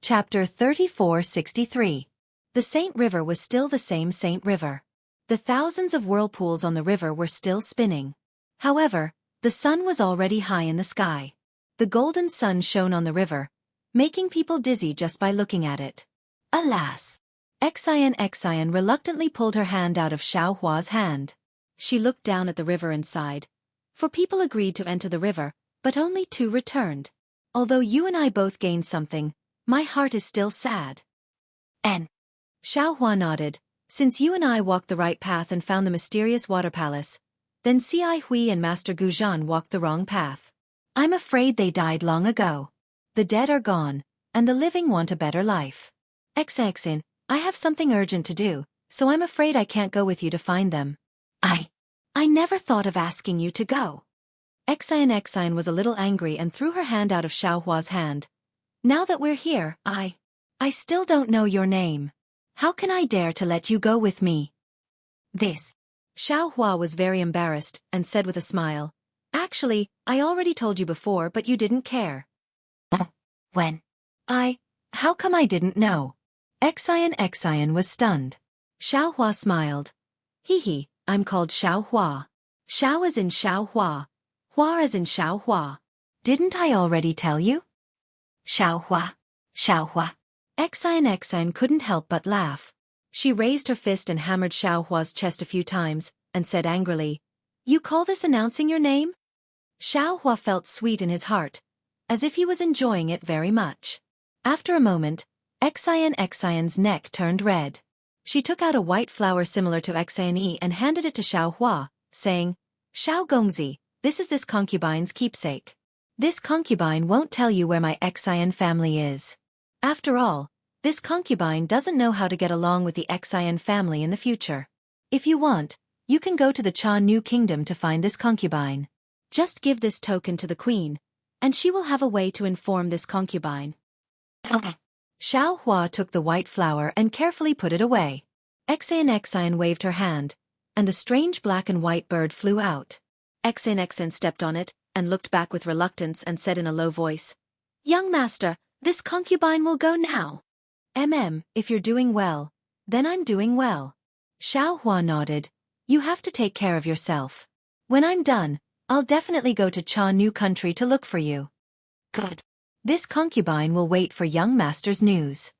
Chapter 3463. The Saint River was still the same Saint River. The thousands of whirlpools on the river were still spinning. However, the sun was already high in the sky. The golden sun shone on the river, making people dizzy just by looking at it. Alas! Exian reluctantly pulled her hand out of Xiao Hua's hand. She looked down at the river and sighed. For people agreed to enter the river, but only 2 returned. Although you and I both gained something, my heart is still sad. Xiao Hua nodded. Since you and I walked the right path and found the mysterious water palace, then Ci Hui and Master Guzhan walked the wrong path. I'm afraid they died long ago. The dead are gone, and the living want a better life. Xin, I have something urgent to do, so I'm afraid I can't go with you to find them. I never thought of asking you to go. Xin was a little angry and threw her hand out of Xiao Hua's hand. Now that we're here, I still don't know your name. How can I dare to let you go with me? Xiao Hua was very embarrassed and said with a smile, Actually, I already told you before but you didn't care. When? How come I didn't know? Xian was stunned. Xiao Hua smiled. Hee, I'm called Xiao Hua. Xiao as in Xiao Hua. Hua as in Xiao Hua. Didn't I already tell you? Xiao Hua. Xian couldn't help but laugh. She raised her fist and hammered Xiao Hua's chest a few times, and said angrily, You call this announcing your name? Xiao Hua felt sweet in his heart, as if he was enjoying it very much. After a moment, Xian's neck turned red. She took out a white flower similar to Xian and handed it to Xiao Hua, saying, Xiao Gongzi, this is this concubine's keepsake. This concubine won't tell you where my Xian family is. After all, this concubine doesn't know how to get along with the Xian family in the future. If you want, you can go to the Cha New Kingdom to find this concubine. Just give this token to the queen, and she will have a way to inform this concubine. Okay. Xiao Hua took the white flower and carefully put it away. Xian waved her hand, and the strange black and white bird flew out. Xian stepped on it, and looked back with reluctance and said in a low voice, Young master, this concubine will go now. If you're doing well, then I'm doing well. Xiao Hua nodded. You have to take care of yourself. When I'm done, I'll definitely go to Cha New Country to look for you. Good. This concubine will wait for young master's news.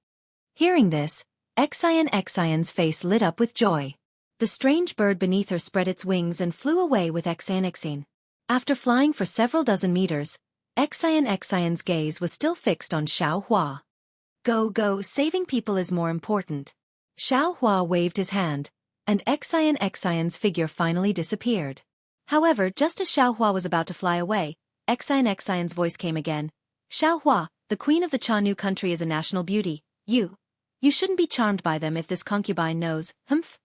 Hearing this, Xian's face lit up with joy. The strange bird beneath her spread its wings and flew away with Xian. After flying for several dozen meters, Xian's gaze was still fixed on Xiao Hua. Go, saving people is more important. Xiao Hua waved his hand, and Xian's figure finally disappeared. However, just as Xiao Hua was about to fly away, Xian's voice came again. Xiao Hua, the queen of the Cha New country is a national beauty. You shouldn't be charmed by them if this concubine knows. Humph.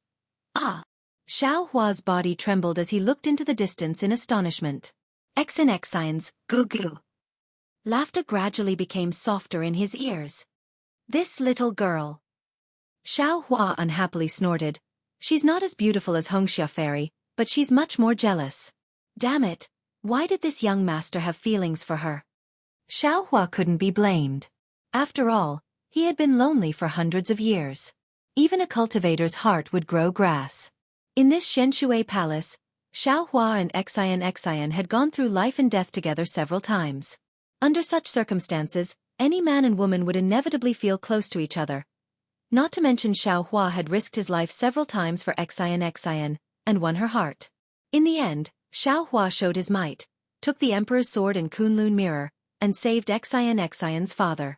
Xiao Hua's body trembled as he looked into the distance in astonishment. Xian's goo. Laughter gradually became softer in his ears. This little girl. Xiao Hua unhappily snorted. She's not as beautiful as Hongxia Fairy, but she's much more jealous. Damn it, why did this young master have feelings for her? Xiao Hua couldn't be blamed. After all, he had been lonely for hundreds of years. Even a cultivator's heart would grow grass. In this Shenshui palace, Xiao Hua and Xian had gone through life and death together several times. Under such circumstances, any man and woman would inevitably feel close to each other. Not to mention Xiao Hua had risked his life several times for Xian, and won her heart. In the end, Xiao Hua showed his might, took the emperor's sword and Kunlun mirror, and saved Xian's father.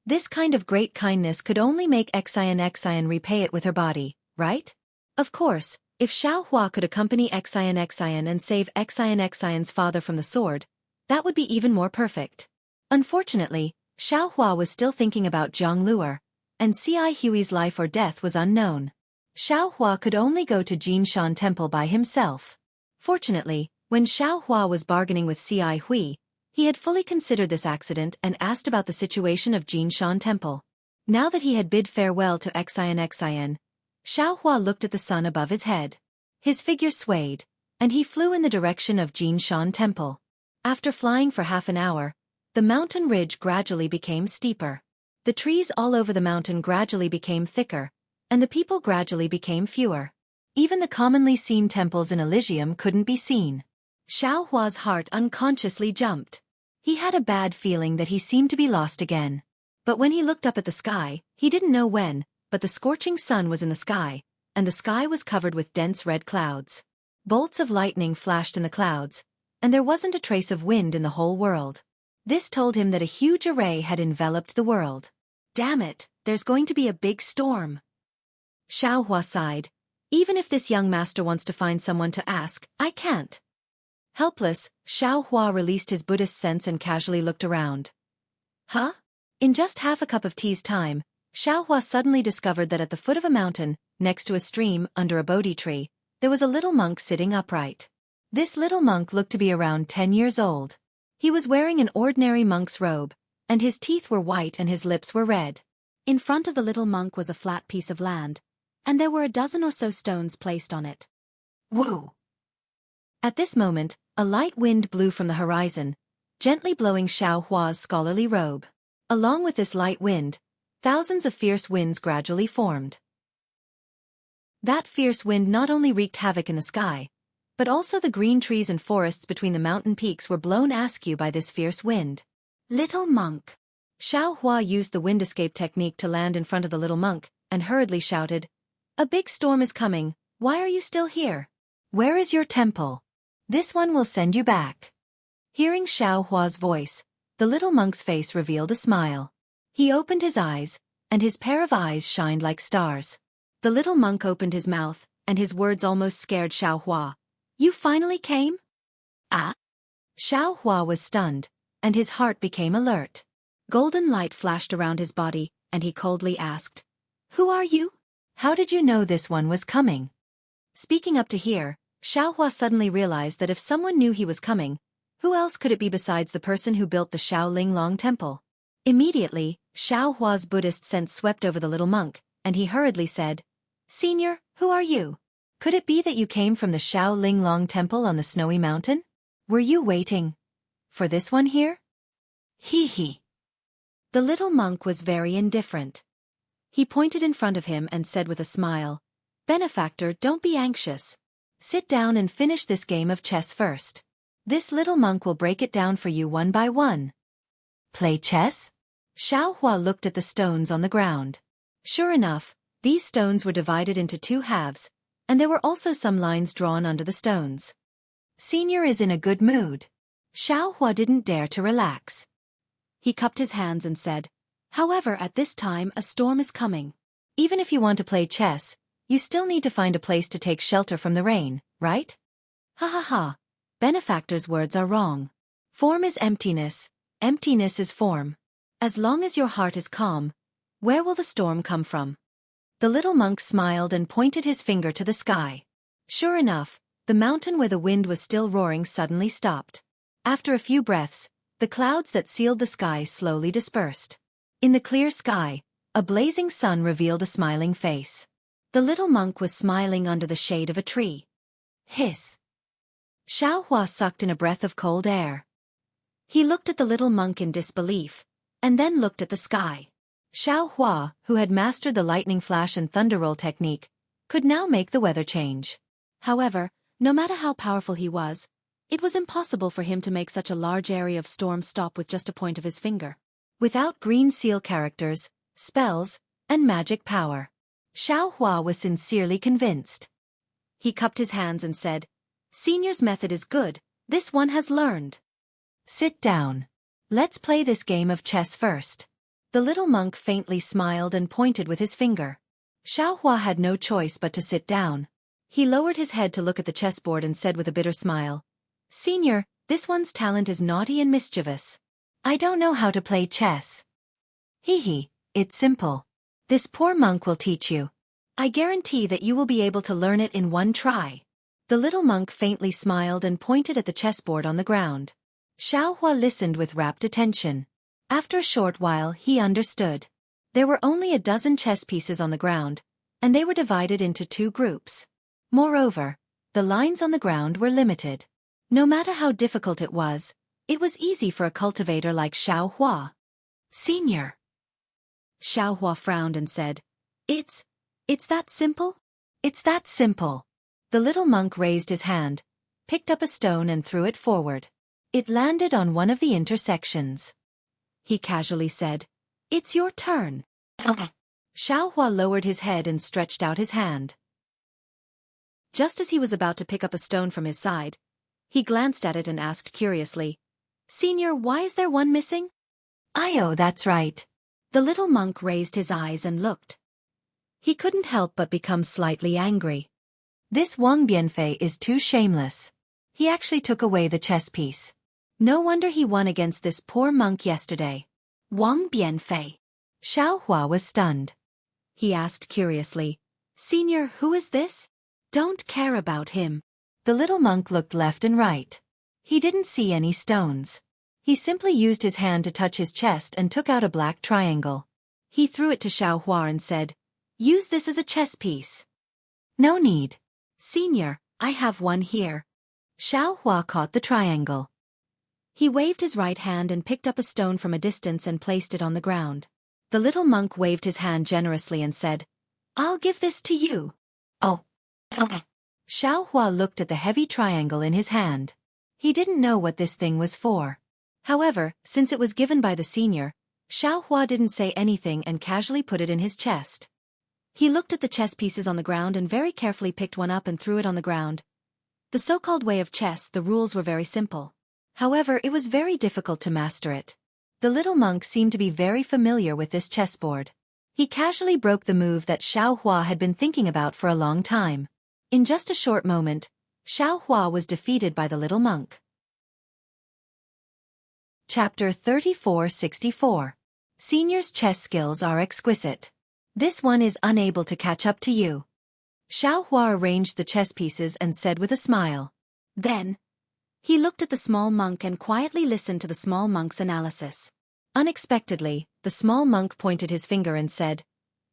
This kind of great kindness could only make Xian repay it with her body, right? Of course, if Xiao Hua could accompany Xian and save Xian's father from the sword, that would be even more perfect. Unfortunately, Xiao Hua was still thinking about Zhang Luer, and Ci Hui's life or death was unknown. Xiao Hua could only go to Jinshan Temple by himself. Fortunately, when Xiao Hua was bargaining with Ci Hui, he had fully considered this accident and asked about the situation of Jinshan Temple. Now that he had bid farewell to Xian, Xiao Hua looked at the sun above his head. His figure swayed, and he flew in the direction of Jinshan Temple. After flying for half an hour, the the mountain ridge gradually became steeper. The trees all over the mountain gradually became thicker, and the people gradually became fewer. Even the commonly seen temples in Elysium couldn't be seen. Xiao Hua's heart unconsciously jumped. He had a bad feeling that he seemed to be lost again. But when he looked up at the sky, he didn't know when, but the scorching sun was in the sky, and the sky was covered with dense red clouds. Bolts of lightning flashed in the clouds, and there wasn't a trace of wind in the whole world. This told him that a huge array had enveloped the world. Damn it, there's going to be a big storm. Xiao Hua sighed. Even if this young master wants to find someone to ask, I can't. Helpless, Xiao Hua released his Buddhist sense and casually looked around. Huh? In just half a cup of tea's time, Xiao Hua suddenly discovered that at the foot of a mountain, next to a stream, under a Bodhi tree, there was a little monk sitting upright. This little monk looked to be around 10 years old. He was wearing an ordinary monk's robe, and his teeth were white and his lips were red. In front of the little monk was a flat piece of land, and there were a dozen or so stones placed on it. Woo! At this moment, a light wind blew from the horizon, gently blowing Xiao Hua's scholarly robe. Along with this light wind, thousands of fierce winds gradually formed. That fierce wind not only wreaked havoc in the sky, but also the green trees and forests between the mountain peaks were blown askew by this fierce wind. Little monk. Xiao Hua used the wind escape technique to land in front of the little monk, and hurriedly shouted, "A big storm is coming, why are you still here? Where is your temple? This one will send you back." Hearing Xiao Hua's voice, the little monk's face revealed a smile. He opened his eyes, and his pair of eyes shined like stars. The little monk opened his mouth, and his words almost scared Xiao Hua. "You finally came?" "Ah?" Xiao Hua was stunned, and his heart became alert. Golden light flashed around his body, and he coldly asked, "Who are you? How did you know this one was coming?" Speaking up to hear, Xiao Hua suddenly realized that if someone knew he was coming, who else could it be besides the person who built the Shaolin Long Temple? Immediately, Xiao Hua's Buddhist sense swept over the little monk, and he hurriedly said, "Senior, who are you? Could it be that you came from the Shaolin Long Temple on the snowy mountain? Were you waiting for this one here?" Hee hee. The little monk was very indifferent. He pointed in front of him and said with a smile, "Benefactor, don't be anxious. Sit down and finish this game of chess first. This little monk will break it down for you one by one." Play chess? Xiao Hua looked at the stones on the ground. Sure enough, these stones were divided into two halves, and there were also some lines drawn under the stones. Senior is in a good mood. Xiao Hua didn't dare to relax. He cupped his hands and said, "However, at this time a storm is coming. Even if you want to play chess, you still need to find a place to take shelter from the rain, right?" Ha ha ha. Benefactor's words are wrong. Form is emptiness, emptiness is form. As long as your heart is calm, where will the storm come from? The little monk smiled and pointed his finger to the sky. Sure enough, the mountain where the wind was still roaring suddenly stopped. After a few breaths, the clouds that sealed the sky slowly dispersed. In the clear sky, a blazing sun revealed a smiling face. The little monk was smiling under the shade of a tree. Hiss. Xiao Hua sucked in a breath of cold air. He looked at the little monk in disbelief, and then looked at the sky. Xiao Hua, who had mastered the lightning flash and thunder roll technique, could now make the weather change. However, no matter how powerful he was, it was impossible for him to make such a large area of storm stop with just a point of his finger. Without green seal characters, spells, and magic power. Xiao Hua was sincerely convinced. He cupped his hands and said, "Senior's method is good, this one has learned. Sit down. Let's play this game of chess first." The little monk faintly smiled and pointed with his finger. Xiao Hua had no choice but to sit down. He lowered his head to look at the chessboard and said with a bitter smile, "Senior, this one's talent is naughty and mischievous. I don't know how to play chess." Hee hee, it's simple. This poor monk will teach you. I guarantee that you will be able to learn it in one try. The little monk faintly smiled and pointed at the chessboard on the ground. Xiao Hua listened with rapt attention. After a short while he understood. There were only a dozen chess pieces on the ground, and they were divided into two groups. Moreover, the lines on the ground were limited. No matter how difficult it was, It was easy for a cultivator like Xiao Hua. Senior. Xiao Hua frowned and said, It's that simple? It's that simple. The little monk raised his hand, picked up a stone and threw it forward. It landed on one of the intersections. He casually said, It's your turn. Okay. Xiao Hua lowered his head and stretched out his hand. Just as he was about to pick up a stone from his side, he glanced at it and asked curiously, Senior, why is there one missing? Oh, that's right. The little monk raised his eyes and looked. He couldn't help but become slightly angry. This Wang Bianfei is too shameless. He actually took away the chess piece. No wonder he won against this poor monk yesterday. Wang Bianfei. Xiao Hua was stunned. He asked curiously, Senior, who is this? Don't care about him. The little monk looked left and right. He didn't see any stones. He simply used his hand to touch his chest and took out a black triangle. He threw it to Xiao Hua and said, Use this as a chess piece. No need. Senior, I have one here. Xiao Hua caught the triangle. He waved his right hand and picked up a stone from a distance and placed it on the ground. The little monk waved his hand generously and said, I'll give this to you. Oh. Okay. Xiao Hua looked at the heavy triangle in his hand. He didn't know what this thing was for. However, since it was given by the senior, Xiao Hua didn't say anything and casually put it in his chest. He looked at the chess pieces on the ground and very carefully picked one up and threw it on the ground. The so-called way of chess, the rules were very simple. However, it was very difficult to master it. The little monk seemed to be very familiar with this chessboard. He casually broke the move that Xiao Hua had been thinking about for a long time. In just a short moment, Xiao Hua was defeated by the little monk. Chapter 3464. Senior's chess skills are exquisite. This one is unable to catch up to you. Xiao Hua arranged the chess pieces and said with a smile. Then, he looked at the small monk and quietly listened to the small monk's analysis. Unexpectedly, the small monk pointed his finger and said,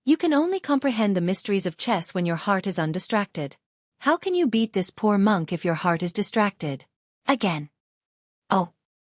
You can only comprehend the mysteries of chess when your heart is undistracted. How can you beat this poor monk if your heart is distracted? Again. Oh.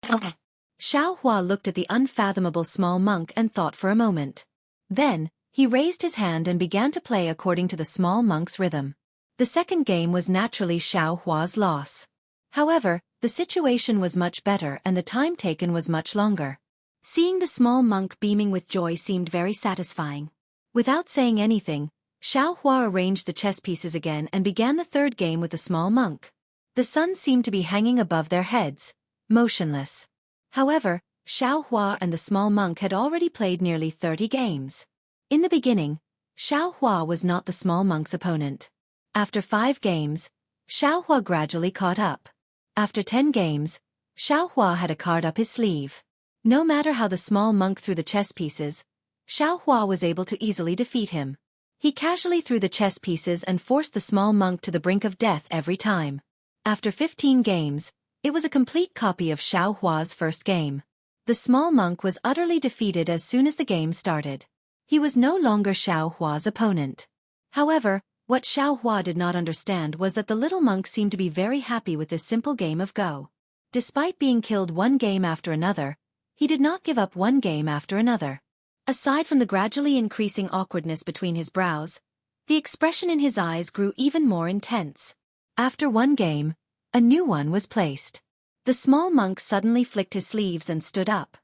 Okay. Xiao Hua looked at the unfathomable small monk and thought for a moment. Then, he raised his hand and began to play according to the small monk's rhythm. The second game was naturally Xiao Hua's loss. However, the situation was much better and the time taken was much longer. Seeing the small monk beaming with joy seemed very satisfying. Without saying anything, Xiao Hua arranged the chess pieces again and began the third game with the small monk. The sun seemed to be hanging above their heads, motionless. However, Xiao Hua and the small monk had already played nearly 30 games. In the beginning, Xiao Hua was not the small monk's opponent. After 5 games, Xiao Hua gradually caught up. After 10 games, Xiao Hua had a card up his sleeve. No matter how the small monk threw the chess pieces, Xiao Hua was able to easily defeat him. He casually threw the chess pieces and forced the small monk to the brink of death every time. After 15 games, it was a complete copy of Xiao Hua's first game. The small monk was utterly defeated as soon as the game started. He was no longer Xiao Hua's opponent. However, what Xiao Hua did not understand was that the little monk seemed to be very happy with this simple game of Go. Despite being killed one game after another, he did not give up one game after another. Aside from the gradually increasing awkwardness between his brows, the expression in his eyes grew even more intense. After one game, a new one was placed. The small monk suddenly flicked his sleeves and stood up.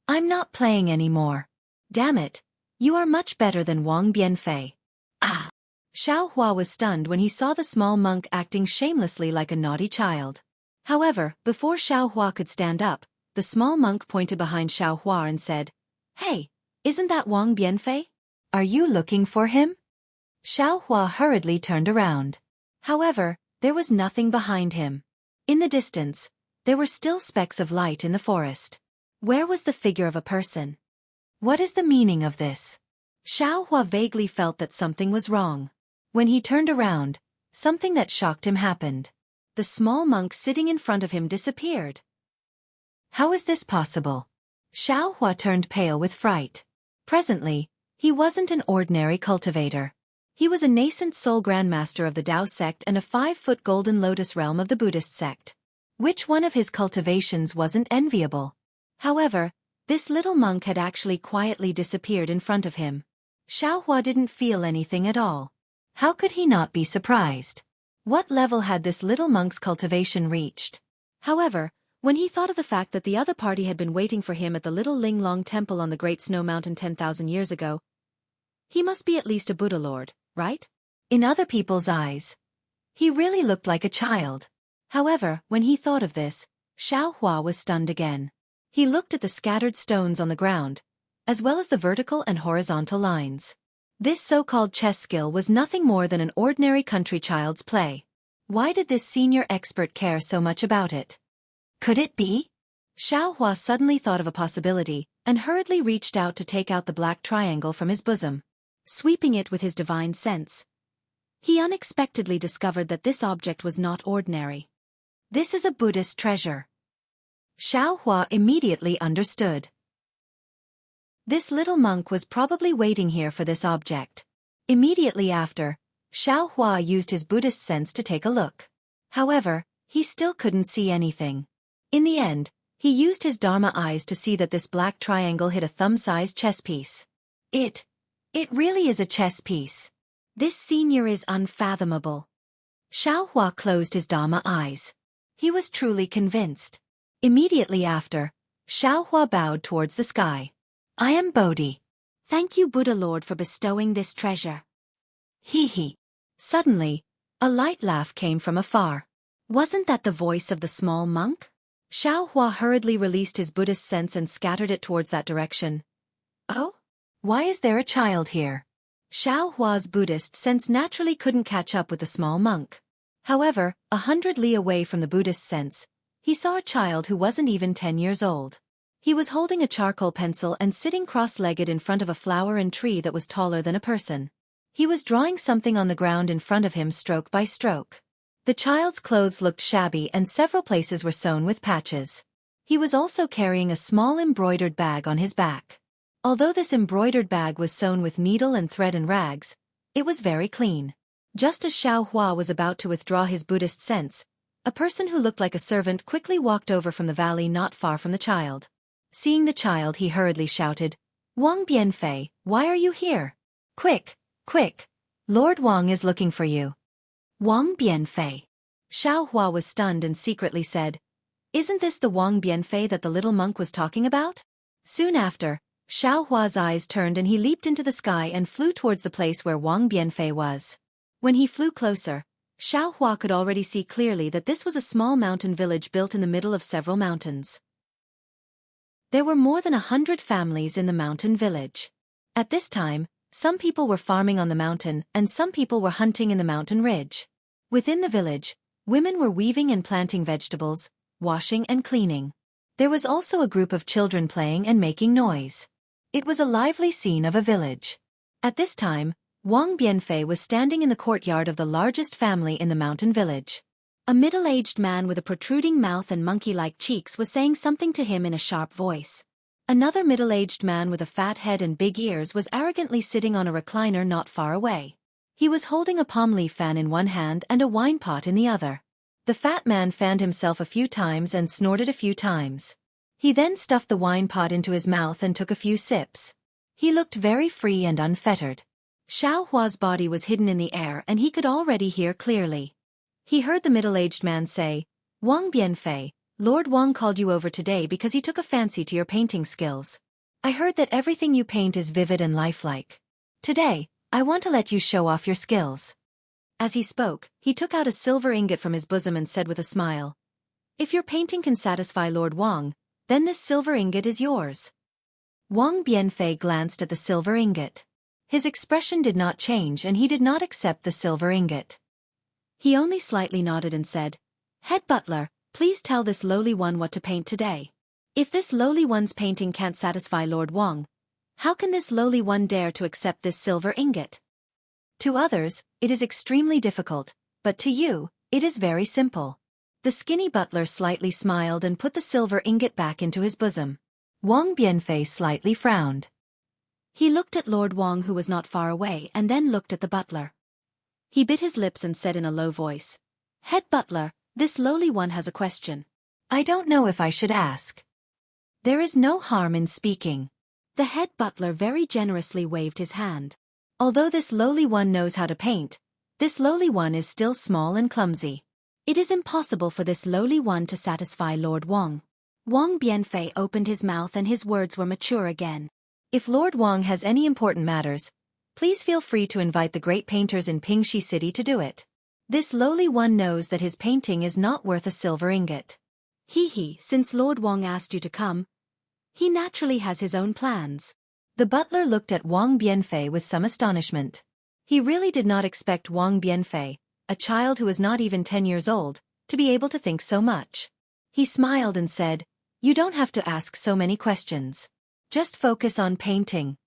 I'm not playing anymore. Damn it, you are much better than Wang Bianfei. Ah. Xiao Hua was stunned when he saw the small monk acting shamelessly like a naughty child. However, before Xiao Hua could stand up, the small monk pointed behind Xiao Hua and said, Hey, isn't that Wang Bianfei? Are you looking for him? Xiao Hua hurriedly turned around. However, there was nothing behind him. In the distance, there were still specks of light in the forest. Where was the figure of a person? What is the meaning of this? Xiao Hua vaguely felt that something was wrong. When he turned around, something that shocked him happened. The small monk sitting in front of him disappeared. How is this possible? Xiao Hua turned pale with fright. Presently, he wasn't an ordinary cultivator. He was a nascent soul grandmaster of the Tao sect and a 5-foot golden lotus realm of the Buddhist sect. Which one of his cultivations wasn't enviable? However, this little monk had actually quietly disappeared in front of him. Xiaohua didn't feel anything at all. How could he not be surprised? What level had this little monk's cultivation reached? However, when he thought of the fact that the other party had been waiting for him at the little Linglong temple on the Great Snow Mountain 10,000 years ago, he must be at least a Buddha Lord, right? In other people's eyes, he really looked like a child. However, when he thought of this, Xiaohua was stunned again. He looked at the scattered stones on the ground, as well as the vertical and horizontal lines. This so-called chess skill was nothing more than an ordinary country child's play. Why did this senior expert care so much about it? Could it be? Xiaohua suddenly thought of a possibility, and hurriedly reached out to take out the black triangle from his bosom. Sweeping it with his divine sense, he unexpectedly discovered that this object was not ordinary. This is a Buddhist treasure. Xiaohua immediately understood. This little monk was probably waiting here for this object. Immediately after, Xiaohua used his Buddhist sense to take a look. However, he still couldn't see anything. In the end, he used his Dharma eyes to see that this black triangle hit a thumb-sized chess piece. It really is a chess piece. This senior is unfathomable. Xiaohua closed his Dharma eyes. He was truly convinced. Immediately after, Xiaohua bowed towards the sky. I am Bodhi. Thank you, Buddha Lord, for bestowing this treasure. Hee hee. Suddenly, a light laugh came from afar. Wasn't that the voice of the small monk? Xiaohua hurriedly released his Buddhist sense and scattered it towards that direction. Oh? Why is there a child here? Xiaohua's Buddhist sense naturally couldn't catch up with the small monk. However, 100 li away from the Buddhist sense, he saw a child who wasn't even 10 years old. He was holding a charcoal pencil and sitting cross-legged in front of a flower and tree that was taller than a person. He was drawing something on the ground in front of him stroke by stroke. The child's clothes looked shabby and several places were sewn with patches. He was also carrying a small embroidered bag on his back. Although this embroidered bag was sewn with needle and thread and rags, it was very clean. Just as Xiaohua was about to withdraw his Buddhist sense, a person who looked like a servant quickly walked over from the valley not far from the child. Seeing the child, he hurriedly shouted, Wang Bianfei, why are you here? Quick, quick! Lord Wang is looking for you. Wang Bianfei. Xiaohua was stunned and secretly said, Isn't this the Wang Bianfei that the little monk was talking about? Soon after, Xiaohua's eyes turned and he leaped into the sky and flew towards the place where Wang Bianfei was. When he flew closer, Xiaohua could already see clearly that this was a small mountain village built in the middle of several mountains. There were more than 100 families in the mountain village. At this time, some people were farming on the mountain and some people were hunting in the mountain ridge. Within the village, women were weaving and planting vegetables, washing and cleaning. There was also a group of children playing and making noise. It was a lively scene of a village. At this time, Wang Bianfei was standing in the courtyard of the largest family in the mountain village. A middle-aged man with a protruding mouth and monkey-like cheeks was saying something to him in a sharp voice. Another middle-aged man with a fat head and big ears was arrogantly sitting on a recliner not far away. He was holding a palm leaf fan in one hand and a wine pot in the other. The fat man fanned himself a few times and snorted a few times. He then stuffed the wine pot into his mouth and took a few sips. He looked very free and unfettered. Xiaohua's body was hidden in the air and he could already hear clearly. He heard the middle-aged man say, Wang Bianfei, Lord Wang called you over today because he took a fancy to your painting skills. I heard that everything you paint is vivid and lifelike. Today, I want to let you show off your skills. As he spoke, he took out a silver ingot from his bosom and said with a smile, If your painting can satisfy Lord Wang, then this silver ingot is yours. Wang Bianfei glanced at the silver ingot. His expression did not change and he did not accept the silver ingot. He only slightly nodded and said, Head butler, please tell this lowly one what to paint today. If this lowly one's painting can't satisfy Lord Wang, how can this lowly one dare to accept this silver ingot? To others, it is extremely difficult, but to you, it is very simple. The skinny butler slightly smiled and put the silver ingot back into his bosom. Wang Bianfei slightly frowned. He looked at Lord Wang who was not far away and then looked at the butler. He bit his lips and said in a low voice, Head butler, This lowly one has a question. I don't know if I should ask. There is no harm in speaking. The head butler very generously waved his hand. Although this lowly one knows how to paint, this lowly one is still small and clumsy. It is impossible for this lowly one to satisfy Lord Wang. Wang Bianfei opened his mouth and his words were mature again. If Lord Wang has any important matters, please feel free to invite the great painters in Pingxi City to do it. This lowly one knows that his painting is not worth a silver ingot. Since Lord Wang asked you to come, he naturally has his own plans. The butler looked at Wang Bianfei with some astonishment. He really did not expect Wang Bianfei, a child who was not even 10 years old, to be able to think so much. He smiled and said, "You don't have to ask so many questions. Just focus on painting."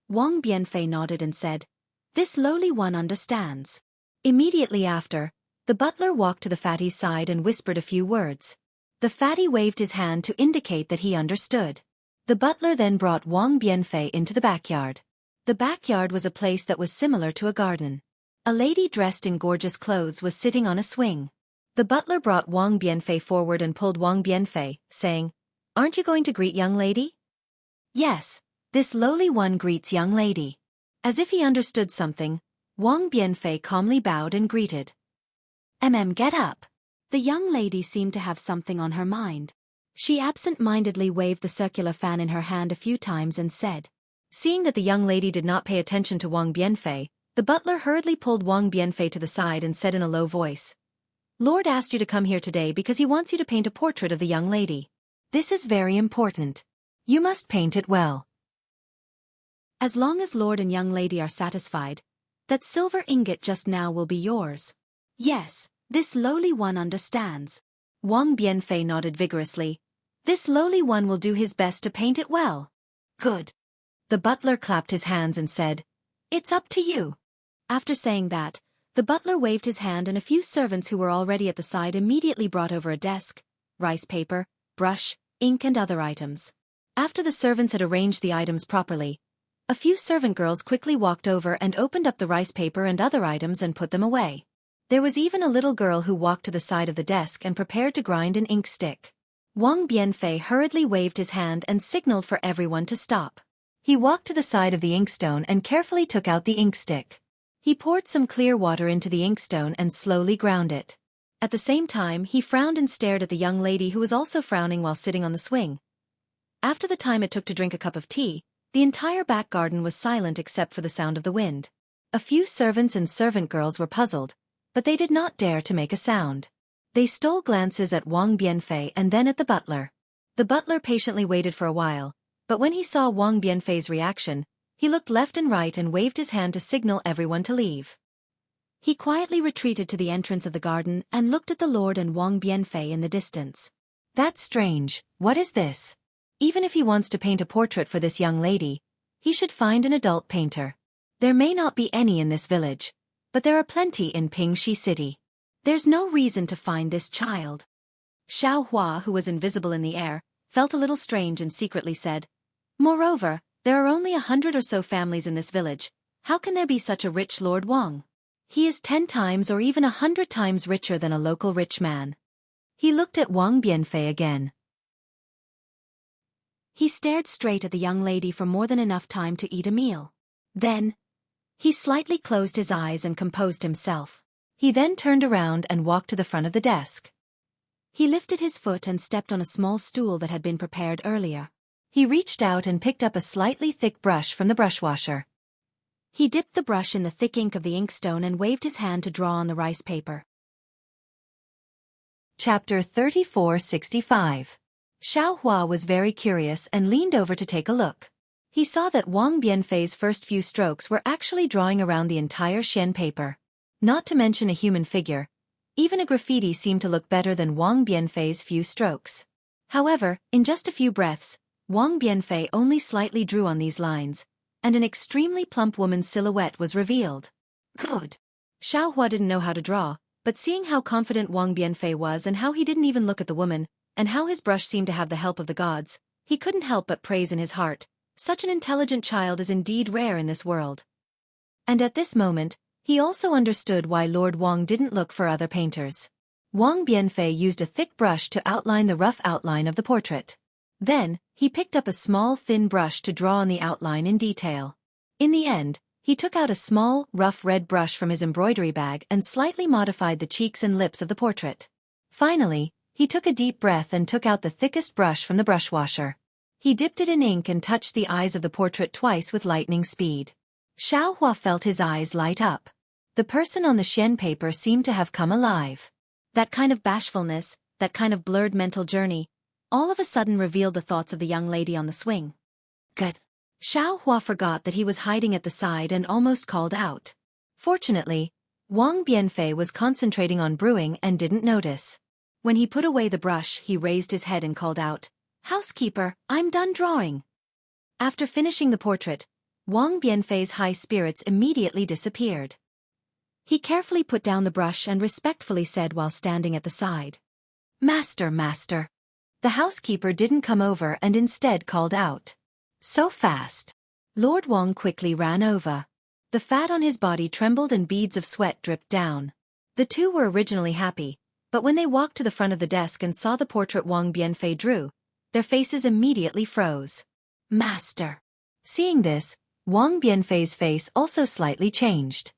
Wang Bianfei nodded and said, "This lowly one understands." Immediately after, the butler walked to the fatty's side and whispered a few words. The fatty waved his hand to indicate that he understood. The butler then brought Wang Bianfei into the backyard. The backyard was a place that was similar to a garden. A lady dressed in gorgeous clothes was sitting on a swing. The butler brought Wang Bianfei forward and pulled Wang Bianfei, saying, "Aren't you going to greet young lady?" "Yes, this lowly one greets young lady." As if he understood something, Wang Bianfei calmly bowed and greeted. Get up." The young lady seemed to have something on her mind. She absent-mindedly waved the circular fan in her hand a few times and said. Seeing that the young lady did not pay attention to Wang Bianfei, the butler hurriedly pulled Wang Bianfei to the side and said in a low voice, "Lord asked you to come here today because he wants you to paint a portrait of the young lady. This is very important. You must paint it well." "As long as Lord and young lady are satisfied, that silver ingot just now will be yours." "Yes, this lowly one understands." Wang Bianfei nodded vigorously. "This lowly one will do his best to paint it well." "Good." The butler clapped his hands and said, "It's up to you." After saying that, the butler waved his hand and a few servants who were already at the side immediately brought over a desk, rice paper, brush, ink and other items. After the servants had arranged the items properly, a few servant girls quickly walked over and opened up the rice paper and other items and put them away. There was even a little girl who walked to the side of the desk and prepared to grind an ink stick. Wang Bianfei hurriedly waved his hand and signaled for everyone to stop. He walked to the side of the inkstone and carefully took out the ink stick. He poured some clear water into the inkstone and slowly ground it. At the same time, he frowned and stared at the young lady who was also frowning while sitting on the swing. After the time it took to drink a cup of tea, the entire back garden was silent except for the sound of the wind. A few servants and servant girls were puzzled, but they did not dare to make a sound. They stole glances at Wang Bianfei and then at the butler. The butler patiently waited for a while, but when he saw Wang Bianfei's reaction, he looked left and right and waved his hand to signal everyone to leave. He quietly retreated to the entrance of the garden and looked at the Lord and Wang Bianfei in the distance. "That's strange. What is this? Even if he wants to paint a portrait for this young lady, he should find an adult painter. There may not be any in this village, but there are plenty in Pingxi City. There's no reason to find this child." Xiao Hua, who was invisible in the air, felt a little strange and secretly said, "Moreover, there are only 100 or so families in this village. How can there be such a rich Lord Wang? He is 10 times or even 100 times richer than a local rich man." He looked at Wang Bianfei again. He stared straight at the young lady for more than enough time to eat a meal. Then, he slightly closed his eyes and composed himself. He then turned around and walked to the front of the desk. He lifted his foot and stepped on a small stool that had been prepared earlier. He reached out and picked up a slightly thick brush from the brush washer. He dipped the brush in the thick ink of the inkstone and waved his hand to draw on the rice paper. Chapter 3465. Xiao Hua was very curious and leaned over to take a look. He saw that Wang Bianfei's first few strokes were actually drawing around the entire Xian paper. Not to mention a human figure, even a graffiti seemed to look better than Wang Bianfei's few strokes. However, in just a few breaths, Wang Bianfei only slightly drew on these lines, and an extremely plump woman's silhouette was revealed. Good. Xiao Hua didn't know how to draw, but seeing how confident Wang Bianfei was and how he didn't even look at the woman, and how his brush seemed to have the help of the gods, he couldn't help but praise in his heart. Such an intelligent child is indeed rare in this world. And at this moment, he also understood why Lord Wang didn't look for other painters. Wang Bianfei used a thick brush to outline the rough outline of the portrait. Then, he picked up a small thin brush to draw on the outline in detail. In the end, he took out a small, rough red brush from his embroidery bag and slightly modified the cheeks and lips of the portrait. Finally, he took a deep breath and took out the thickest brush from the brush washer. He dipped it in ink and touched the eyes of the portrait twice with lightning speed. Xiao Hua felt his eyes light up. The person on the Xian paper seemed to have come alive. That kind of bashfulness, that kind of blurred mental journey, all of a sudden revealed the thoughts of the young lady on the swing. Good. Xiao Hua forgot that he was hiding at the side and almost called out. Fortunately, Wang Bianfei was concentrating on brewing and didn't notice. When he put away the brush, he raised his head and called out, "Housekeeper, I'm done drawing." After finishing the portrait, Wang Bianfei's high spirits immediately disappeared. He carefully put down the brush and respectfully said while standing at the side, "Master, master." The housekeeper didn't come over and instead called out, "So fast." Lord Wang quickly ran over. The fat on his body trembled and beads of sweat dripped down. The two were originally happy, but when they walked to the front of the desk and saw the portrait Wang Bianfei drew, their faces immediately froze. "Master." Seeing this, Wang Bianfei's face also slightly changed.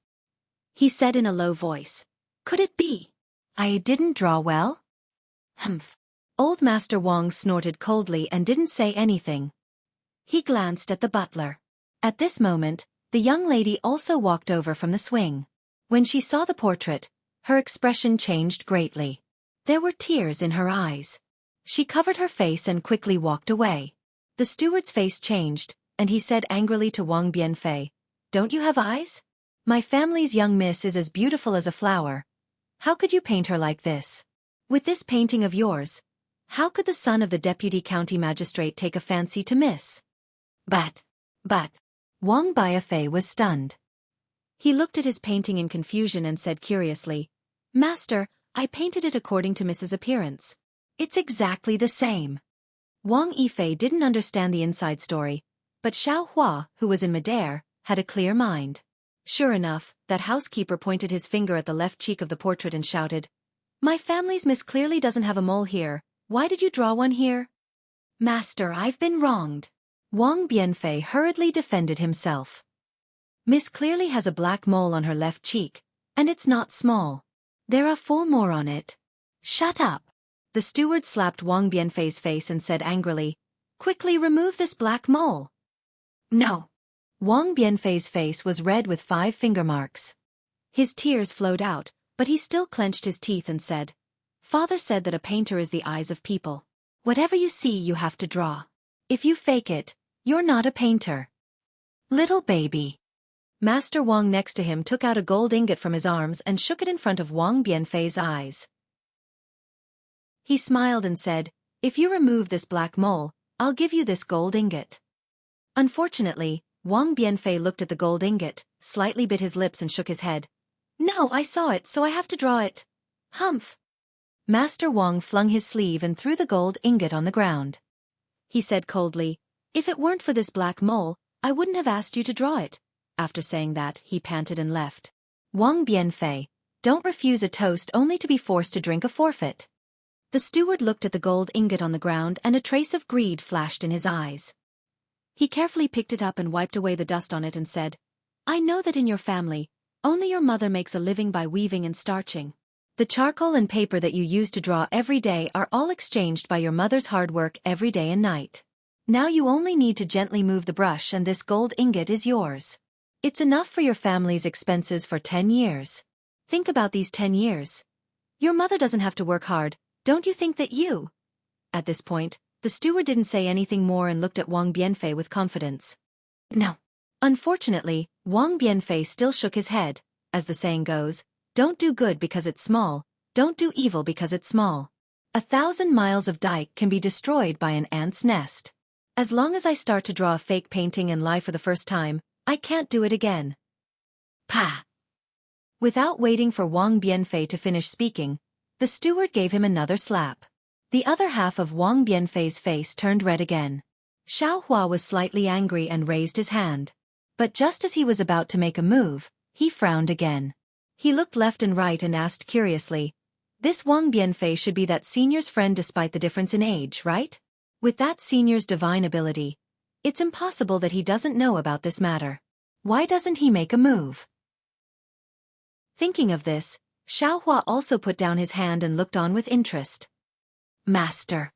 He said in a low voice, "Could it be I didn't draw well?" "Humph." Old Master Wang snorted coldly and didn't say anything. He glanced at the butler. At this moment, the young lady also walked over from the swing. When she saw the portrait, her expression changed greatly. There were tears in her eyes. She covered her face and quickly walked away. The steward's face changed, and he said angrily to Wang Bianfei, "Don't you have eyes? My family's young miss is as beautiful as a flower. How could you paint her like this? With this painting of yours, how could the son of the deputy county magistrate take a fancy to miss?" But, Wang Bianfei was stunned. He looked at his painting in confusion and said curiously, "Master, I painted it according to Mrs. Appearance. It's exactly the same." Wang Yifei didn't understand the inside story, but Xiao Hua, who was in midair, had a clear mind. Sure enough, that housekeeper pointed his finger at the left cheek of the portrait and shouted, "My family's miss clearly doesn't have a mole here. Why did you draw one here?" "Master, I've been wronged." Wang Bianfei hurriedly defended himself. "Miss clearly has a black mole on her left cheek, and it's not small. There are 4 more on it." "Shut up." The steward slapped Wang Bianfei's face and said angrily, "Quickly remove this black mole." "No." Wang Bianfei's face was red with 5 finger marks. His tears flowed out, but he still clenched his teeth and said, "Father said that a painter is the eyes of people. Whatever you see you have to draw. If you fake it, you're not a painter." "Little baby." Master Wang next to him took out a gold ingot from his arms and shook it in front of Wang Bianfei's eyes. He smiled and said, "If you remove this black mole, I'll give you this gold ingot." Unfortunately, Wang Bianfei looked at the gold ingot, slightly bit his lips and shook his head. "No, I saw it, so I have to draw it." "Humph." Master Wang flung his sleeve and threw the gold ingot on the ground. He said coldly, "If it weren't for this black mole, I wouldn't have asked you to draw it." After saying that, he panted and left. "Wang Bianfei, don't refuse a toast only to be forced to drink a forfeit." The steward looked at the gold ingot on the ground and a trace of greed flashed in his eyes. He carefully picked it up and wiped away the dust on it and said, "I know that in your family, only your mother makes a living by weaving and starching. The charcoal and paper that you use to draw every day are all exchanged by your mother's hard work every day and night. Now you only need to gently move the brush and this gold ingot is yours. It's enough for your family's expenses for 10 years. Think about these 10 years. Your mother doesn't have to work hard, don't you think that you?" At this point, the steward didn't say anything more and looked at Wang Bianfei with confidence. "No." Unfortunately, Wang Bianfei still shook his head. As the saying goes, don't do good because it's small, don't do evil because it's small. 1,000 miles of dike can be destroyed by an ant's nest. As long as I start to draw a fake painting and lie for the first time, I can't do it again. Pah! Without waiting for Wang Bianfei to finish speaking, the steward gave him another slap. The other half of Wang Bianfei's face turned red again. Xiao Hua was slightly angry and raised his hand. But just as he was about to make a move, he frowned again. He looked left and right and asked curiously, This Wang Bianfei should be that senior's friend despite the difference in age, right? With that senior's divine ability, it's impossible that he doesn't know about this matter. Why doesn't he make a move? Thinking of this, Xiaohua also put down his hand and looked on with interest. Master.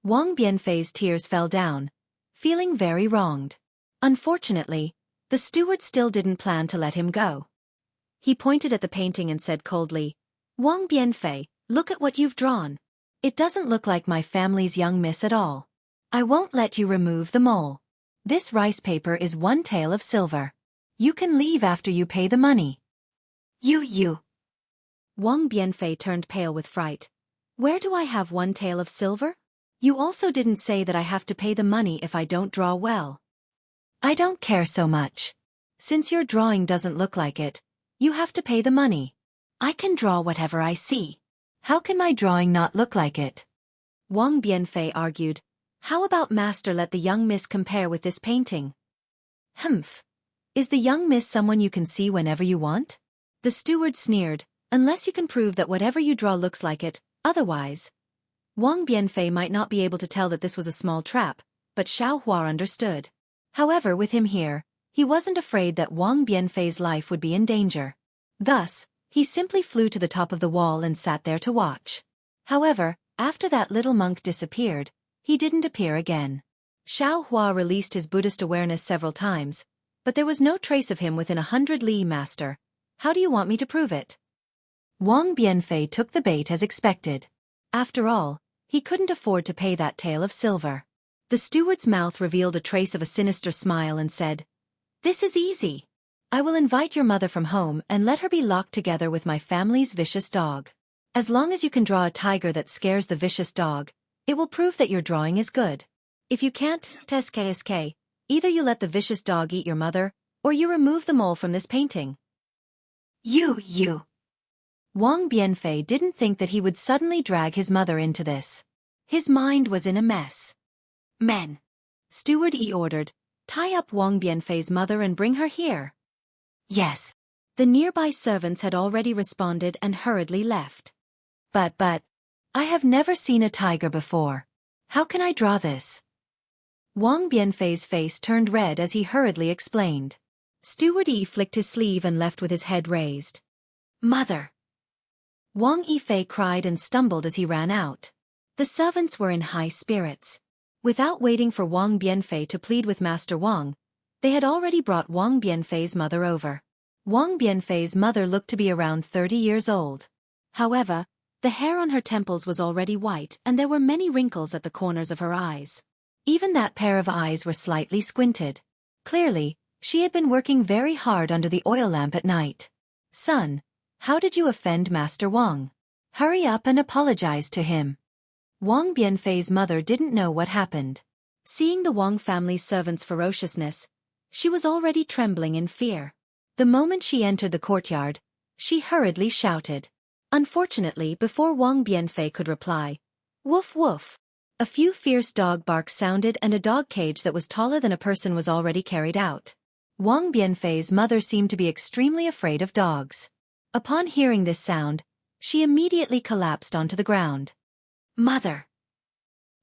Wang Bianfei's tears fell down, feeling very wronged. Unfortunately, the steward still didn't plan to let him go. He pointed at the painting and said coldly, Wang Bianfei, look at what you've drawn. It doesn't look like my family's young miss at all. I won't let you remove the mole. This rice paper is 1 tael of silver. You can leave after you pay the money. You. Wang Bianfei turned pale with fright. Where do I have 1 tael of silver? You also didn't say that I have to pay the money if I don't draw well. I don't care so much. Since your drawing doesn't look like it, you have to pay the money. I can draw whatever I see. How can my drawing not look like it? Wang Bianfei argued. How about master let the young miss compare with this painting? Humph. Is the young miss someone you can see whenever you want? The steward sneered, unless you can prove that whatever you draw looks like it, otherwise. Wang Bianfei might not be able to tell that this was a small trap, but Xiaohua understood. However, with him here, he wasn't afraid that Wang Bianfei's life would be in danger. Thus, he simply flew to the top of the wall and sat there to watch. However, after that little monk disappeared, he didn't appear again. Xiaohua released his Buddhist awareness several times, but there was no trace of him within 100 li. Master, how do you want me to prove it? Wang Bianfei took the bait as expected. After all, he couldn't afford to pay that tael of silver. The steward's mouth revealed a trace of a sinister smile and said, This is easy. I will invite your mother from home and let her be locked together with my family's vicious dog. As long as you can draw a tiger that scares the vicious dog, it will prove that your drawing is good. If you can't, SK, either you let the vicious dog eat your mother, or you remove the mole from this painting. You. Wang Bianfei didn't think that he would suddenly drag his mother into this. His mind was in a mess. Men. Steward Yi ordered, tie up Wang Bianfei's mother and bring her here. Yes. The nearby servants had already responded and hurriedly left. But, I have never seen a tiger before. How can I draw this? Wang Bianfei's face turned red as he hurriedly explained. Steward Yi flicked his sleeve and left with his head raised. Mother! Wang Yifei cried and stumbled as he ran out. The servants were in high spirits. Without waiting for Wang Bianfei to plead with Master Wang, they had already brought Wang Bianfei's mother over. Wang Bianfei's mother looked to be around 30 years old. However, the hair on her temples was already white and there were many wrinkles at the corners of her eyes. Even that pair of eyes were slightly squinted. Clearly, she had been working very hard under the oil lamp at night. Son, how did you offend Master Wang? Hurry up and apologize to him. Wang Bianfei's mother didn't know what happened. Seeing the Wang family's servants' ferociousness, she was already trembling in fear. The moment she entered the courtyard, she hurriedly shouted. Unfortunately, before Wang Bianfei could reply, woof woof, a few fierce dog barks sounded and a dog cage that was taller than a person was already carried out. Wang Bianfei's mother seemed to be extremely afraid of dogs. Upon hearing this sound, she immediately collapsed onto the ground. Mother!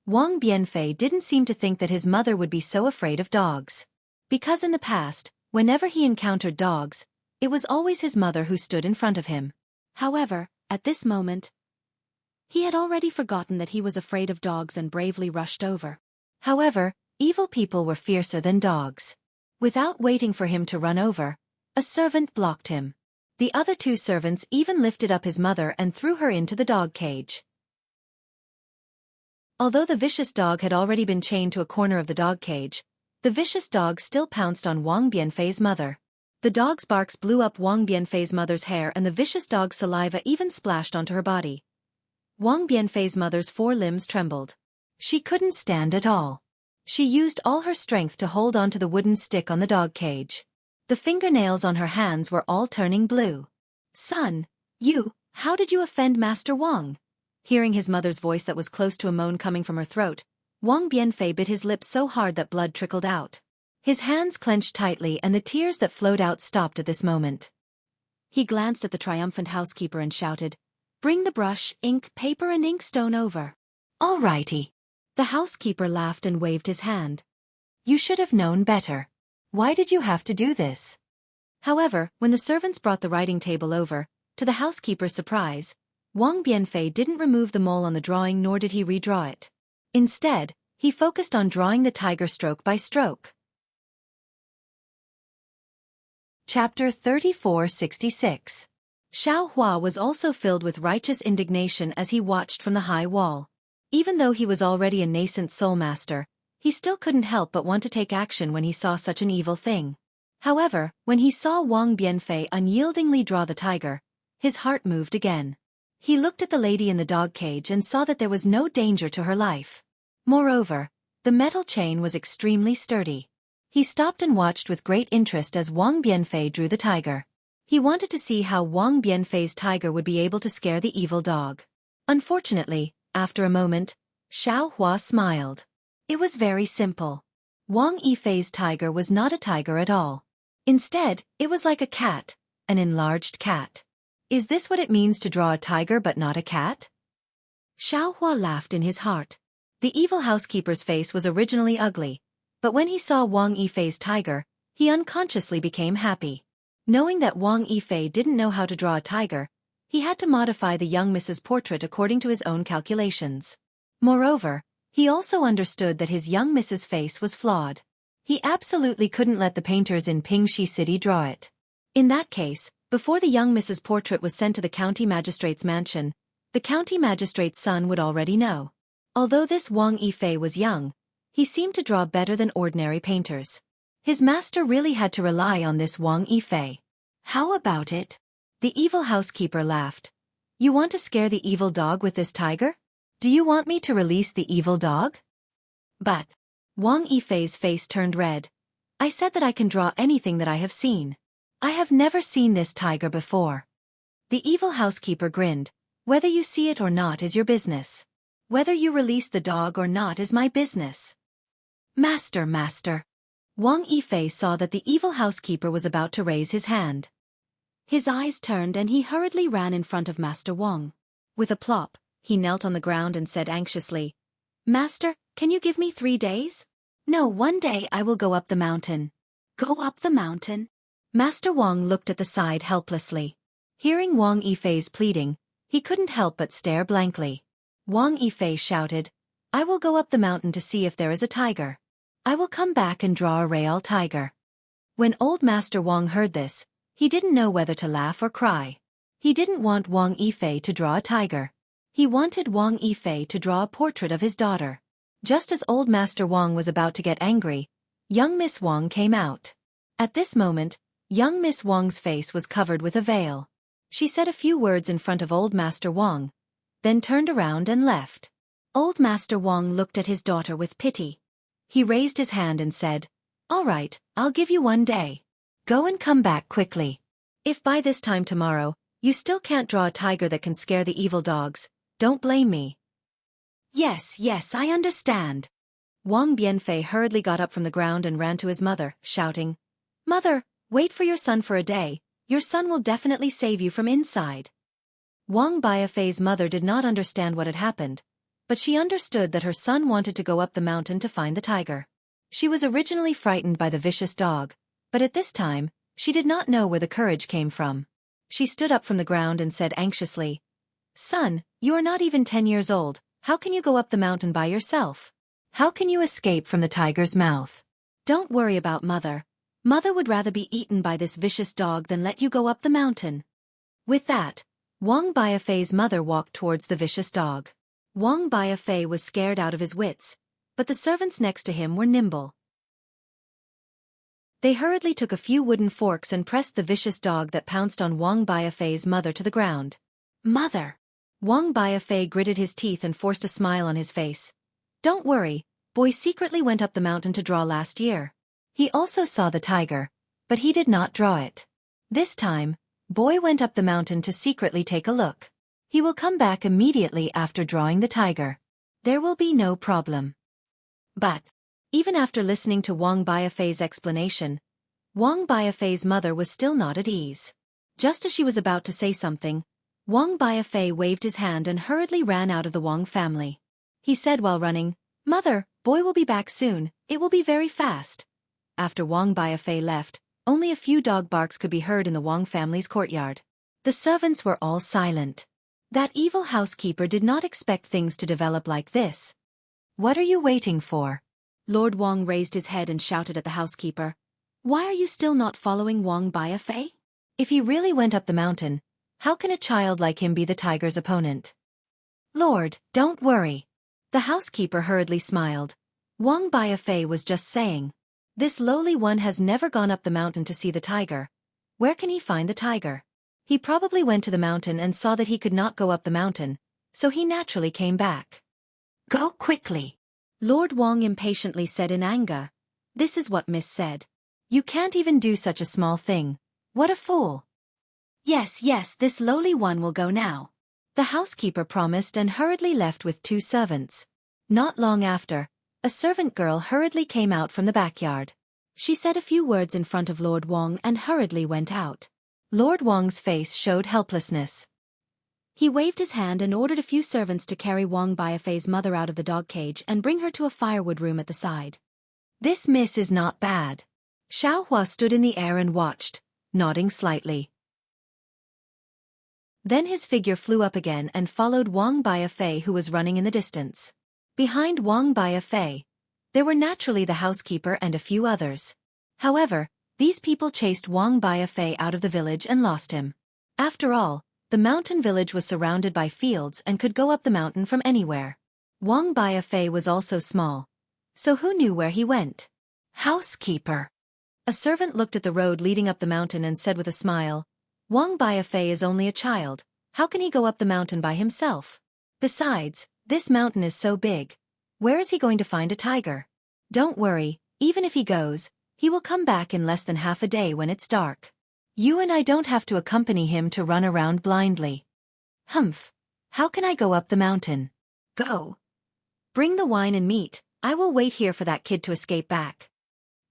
Wang Bianfei didn't seem to think that his mother would be so afraid of dogs. Because in the past, whenever he encountered dogs, it was always his mother who stood in front of him. However, at this moment, he had already forgotten that he was afraid of dogs and bravely rushed over. However, evil people were fiercer than dogs. Without waiting for him to run over, a servant blocked him. The other 2 servants even lifted up his mother and threw her into the dog cage. Although the vicious dog had already been chained to a corner of the dog cage, the vicious dog still pounced on Wang Bianfei's mother. The dog's barks blew up Wang Bianfei's mother's hair and the vicious dog's saliva even splashed onto her body. Wang Bianfei's mother's 4 limbs trembled. She couldn't stand at all. She used all her strength to hold onto the wooden stick on the dog cage. The fingernails on her hands were all turning blue. Son, how did you offend Master Wang? Hearing his mother's voice that was close to a moan coming from her throat, Wang Bianfei bit his lips so hard that blood trickled out. His hands clenched tightly and the tears that flowed out stopped at this moment. He glanced at the triumphant housekeeper and shouted, Bring the brush, ink, paper and inkstone over. All righty. The housekeeper laughed and waved his hand. You should have known better. Why did you have to do this? However, when the servants brought the writing table over, to the housekeeper's surprise, Wang Bianfei didn't remove the mole on the drawing nor did he redraw it. Instead, he focused on drawing the tiger stroke by stroke. Chapter 3466. Xiao Hua was also filled with righteous indignation as he watched from the high wall. Even though he was already a nascent soul master, he still couldn't help but want to take action when he saw such an evil thing. However, when he saw Wang Bianfei unyieldingly draw the tiger, his heart moved again. He looked at the lady in the dog cage and saw that there was no danger to her life. Moreover, the metal chain was extremely sturdy. He stopped and watched with great interest as Wang Bianfei drew the tiger. He wanted to see how Wang Bianfei's tiger would be able to scare the evil dog. Unfortunately, after a moment, Xiao Hua smiled. It was very simple. Wang Yifei's tiger was not a tiger at all. Instead, it was like a cat, an enlarged cat. Is this what it means to draw a tiger but not a cat? Xiao Hua laughed in his heart. The evil housekeeper's face was originally ugly, but when he saw Wang Yifei's tiger, he unconsciously became happy. Knowing that Wang Yifei didn't know how to draw a tiger, he had to modify the young Mrs. portrait according to his own calculations. Moreover, he also understood that his young Mrs. face was flawed. He absolutely couldn't let the painters in Pingxi City draw it. In that case, before the young Mrs. portrait was sent to the county magistrate's mansion, the county magistrate's son would already know. Although this Wang Yifei was young, he seemed to draw better than ordinary painters. His master really had to rely on this Wang Yifei. How about it? The evil housekeeper laughed. You want to scare the evil dog with this tiger? Do you want me to release the evil dog? But Wang Yifei's face turned red. I said that I can draw anything that I have seen. I have never seen this tiger before. The evil housekeeper grinned. Whether you see it or not is your business. Whether you release the dog or not is my business. Master. Wang Yifei saw that the evil housekeeper was about to raise his hand. His eyes turned and he hurriedly ran in front of Master Wang. With a plop, he knelt on the ground and said anxiously, Master, can you give me 3 days? No, 1 day I will go up the mountain. Go up the mountain? Master Wang looked at the side helplessly. Hearing Wang Yifei's pleading, he couldn't help but stare blankly. Wang Yifei shouted, I will go up the mountain to see if there is a tiger. I will come back and draw a real tiger. When old Master Wang heard this, he didn't know whether to laugh or cry. He didn't want Wang Yifei to draw a tiger. He wanted Wang Yifei to draw a portrait of his daughter. Just as old Master Wang was about to get angry, young Miss Wang came out. At this moment, young Miss Wang's face was covered with a veil. She said a few words in front of old Master Wang, then turned around and left. Old Master Wang looked at his daughter with pity. He raised his hand and said, All right, I'll give you 1 day. Go and come back quickly. If by this time tomorrow, you still can't draw a tiger that can scare the evil dogs, don't blame me. Yes, I understand. Wang Bianfei hurriedly got up from the ground and ran to his mother, shouting, Mother, wait for your son for a day. Your son will definitely save you from inside. Wang Biafei's mother did not understand what had happened, but she understood that her son wanted to go up the mountain to find the tiger. She was originally frightened by the vicious dog, but at this time, she did not know where the courage came from. She stood up from the ground and said anxiously, Son, you are not even 10 years old, how can you go up the mountain by yourself? How can you escape from the tiger's mouth? Don't worry about Mother. Mother would rather be eaten by this vicious dog than let you go up the mountain. With that, Wang Biafei's mother walked towards the vicious dog. Wang Biafei was scared out of his wits, but the servants next to him were nimble. They hurriedly took a few wooden forks and pressed the vicious dog that pounced on Wang Biafei's mother to the ground. Mother! Wang Biafei gritted his teeth and forced a smile on his face. Don't worry, Boy secretly went up the mountain to draw last year. He also saw the tiger, but he did not draw it. This time, Boy went up the mountain to secretly take a look. He will come back immediately after drawing the tiger. There will be no problem. But, even after listening to Wang Biafei's explanation, Wang Biafei's mother was still not at ease. Just as she was about to say something, Wang Biafei waved his hand and hurriedly ran out of the Wang family. He said while running, "Mother, boy will be back soon, it will be very fast." After Wang Biafei left, only a few dog barks could be heard in the Wang family's courtyard. The servants were all silent. That evil housekeeper did not expect things to develop like this. "What are you waiting for?" Lord Wang raised his head and shouted at the housekeeper. "Why are you still not following Wang Biafei? If he really went up the mountain, how can a child like him be the tiger's opponent?" "Lord, don't worry." The housekeeper hurriedly smiled. "Wang Biafei was just saying. This lowly one has never gone up the mountain to see the tiger. Where can he find the tiger? He probably went to the mountain and saw that he could not go up the mountain, so he naturally came back." "Go quickly," Lord Wang impatiently said in anger. "This is what Miss said. You can't even do such a small thing. What a fool." Yes, this lowly one will go now." The housekeeper promised and hurriedly left with 2 servants. Not long after, a servant girl hurriedly came out from the backyard. She said a few words in front of Lord Wang and hurriedly went out. Lord Wang's face showed helplessness. He waved his hand and ordered a few servants to carry Wang Biafei's mother out of the dog cage and bring her to a firewood room at the side. "This miss is not bad." Xiao Hua stood in the air and watched, nodding slightly. Then his figure flew up again and followed Wang Biafei, who was running in the distance. Behind Wang Biafei, there were naturally the housekeeper and a few others. However, these people chased Wang Biafei out of the village and lost him. After all, the mountain village was surrounded by fields and could go up the mountain from anywhere. Wang Biafei was also small, so who knew where he went? "Housekeeper." A servant looked at the road leading up the mountain and said with a smile, "Wang Biafei is only a child, how can he go up the mountain by himself? Besides, this mountain is so big. Where is he going to find a tiger? Don't worry, even if he goes, he will come back in less than half a day when it's dark. You and I don't have to accompany him to run around blindly." "Humph! How can I go up the mountain?" "Go. Bring the wine and meat, I will wait here for that kid to escape back."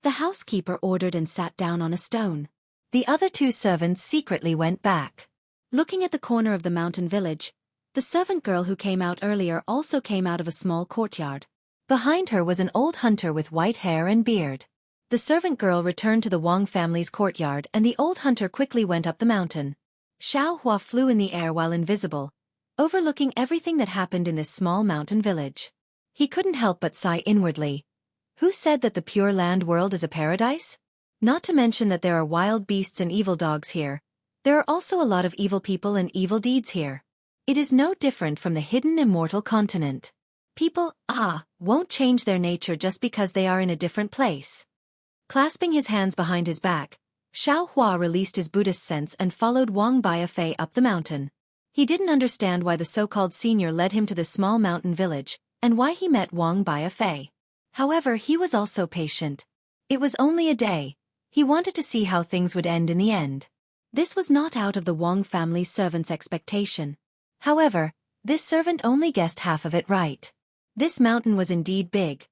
The housekeeper ordered and sat down on a stone. The other 2 servants secretly went back. Looking at the corner of the mountain village, the servant girl who came out earlier also came out of a small courtyard. Behind her was an old hunter with white hair and beard. The servant girl returned to the Wang family's courtyard and the old hunter quickly went up the mountain. Xiao Hua flew in the air while invisible, overlooking everything that happened in this small mountain village. He couldn't help but sigh inwardly. Who said that the Pure Land world is a paradise? Not to mention that there are wild beasts and evil dogs here. There are also a lot of evil people and evil deeds here. It is no different from the hidden immortal continent. People, won't change their nature just because they are in a different place. Clasping his hands behind his back, Xiao Hua released his Buddhist sense and followed Wang Biafei up the mountain. He didn't understand why the so-called senior led him to this small mountain village, and why he met Wang Biafei. However, he was also patient. It was only a day. He wanted to see how things would end in the end. This was not out of the Wang family's servant's expectation. However, this servant only guessed half of it right. This mountain was indeed big.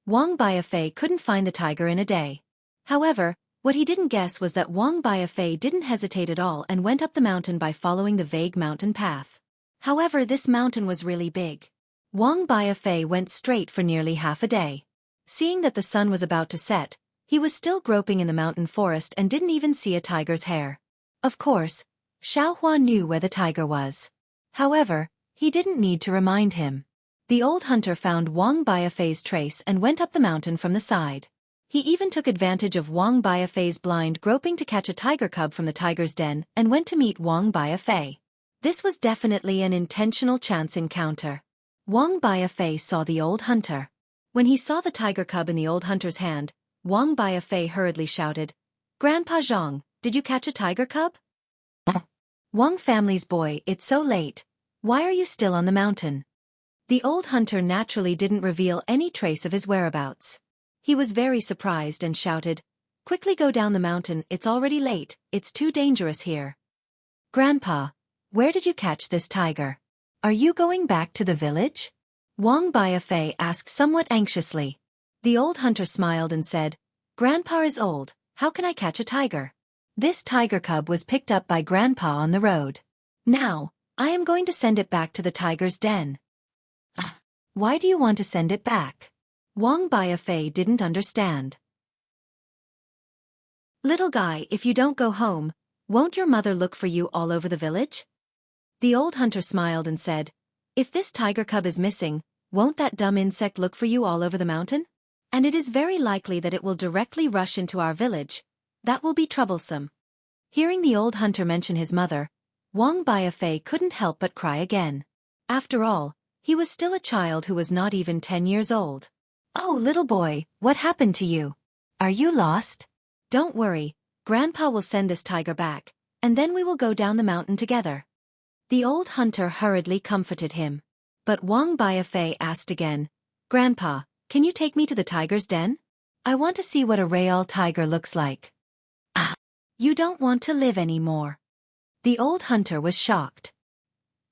Wang Biafei couldn't find the tiger in a day. However, what he didn't guess was that Wang Biafei didn't hesitate at all and went up the mountain by following the vague mountain path. However, this mountain was really big. Wang Biafei went straight for nearly half a day. Seeing that the sun was about to set, he was still groping in the mountain forest and didn't even see a tiger's hair. Of course, Xiao Hua knew where the tiger was. However, he didn't need to remind him. The old hunter found Wang Biafei's trace and went up the mountain from the side. He even took advantage of Wang Biafei's blind groping to catch a tiger cub from the tiger's den and went to meet Wang Biafei. This was definitely an intentional chance encounter. Wang Biafei saw the old hunter. When he saw the tiger cub in the old hunter's hand, Wang Biafei hurriedly shouted, "Grandpa Zhang, did you catch a tiger cub?" "Wang family's boy, it's so late. Why are you still on the mountain?" The old hunter naturally didn't reveal any trace of his whereabouts. He was very surprised and shouted, "Quickly go down the mountain, it's already late, it's too dangerous here." "Grandpa, where did you catch this tiger? Are you going back to the village?" Wang Biafei asked somewhat anxiously. The old hunter smiled and said, "Grandpa is old, how can I catch a tiger? This tiger cub was picked up by Grandpa on the road. Now, I am going to send it back to the tiger's den. Why do you want to send it back? Wang Biafei didn't understand. Little guy, if you don't go home, won't your mother look for you all over the village? The old hunter smiled and said, if this tiger cub is missing, won't that dumb insect look for you all over the mountain? And it is very likely that it will directly rush into our village. That will be troublesome. Hearing the old hunter mention his mother, Wang Biafei couldn't help but cry again. After all, he was still a child who was not even 10 years old. Oh, little boy, what happened to you? Are you lost? Don't worry, Grandpa will send this tiger back, and then we will go down the mountain together. The old hunter hurriedly comforted him. But Wang Biafei asked again, Grandpa, can you take me to the tiger's den? I want to see what a real tiger looks like. Ah, you don't want to live anymore. The old hunter was shocked.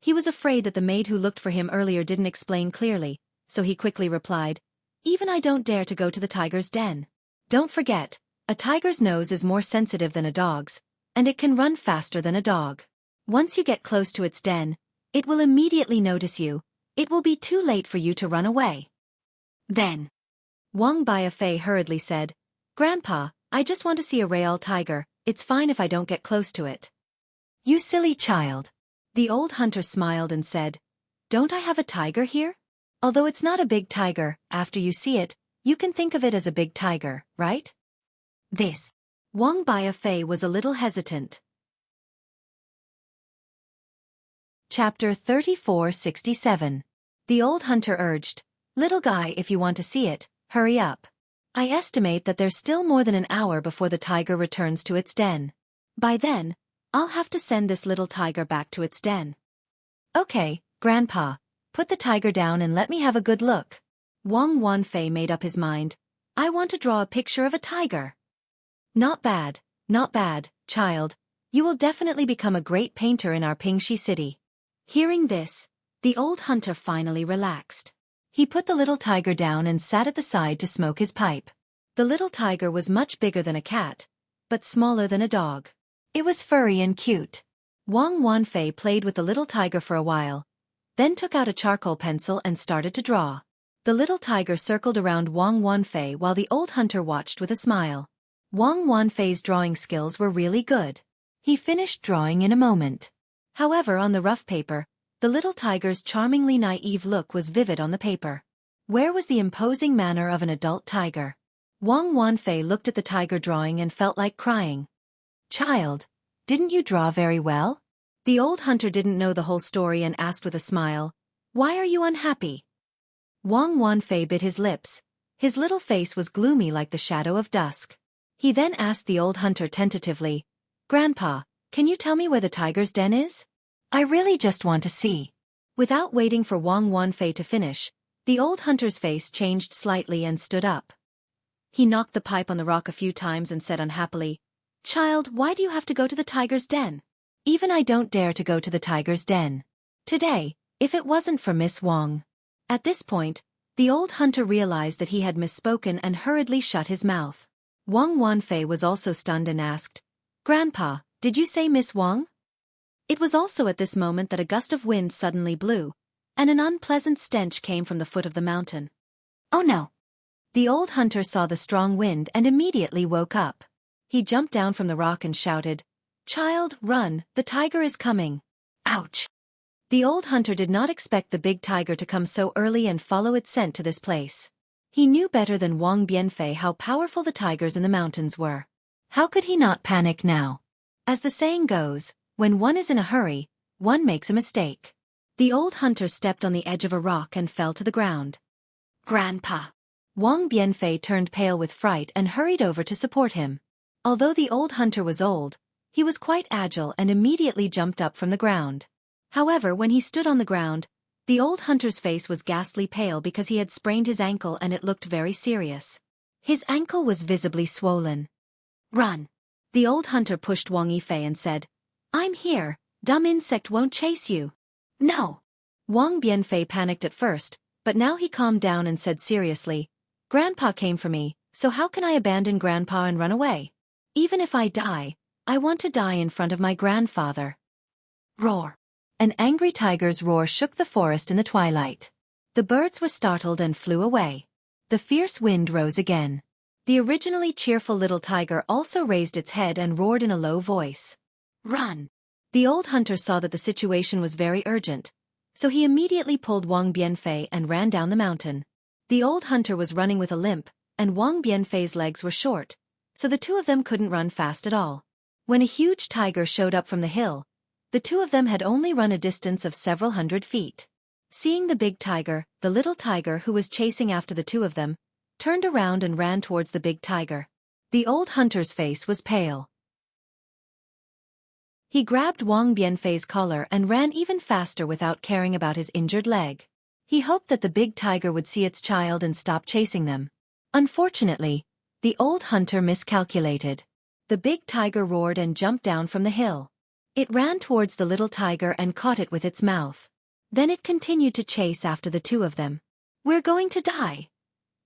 He was afraid that the maid who looked for him earlier didn't explain clearly, so he quickly replied, even I don't dare to go to the tiger's den. Don't forget, a tiger's nose is more sensitive than a dog's, and it can run faster than a dog. Once you get close to its den, it will immediately notice you. It will be too late for you to run away. Then, Wang Biafei hurriedly said, Grandpa, I just want to see a real tiger, it's fine if I don't get close to it. You silly child. The old hunter smiled and said, don't I have a tiger here? Although it's not a big tiger, after you see it, you can think of it as a big tiger, right? This. Wang Biafei was a little hesitant. Chapter 3467. The old hunter urged, little guy, if you want to see it, hurry up. I estimate that there's still more than an hour before the tiger returns to its den. By then, I'll have to send this little tiger back to its den. Okay, Grandpa, put the tiger down and let me have a good look. Wang Wanfei made up his mind. I want to draw a picture of a tiger. Not bad, child. You will definitely become a great painter in our Pingxi city. Hearing this, the old hunter finally relaxed. He put the little tiger down and sat at the side to smoke his pipe. The little tiger was much bigger than a cat, but smaller than a dog. It was furry and cute. Wang Wanfei played with the little tiger for a while, then took out a charcoal pencil and started to draw. The little tiger circled around Wang Wanfei while the old hunter watched with a smile. Wang Wanfei's drawing skills were really good. He finished drawing in a moment. However, on the rough paper, the little tiger's charmingly naive look was vivid on the paper. Where was the imposing manner of an adult tiger? Wang Wanfei looked at the tiger drawing and felt like crying. Child, didn't you draw very well? The old hunter didn't know the whole story and asked with a smile, why are you unhappy? Wang Wanfei bit his lips. His little face was gloomy like the shadow of dusk. He then asked the old hunter tentatively, Grandpa, can you tell me where the tiger's den is? I really just want to see. Without waiting for Wang Wanfei to finish, the old hunter's face changed slightly and stood up. He knocked the pipe on the rock a few times and said unhappily, Child, why do you have to go to the tiger's den? Even I don't dare to go to the tiger's den. Today, if it wasn't for Miss Wang. At this point, the old hunter realized that he had misspoken and hurriedly shut his mouth. Wang Wanfei was also stunned and asked, Grandpa, did you say Miss Wang? It was also at this moment that a gust of wind suddenly blew, and an unpleasant stench came from the foot of the mountain. Oh no! The old hunter saw the strong wind and immediately woke up. He jumped down from the rock and shouted, Child, run, the tiger is coming. Ouch! The old hunter did not expect the big tiger to come so early and follow its scent to this place. He knew better than Wang Bianfei how powerful the tigers in the mountains were. How could he not panic now? As the saying goes, when one is in a hurry, one makes a mistake. The old hunter stepped on the edge of a rock and fell to the ground. Grandpa! Wang Bianfei turned pale with fright and hurried over to support him. Although the old hunter was old, he was quite agile and immediately jumped up from the ground. However, when he stood on the ground, the old hunter's face was ghastly pale because he had sprained his ankle and it looked very serious. His ankle was visibly swollen. Run! The old hunter pushed Wang Yifei and said, I'm here, dumb insect won't chase you. No! Wang Bianfei panicked at first, but now he calmed down and said seriously, Grandpa came for me, so how can I abandon Grandpa and run away? Even if I die, I want to die in front of my grandfather. Roar! An angry tiger's roar shook the forest in the twilight. The birds were startled and flew away. The fierce wind rose again. The originally cheerful little tiger also raised its head and roared in a low voice. "Run!" The old hunter saw that the situation was very urgent, so he immediately pulled Wang Bianfei and ran down the mountain. The old hunter was running with a limp, and Wang Bianfei's legs were short, so the two of them couldn't run fast at all. When a huge tiger showed up from the hill, the two of them had only run a distance of several hundred feet. Seeing the big tiger, the little tiger who was chasing after the two of them, turned around and ran towards the big tiger. The old hunter's face was pale. He grabbed Wang Bianfei's collar and ran even faster without caring about his injured leg. He hoped that the big tiger would see its child and stop chasing them. Unfortunately, the old hunter miscalculated. The big tiger roared and jumped down from the hill. It ran towards the little tiger and caught it with its mouth. Then it continued to chase after the two of them. "We're going to die."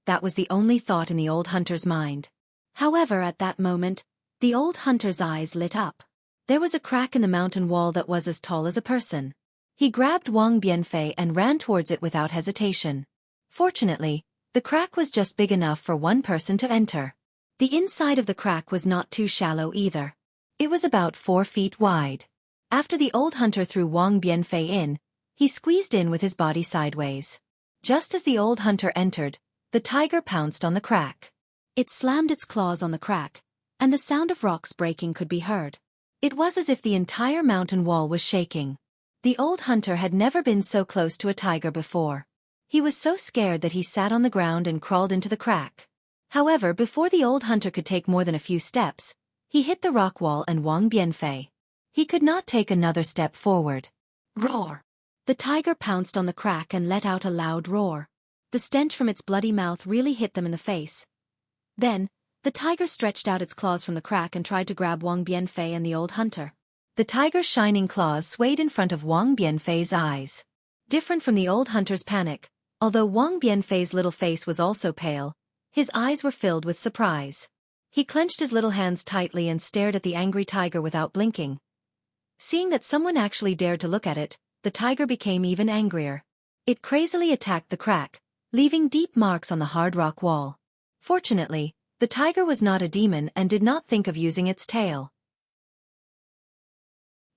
That was the only thought in the old hunter's mind. However, at that moment, the old hunter's eyes lit up. There was a crack in the mountain wall that was as tall as a person. He grabbed Wang Bianfei and ran towards it without hesitation. Fortunately, the crack was just big enough for one person to enter. The inside of the crack was not too shallow either. It was about 4 feet wide. After the old hunter threw Wang Bianfei in, he squeezed in with his body sideways. Just as the old hunter entered, the tiger pounced on the crack. It slammed its claws on the crack, and the sound of rocks breaking could be heard. It was as if the entire mountain wall was shaking. The old hunter had never been so close to a tiger before. He was so scared that he sat on the ground and crawled into the crack. However, before the old hunter could take more than a few steps, he hit the rock wall and Wang Bianfei. He could not take another step forward. Roar! The tiger pounced on the crack and let out a loud roar. The stench from its bloody mouth really hit them in the face. Then, the tiger stretched out its claws from the crack and tried to grab Wang Bianfei and the old hunter. The tiger's shining claws swayed in front of Wang Bianfei's eyes. Different from the old hunter's panic, although Wang Bianfei's little face was also pale, his eyes were filled with surprise. He clenched his little hands tightly and stared at the angry tiger without blinking. Seeing that someone actually dared to look at it, the tiger became even angrier. It crazily attacked the crack, leaving deep marks on the hard rock wall. Fortunately, the tiger was not a demon and did not think of using its tail.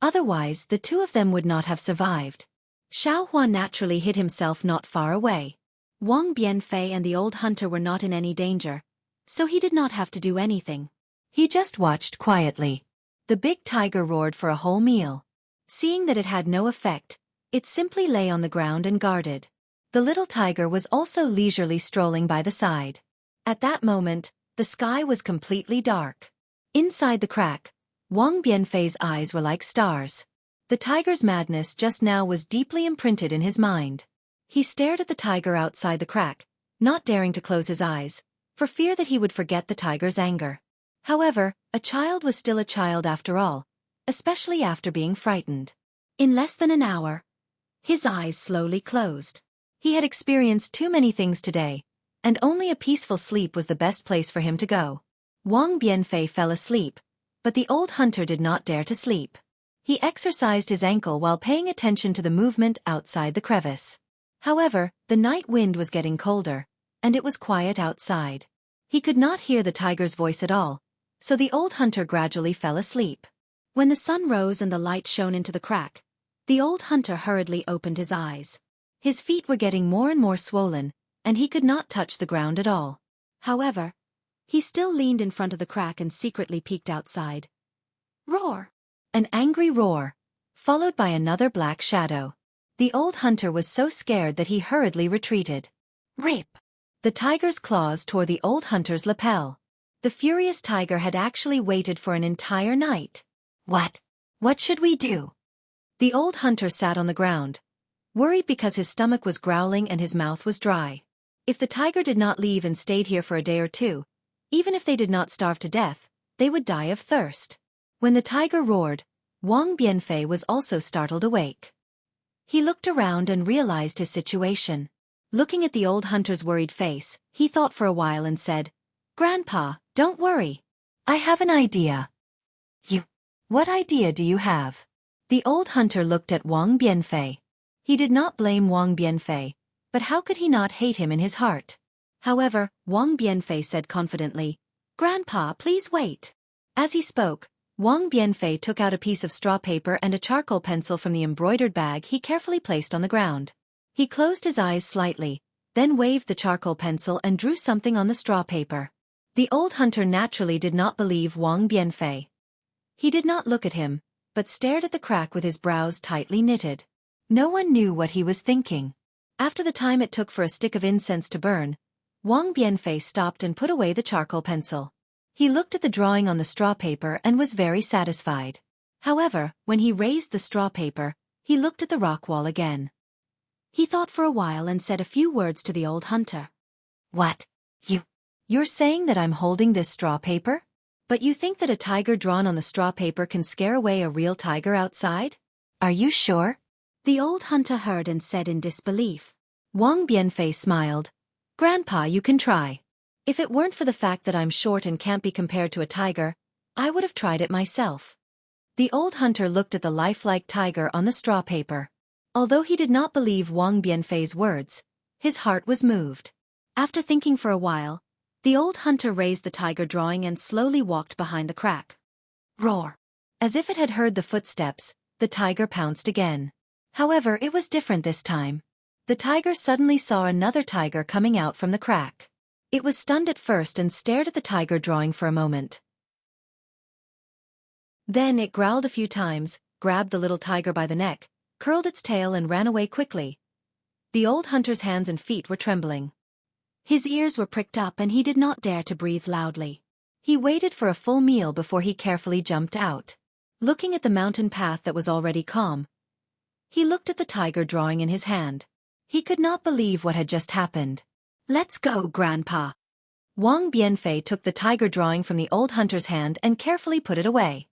Otherwise, the two of them would not have survived. Xiao Hua naturally hid himself not far away. Wang Bianfei and the old hunter were not in any danger, so he did not have to do anything. He just watched quietly. The big tiger roared for a whole meal. Seeing that it had no effect, it simply lay on the ground and guarded. The little tiger was also leisurely strolling by the side. At that moment, the sky was completely dark. Inside the crack, Wang Bianfei's eyes were like stars. The tiger's madness just now was deeply imprinted in his mind. He stared at the tiger outside the crack, not daring to close his eyes, for fear that he would forget the tiger's anger. However, a child was still a child after all, especially after being frightened. In less than an hour, his eyes slowly closed. He had experienced too many things today, and only a peaceful sleep was the best place for him to go. Wang Bianfei fell asleep, but the old hunter did not dare to sleep. He exercised his ankle while paying attention to the movement outside the crevice. However, the night wind was getting colder, and it was quiet outside. He could not hear the tiger's voice at all, so the old hunter gradually fell asleep. When the sun rose and the light shone into the crack, the old hunter hurriedly opened his eyes. His feet were getting more and more swollen, and he could not touch the ground at all. However, he still leaned in front of the crack and secretly peeked outside. Roar! An angry roar, followed by another black shadow. The old hunter was so scared that he hurriedly retreated. Rip! The tiger's claws tore the old hunter's lapel. The furious tiger had actually waited for an entire night. What? What should we do? The old hunter sat on the ground, worried because his stomach was growling and his mouth was dry. If the tiger did not leave and stayed here for a day or two, even if they did not starve to death, they would die of thirst. When the tiger roared, Wang Bianfei was also startled awake. He looked around and realized his situation. Looking at the old hunter's worried face, he thought for a while and said, "Grandpa, don't worry. I have an idea." "What idea do you have?" The old hunter looked at Wang Bianfei. He did not blame Wang Bianfei, but how could he not hate him in his heart? However, Wang Bianfei said confidently, "Grandpa, please wait." As he spoke, Wang Bianfei took out a piece of straw paper and a charcoal pencil from the embroidered bag he carefully placed on the ground. He closed his eyes slightly, then waved the charcoal pencil and drew something on the straw paper. The old hunter naturally did not believe Wang Bianfei. He did not look at him, but stared at the crack with his brows tightly knitted. No one knew what he was thinking. After the time it took for a stick of incense to burn, Wang Bianfei stopped and put away the charcoal pencil. He looked at the drawing on the straw paper and was very satisfied. However, when he raised the straw paper, he looked at the rock wall again. He thought for a while and said a few words to the old hunter. "What? You're saying that I'm holding this straw paper? But you think that a tiger drawn on the straw paper can scare away a real tiger outside? Are you sure?" The old hunter heard and said in disbelief. Wang Bianfei smiled. "Grandpa, you can try. If it weren't for the fact that I'm short and can't be compared to a tiger, I would have tried it myself." The old hunter looked at the lifelike tiger on the straw paper. Although he did not believe Wang Bianfei's words, his heart was moved. After thinking for a while, the old hunter raised the tiger drawing and slowly walked behind the crack. Roar! As if it had heard the footsteps, the tiger pounced again. However, it was different this time. The tiger suddenly saw another tiger coming out from the crack. It was stunned at first and stared at the tiger drawing for a moment. Then it growled a few times, grabbed the little tiger by the neck, curled its tail and ran away quickly. The old hunter's hands and feet were trembling. His ears were pricked up and he did not dare to breathe loudly. He waited for a full meal before he carefully jumped out. Looking at the mountain path that was already calm, he looked at the tiger drawing in his hand. He could not believe what had just happened. "Let's go, Grandpa." Wang Bianfei took the tiger drawing from the old hunter's hand and carefully put it away.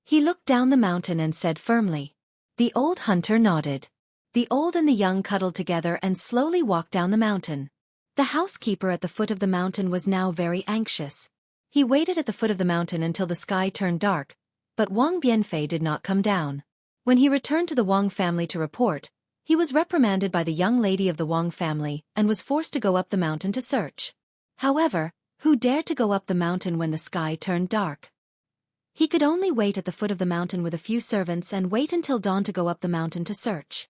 He looked down the mountain and said firmly. The old hunter nodded. The old and the young cuddled together and slowly walked down the mountain. The housekeeper at the foot of the mountain was now very anxious. He waited at the foot of the mountain until the sky turned dark, but Wang Bianfei did not come down. When he returned to the Wang family to report, he was reprimanded by the young lady of the Wang family and was forced to go up the mountain to search. However, who dared to go up the mountain when the sky turned dark? He could only wait at the foot of the mountain with a few servants and wait until dawn to go up the mountain to search.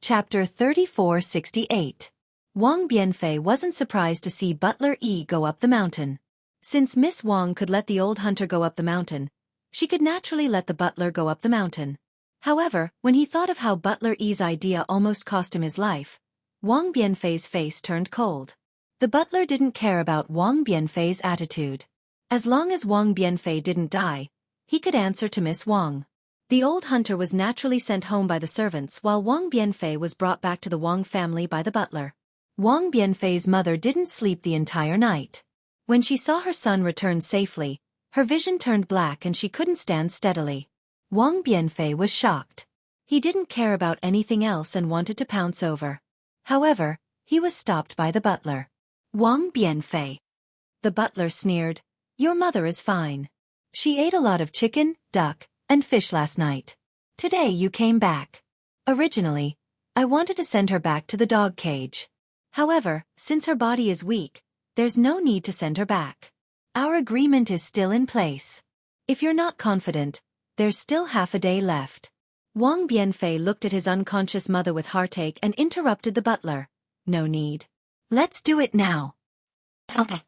Chapter 3468. Wang Bianfei wasn't surprised to see Butler Yi go up the mountain. Since Miss Wang could let the old hunter go up the mountain, she could naturally let the butler go up the mountain. However, when he thought of how Butler Yi's idea almost cost him his life, Wang Bianfei's face turned cold. The butler didn't care about Wang Bianfei's attitude. As long as Wang Bianfei didn't die, he could answer to Miss Wang. The old hunter was naturally sent home by the servants while Wang Bianfei was brought back to the Wang family by the butler. Wang Bianfei's mother didn't sleep the entire night. When she saw her son return safely, her vision turned black and she couldn't stand steadily. Wang Bianfei was shocked. He didn't care about anything else and wanted to pounce over. However, he was stopped by the butler. "Wang Bianfei." The butler sneered. "Your mother is fine. She ate a lot of chicken, duck, and fish last night. Today you came back. Originally, I wanted to send her back to the dog cage. However, since her body is weak, there's no need to send her back. Our agreement is still in place. If you're not confident, there's still half a day left." Wang Bianfei looked at his unconscious mother with heartache and interrupted the butler. "No need. Let's do it now." "Okay."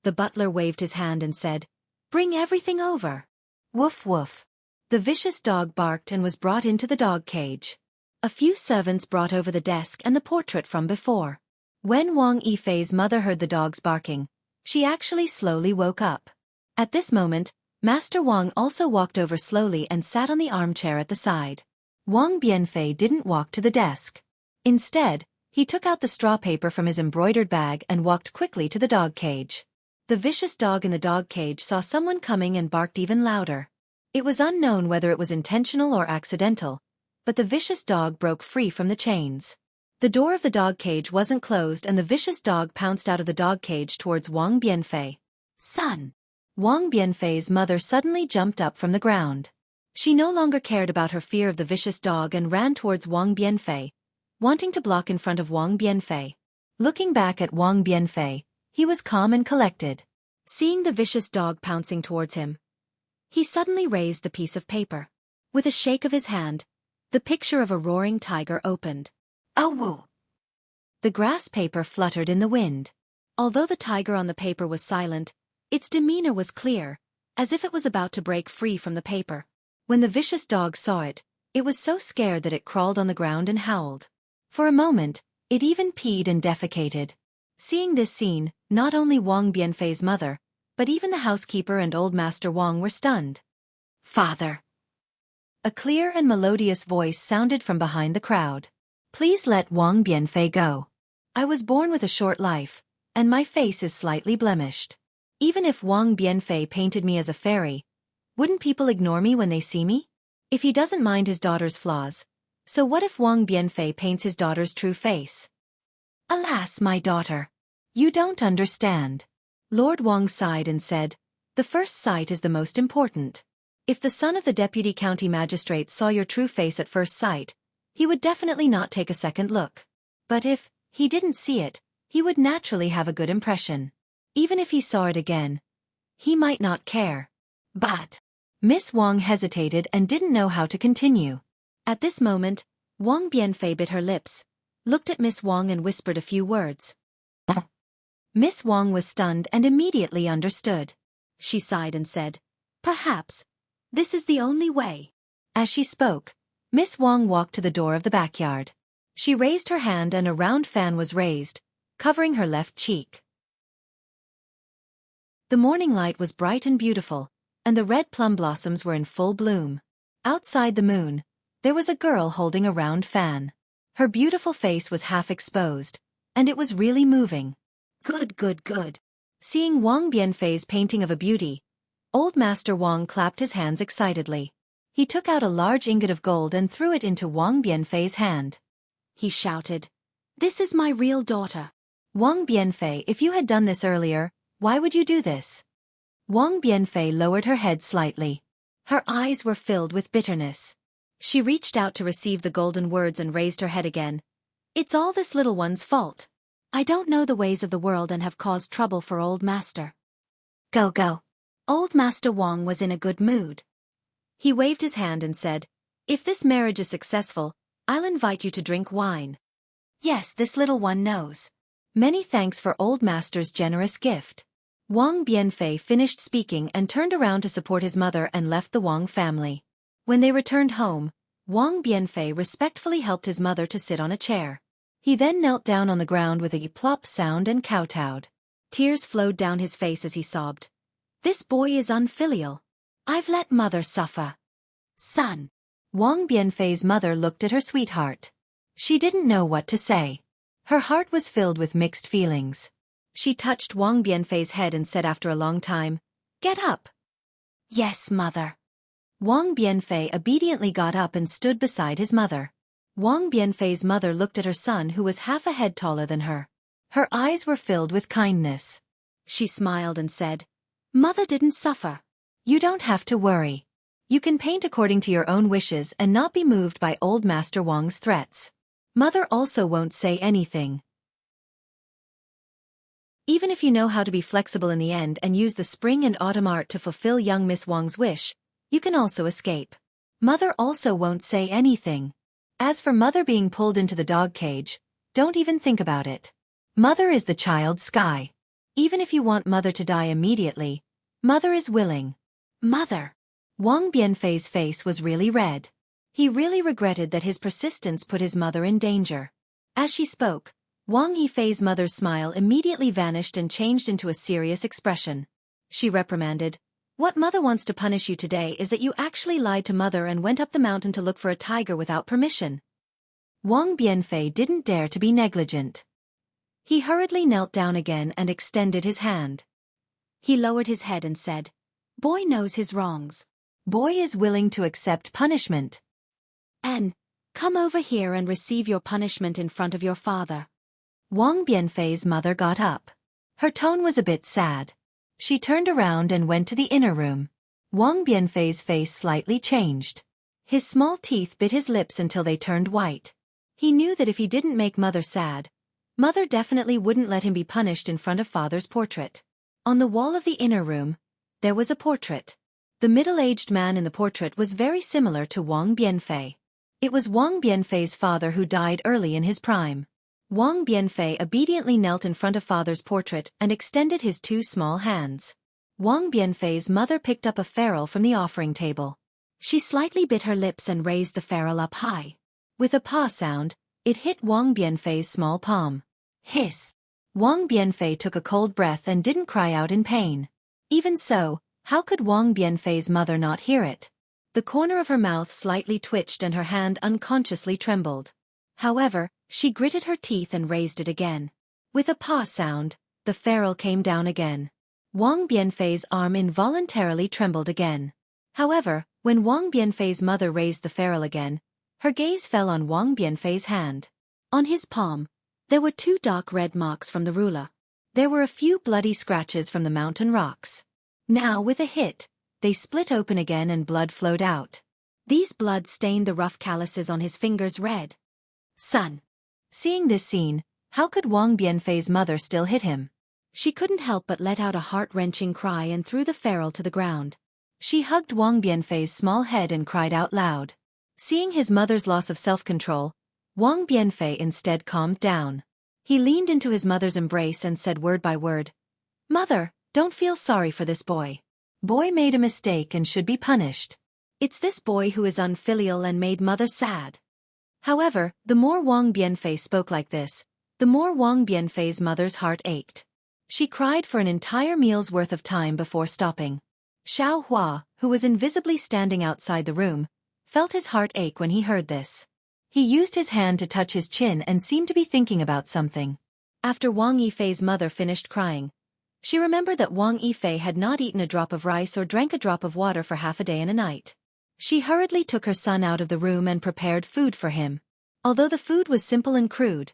The butler waved his hand and said, "Bring everything over." Woof woof. The vicious dog barked and was brought into the dog cage. A few servants brought over the desk and the portrait from before. When Wang Yifei's mother heard the dogs barking, she actually slowly woke up. At this moment, Master Wang also walked over slowly and sat on the armchair at the side. Wang Bianfei didn't walk to the desk. Instead, he took out the straw paper from his embroidered bag and walked quickly to the dog cage. The vicious dog in the dog cage saw someone coming and barked even louder. It was unknown whether it was intentional or accidental, but the vicious dog broke free from the chains. The door of the dog cage wasn't closed and the vicious dog pounced out of the dog cage towards Wang Bianfei. "Son, Wang Bianfei's mother suddenly jumped up from the ground. She no longer cared about her fear of the vicious dog and ran towards Wang Bianfei, wanting to block in front of Wang Bianfei. Looking back at Wang Bianfei, he was calm and collected. Seeing the vicious dog pouncing towards him, he suddenly raised the piece of paper. With a shake of his hand, the picture of a roaring tiger opened. Oh woo! The grass paper fluttered in the wind. Although the tiger on the paper was silent, its demeanor was clear, as if it was about to break free from the paper. When the vicious dog saw it, it was so scared that it crawled on the ground and howled. For a moment, it even peed and defecated. Seeing this scene, not only Wang Bianfei's mother, but even the housekeeper and old Master Wang were stunned. Father! A clear and melodious voice sounded from behind the crowd. Please let Wang Bianfei go. I was born with a short life, and my face is slightly blemished. Even if Wang Bianfei painted me as a fairy, wouldn't people ignore me when they see me? If he doesn't mind his daughter's flaws, so what if Wang Bianfei paints his daughter's true face? Alas, my daughter! You don't understand. Lord Wang sighed and said, the first sight is the most important. If the son of the deputy county magistrate saw your true face at first sight, he would definitely not take a second look. But if he didn't see it, he would naturally have a good impression. Even if he saw it again, he might not care. But Miss Wang hesitated and didn't know how to continue. At this moment, Wang Bianfei bit her lips, looked at Miss Wang and whispered a few words. Miss Wang was stunned and immediately understood. She sighed and said, perhaps this is the only way. As she spoke, Miss Wang walked to the door of the backyard. She raised her hand and a round fan was raised, covering her left cheek. The morning light was bright and beautiful, and the red plum blossoms were in full bloom. Outside the moon, there was a girl holding a round fan. Her beautiful face was half exposed, and it was really moving. Good, good, good. Seeing Wang Bianfei's painting of a beauty, old Master Wang clapped his hands excitedly. He took out a large ingot of gold and threw it into Wang Bianfei's hand. He shouted, this is my real daughter. Wang Bianfei, if you had done this earlier, why would you do this? Wang Bianfei lowered her head slightly. Her eyes were filled with bitterness. She reached out to receive the golden words and raised her head again. It's all this little one's fault. I don't know the ways of the world and have caused trouble for old master. Go, go. Old Master Wang was in a good mood. He waved his hand and said, if this marriage is successful, I'll invite you to drink wine. Yes, this little one knows. Many thanks for old master's generous gift. Wang Bianfei finished speaking and turned around to support his mother and left the Wang family. When they returned home, Wang Bianfei respectfully helped his mother to sit on a chair. He then knelt down on the ground with a plop sound and kowtowed. Tears flowed down his face as he sobbed. This boy is unfilial. I've let mother suffer. Son. Wang Bianfei's mother looked at her sweetheart. She didn't know what to say. Her heart was filled with mixed feelings. She touched Wang Bianfei's head and said after a long time, get up. Yes, mother. Wang Bianfei obediently got up and stood beside his mother. Wang Bianfei's mother looked at her son who was half a head taller than her. Her eyes were filled with kindness. She smiled and said, Mother didn't suffer. You don't have to worry. You can paint according to your own wishes and not be moved by old Master Wang's threats. Mother also won't say anything. Even if you know how to be flexible in the end and use the spring and autumn art to fulfill young Miss Wang's wish, you can also escape. Mother also won't say anything. As for Mother being pulled into the dog cage, don't even think about it. Mother is the child's sky. Even if you want Mother to die immediately, Mother is willing. Mother! Wang Bianfei's face was really red. He really regretted that his persistence put his mother in danger. As she spoke, Wang Yifei's mother's smile immediately vanished and changed into a serious expression. She reprimanded, What Mother wants to punish you today is that you actually lied to Mother and went up the mountain to look for a tiger without permission. Wang Bianfei didn't dare to be negligent. He hurriedly knelt down again and extended his hand. He lowered his head and said, Boy knows his wrongs. Boy is willing to accept punishment. Come over here and receive your punishment in front of your father. Wang Bianfei's mother got up. Her tone was a bit sad. She turned around and went to the inner room. Wang Bianfei's face slightly changed. His small teeth bit his lips until they turned white. He knew that if he didn't make Mother sad, Mother definitely wouldn't let him be punished in front of Father's portrait. On the wall of the inner room, there was a portrait. The middle-aged man in the portrait was very similar to Wang Bianfei. It was Wang Bianfei's father who died early in his prime. Wang Bianfei obediently knelt in front of Father's portrait and extended his two small hands. Wang Bianfei's mother picked up a ferrule from the offering table. She slightly bit her lips and raised the ferrule up high. With a paw sound, it hit Wang Bianfei's small palm. Hiss! Wang Bianfei took a cold breath and didn't cry out in pain. Even so, how could Wang Bianfei's mother not hear it? The corner of her mouth slightly twitched and her hand unconsciously trembled. However, she gritted her teeth and raised it again. With a paw sound, the ferrule came down again. Wang Bianfei's arm involuntarily trembled again. However, when Wang Bianfei's mother raised the ferrule again, her gaze fell on Wang Bianfei's hand. On his palm, there were two dark red marks from the ruler. There were a few bloody scratches from the mountain rocks. Now, with a hit, they split open again and blood flowed out. These blood stained the rough calluses on his fingers red. Son. Seeing this scene, how could Wang Bianfei's mother still hit him? She couldn't help but let out a heart-wrenching cry and threw the ferrule to the ground. She hugged Wang Bianfei's small head and cried out loud. Seeing his mother's loss of self-control, Wang Bianfei instead calmed down. He leaned into his mother's embrace and said word by word, "Mother, don't feel sorry for this boy. Boy made a mistake and should be punished. It's this boy who is unfilial and made Mother sad." However, the more Wang Bianfei spoke like this, the more Wang Bianfei's mother's heart ached. She cried for an entire meal's worth of time before stopping. Xiao Hua, who was invisibly standing outside the room, felt his heart ache when he heard this. He used his hand to touch his chin and seemed to be thinking about something. After Wang Yifei's mother finished crying, she remembered that Wang Yifei had not eaten a drop of rice or drank a drop of water for half a day and a night. She hurriedly took her son out of the room and prepared food for him. Although the food was simple and crude,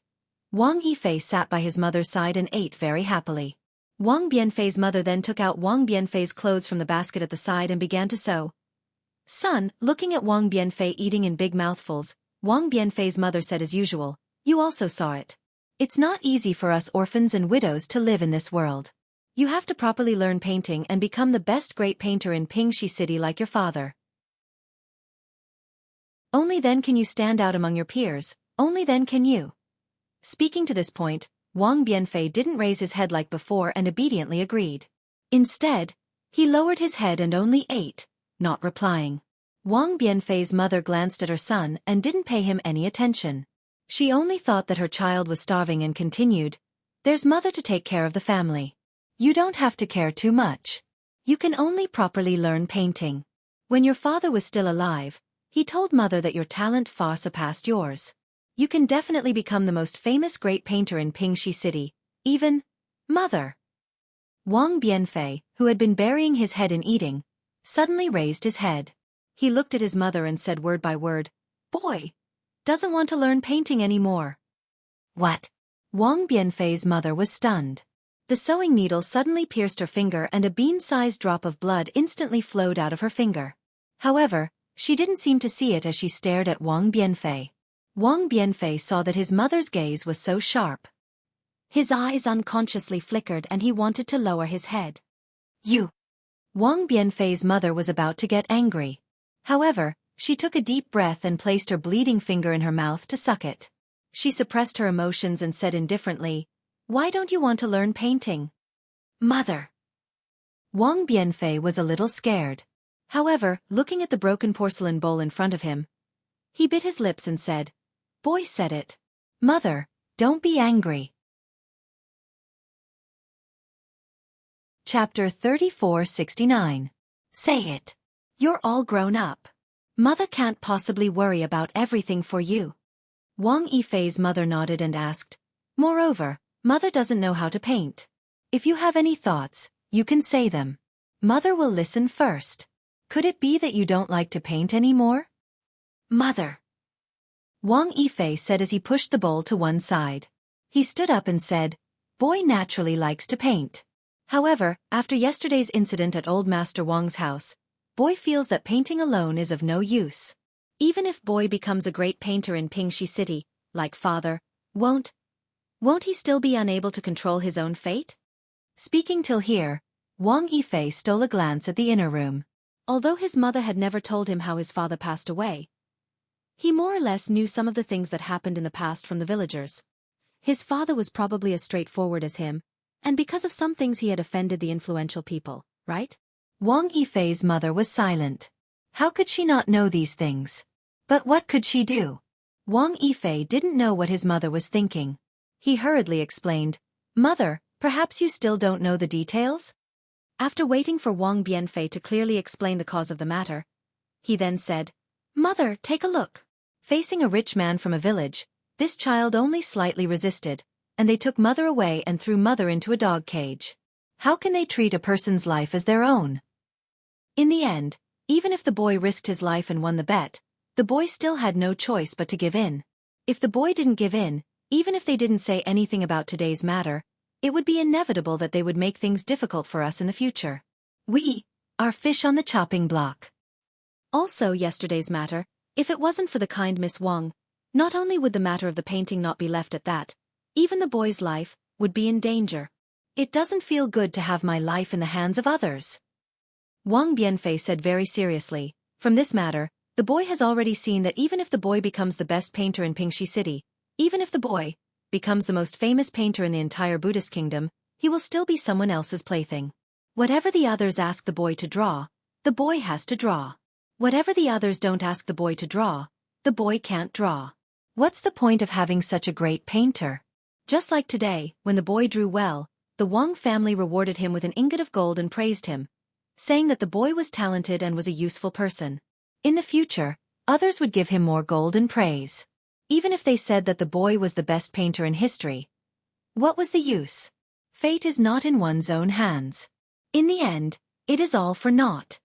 Wang Yifei sat by his mother's side and ate very happily. Wang Bianfei's mother then took out Wang Bianfei's clothes from the basket at the side and began to sew. Son, looking at Wang Bianfei eating in big mouthfuls, Wang Bianfei's mother said as usual, "You also saw it. It's not easy for us orphans and widows to live in this world. You have to properly learn painting and become the best great painter in Pingxi City like your father. Only then can you stand out among your peers, only then can you." Speaking to this point, Wang Bianfei didn't raise his head like before and obediently agreed. Instead, he lowered his head and only ate, not replying. Wang Bianfei's mother glanced at her son and didn't pay him any attention. She only thought that her child was starving and continued, "There's Mother to take care of the family. You don't have to care too much. You can only properly learn painting. When your father was still alive, he told Mother that your talent far surpassed yours. You can definitely become the most famous great painter in Pingxi City, even Mother." Wang Bianfei, who had been burying his head in eating, suddenly raised his head. He looked at his mother and said word by word, "Boy doesn't want to learn painting anymore." What? Wang Bianfei's mother was stunned. The sewing needle suddenly pierced her finger and a bean-sized drop of blood instantly flowed out of her finger. However, she didn't seem to see it as she stared at Wang Bianfei. Wang Bianfei saw that his mother's gaze was so sharp. His eyes unconsciously flickered and he wanted to lower his head. "You!" Wang Bianfei's mother was about to get angry. However, she took a deep breath and placed her bleeding finger in her mouth to suck it. She suppressed her emotions and said indifferently, "Why don't you want to learn painting?" "Mother." Wang Bianfei was a little scared. However, looking at the broken porcelain bowl in front of him, he bit his lips and said, "Boy said it. Mother, don't be angry." Chapter 3469. Say it. You're all grown up. Mother can't possibly worry about everything for you. Wang Yifei's mother nodded and asked, "Moreover, Mother doesn't know how to paint. If you have any thoughts, you can say them. Mother will listen first. Could it be that you don't like to paint anymore?" "Mother," Wang Yifei said as he pushed the bowl to one side. He stood up and said, "Boy naturally likes to paint. However, after yesterday's incident at Old Master Wang's house, Boy feels that painting alone is of no use. Even if Boy becomes a great painter in Pingxi City, like father, won't he still be unable to control his own fate? Speaking till here, Wang Yifei stole a glance at the inner room. Although his mother had never told him how his father passed away, he more or less knew some of the things that happened in the past from the villagers. His father was probably as straightforward as him, and because of some things he had offended the influential people, right? Wang Yifei's mother was silent. How could she not know these things? But what could she do? Wang Yifei didn't know what his mother was thinking. He hurriedly explained, "Mother, perhaps you still don't know the details?" After waiting for Wang Bianfei to clearly explain the cause of the matter, he then said, "Mother, take a look." Facing a rich man from a village, this child only slightly resisted, and they took Mother away and threw Mother into a dog cage. How can they treat a person's life as their own? In the end, even if the boy risked his life and won the bet, the boy still had no choice but to give in. If the boy didn't give in, even if they didn't say anything about today's matter, it would be inevitable that they would make things difficult for us in the future. We are fish on the chopping block. Also, yesterday's matter, if it wasn't for the kind Miss Wang, not only would the matter of the painting not be left at that, even the boy's life would be in danger. It doesn't feel good to have my life in the hands of others. Wang Bianfei said very seriously, from this matter, the boy has already seen that even if the boy becomes the best painter in Pingxi City, even if the boy becomes the most famous painter in the entire Buddhist kingdom, he will still be someone else's plaything. Whatever the others ask the boy to draw, the boy has to draw. Whatever the others don't ask the boy to draw, the boy can't draw. What's the point of having such a great painter? Just like today, when the boy drew well, the Wang family rewarded him with an ingot of gold and praised him, saying that the boy was talented and was a useful person. In the future, others would give him more gold and praise. Even if they said that the boy was the best painter in history. What was the use? Fate is not in one's own hands. In the end, it is all for naught.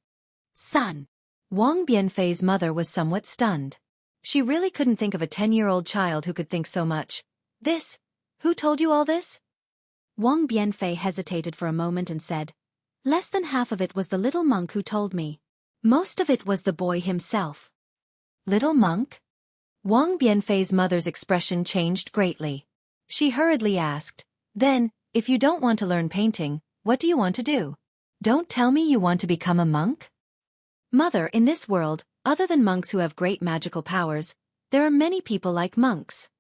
Son. Wang Bianfei's mother was somewhat stunned. She really couldn't think of a 10-year-old child who could think so much. This? Who told you all this? Wang Bianfei hesitated for a moment and said, "Less than half of it was the little monk who told me. Most of it was the boy himself." Little monk? Wang Bianfei's mother's expression changed greatly. She hurriedly asked, "Then, if you don't want to learn painting, what do you want to do? Don't tell me you want to become a monk?" Mother, in this world, other than monks who have great magical powers, there are many people like monks.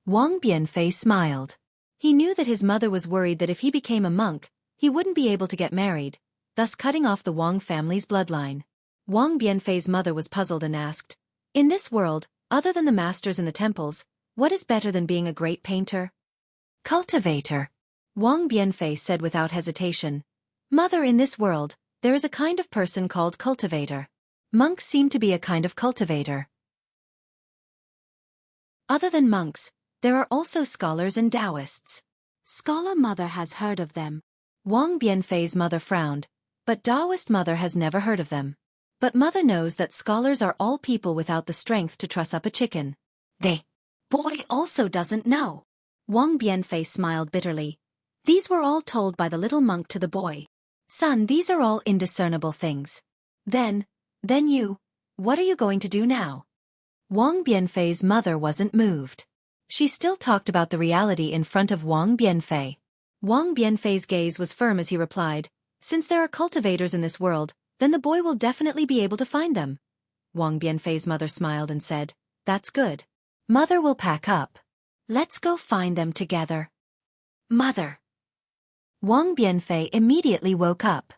Wang Bianfei smiled. He knew that his mother was worried that if he became a monk, he wouldn't be able to get married, thus cutting off the Wang family's bloodline. Wang Bianfei's mother was puzzled and asked, "In this world, other than the masters in the temples, what is better than being a great painter?" "Cultivator," Wang Bianfei said without hesitation. "Mother, in this world, there is a kind of person called cultivator. Monks seem to be a kind of cultivator. Other than monks, there are also scholars and Taoists." "Scholar mother has heard of them." Wang Bianfei's mother frowned, but Taoist mother has never heard of them. But mother knows that scholars are all people without the strength to truss up a chicken. Boy also doesn't know. Wang Bianfei smiled bitterly. These were all told by the little monk to the boy. "Son, these are all indiscernible things. Then you, what are you going to do now?" Wang Bianfei's mother wasn't moved. She still talked about the reality in front of Wang Bianfei. Wang Bianfei's gaze was firm as he replied, "Since there are cultivators in this world, then the boy will definitely be able to find them." Wang Bianfei's mother smiled and said, "That's good. Mother will pack up. Let's go find them together." "Mother." Wang Bianfei immediately woke up.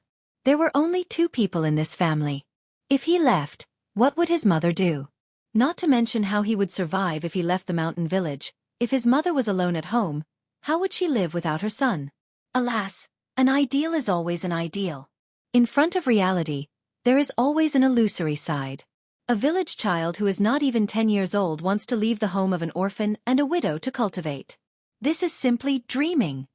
There were only two people in this family. If he left, what would his mother do? Not to mention how he would survive if he left the mountain village. If his mother was alone at home, how would she live without her son? Alas, an ideal is always an ideal. In front of reality, there is always an illusory side. A village child who is not even 10 years old wants to leave the home of an orphan and a widow to cultivate. This is simply dreaming.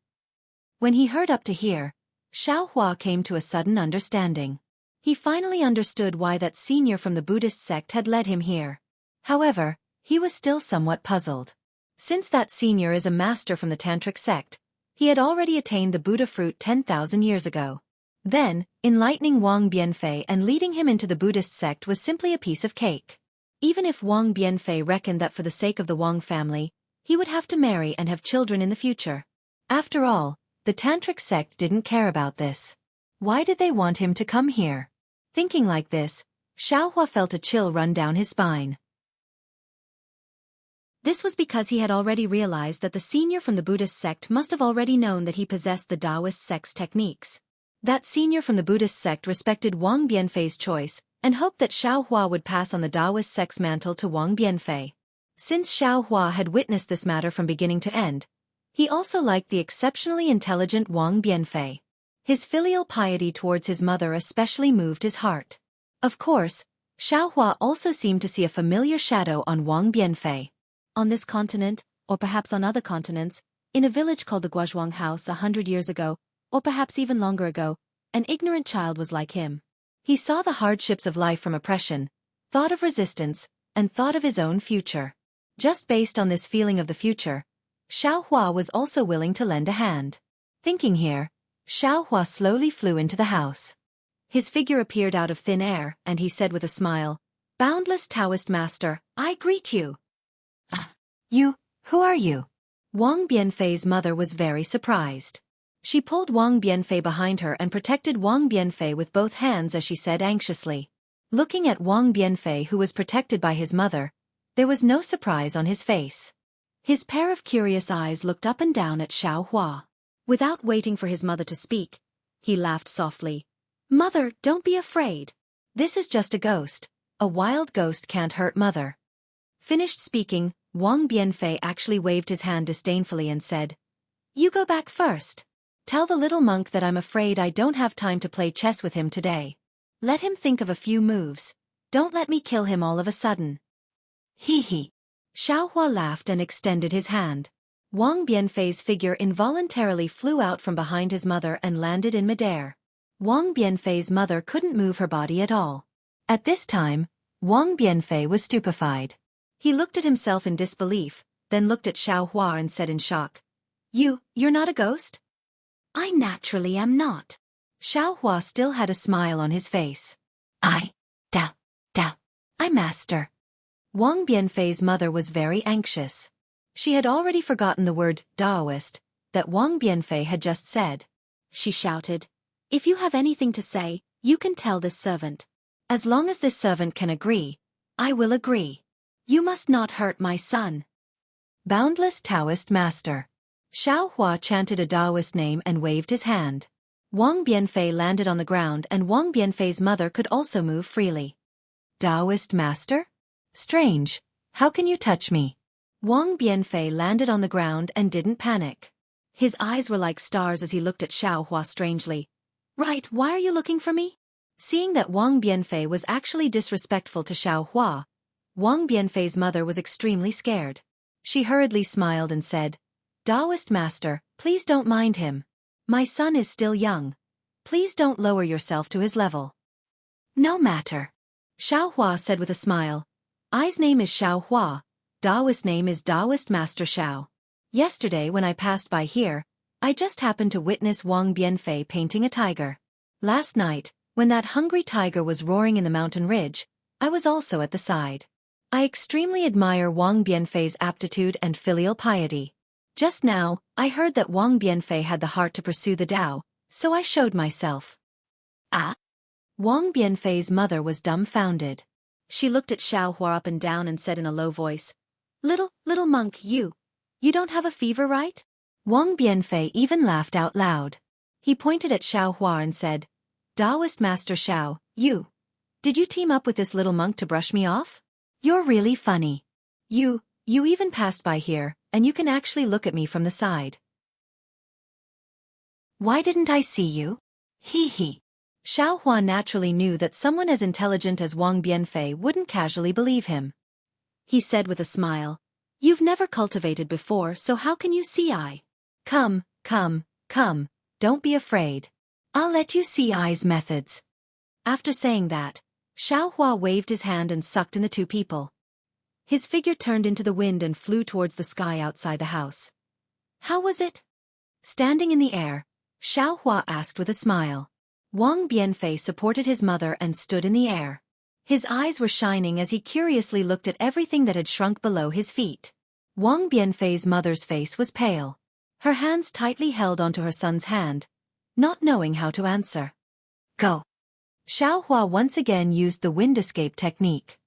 When he heard up to here, Xiao Hua came to a sudden understanding. He finally understood why that senior from the Buddhist sect had led him here. However, he was still somewhat puzzled. Since that senior is a master from the Tantric sect, He had already attained the Buddha fruit 10,000 years ago. Then, enlightening Wang Bianfei and leading him into the Buddhist sect was simply a piece of cake. Even if Wang Bianfei reckoned that for the sake of the Wang family, he would have to marry and have children in the future. After all, the Tantric sect didn't care about this. Why did they want him to come here? Thinking like this, Xiaohua felt a chill run down his spine. This was because he had already realized that the senior from the Buddhist sect must have already known that he possessed the Taoist sect's techniques. That senior from the Buddhist sect respected Wang Bianfei's choice and hoped that Xiaohua would pass on the Taoist sect's mantle to Wang Bianfei. Since Xiaohua had witnessed this matter from beginning to end, he also liked the exceptionally intelligent Wang Bianfei. His filial piety towards his mother especially moved his heart. Of course, Xiaohua also seemed to see a familiar shadow on Wang Bianfei. On this continent, or perhaps on other continents, in a village called the Guozhuang House 100 years ago, or perhaps even longer ago, an ignorant child was like him. He saw the hardships of life from oppression, thought of resistance, and thought of his own future. Just based on this feeling of the future, Xiaohua was also willing to lend a hand. Thinking here, Xiaohua slowly flew into the house. His figure appeared out of thin air, and he said with a smile, "Boundless Taoist master, I greet you." Who are you? Wang Bianfei's mother was very surprised. She pulled Wang Bianfei behind her and protected Wang Bianfei with both hands as she said anxiously. Looking at Wang Bianfei, who was protected by his mother, there was no surprise on his face. His pair of curious eyes looked up and down at Xiaohua. Without waiting for his mother to speak, he laughed softly. "Mother, don't be afraid. This is just a ghost. A wild ghost can't hurt mother." Finished speaking, Wang Bianfei actually waved his hand disdainfully and said, "You go back first. Tell the little monk that I'm afraid I don't have time to play chess with him today. Let him think of a few moves. Don't let me kill him all of a sudden." Hee. Xiaohua laughed and extended his hand. Wang Bianfei's figure involuntarily flew out from behind his mother and landed in midair. Wang Bianfei's mother couldn't move her body at all. At this time, Wang Bianfei was stupefied. He looked at himself in disbelief, then looked at Xiaohua and said in shock, You're not a ghost?" "I naturally am not." Xiaohua still had a smile on his face. I master." Wang Bianfei's mother was very anxious. She had already forgotten the word Taoist that Wang Bianfei had just said. She shouted, "If you have anything to say, you can tell this servant. As long as this servant can agree, I will agree. You must not hurt my son." Boundless Taoist master. Xiaohua chanted a Taoist name and waved his hand. Wang Bianfei landed on the ground and Wang Bianfei's mother could also move freely. "Taoist master? Strange, how can you touch me?" Wang Bianfei landed on the ground and didn't panic. His eyes were like stars as he looked at Xiaohua strangely. "Right, why are you looking for me?" Seeing that Wang Bianfei was actually disrespectful to Xiaohua, Wang Bianfei's mother was extremely scared. She hurriedly smiled and said, "Taoist master, please don't mind him. My son is still young. Please don't lower yourself to his level." "No matter," Xiaohua said with a smile. "I's name is Xiaohua. Taoist name is Taoist Master Xiao. Yesterday when I passed by here, I just happened to witness Wang Bianfei painting a tiger. Last night, when that hungry tiger was roaring in the mountain ridge, I was also at the side. I extremely admire Wang Bianfei's aptitude and filial piety. Just now, I heard that Wang Bianfei had the heart to pursue the Tao, so I showed myself." "Ah?" Wang Bianfei's mother was dumbfounded. She looked at Xiaohua up and down and said in a low voice, Little monk, you don't have a fever, right?" Wang Bianfei even laughed out loud. He pointed at Xiaohua and said, "Taoist Master Xiao, did you team up with this little monk to brush me off? You're really funny. You even passed by here, and you can actually look at me from the side." "Why didn't I see you? Hee. Xiaohua naturally knew that someone as intelligent as Wang Bianfei wouldn't casually believe him. He said with a smile, "You've never cultivated before, so how can you see I? Come, don't be afraid. I'll let you see I's methods." After saying that, Xiaohua waved his hand and sucked in the two people. His figure turned into the wind and flew towards the sky outside the house. "How was it?" Standing in the air, Xiao Hua asked with a smile. Wang Bianfei supported his mother and stood in the air. His eyes were shining as he curiously looked at everything that had shrunk below his feet. Wang Bianfei's mother's face was pale. Her hands tightly held onto her son's hand, not knowing how to answer. Go. Xiao Hua once again used the wind escape technique.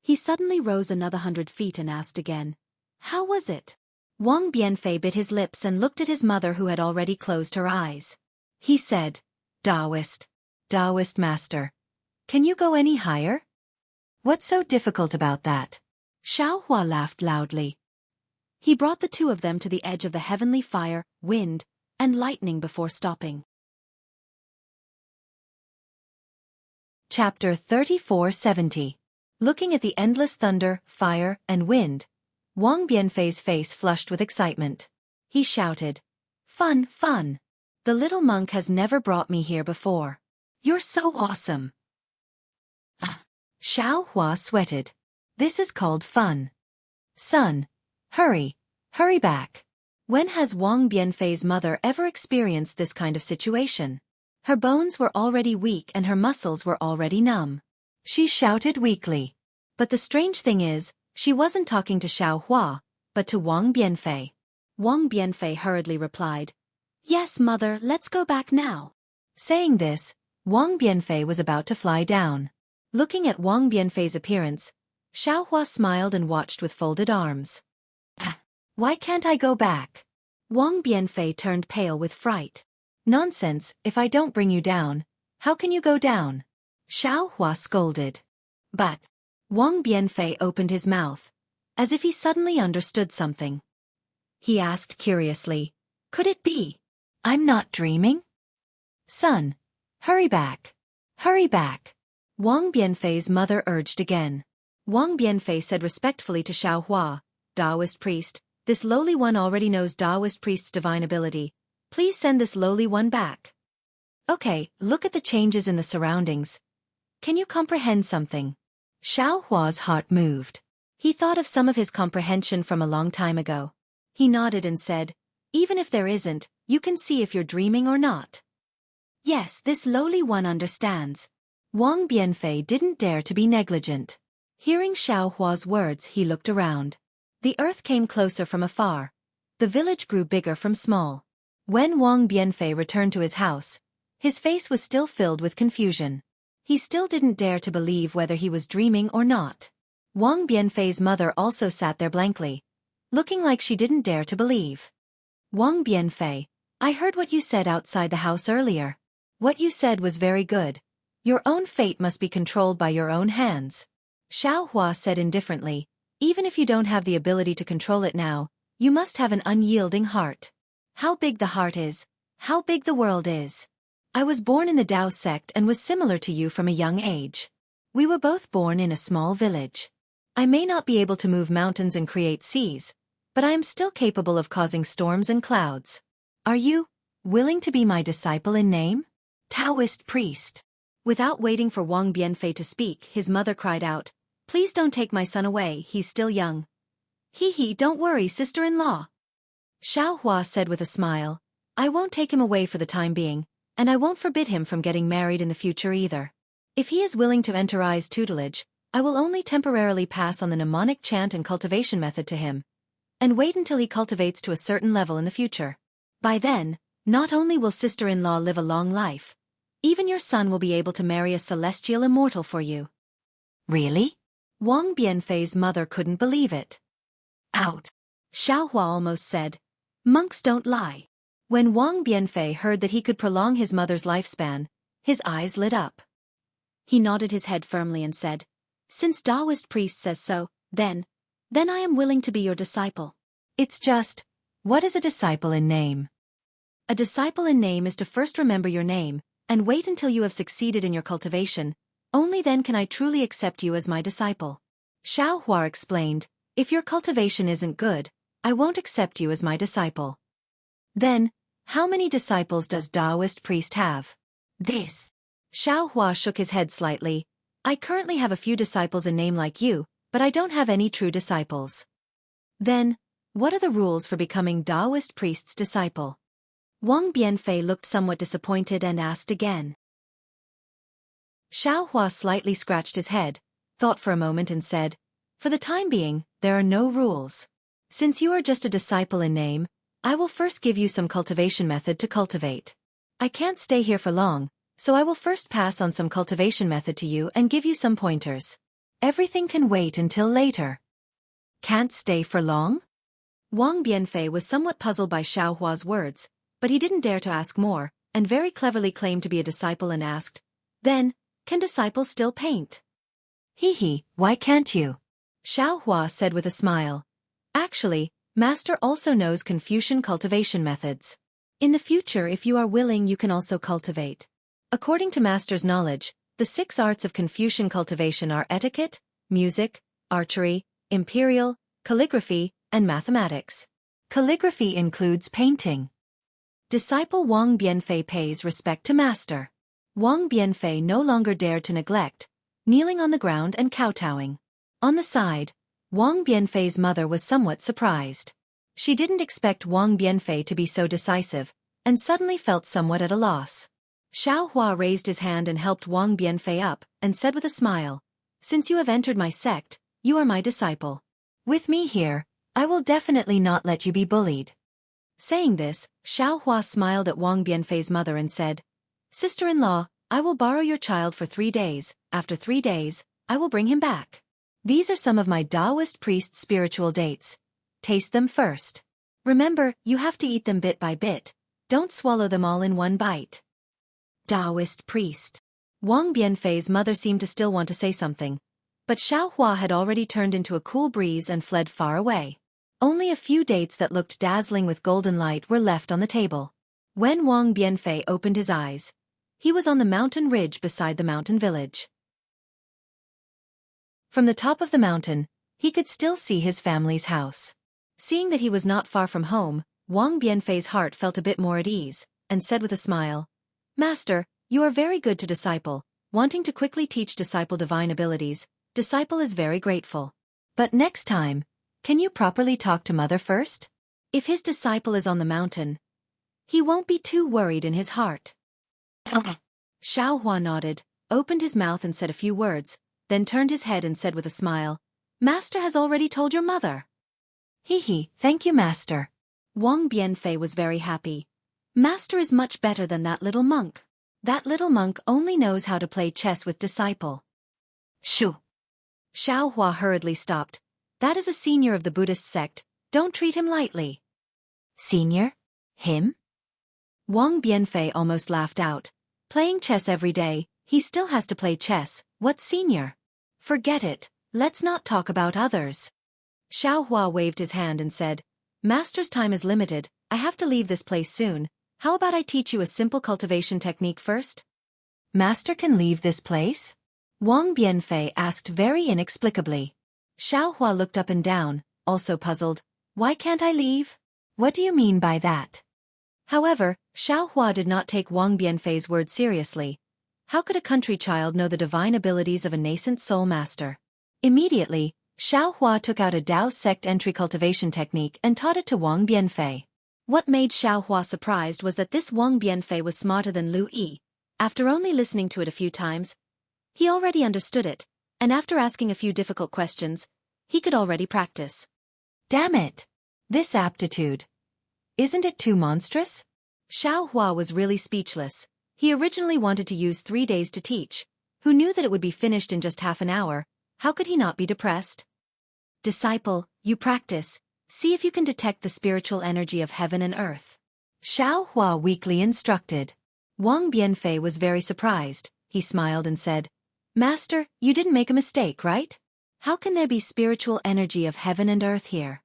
He suddenly rose another 100 feet and asked again, "How was it?" Wang Bianfei bit his lips and looked at his mother who had already closed her eyes. He said, Taoist master. Can you go any higher? What's so difficult about that? Xiao Hua laughed loudly. He brought the two of them to the edge of the heavenly fire, wind, and lightning before stopping. Chapter 3470. Looking at the endless thunder, fire, and wind, Wang Bianfei's face flushed with excitement. He shouted, "Fun, fun! The little monk has never brought me here before. You're so awesome!" Xiao Hua sweated. This is called fun. Son, hurry back. When has Wang Bianfei's mother ever experienced this kind of situation? Her bones were already weak and her muscles were already numb. She shouted weakly. But the strange thing is, she wasn't talking to Xiao Hua, but to Wang Bianfei. Wang Bianfei hurriedly replied, "Yes, mother, let's go back now." Saying this, Wang Bianfei was about to fly down. Looking at Wang Bianfei's appearance, Xiao Hua smiled and watched with folded arms. Why can't I go back? Wang Bianfei turned pale with fright. Nonsense, if I don't bring you down, how can you go down? Xiao Hua scolded. But Wang Bianfei opened his mouth, as if he suddenly understood something. He asked curiously, "Could it be? I'm not dreaming?" "Son, hurry back. Hurry back." Wang Bianfei's mother urged again. Wang Bianfei said respectfully to Xiao Hua, "Taoist priest, this lowly one already knows Taoist priest's divine ability. Please send this lowly one back." Okay, look at the changes in the surroundings. Can you comprehend something? Xiao Hua's heart moved. He thought of some of his comprehension from a long time ago. He nodded and said, "Even if there isn't, you can see if you're dreaming or not." Yes, this lowly one understands. Wang Bianfei didn't dare to be negligent. Hearing Xiao Hua's words, he looked around. The earth came closer from afar. The village grew bigger from small. When Wang Bianfei returned to his house, his face was still filled with confusion. He still didn't dare to believe whether he was dreaming or not. Wang Bianfei's mother also sat there blankly, looking like she didn't dare to believe. "Wang Bianfei, I heard what you said outside the house earlier. What you said was very good. Your own fate must be controlled by your own hands." Xiao Hua said indifferently, "Even if you don't have the ability to control it now, you must have an unyielding heart. How big the heart is, how big the world is. I was born in the Tao sect and was similar to you from a young age. We were both born in a small village. I may not be able to move mountains and create seas, but I am still capable of causing storms and clouds. Are you willing to be my disciple in name? Taoist priest." Without waiting for Wang Bianfei to speak, his mother cried out, "Please don't take my son away, he's still young." "He, don't worry, sister-in-law." Xiao Hua said with a smile, "I won't take him away for the time being, and I won't forbid him from getting married in the future either. If he is willing to enter I's tutelage, I will only temporarily pass on the mnemonic chant and cultivation method to him, and wait until he cultivates to a certain level in the future. By then, not only will sister-in-law live a long life, even your son will be able to marry a celestial immortal for you." Really? Wang Bianfei's mother couldn't believe it. Out. Xiao Hua almost said, "Monks don't lie." When Wang Bianfei heard that he could prolong his mother's lifespan, his eyes lit up. He nodded his head firmly and said, "Since Taoist priest says so, then I am willing to be your disciple." It's just, what is a disciple in name? A disciple in name is to first remember your name, and wait until you have succeeded in your cultivation. Only then can I truly accept you as my disciple. Xiao Hua explained, "If your cultivation isn't good, I won't accept you as my disciple." Then, how many disciples does Taoist priest have? This. Xiao Hua shook his head slightly. "I currently have a few disciples in name like you, but I don't have any true disciples." Then, what are the rules for becoming Taoist priest's disciple? Wang Bianfei looked somewhat disappointed and asked again. Xiao Hua slightly scratched his head, thought for a moment and said, "For the time being, there are no rules. Since you are just a disciple in name, I will first give you some cultivation method to cultivate. I can't stay here for long, so I will first pass on some cultivation method to you and give you some pointers. Everything can wait until later." Can't stay for long? Wang Bianfei was somewhat puzzled by Xiao Hua's words, but he didn't dare to ask more, and very cleverly claimed to be a disciple and asked, "Then, can disciples still paint?" "Hee, why can't you?" Xiao Hua said with a smile. "Actually, Master also knows Confucian cultivation methods. In the future, if you are willing, you can also cultivate. According to Master's knowledge, the 6 arts of Confucian cultivation are etiquette, music, archery, imperial, calligraphy, and mathematics. Calligraphy includes painting." Disciple Wang Bianfei pays respect to Master. Wang Bianfei no longer dared to neglect, kneeling on the ground and kowtowing. On the side, Wang Bianfei's mother was somewhat surprised. She didn't expect Wang Bianfei to be so decisive, and suddenly felt somewhat at a loss. Xiao Hua raised his hand and helped Wang Bianfei up, and said with a smile, "Since you have entered my sect, you are my disciple. With me here, I will definitely not let you be bullied." Saying this, Xiao Hua smiled at Wang Bianfei's mother and said, "Sister-in-law, I will borrow your child for 3 days, after 3 days, I will bring him back. These are some of my Taoist priest's spiritual dates. Taste them first. Remember, you have to eat them bit by bit, don't swallow them all in one bite." Taoist priest. Wang Bianfei's mother seemed to still want to say something, but Xiao Hua had already turned into a cool breeze and fled far away. Only a few dates that looked dazzling with golden light were left on the table. When Wang Bianfei opened his eyes, he was on the mountain ridge beside the mountain village. From the top of the mountain, he could still see his family's house. Seeing that he was not far from home, Wang Bianfei's heart felt a bit more at ease, and said with a smile, "Master, you are very good to disciple, wanting to quickly teach disciple divine abilities. Disciple is very grateful. But next time, can you properly talk to mother first? If his disciple is on the mountain, he won't be too worried in his heart." Xiao Hua nodded, opened his mouth and said a few words, then turned his head and said with a smile, "Master has already told your mother." Thank you, Master." Wang Bianfei was very happy. Master is much better than that little monk. That little monk only knows how to play chess with disciple. Shoo! Xiao Hua hurriedly stopped. "That is a senior of the Buddhist sect, don't treat him lightly." "Senior? Him?" Wang Bianfei almost laughed out. Playing chess every day, he still has to play chess, what's senior? Forget it, let's not talk about others. Xiao Hua waved his hand and said, "Master's time is limited, I have to leave this place soon. How about I teach you a simple cultivation technique first?" "Master can leave this place?" Wang Bianfei asked very inexplicably. Xiao Hua looked up and down, also puzzled. "Why can't I leave? What do you mean by that?" However, Xiao Hua did not take Wang Bianfei's word seriously. How could a country child know the divine abilities of a nascent soul master? Immediately, Xiao Hua took out a Dao sect entry cultivation technique and taught it to Wang Bianfei. What made Xiao Hua surprised was that this Wang Bianfei was smarter than Lu Yi. After only listening to it a few times, he already understood it, and after asking a few difficult questions, he could already practice. Damn it! This aptitude. Isn't it too monstrous? Xiao Hua was really speechless. He originally wanted to use 3 days to teach. Who knew that it would be finished in just half an hour? How could he not be depressed? Disciple, you practice. See if you can detect the spiritual energy of heaven and earth. Xiao Hua weakly instructed. Wang Bianfei was very surprised. He smiled and said, "Master, you didn't make a mistake, right? How can there be spiritual energy of heaven and earth here?"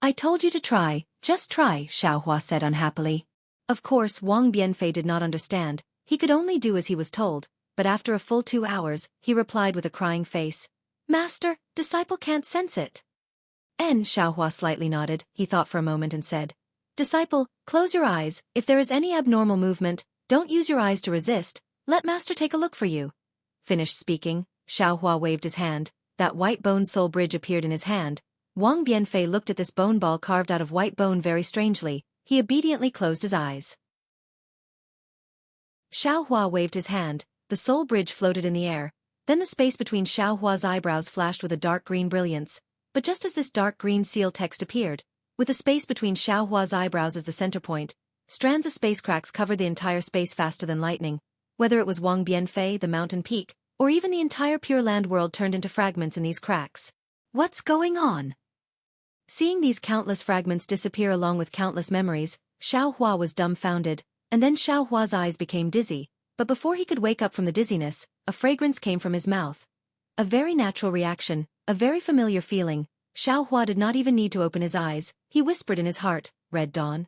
"I told you to try, just try," Xiao Hua said unhappily. Of course, Wang Bianfei did not understand. He could only do as he was told, but after a full 2 hours, he replied with a crying face, "Master, disciple can't sense it." Xiao Hua slightly nodded. He thought for a moment and said, "Disciple, close your eyes. If there is any abnormal movement, don't use your eyes to resist. Let Master take a look for you." Finished speaking, Xiao Hua waved his hand. That white bone soul bridge appeared in his hand. Wang Bianfei looked at this bone ball carved out of white bone very strangely. he obediently closed his eyes. Xiao Hua waved his hand, the soul bridge floated in the air, then the space between Xiao Hua's eyebrows flashed with a dark green brilliance, but just as this dark green seal text appeared, with the space between Xiao Hua's eyebrows as the center point, strands of space cracks covered the entire space faster than lightning. Whether it was Wang Bianfei, the mountain peak, or even the entire Pure Land world turned into fragments in these cracks. What's going on? Seeing these countless fragments disappear along with countless memories, Xiao Hua was dumbfounded, and then Xiao Hua's eyes became dizzy, but before he could wake up from the dizziness, a fragrance came from his mouth. A very natural reaction, a very familiar feeling. Xiao Hua did not even need to open his eyes, he whispered in his heart, Red Dawn.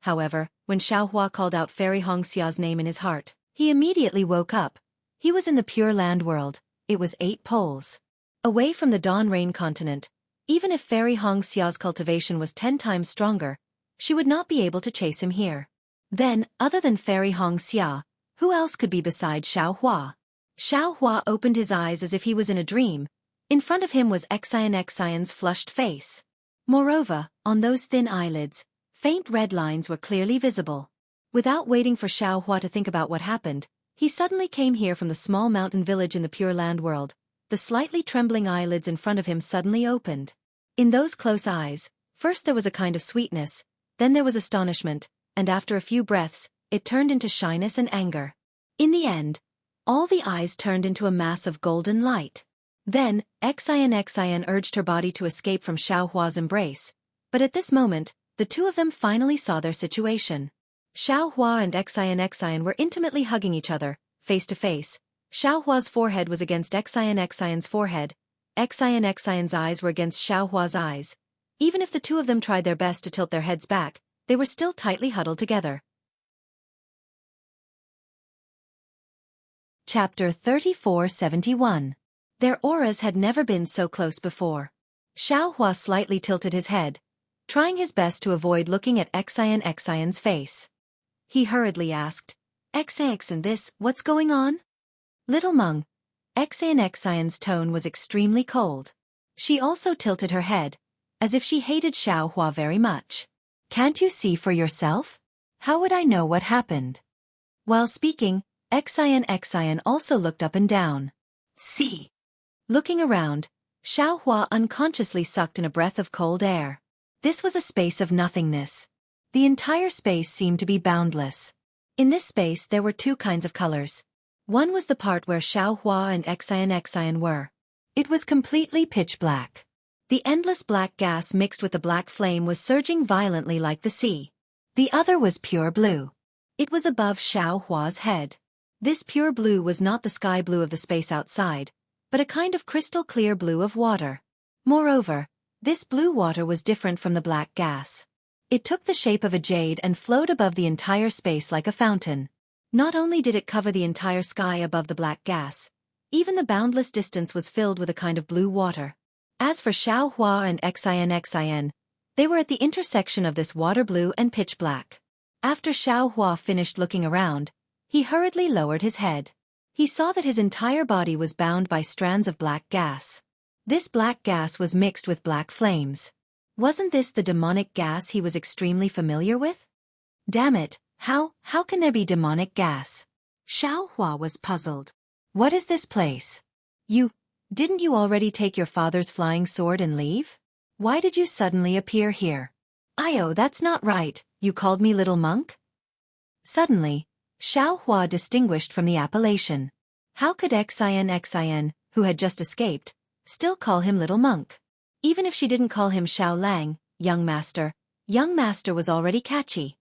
However, when Xiao Hua called out Fairy Hongxia's name in his heart, he immediately woke up. He was in the Pure Land world. It was 8 poles away from the Dawn Rain continent. Even if Fairy Hongxia's cultivation was 10 times stronger, she would not be able to chase him here. Then, other than Fairy Hongxia, who else could be beside Xiao Hua? Xiao Hua opened his eyes as if he was in a dream. In front of him was Xian's flushed face. Moreover, on those thin eyelids, faint red lines were clearly visible. Without waiting for Xiao Hua to think about what happened, he suddenly came here from the small mountain village in the Pure Land world. The slightly trembling eyelids in front of him suddenly opened. In those close eyes, first there was a kind of sweetness, then there was astonishment, and after a few breaths, it turned into shyness and anger. In the end, all the eyes turned into a mass of golden light. Then, Xian urged her body to escape from Xiao Hua's embrace, but at this moment, the two of them finally saw their situation. Xiao Hua and Xian were intimately hugging each other, face to face. Xiao Hua's forehead was against Xian's forehead. Xian's eyes were against Xiao Hua's eyes. Even if the two of them tried their best to tilt their heads back, they were still tightly huddled together. Chapter 3471. Their auras had never been so close before. Xiao Hua slightly tilted his head, trying his best to avoid looking at Xian's face. He hurriedly asked, Xian this, what's going on? Little Meng. Xian's tone was extremely cold. She also tilted her head, as if she hated Xiao Hua very much. Can't you see for yourself? How would I know what happened? While speaking, Xian also looked up and down. See. Looking around, Xiao Hua unconsciously sucked in a breath of cold air. This was a space of nothingness. The entire space seemed to be boundless. In this space there were 2 kinds of colors. One was the part where Xiao Hua and Xian were. It was completely pitch black. The endless black gas mixed with the black flame was surging violently like the sea. The other was pure blue. It was above Xiao Hua's head. This pure blue was not the sky blue of the space outside, but a kind of crystal clear blue of water. Moreover, this blue water was different from the black gas. It took the shape of a jade and flowed above the entire space like a fountain. Not only did it cover the entire sky above the black gas, even the boundless distance was filled with a kind of blue water. As for Xiao Hua and Xian, they were at the intersection of this water blue and pitch black. After Xiao Hua finished looking around, he hurriedly lowered his head. He saw that his entire body was bound by strands of black gas. This black gas was mixed with black flames. Wasn't this the demonic gas he was extremely familiar with? Damn it, how can there be demonic gas? Xiao Hua was puzzled. What is this place? Didn't you already take your father's flying sword and leave? Why did you suddenly appear here? Io, that's not right, you called me little monk? Suddenly, Xiao Hua distinguished from the appellation. How could Xian, who had just escaped, still call him little monk? Even if she didn't call him Xiao Lang, young master was already catchy.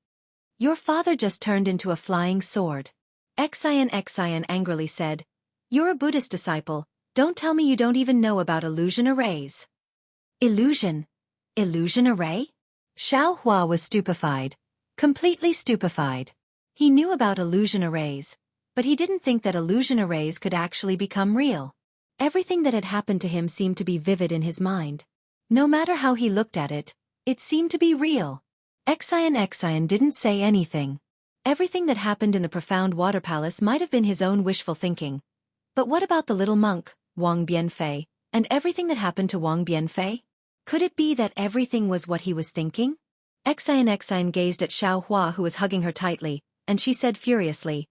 Your father just turned into a flying sword. Xian angrily said. You're a Buddhist disciple, don't tell me you don't even know about illusion arrays. Illusion array? Xiao Hua was stupefied. Completely stupefied. He knew about illusion arrays, but he didn't think that illusion arrays could actually become real. Everything that had happened to him seemed to be vivid in his mind. No matter how he looked at it, it seemed to be real. Xian didn't say anything. Everything that happened in the profound water palace might have been his own wishful thinking. But what about the little monk, Wang Bianfei, and everything that happened to Wang Bianfei? Could it be that everything was what he was thinking? Xian gazed at Xiao Hua, who was hugging her tightly, and she said furiously,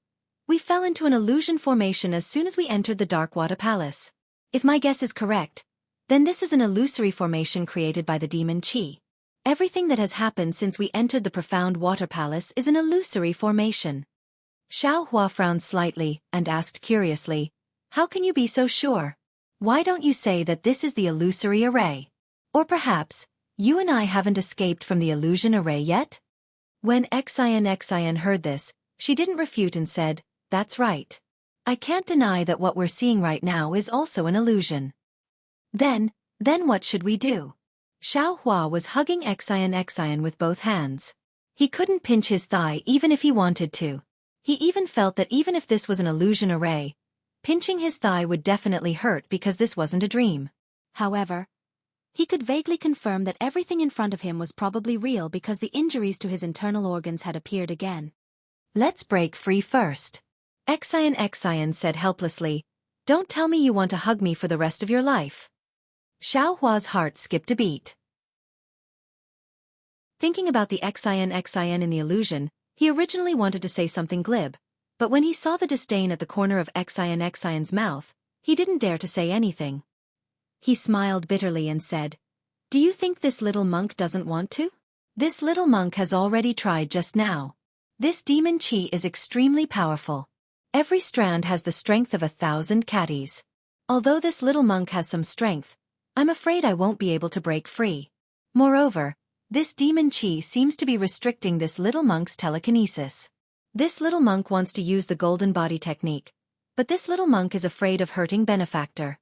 "We fell into an illusion formation as soon as we entered the Dark Water Palace. If my guess is correct, then this is an illusory formation created by the demon Qi. Everything that has happened since we entered the profound water palace is an illusory formation." Xiao Hua frowned slightly and asked curiously, "How can you be so sure? Why don't you say that this is the illusory array? Or perhaps, you and I haven't escaped from the illusion array yet?" When Xian heard this, she didn't refute and said, "That's right. I can't deny that what we're seeing right now is also an illusion." Then what should we do? Xiao Hua was hugging Xian with both hands. He couldn't pinch his thigh even if he wanted to. He even felt that even if this was an illusion array, pinching his thigh would definitely hurt because this wasn't a dream. However, he could vaguely confirm that everything in front of him was probably real because the injuries to his internal organs had appeared again. "Let's break free first," Xian said helplessly. "Don't tell me you want to hug me for the rest of your life." Xiao Hua's heart skipped a beat. Thinking about the Xian in the illusion, he originally wanted to say something glib, but when he saw the disdain at the corner of Xian's mouth, he didn't dare to say anything. He smiled bitterly and said, "Do you think this little monk doesn't want to? This little monk has already tried just now. This demon Qi is extremely powerful. Every strand has the strength of 1,000 catties. Although this little monk has some strength, I'm afraid I won't be able to break free. Moreover, this demon Qi seems to be restricting this little monk's telekinesis. This little monk wants to use the golden body technique, but this little monk is afraid of hurting benefactor."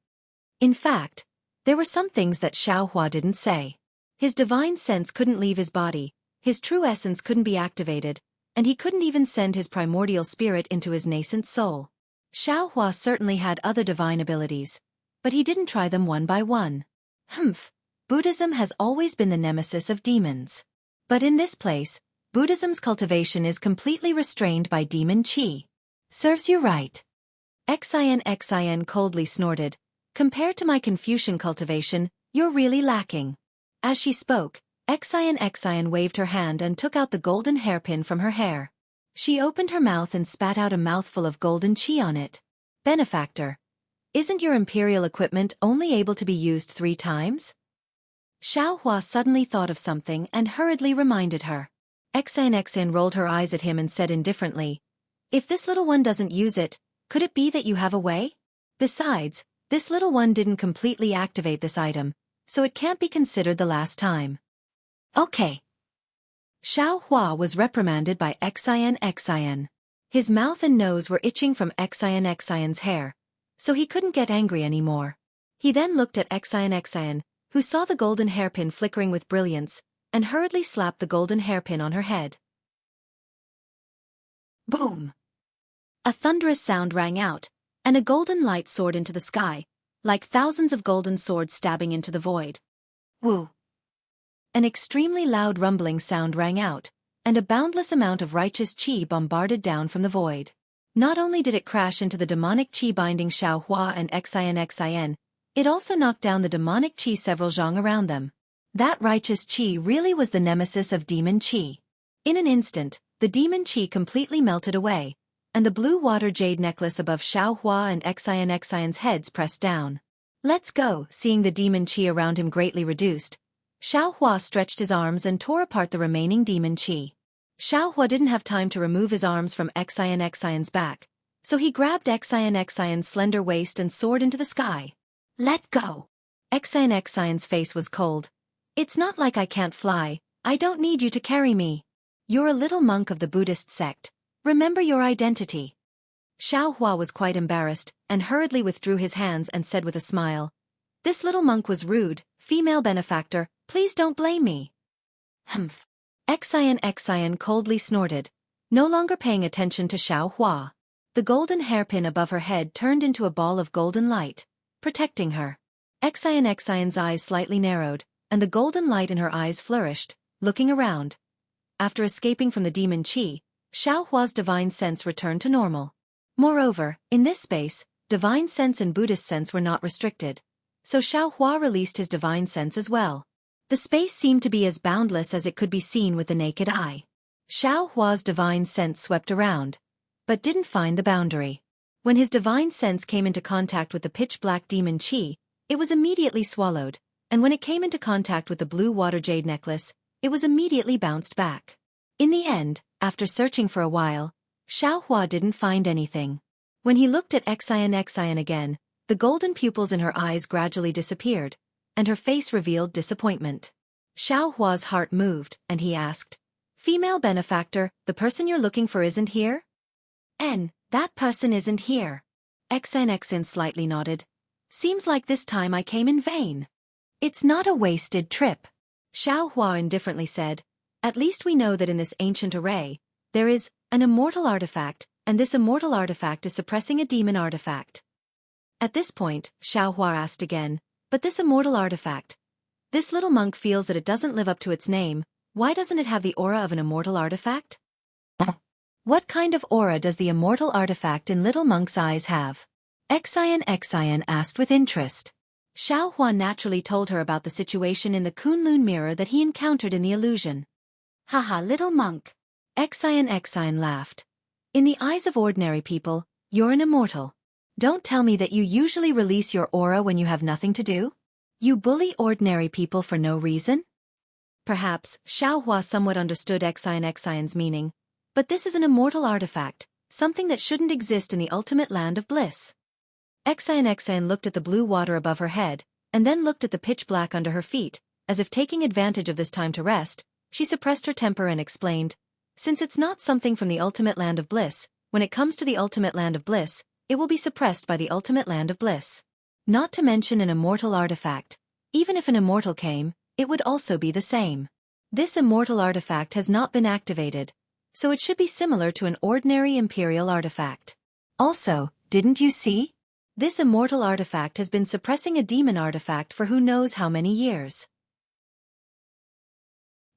In fact, there were some things that Xiao Hua didn't say. His divine sense couldn't leave his body, his true essence couldn't be activated, and he couldn't even send his primordial spirit into his nascent soul. Xiao Hua certainly had other divine abilities, but he didn't try them one by one. Buddhism has always been the nemesis of demons. But in this place, Buddhism's cultivation is completely restrained by demon Qi. "Serves you right." Xian coldly snorted. "Compared to my Confucian cultivation, you're really lacking." As she spoke, Xian waved her hand and took out the golden hairpin from her hair. She opened her mouth and spat out a mouthful of golden Qi on it. "Benefactor, isn't your imperial equipment only able to be used 3 times? Xiao Hua suddenly thought of something and hurriedly reminded her. Xian rolled her eyes at him and said indifferently, "If this little one doesn't use it, could it be that you have a way? Besides, this little one didn't completely activate this item, so it can't be considered the last time." "Okay." Xiao Hua was reprimanded by Xian. His mouth and nose were itching from Xian's hair, so he couldn't get angry anymore. He then looked at Xian, who saw the golden hairpin flickering with brilliance, and hurriedly slapped the golden hairpin on her head. Boom! A thunderous sound rang out, and a golden light soared into the sky, like thousands of golden swords stabbing into the void. Woo! An extremely loud rumbling sound rang out, and a boundless amount of righteous qi bombarded down from the void. Not only did it crash into the demonic qi binding Xiao Hua and Xian, it also knocked down the demonic qi several zhang around them. That righteous qi really was the nemesis of demon qi. In an instant, the demon qi completely melted away, and the blue water jade necklace above Xiao Hua and Xian's heads pressed down. "Let's go." Seeing the demon qi around him greatly reduced, Xiao Hua stretched his arms and tore apart the remaining demon qi. Xiao Hua didn't have time to remove his arms from Xian's back, so he grabbed Xian's slender waist and soared into the sky. "Let go!" Xian's face was cold. "It's not like I can't fly. I don't need you to carry me. You're a little monk of the Buddhist sect. Remember your identity." Xiao Hua was quite embarrassed and hurriedly withdrew his hands and said with a smile, "This little monk was rude, female benefactor, please don't blame me." "Humph." Xian coldly snorted, no longer paying attention to Xiao Hua. The golden hairpin above her head turned into a ball of golden light, protecting her. Xian's eyes slightly narrowed, and the golden light in her eyes flourished, looking around. After escaping from the demon qi, Xiao Hua's divine sense returned to normal. Moreover, in this space, divine sense and Buddhist sense were not restricted, so Xiao Hua released his divine sense as well. The space seemed to be as boundless as it could be seen with the naked eye. Xiao Hua's divine sense swept around, but didn't find the boundary. When his divine sense came into contact with the pitch-black demon qi, it was immediately swallowed, and when it came into contact with the blue water jade necklace, it was immediately bounced back. In the end, after searching for a while, Xiao Hua didn't find anything. When he looked at Xian again, the golden pupils in her eyes gradually disappeared, and her face revealed disappointment. Xiao Hua's heart moved, and he asked, "Female benefactor, the person you're looking for isn't here?" That person isn't here." Xian slightly nodded. "Seems like this time I came in vain." "It's not a wasted trip," Xiao Hua indifferently said. "At least we know that in this ancient array, there is an immortal artifact, and this immortal artifact is suppressing a demon artifact." At this point, Xiao Hua asked again, "But this immortal artifact, this little monk feels that it doesn't live up to its name. Why doesn't it have the aura of an immortal artifact?" "What kind of aura does the immortal artifact in little monk's eyes have?" Xian asked with interest. Xiao Hua naturally told her about the situation in the Kunlun mirror that he encountered in the illusion. "Haha, little monk." Xian laughed. "In the eyes of ordinary people, you're an immortal. Don't tell me that you usually release your aura when you have nothing to do? You bully ordinary people for no reason?" Perhaps Xiao Hua somewhat understood Xian's meaning, but this is an immortal artifact, something that shouldn't exist in the ultimate land of bliss. Xian looked at the blue water above her head, and then looked at the pitch black under her feet, as if taking advantage of this time to rest. She suppressed her temper and explained, "Since it's not something from the ultimate land of bliss, when it comes to the ultimate land of bliss, it will be suppressed by the ultimate land of bliss. Not to mention an immortal artifact. Even if an immortal came, it would also be the same. This immortal artifact has not been activated, so it should be similar to an ordinary imperial artifact. Also, didn't you see? This immortal artifact has been suppressing a demon artifact for who knows how many years.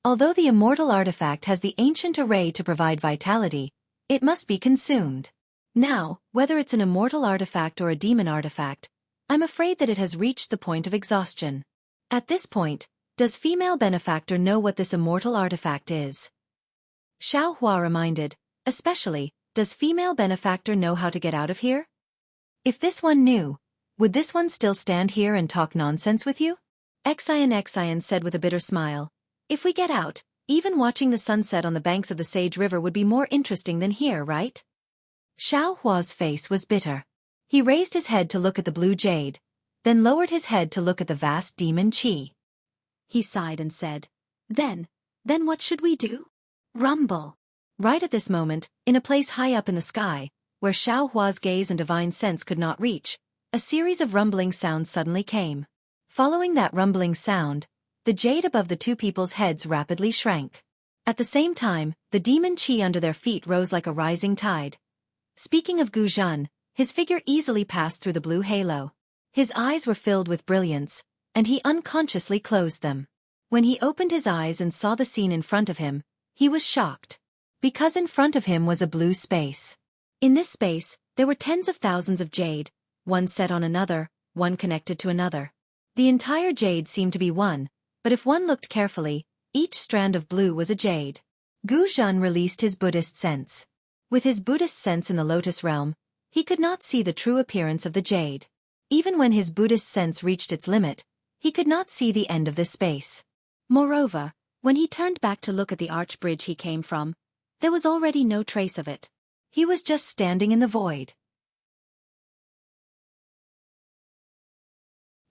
Although the immortal artifact has the ancient array to provide vitality, it must be consumed. Now, whether it's an immortal artifact or a demon artifact, I'm afraid that it has reached the point of exhaustion. At this point, does female benefactor know what this immortal artifact is?" Xiao Hua reminded, "Especially, does female benefactor know how to get out of here? If this one knew, would this one still stand here and talk nonsense with you?" Xian said with a bitter smile, "If we get out, even watching the sunset on the banks of the Sage River would be more interesting than here, right?" Xiao Hua's face was bitter. He raised his head to look at the blue jade, then lowered his head to look at the vast demon qi. He sighed and said, Then what should we do?" "Rumble." Right at this moment, in a place high up in the sky, where Xiao Hua's gaze and divine sense could not reach, a series of rumbling sounds suddenly came. Following that rumbling sound, the jade above the two people's heads rapidly shrank. At the same time, the demon qi under their feet rose like a rising tide. Speaking of Gu Zhan, his figure easily passed through the blue halo. His eyes were filled with brilliance, and he unconsciously closed them. When he opened his eyes and saw the scene in front of him, he was shocked. Because in front of him was a blue space. In this space, there were tens of thousands of jade, one set on another, one connected to another. The entire jade seemed to be one, but if one looked carefully, each strand of blue was a jade. Gu Zhan released his Buddhist sense. With his Buddhist sense in the lotus realm, he could not see the true appearance of the jade. Even when his Buddhist sense reached its limit, he could not see the end of this space. Moreover, when he turned back to look at the arch bridge he came from, there was already no trace of it. He was just standing in the void.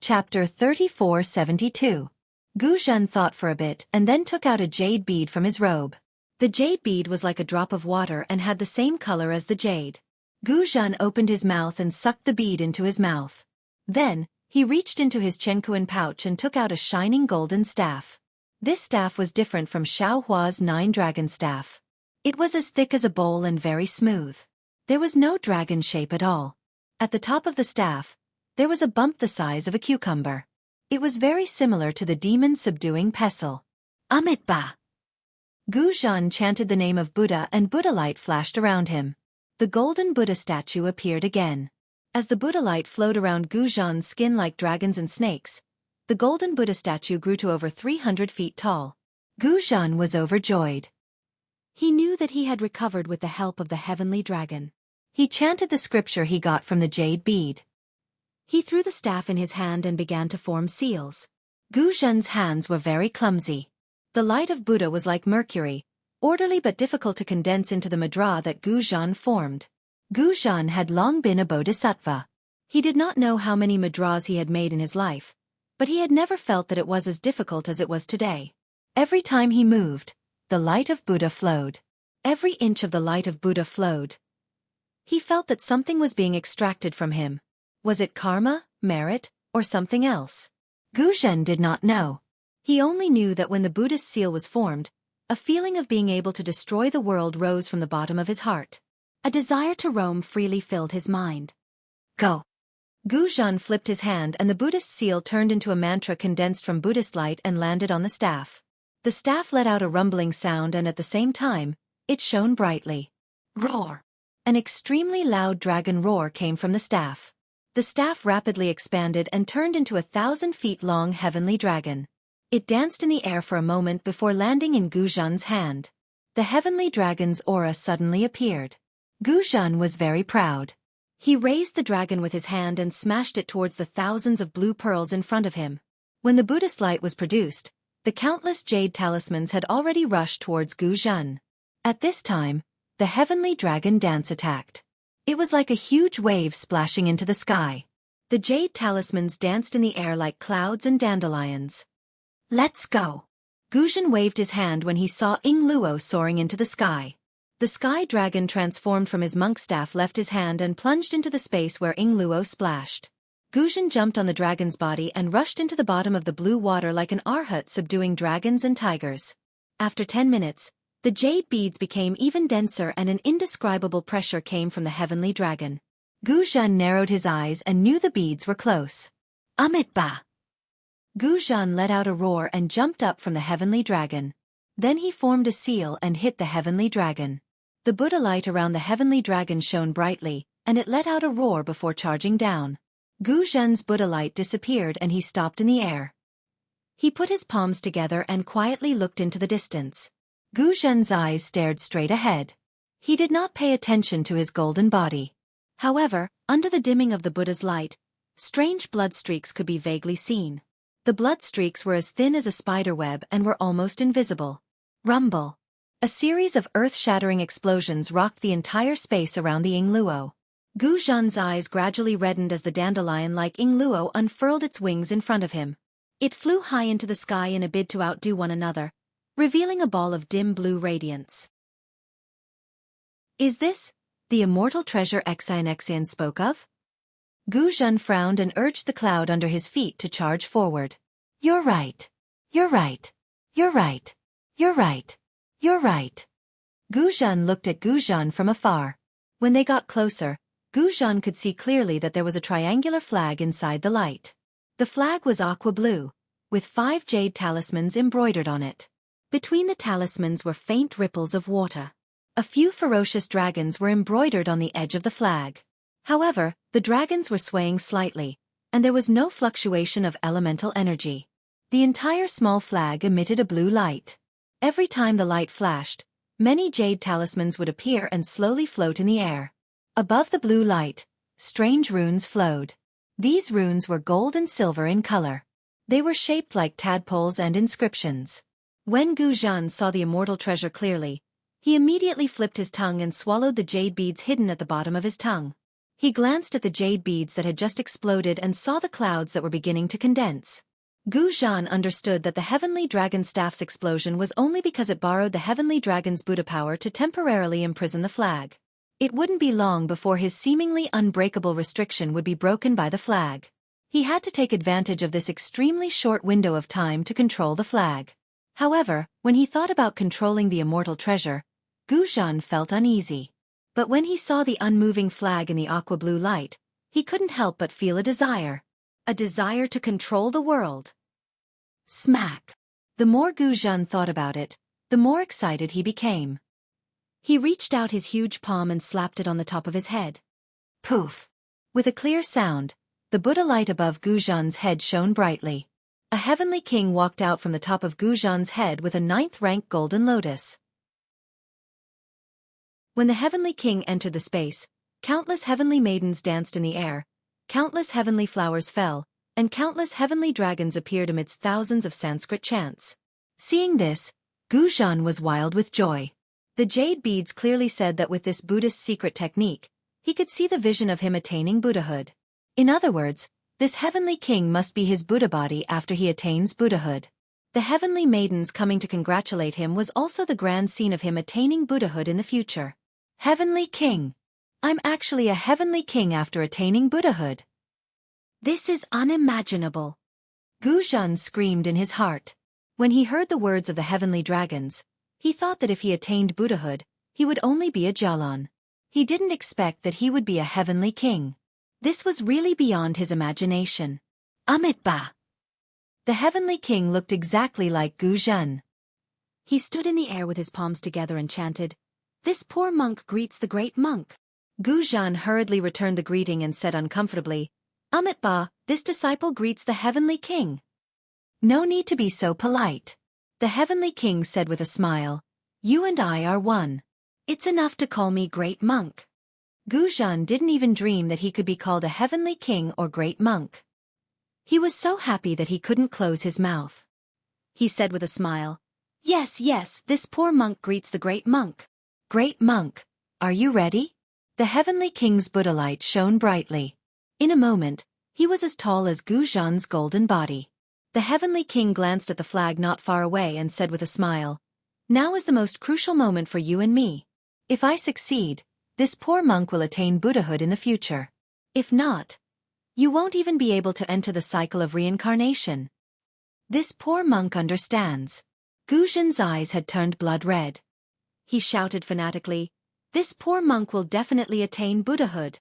Chapter 3472. Gu Zhan thought for a bit and then took out a jade bead from his robe. The jade bead was like a drop of water and had the same color as the jade. Gu Zhan opened his mouth and sucked the bead into his mouth. Then, he reached into his chenkuan pouch and took out a shining golden staff. This staff was different from Xiao Hua's 9-dragon staff. It was as thick as a bowl and very smooth. There was no dragon shape at all. At the top of the staff, there was a bump the size of a cucumber. It was very similar to the demon subduing pestle. Amitba. Gu Zhan chanted the name of Buddha and Buddha light flashed around him. The golden Buddha statue appeared again. As the Buddha light flowed around Gu Zhan's skin like dragons and snakes, the golden Buddha statue grew to over 300 feet tall. Guzhan was overjoyed. He knew that he had recovered with the help of the heavenly dragon. He chanted the scripture he got from the jade bead. He threw the staff in his hand and began to form seals. Guzhan's hands were very clumsy. The light of Buddha was like mercury, orderly but difficult to condense into the mudra that Guzhan formed. Guzhan had long been a bodhisattva. He did not know how many mudras he had made in his life, but he had never felt that it was as difficult as it was today. Every time he moved, the light of Buddha flowed. Every inch of the light of Buddha flowed. He felt that something was being extracted from him. Was it karma, merit, or something else? Guzhan did not know. He only knew that when the Buddhist seal was formed, a feeling of being able to destroy the world rose from the bottom of his heart. A desire to roam freely filled his mind. Go! Guzhan flipped his hand and the Buddhist seal turned into a mantra condensed from Buddhist light and landed on the staff. The staff let out a rumbling sound and at the same time, it shone brightly. Roar! An extremely loud dragon roar came from the staff. The staff rapidly expanded and turned into 1,000 feet long heavenly dragon. It danced in the air for a moment before landing in Guzhan's hand. The heavenly dragon's aura suddenly appeared. Guzhan was very proud. He raised the dragon with his hand and smashed it towards the thousands of blue pearls in front of him. When the Buddhist light was produced, the countless jade talismans had already rushed towards Guzhan. At this time, the heavenly dragon dance attacked. It was like a huge wave splashing into the sky. The jade talismans danced in the air like clouds and dandelions. Let's go! Guzhan waved his hand when he saw Ing Luo soaring into the sky. The sky dragon transformed from his monk staff left his hand and plunged into the space where Ing Luo splashed. Guzhan jumped on the dragon's body and rushed into the bottom of the blue water like an arhat subduing dragons and tigers. After 10 minutes, the jade beads became even denser and an indescribable pressure came from the heavenly dragon. Guzhan narrowed his eyes and knew the beads were close. Amitabha! Guzhan let out a roar and jumped up from the heavenly dragon. Then he formed a seal and hit the heavenly dragon. The Buddha light around the heavenly dragon shone brightly, and it let out a roar before charging down. Guzhan's Buddha light disappeared and he stopped in the air. He put his palms together and quietly looked into the distance. Guzhan's eyes stared straight ahead. He did not pay attention to his golden body. However, under the dimming of the Buddha's light, strange blood streaks could be vaguely seen. The blood streaks were as thin as a spider web and were almost invisible. Rumble! A series of earth-shattering explosions rocked the entire space around the Ing Luo. Guzhan's eyes gradually reddened as the dandelion-like Ing Luo unfurled its wings in front of him. It flew high into the sky in a bid to outdo one another, revealing a ball of dim blue radiance. Is this the immortal treasure Enchanting spoke of? Guzhan frowned and urged the cloud under his feet to charge forward. You're right. You're right. You're right. You're right. You're right. Guzhan looked at Guzhan from afar. When they got closer, Guzhan could see clearly that there was a triangular flag inside the light. The flag was aqua blue, with 5 jade talismans embroidered on it. Between the talismans were faint ripples of water. A few ferocious dragons were embroidered on the edge of the flag. However, the dragons were swaying slightly, and there was no fluctuation of elemental energy. The entire small flag emitted a blue light. Every time the light flashed, many jade talismans would appear and slowly float in the air. Above the blue light, strange runes flowed. These runes were gold and silver in color. They were shaped like tadpoles and inscriptions. When Guzhan saw the immortal treasure clearly, he immediately flipped his tongue and swallowed the jade beads hidden at the bottom of his tongue. He glanced at the jade beads that had just exploded and saw the clouds that were beginning to condense. Guzhan understood that the heavenly dragon staff's explosion was only because it borrowed the heavenly dragon's Buddha power to temporarily imprison the flag. It wouldn't be long before his seemingly unbreakable restriction would be broken by the flag. He had to take advantage of this extremely short window of time to control the flag. However, when he thought about controlling the immortal treasure, Guzhan felt uneasy. But when he saw the unmoving flag in the aqua blue light, he couldn't help but feel a desire. A desire to control the world. Smack! The more Guzhan thought about it, the more excited he became. He reached out his huge palm and slapped it on the top of his head. Poof! With a clear sound, the Buddha light above Guzhan's head shone brightly. A heavenly king walked out from the top of Guzhan's head with a 9th-rank golden lotus. When the heavenly king entered the space, countless heavenly maidens danced in the air, countless heavenly flowers fell, and countless heavenly dragons appeared amidst thousands of Sanskrit chants. Seeing this, Guzhan was wild with joy. The jade beads clearly said that with this Buddhist secret technique, he could see the vision of him attaining Buddhahood. In other words, this heavenly king must be his Buddha body after he attains Buddhahood. The heavenly maidens coming to congratulate him was also the grand scene of him attaining Buddhahood in the future. Heavenly King! I'm actually a heavenly king after attaining Buddhahood. This is unimaginable! Guzhan screamed in his heart. When he heard the words of the heavenly dragons, he thought that if he attained Buddhahood, he would only be a Jalan. He didn't expect that he would be a heavenly king. This was really beyond his imagination. Amitabha! The heavenly king looked exactly like Guzhan. He stood in the air with his palms together and chanted, "This poor monk greets the great monk." Guzhan hurriedly returned the greeting and said uncomfortably, "Amitabha, this disciple greets the heavenly king." "No need to be so polite." The heavenly king said with a smile, "You and I are one. It's enough to call me great monk." Guzhan didn't even dream that he could be called a heavenly king or great monk. He was so happy that he couldn't close his mouth. He said with a smile, "Yes, yes, this poor monk greets the great monk." "Great monk, are you ready?" The heavenly king's Buddha light shone brightly. In a moment, he was as tall as Guzhan's golden body. The heavenly king glanced at the flag not far away and said with a smile, "Now is the most crucial moment for you and me. If I succeed, this poor monk will attain Buddhahood in the future. If not, you won't even be able to enter the cycle of reincarnation." This poor monk understands. Guzhan's eyes had turned blood red. He shouted fanatically, "This poor monk will definitely attain Buddhahood."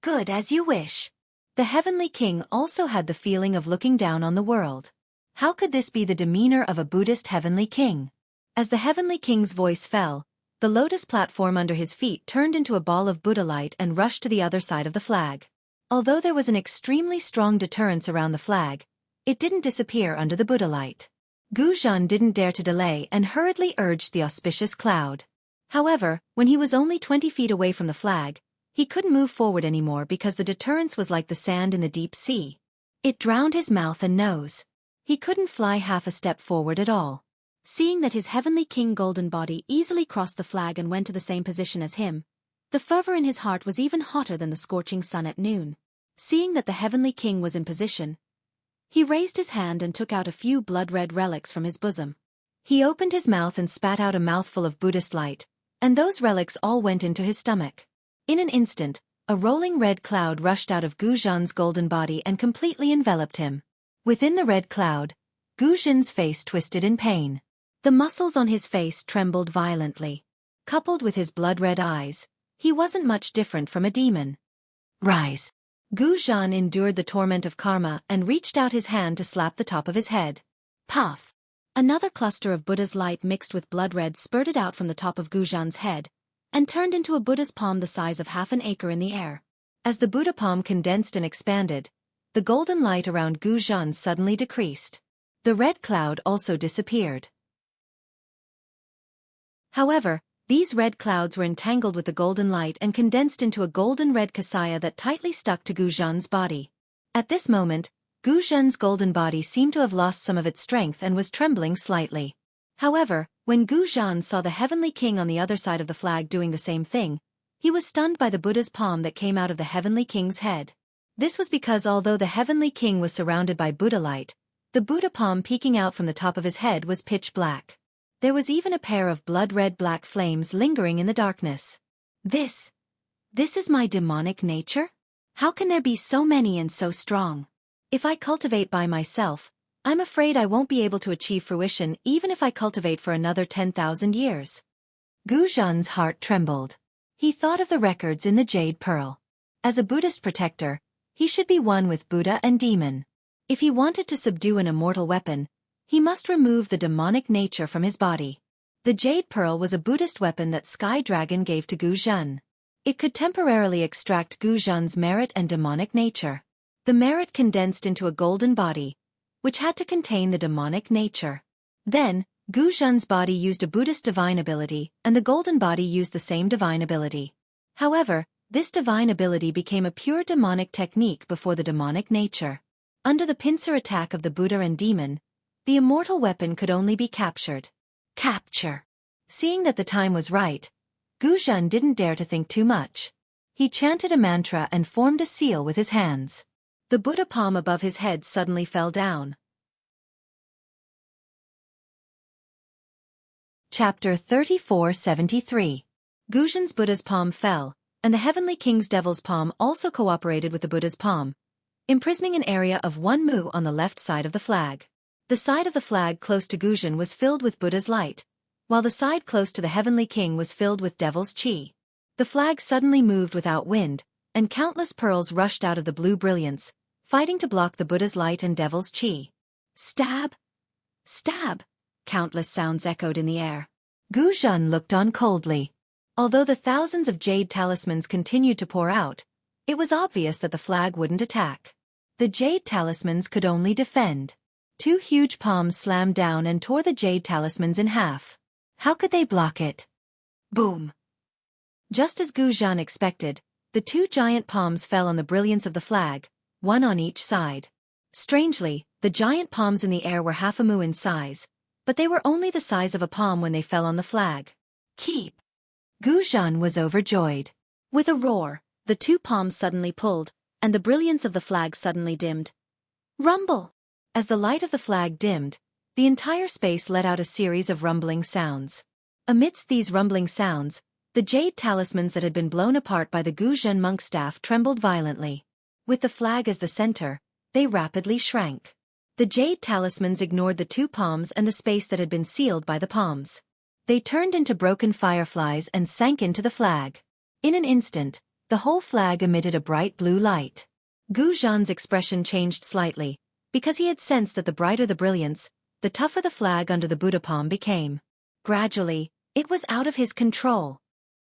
"Good as you wish." The heavenly king also had the feeling of looking down on the world. How could this be the demeanor of a Buddhist heavenly king? As the heavenly king's voice fell, the lotus platform under his feet turned into a ball of Buddha light and rushed to the other side of the flag. Although there was an extremely strong deterrence around the flag, it didn't disappear under the Buddha light. Guzhan didn't dare to delay and hurriedly urged the auspicious cloud. However, when he was only 20 feet away from the flag, he couldn't move forward anymore because the deterrence was like the sand in the deep sea. It drowned his mouth and nose. He couldn't fly half a step forward at all. Seeing that his heavenly king golden body easily crossed the flag and went to the same position as him, the fervor in his heart was even hotter than the scorching sun at noon. Seeing that the heavenly king was in position, he raised his hand and took out a few blood-red relics from his bosom. He opened his mouth and spat out a mouthful of Buddhist light, and those relics all went into his stomach. In an instant, a rolling red cloud rushed out of Guzhan's golden body and completely enveloped him. Within the red cloud, Guzhan's face twisted in pain. The muscles on his face trembled violently. Coupled with his blood-red eyes, he wasn't much different from a demon. "Rise." Guzhan endured the torment of karma and reached out his hand to slap the top of his head. Puff! Another cluster of Buddha's light mixed with blood red spurted out from the top of Guzhan's head, and turned into a Buddha's palm the size of half an acre in the air. As the Buddha palm condensed and expanded, the golden light around Guzhan suddenly decreased. The red cloud also disappeared. However, these red clouds were entangled with the golden light and condensed into a golden-red kasaya that tightly stuck to Guzhan's body. At this moment, Guzhan's golden body seemed to have lost some of its strength and was trembling slightly. However, when Guzhan saw the heavenly king on the other side of the flag doing the same thing, he was stunned by the Buddha's palm that came out of the heavenly king's head. This was because although the heavenly king was surrounded by Buddha light, the Buddha palm peeking out from the top of his head was pitch black. There was even a pair of blood-red black flames lingering in the darkness. This is my demonic nature? How can there be so many and so strong? If I cultivate by myself, I'm afraid I won't be able to achieve fruition even if I cultivate for another 10,000 years. Guzhan's heart trembled. He thought of the records in the Jade Pearl. As a Buddhist protector, he should be one with Buddha and demon. If he wanted to subdue an immortal weapon, he must remove the demonic nature from his body. The Jade Pearl was a Buddhist weapon that Sky Dragon gave to Guzhan. It could temporarily extract Guzhan's merit and demonic nature. The merit condensed into a golden body, which had to contain the demonic nature. Then, Gu Zhen's body used a Buddhist divine ability, and the golden body used the same divine ability. However, this divine ability became a pure demonic technique before the demonic nature. Under the pincer attack of the Buddha and demon, the immortal weapon could only be captured. Capture. Seeing that the time was right, Gu Zhen didn't dare to think too much. He chanted a mantra and formed a seal with his hands. The Buddha palm above his head suddenly fell down. Chapter 3473. Gu Zhen's Buddha's palm fell, and the Heavenly King's Devil's palm also cooperated with the Buddha's palm, imprisoning an area of 1 mu on the left side of the flag. The side of the flag close to Gu Zhen was filled with Buddha's light, while the side close to the Heavenly King was filled with Devil's Qi. The flag suddenly moved without wind, and countless pearls rushed out of the blue brilliance, fighting to block the Buddha's light and Devil's Qi. Stab! Stab! Countless sounds echoed in the air. Gu Zhen looked on coldly. Although the thousands of jade talismans continued to pour out, it was obvious that the flag wouldn't attack. The jade talismans could only defend. 2 huge palms slammed down and tore the jade talismans in half. How could they block it? Boom! Just as Gu Zhen expected, the 2 giant palms fell on the brilliance of the flag, one on each side. Strangely, the giant palms in the air were half a mu in size, but they were only the size of a palm when they fell on the flag. Keep! Gu Zhen was overjoyed. With a roar, the 2 palms suddenly pulled, and the brilliance of the flag suddenly dimmed. Rumble! As the light of the flag dimmed, the entire space let out a series of rumbling sounds. Amidst these rumbling sounds, the jade talismans that had been blown apart by the Gu Zhen monk staff trembled violently. With the flag as the center, they rapidly shrank. The jade talismans ignored the 2 palms and the space that had been sealed by the palms. They turned into broken fireflies and sank into the flag. In an instant, the whole flag emitted a bright blue light. Gu Zhen's expression changed slightly, because he had sensed that the brighter the brilliance, the tougher the flag under the Buddha palm became. Gradually, it was out of his control.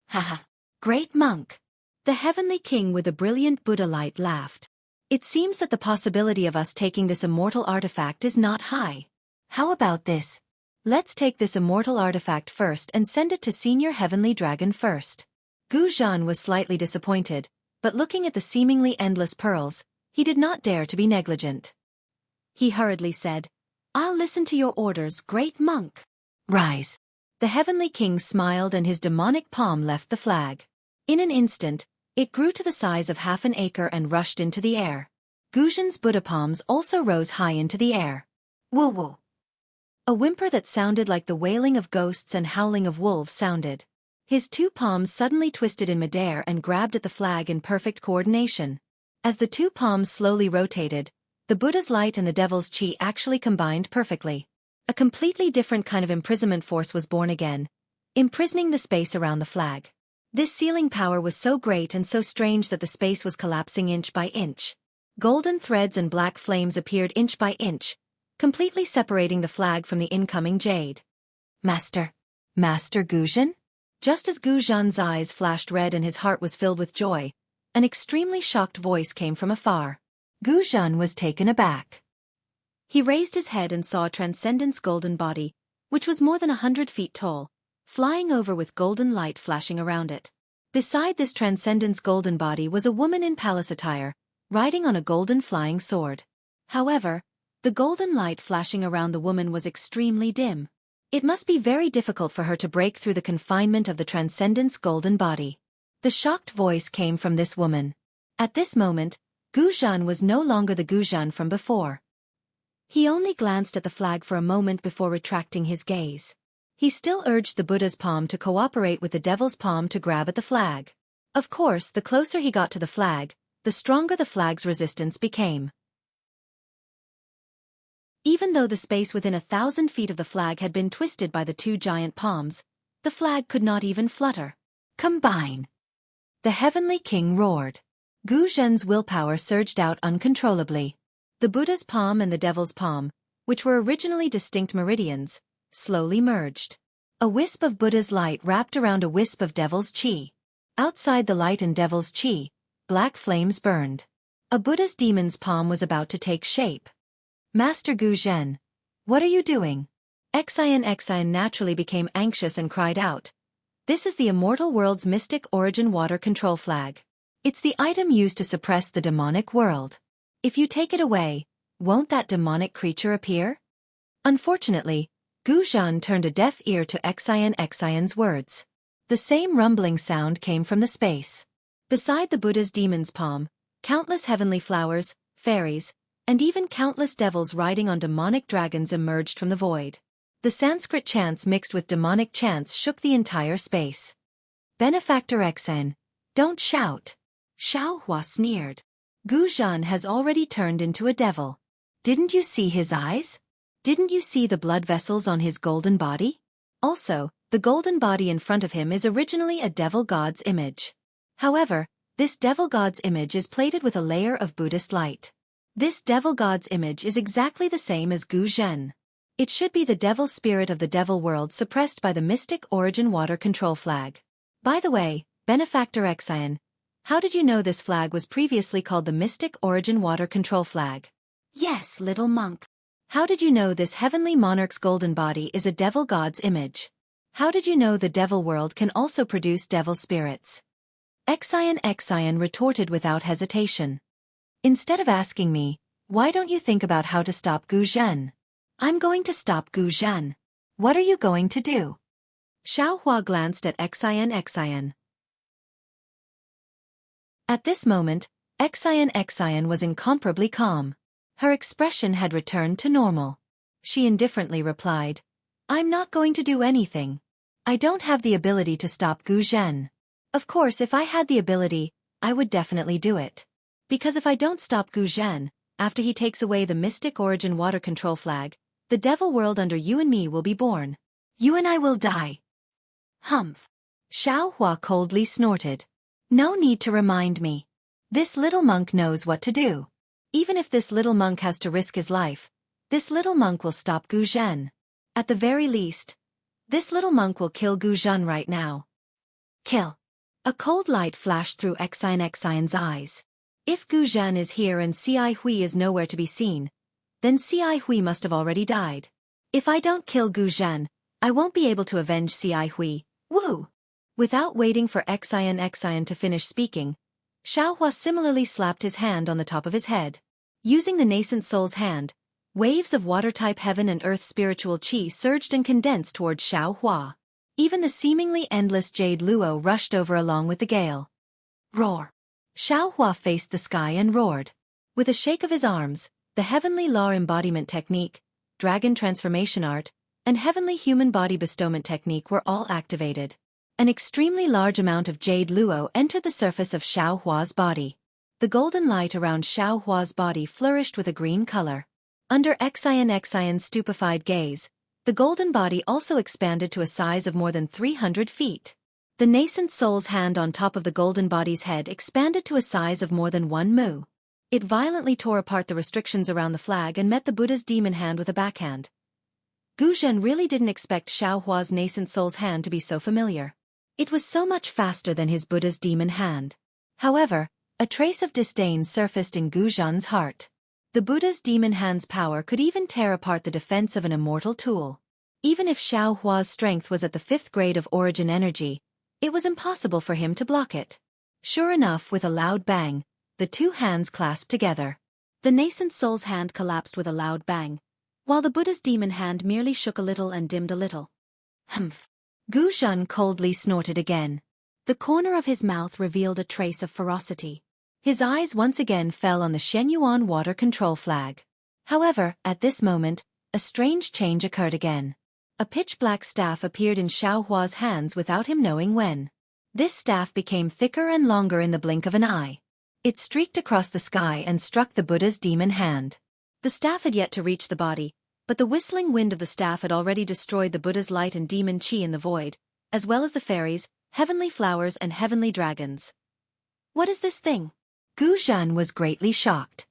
Haha! Great monk! The Heavenly King with a brilliant Buddha light laughed. It seems that the possibility of us taking this immortal artifact is not high. How about this? Let's take this immortal artifact first and send it to Senior Heavenly Dragon first. Gu Zhen was slightly disappointed, but looking at the seemingly endless pearls, he did not dare to be negligent. He hurriedly said, "I'll listen to your orders, great monk." Rise. The Heavenly King smiled and his demonic palm left the flag. In an instant, it grew to the size of half an acre and rushed into the air. Gu Zhen's Buddha palms also rose high into the air. Woo-woo. A whimper that sounded like the wailing of ghosts and howling of wolves sounded. His 2 palms suddenly twisted in midair and grabbed at the flag in perfect coordination. As the 2 palms slowly rotated, the Buddha's light and the Devil's Qi actually combined perfectly. A completely different kind of imprisonment force was born again, imprisoning the space around the flag. This sealing power was so great and so strange that the space was collapsing inch by inch. Golden threads and black flames appeared inch by inch, completely separating the flag from the incoming jade. Master Gu Zhen? Just as Gu Zhen's eyes flashed red and his heart was filled with joy, an extremely shocked voice came from afar. Gu Zhen was taken aback. He raised his head and saw a transcendent's golden body, which was more than 100 feet tall, flying over with golden light flashing around it. Beside this transcendent's golden body was a woman in palace attire, riding on a golden flying sword. However, the golden light flashing around the woman was extremely dim. It must be very difficult for her to break through the confinement of the transcendent's golden body. The shocked voice came from this woman. At this moment, Gu Zhen was no longer the Gu Zhen from before. He only glanced at the flag for a moment before retracting his gaze. He still urged the Buddha's palm to cooperate with the Devil's palm to grab at the flag. Of course, the closer he got to the flag, the stronger the flag's resistance became. Even though the space within 1,000 feet of the flag had been twisted by the 2 giant palms, the flag could not even flutter. Combine! The Heavenly King roared. Gu Zhen's willpower surged out uncontrollably. The Buddha's palm and the Devil's palm, which were originally distinct meridians, slowly merged. A wisp of Buddha's light wrapped around a wisp of Devil's Qi. Outside the light and Devil's Qi, black flames burned. A Buddha's demon's palm was about to take shape. Master Gu Zhen, what are you doing? Xian naturally became anxious and cried out. This is the immortal world's mystic origin water control flag. It's the item used to suppress the demonic world. If you take it away, won't that demonic creature appear? Unfortunately, Gu Zhen turned a deaf ear to Xian's words. The same rumbling sound came from the space. Beside the Buddha's demon's palm, countless heavenly flowers, fairies, and even countless devils riding on demonic dragons emerged from the void. The Sanskrit chants mixed with demonic chants shook the entire space. Benefactor Xian, don't shout. Xiao Hua sneered. Gu Zhen has already turned into a devil. Didn't you see his eyes? Didn't you see the blood vessels on his golden body? Also, the golden body in front of him is originally a devil god's image. However, this devil god's image is plated with a layer of Buddhist light. This devil god's image is exactly the same as Gu Zhen. It should be the devil spirit of the devil world suppressed by the mystic origin water control flag. By the way, Benefactor Xian, how did you know this flag was previously called the mystic origin water control flag? Yes, little monk. How did you know this heavenly monarch's golden body is a devil god's image? How did you know the devil world can also produce devil spirits? Xian retorted without hesitation. Instead of asking me, why don't you think about how to stop Gu Zhen? I'm going to stop Gu Zhen. What are you going to do? Xiao Hua glanced at Xian. At this moment, Xian was incomparably calm. Her expression had returned to normal. She indifferently replied, I'm not going to do anything. I don't have the ability to stop Gu Zhen. Of course, if I had the ability, I would definitely do it. Because if I don't stop Gu Zhen, after he takes away the mystic origin water control flag, the devil world under you and me will be born. You and I will die. Humph. Xiao Hua coldly snorted. No need to remind me. This little monk knows what to do. Even if this little monk has to risk his life, this little monk will stop Gu Zhen. At the very least, this little monk will kill Gu Zhen right now. Kill. A cold light flashed through Xian's eyes. If Gu Zhen is here and Ci Hui is nowhere to be seen, then Ci Hui must have already died. If I don't kill Gu Zhen, I won't be able to avenge Ci Hui. Woo! Without waiting for Xian to finish speaking, Xiao Hua similarly slapped his hand on the top of his head. Using the nascent soul's hand, waves of water-type heaven and earth spiritual qi surged and condensed towards Xiao Hua. Even the seemingly endless jade luo rushed over along with the gale. Roar! Xiao Hua faced the sky and roared. With a shake of his arms, the heavenly law embodiment technique, dragon transformation art, and heavenly human body bestowment technique were all activated. An extremely large amount of jade luo entered the surface of Xiao Hua's body. The golden light around Xiao Hua's body flourished with a green color. Under Xian's stupefied gaze, the golden body also expanded to a size of more than 300 feet. The nascent soul's hand on top of the golden body's head expanded to a size of more than 1 mu. It violently tore apart the restrictions around the flag and met the Buddha's demon hand with a backhand. Gu Zhen really didn't expect Xiao Hua's nascent soul's hand to be so familiar. It was so much faster than his Buddha's demon hand. However, a trace of disdain surfaced in Gu Zhen's heart. The Buddha's demon hand's power could even tear apart the defense of an immortal tool. Even if Xiao Hua's strength was at the 5th grade of origin energy, it was impossible for him to block it. Sure enough, with a loud bang, the two hands clasped together. The nascent soul's hand collapsed with a loud bang, while the Buddha's demon hand merely shook a little and dimmed a little. Humph! Gu Zhen coldly snorted again. The corner of his mouth revealed a trace of ferocity. His eyes once again fell on the Shenyuan water control flag. However, at this moment, a strange change occurred again. A pitch-black staff appeared in Xiao Hua's hands without him knowing when. This staff became thicker and longer in the blink of an eye. It streaked across the sky and struck the Buddha's demon hand. The staff had yet to reach the body, but the whistling wind of the staff had already destroyed the Buddha's light and demon qi in the void, as well as the fairies, heavenly flowers and heavenly dragons. What is this thing? Gu Zhen was greatly shocked.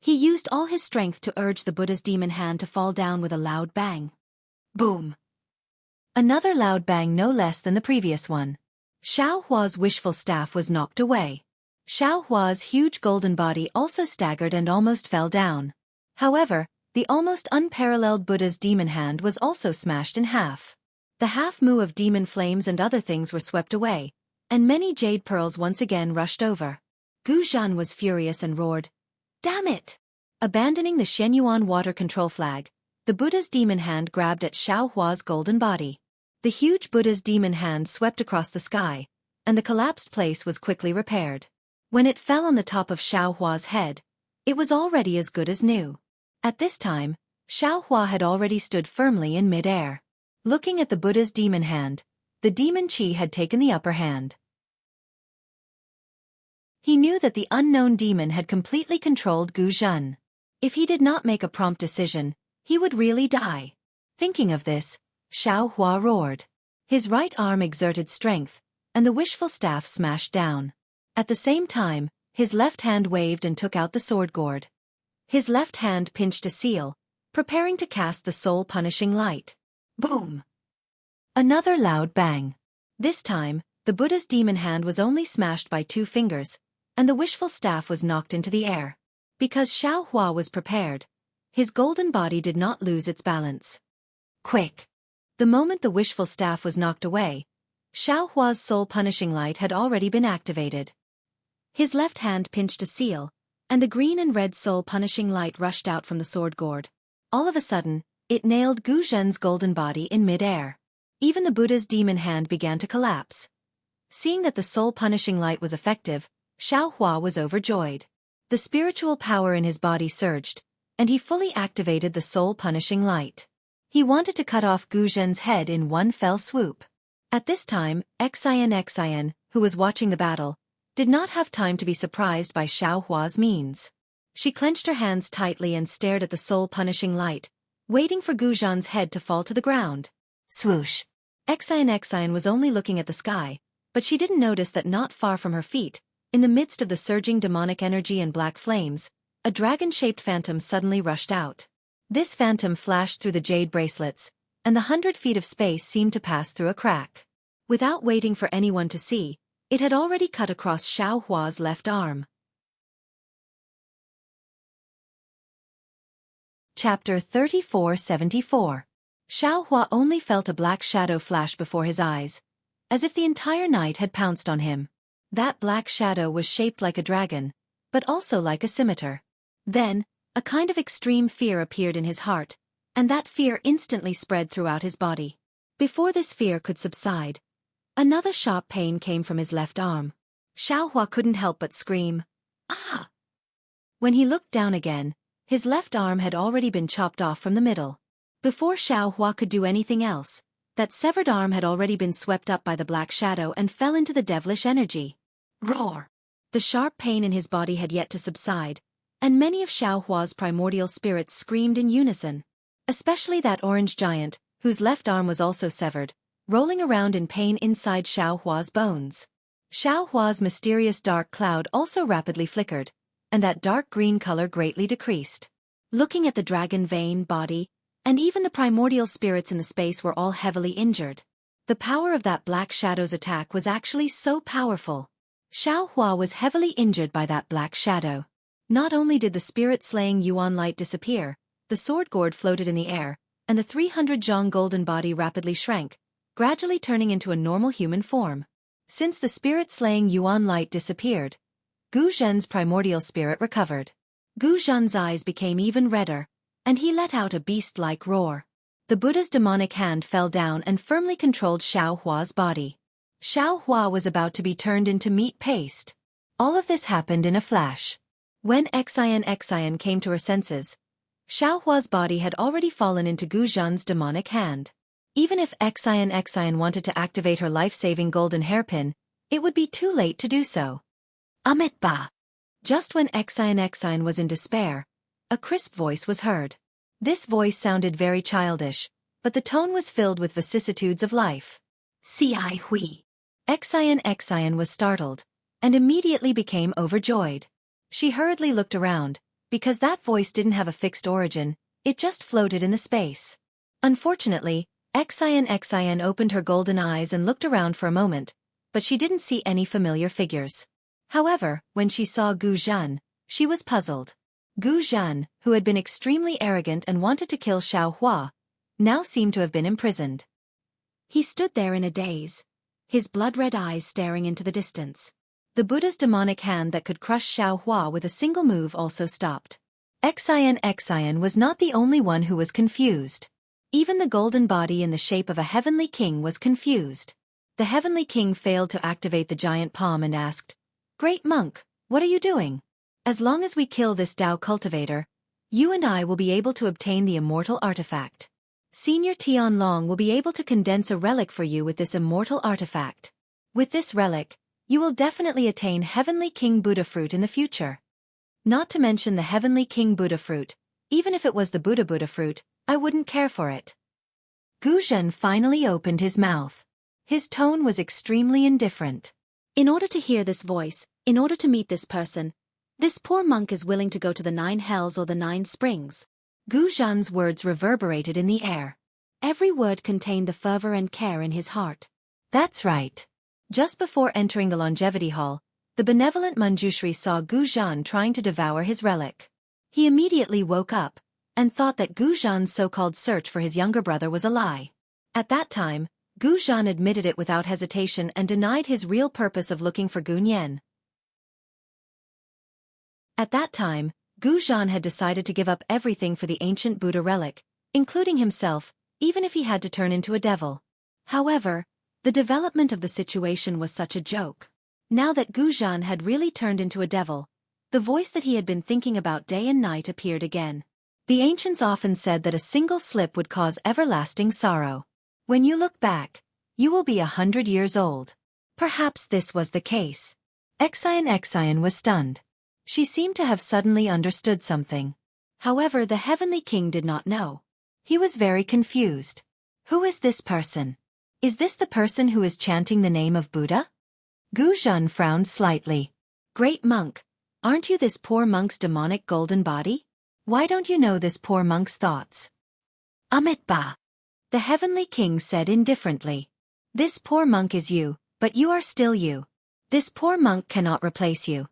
He used all his strength to urge the Buddha's demon hand to fall down with a loud bang. Boom! Another loud bang no less than the previous one. Xiao Hua's wishful staff was knocked away. Xiao Hua's huge golden body also staggered and almost fell down. However, The almost unparalleled Buddha's demon hand was also smashed in half. The half-mu of demon flames and other things were swept away, and many jade pearls once again rushed over. Gu Zhan was furious and roared, "Damn it!" Abandoning the Shenyuan water control flag, the Buddha's demon hand grabbed at Xiao Hua's golden body. The huge Buddha's demon hand swept across the sky, and the collapsed place was quickly repaired. When it fell on the top of Xiao Hua's head, it was already as good as new. At this time, Xiao Hua had already stood firmly in mid-air. Looking at the Buddha's demon hand, the demon chi had taken the upper hand. He knew that the unknown demon had completely controlled Gu Zhan. If he did not make a prompt decision, he would really die. Thinking of this, Xiao Hua roared. His right arm exerted strength, and the wishful staff smashed down. At the same time, his left hand waved and took out the sword gourd. His left hand pinched a seal, preparing to cast the soul-punishing light. Boom! Another loud bang. This time, the Buddha's demon hand was only smashed by 2 fingers, and the wishful staff was knocked into the air. Because Xiao Hua was prepared, his golden body did not lose its balance. Quick! The moment the wishful staff was knocked away, Xiao Hua's soul-punishing light had already been activated. His left hand pinched a seal, and the green and red soul-punishing light rushed out from the sword gourd. All of a sudden, it nailed Gu Zhen's golden body in mid-air. Even the Buddha's demon hand began to collapse. Seeing that the soul-punishing light was effective, Xiao Hua was overjoyed. The spiritual power in his body surged, and he fully activated the soul-punishing light. He wanted to cut off Gu Zhen's head in one fell swoop. At this time, Xian, who was watching the battle, did not have time to be surprised by Xiao Hua's means. She clenched her hands tightly and stared at the soul-punishing light, waiting for Gu Zhan's head to fall to the ground. Swoosh! Xian was only looking at the sky, but she didn't notice that not far from her feet, in the midst of the surging demonic energy and black flames, a dragon-shaped phantom suddenly rushed out. This phantom flashed through the jade bracelets, and the 100 feet of space seemed to pass through a crack. Without waiting for anyone to see, it had already cut across Xiao Hua's left arm. Chapter 3474. Xiao Hua only felt a black shadow flash before his eyes, as if the entire night had pounced on him. That black shadow was shaped like a dragon, but also like a scimitar. Then, a kind of extreme fear appeared in his heart, and that fear instantly spread throughout his body. Before this fear could subside, another sharp pain came from his left arm. Xiao Hua couldn't help but scream, "Ah!" When he looked down again, his left arm had already been chopped off from the middle. Before Xiao Hua could do anything else, that severed arm had already been swept up by the black shadow and fell into the devilish energy. Roar! The sharp pain in his body had yet to subside, and many of Xiao Hua's primordial spirits screamed in unison. Especially that orange giant, whose left arm was also severed, rolling around in pain inside Xiao Hua's bones. Xiao Hua's mysterious dark cloud also rapidly flickered, and that dark green color greatly decreased. Looking at the dragon vein body, and even the primordial spirits in the space were all heavily injured. The power of that black shadow's attack was actually so powerful. Xiao Hua was heavily injured by that black shadow. Not only did the spirit-slaying Yuan light disappear, the sword gourd floated in the air, and the 300 zhong golden body rapidly shrank, gradually turning into a normal human form. Since the spirit-slaying Yuan light disappeared, Gu Zhen's primordial spirit recovered. Gu Zhen's eyes became even redder, and he let out a beast-like roar. The Buddha's demonic hand fell down and firmly controlled Xiao Hua's body. Xiao Hua was about to be turned into meat paste. All of this happened in a flash. When Xian came to her senses, Xiao Hua's body had already fallen into Gu Zhen's demonic hand. Even if Xian wanted to activate her life-saving golden hairpin, it would be too late to do so. Amitba! Just when Xian was in despair, a crisp voice was heard. This voice sounded very childish, but the tone was filled with vicissitudes of life. Si hui. Xian was startled, and immediately became overjoyed. She hurriedly looked around, because that voice didn't have a fixed origin, it just floated in the space. Unfortunately, Xian opened her golden eyes and looked around for a moment, but she didn't see any familiar figures. However, when she saw Gu Zhen, she was puzzled. Gu Zhan, who had been extremely arrogant and wanted to kill Xiao Hua, now seemed to have been imprisoned. He stood there in a daze, his blood-red eyes staring into the distance. The Buddha's demonic hand that could crush Xiao Hua with a single move also stopped. Xian was not the only one who was confused. Even the golden body in the shape of a heavenly king was confused. The heavenly king failed to activate the giant palm and asked, "Great monk, what are you doing? As long as we kill this Tao cultivator, you and I will be able to obtain the immortal artifact. Senior Tianlong will be able to condense a relic for you with this immortal artifact. With this relic, you will definitely attain Heavenly King Buddha fruit in the future. Not to mention the Heavenly King Buddha fruit, even if it was the Buddha fruit, I wouldn't care for it." Gu Zhan finally opened his mouth. His tone was extremely indifferent. "In order to hear this voice, in order to meet this person, this poor monk is willing to go to the 9 hells or the 9 springs." Gu Zhan's words reverberated in the air. Every word contained the fervor and care in his heart. That's right. Just before entering the longevity hall, the benevolent Manjushri saw Gu Zhan trying to devour his relic. He immediately woke up, and thought that Gu Zhan's so-called search for his younger brother was a lie. At that time, Gu Zhan admitted it without hesitation and denied his real purpose of looking for Gu Nian. At that time, Gu Zhan had decided to give up everything for the ancient Buddha relic, including himself, even if he had to turn into a devil. However, the development of the situation was such a joke. Now that Gu Zhan had really turned into a devil, the voice that he had been thinking about day and night appeared again. The ancients often said that a single slip would cause everlasting sorrow. When you look back, you will be 100 years old. Perhaps this was the case. Xian was stunned. She seemed to have suddenly understood something. However, the heavenly king did not know. He was very confused. Who is this person? Is this the person who is chanting the name of Buddha? Gu Zhan frowned slightly. Great monk, aren't you this poor monk's demonic golden body? Why don't you know this poor monk's thoughts? Amitabha. The heavenly king said indifferently. This poor monk is you, but you are still you. This poor monk cannot replace you.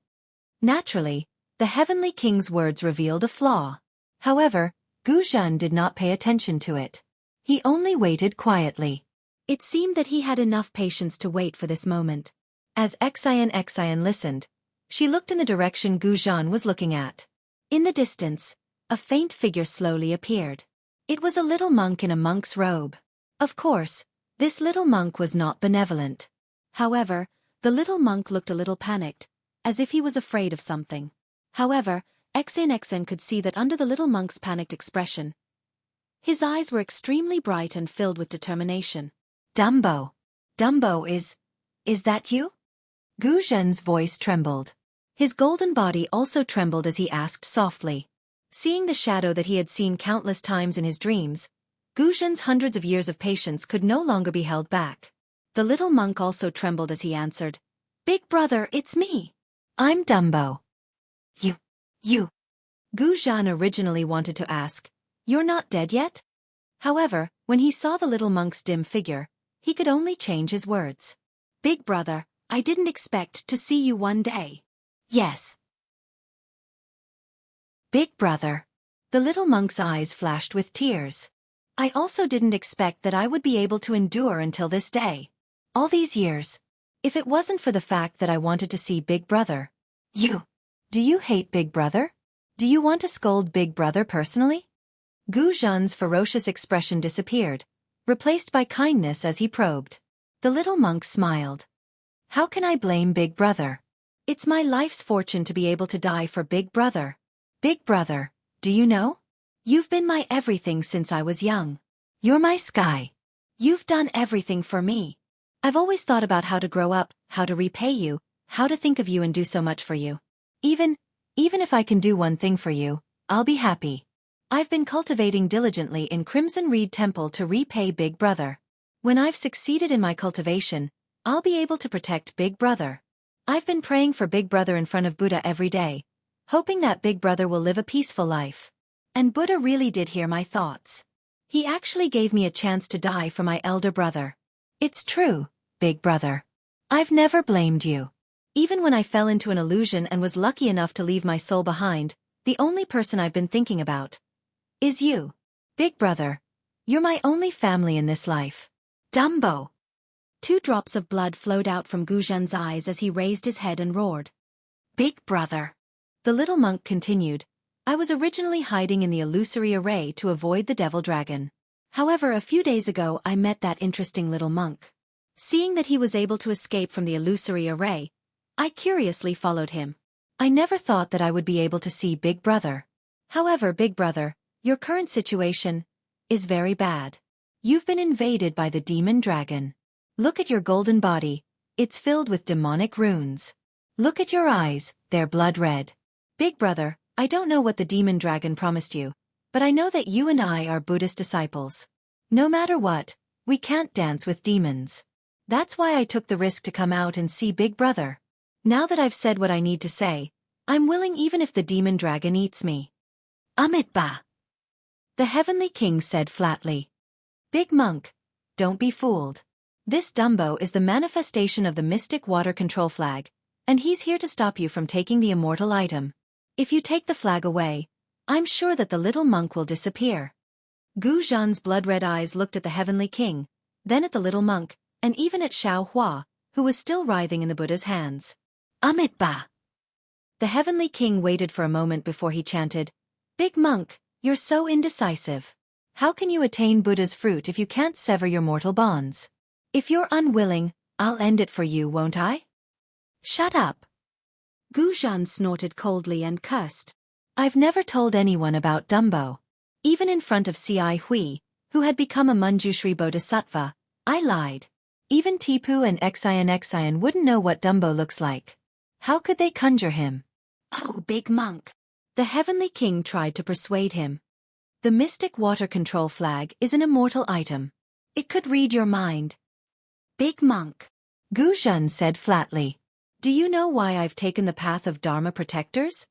Naturally, the heavenly king's words revealed a flaw. However, Gu Zhan did not pay attention to it. He only waited quietly. It seemed that he had enough patience to wait for this moment. As Xian listened, she looked in the direction Gu Zhan was looking at. In the distance, a faint figure slowly appeared. It was a little monk in a monk's robe. Of course, this little monk was not benevolent. However, the little monk looked a little panicked, as if he was afraid of something. However, Xian could see that under the little monk's panicked expression, his eyes were extremely bright and filled with determination. Dumbo. Dumbo is that you? Gu Zhen's voice trembled. His golden body also trembled as he asked softly. Seeing the shadow that he had seen countless times in his dreams, Gu Zhen's hundreds of years of patience could no longer be held back. The little monk also trembled as he answered, Big brother, it's me. I'm Dumbo. You. Gu Zhan originally wanted to ask, You're not dead yet? However, when he saw the little monk's dim figure, he could only change his words. Big brother, I didn't expect to see you one day. Yes. Big brother. The little monk's eyes flashed with tears. I also didn't expect that I would be able to endure until this day. All these years. If it wasn't for the fact that I wanted to see Big Brother. Do you hate Big Brother? Do you want to scold Big Brother personally? Gu Zhan's ferocious expression disappeared, replaced by kindness as he probed. The little monk smiled. How can I blame Big Brother? It's my life's fortune to be able to die for Big Brother. Big Brother, do you know? You've been my everything since I was young. You're my sky. You've done everything for me. I've always thought about how to grow up, how to repay you, how to think of you and do so much for you. Even if I can do one thing for you, I'll be happy. I've been cultivating diligently in Crimson Reed Temple to repay Big Brother. When I've succeeded in my cultivation, I'll be able to protect Big Brother. I've been praying for Big Brother in front of Buddha every day, hoping that Big Brother will live a peaceful life. And Buddha really did hear my thoughts. He actually gave me a chance to die for my elder brother. It's true, Big Brother. I've never blamed you. Even when I fell into an illusion and was lucky enough to leave my soul behind, The only person I've been thinking about is you. Big brother. You're my only family in this life. Dumbo. 2 drops of blood flowed out from Guzhan's eyes as he raised his head and roared. Big brother. The little monk continued. I was originally hiding in the illusory array to avoid the devil dragon. However, a few days ago I met that interesting little monk. Seeing that he was able to escape from the illusory array, I curiously followed him. I never thought that I would be able to see Big Brother. However, Big Brother, your current situation is very bad. You've been invaded by the demon dragon. Look at your golden body, it's filled with demonic runes. Look at your eyes, they're blood red. Big Brother, I don't know what the demon dragon promised you, but I know that you and I are Buddhist disciples. No matter what, we can't dance with demons. That's why I took the risk to come out and see Big Brother. Now that I've said what I need to say, I'm willing even if the demon dragon eats me. Amitba. The Heavenly King said flatly. Big Monk, don't be fooled. This Dumbo is the manifestation of the mystic water control flag, and he's here to stop you from taking the immortal item. If you take the flag away, I'm sure that the little monk will disappear. Guzhan's blood-red eyes looked at the Heavenly King, then at the little monk, and even at Xiao Hua, who was still writhing in the Buddha's hands. Amitba. The Heavenly King waited for a moment before he chanted, Big Monk, you're so indecisive. How can you attain Buddha's fruit if you can't sever your mortal bonds? If you're unwilling, I'll end it for you, won't I? Shut up. Guzhan snorted coldly and cursed. I've never told anyone about Dumbo. Even in front of C.I. Hui, who had become a Manjushri Bodhisattva, I lied. Even Tipu and Xian wouldn't know what Dumbo looks like. How could they conjure him? Oh, Big Monk. The Heavenly King tried to persuade him. The mystic water control flag is an immortal item. It could read your mind. Big Monk. Guzhan said flatly. Do you know why I've taken the path of Dharma protectors?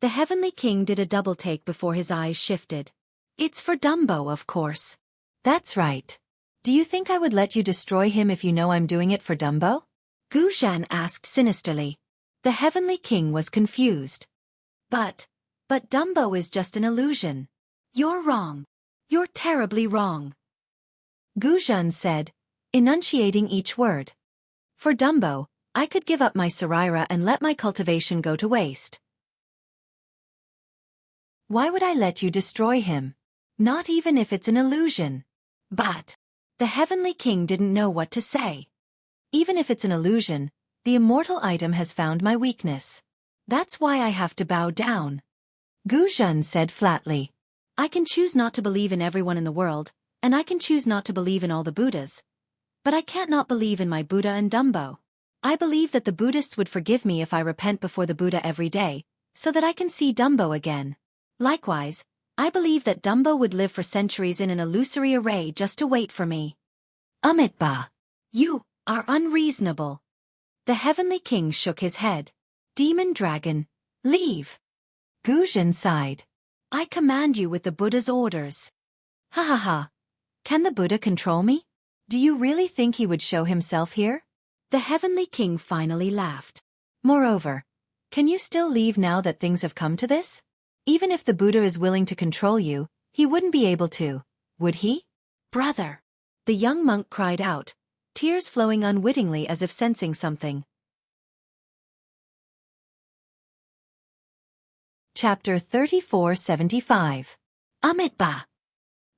The Heavenly King did a double take before his eyes shifted. It's for Dumbo, of course. That's right. Do you think I would let you destroy him if you know I'm doing it for Dumbo? Guzhan asked sinisterly. The Heavenly King was confused. But Dumbo is just an illusion. You're wrong. You're terribly wrong. Guzhan said, enunciating each word. For Dumbo, I could give up my Saraira and let my cultivation go to waste. Why would I let you destroy him? Not even if it's an illusion. But the Heavenly King didn't know what to say. Even if it's an illusion, the immortal item has found my weakness. That's why I have to bow down. Guzhan said flatly. I can choose not to believe in everyone in the world, and I can choose not to believe in all the Buddhas. But I can't not believe in my Buddha and Dumbo. I believe that the Buddhists would forgive me if I repent before the Buddha every day, so that I can see Dumbo again. Likewise, I believe that Dumbo would live for centuries in an illusory array just to wait for me. Amitba. You are unreasonable. The Heavenly King shook his head. Demon Dragon, leave. Guzhan sighed. I command you with the Buddha's orders. Ha ha ha. Can the Buddha control me? Do you really think he would show himself here? The Heavenly King finally laughed. Moreover, can you still leave now that things have come to this? Even if the Buddha is willing to control you, he wouldn't be able to, would he? Brother! The young monk cried out, tears flowing unwittingly as if sensing something. Chapter 3475. Amitba.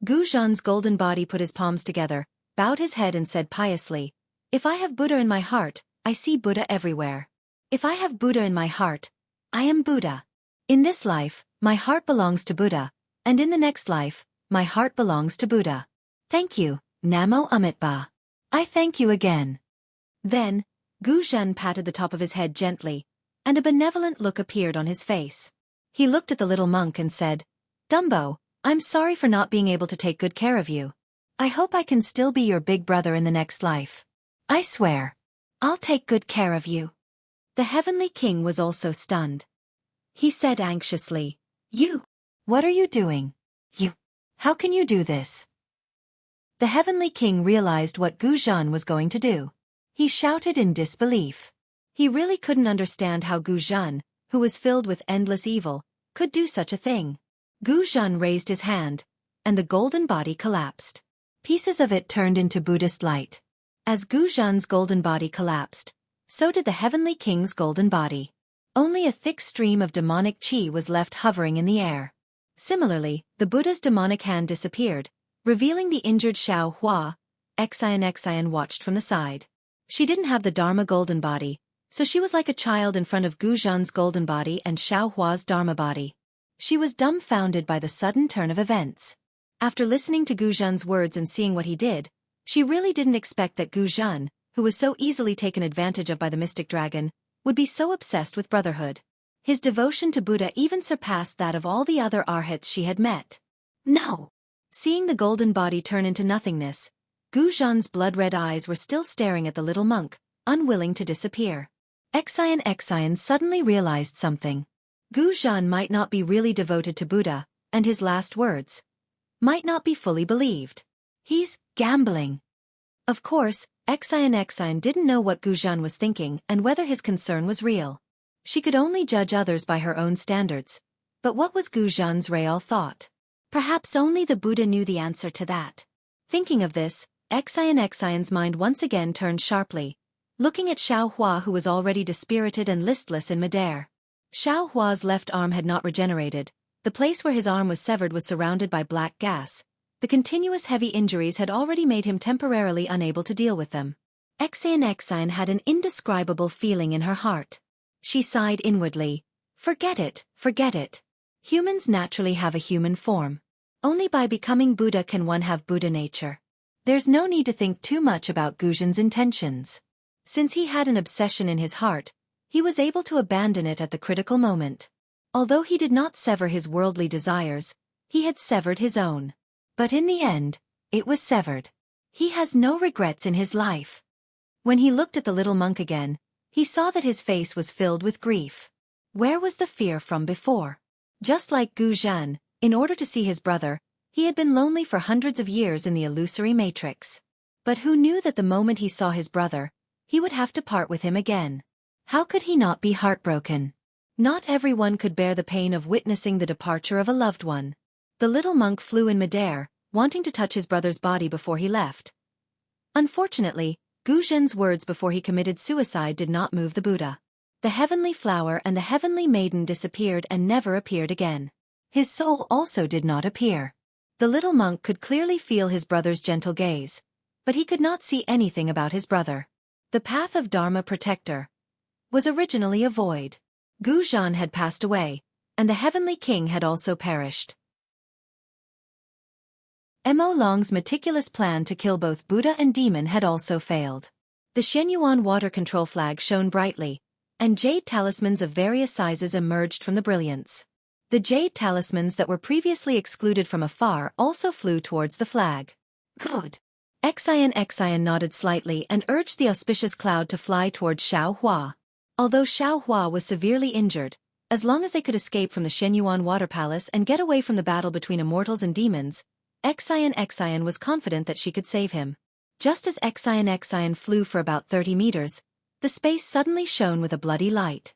Guzhan's golden body put his palms together, bowed his head and said piously, If I have Buddha in my heart, I see Buddha everywhere. If I have Buddha in my heart, I am Buddha. In this life, my heart belongs to Buddha, and in the next life, my heart belongs to Buddha. Thank you, Namo Amitba. I thank you again. Then, Guzhan patted the top of his head gently, and a benevolent look appeared on his face. He looked at the little monk and said, Dumbo, I'm sorry for not being able to take good care of you. I hope I can still be your big brother in the next life. I swear. I'll take good care of you. The Heavenly King was also stunned. He said anxiously, You. What are you doing? You. How can you do this? The Heavenly King realized what Guzhan was going to do. He shouted in disbelief. He really couldn't understand how Guzhan, who was filled with endless evil, could do such a thing. Gu Zhan raised his hand, and the golden body collapsed. Pieces of it turned into Buddhist light. As Gu Zhan's golden body collapsed, so did the Heavenly King's golden body. Only a thick stream of demonic qi was left hovering in the air. Similarly, the Buddha's demonic hand disappeared, revealing the injured Xiao Hua. Xian watched from the side. She didn't have the Dharma golden body, so she was like a child in front of Gu Zhan's golden body and Xiao Hua's Dharma body. She was dumbfounded by the sudden turn of events. After listening to Gu Zhan's words and seeing what he did, she really didn't expect that Gu Zhan, who was so easily taken advantage of by the mystic dragon, would be so obsessed with brotherhood. His devotion to Buddha even surpassed that of all the other arhats she had met. No! Seeing the golden body turn into nothingness, Gu Zhan's blood-red eyes were still staring at the little monk, unwilling to disappear. Xian suddenly realized something. Gu Zhan might not be really devoted to Buddha, and his last words might not be fully believed. He's gambling. Of course, Xian didn't know what Gu Zhan was thinking and whether his concern was real. She could only judge others by her own standards. But what was Gu Zhan's real thought? Perhaps only the Buddha knew the answer to that. Thinking of this, Xian's mind once again turned sharply, looking at Xiao Hua, who was already dispirited and listless in midair. Xiao Hua's left arm had not regenerated. The place where his arm was severed was surrounded by black gas. The continuous heavy injuries had already made him temporarily unable to deal with them. Xian had an indescribable feeling in her heart. She sighed inwardly. Forget it, forget it. Humans naturally have a human form. Only by becoming Buddha can one have Buddha nature. There's no need to think too much about Gu Zhan's intentions. Since he had an obsession in his heart, he was able to abandon it at the critical moment. Although he did not sever his worldly desires, he had severed his own. But in the end, it was severed. He has no regrets in his life. When he looked at the little monk again, he saw that his face was filled with grief. Where was the fear from before? Just like Gu Zhan, in order to see his brother, he had been lonely for hundreds of years in the illusory matrix. But who knew that the moment he saw his brother, he would have to part with him again? How could he not be heartbroken? Not everyone could bear the pain of witnessing the departure of a loved one. The little monk flew in midair, wanting to touch his brother's body before he left. Unfortunately, Gu Zhan's words before he committed suicide did not move the Buddha. The heavenly flower and the heavenly maiden disappeared and never appeared again. His soul also did not appear. The little monk could clearly feel his brother's gentle gaze, but he could not see anything about his brother. The path of Dharma protector was originally a void. Gu Zhan had passed away, and the Heavenly King had also perished. Mo Long's meticulous plan to kill both Buddha and demon had also failed. The Shenyuan water control flag shone brightly, and jade talismans of various sizes emerged from the brilliance. The jade talismans that were previously excluded from afar also flew towards the flag. Good. Xian nodded slightly and urged the auspicious cloud to fly towards Xiao Hua. Although Xiao Hua was severely injured, as long as they could escape from the Shenyuan water palace and get away from the battle between immortals and demons, Xian was confident that she could save him. Just as Xian flew for about 30 meters, the space suddenly shone with a bloody light.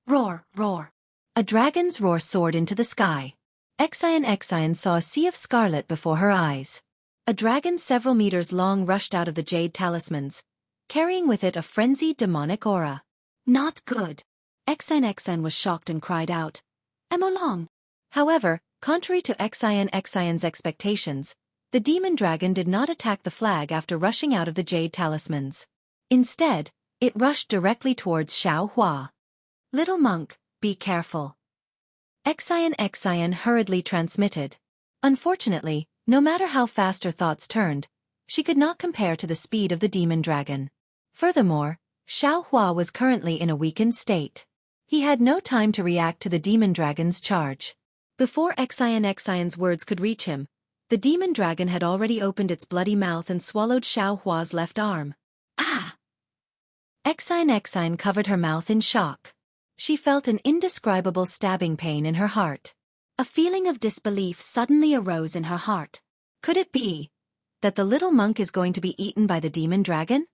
Roar, roar. A dragon's roar soared into the sky. Xian saw a sea of scarlet before her eyes. A dragon several meters long rushed out of the jade talismans, carrying with it a frenzied demonic aura. Not good. Xian was shocked and cried out, Mo Long. However, contrary to Xian's expectations, the demon dragon did not attack the flag after rushing out of the jade talismans. Instead, it rushed directly towards Xiao Hua. Little monk, be careful. Xian hurriedly transmitted. Unfortunately, no matter how fast her thoughts turned, she could not compare to the speed of the demon dragon. Furthermore, Xiao Hua was currently in a weakened state. He had no time to react to the demon dragon's charge. Before Xian's words could reach him, the demon dragon had already opened its bloody mouth and swallowed Xiao Hua's left arm. Ah! Xian covered her mouth in shock. She felt an indescribable stabbing pain in her heart. A feeling of disbelief suddenly arose in her heart. Could it be that the little monk is going to be eaten by the demon dragon?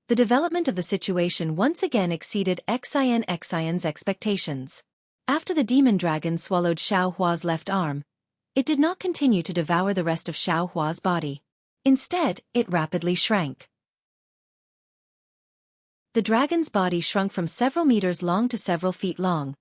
The development of the situation once again exceeded Xin's expectations. After the demon dragon swallowed Xiao Hua's left arm, it did not continue to devour the rest of Xiao Hua's body. Instead, it rapidly shrank. The dragon's body shrunk from several meters long to several feet long,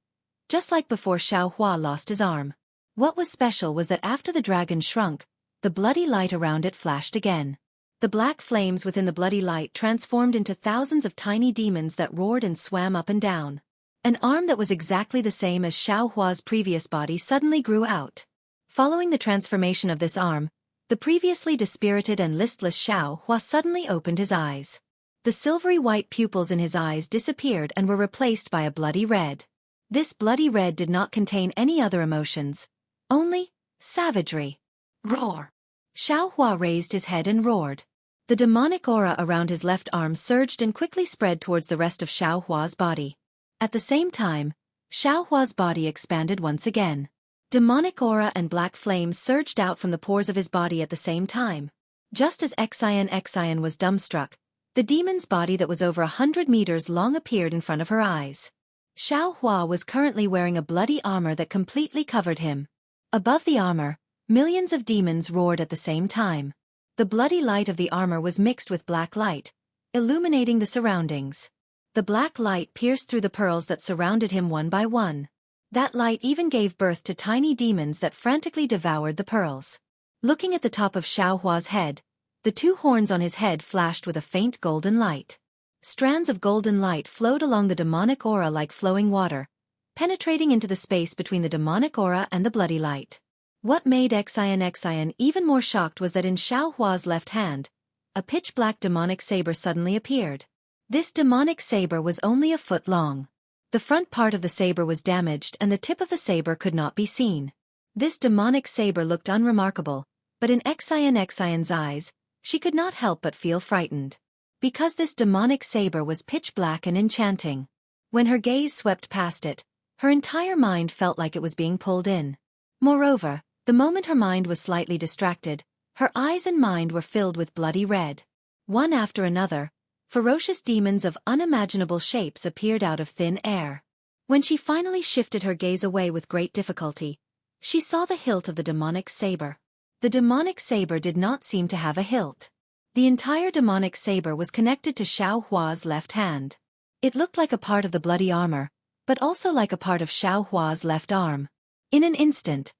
just like before Xiao Hua lost his arm. What was special was that after the dragon shrunk, the bloody light around it flashed again. The black flames within the bloody light transformed into thousands of tiny demons that roared and swam up and down. An arm that was exactly the same as Xiao Hua's previous body suddenly grew out. Following the transformation of this arm, the previously dispirited and listless Xiao Hua suddenly opened his eyes. The silvery white pupils in his eyes disappeared and were replaced by a bloody red. This bloody red did not contain any other emotions, only savagery. Roar! Xiao Hua raised his head and roared. The demonic aura around his left arm surged and quickly spread towards the rest of Xiao Hua's body. At the same time, Xiao Hua's body expanded once again. Demonic aura and black flames surged out from the pores of his body at the same time. Just as Xian was dumbstruck, the demon's body that was over 100 meters long appeared in front of her eyes. Xiao Hua was currently wearing a bloody armor that completely covered him. Above the armor, millions of demons roared at the same time. The bloody light of the armor was mixed with black light, illuminating the surroundings. The black light pierced through the pearls that surrounded him one by one. That light even gave birth to tiny demons that frantically devoured the pearls. Looking at the top of Xiao Hua's head, the two horns on his head flashed with a faint golden light. Strands of golden light flowed along the demonic aura like flowing water, penetrating into the space between the demonic aura and the bloody light. What made Xian even more shocked was that in Xiao Hua's left hand, a pitch-black demonic saber suddenly appeared. This demonic saber was only a foot long. The front part of the saber was damaged and the tip of the saber could not be seen. This demonic saber looked unremarkable, but in Xian's eyes, she could not help but feel frightened. Because this demonic saber was pitch black and enchanting. When her gaze swept past it, her entire mind felt like it was being pulled in. Moreover, the moment her mind was slightly distracted, her eyes and mind were filled with bloody red. One after another, ferocious demons of unimaginable shapes appeared out of thin air. When she finally shifted her gaze away with great difficulty, she saw the hilt of the demonic saber. The demonic saber did not seem to have a hilt. The entire demonic saber was connected to Xiao Hua's left hand. It looked like a part of the bloody armor, but also like a part of Xiao Hua's left arm. In an instant,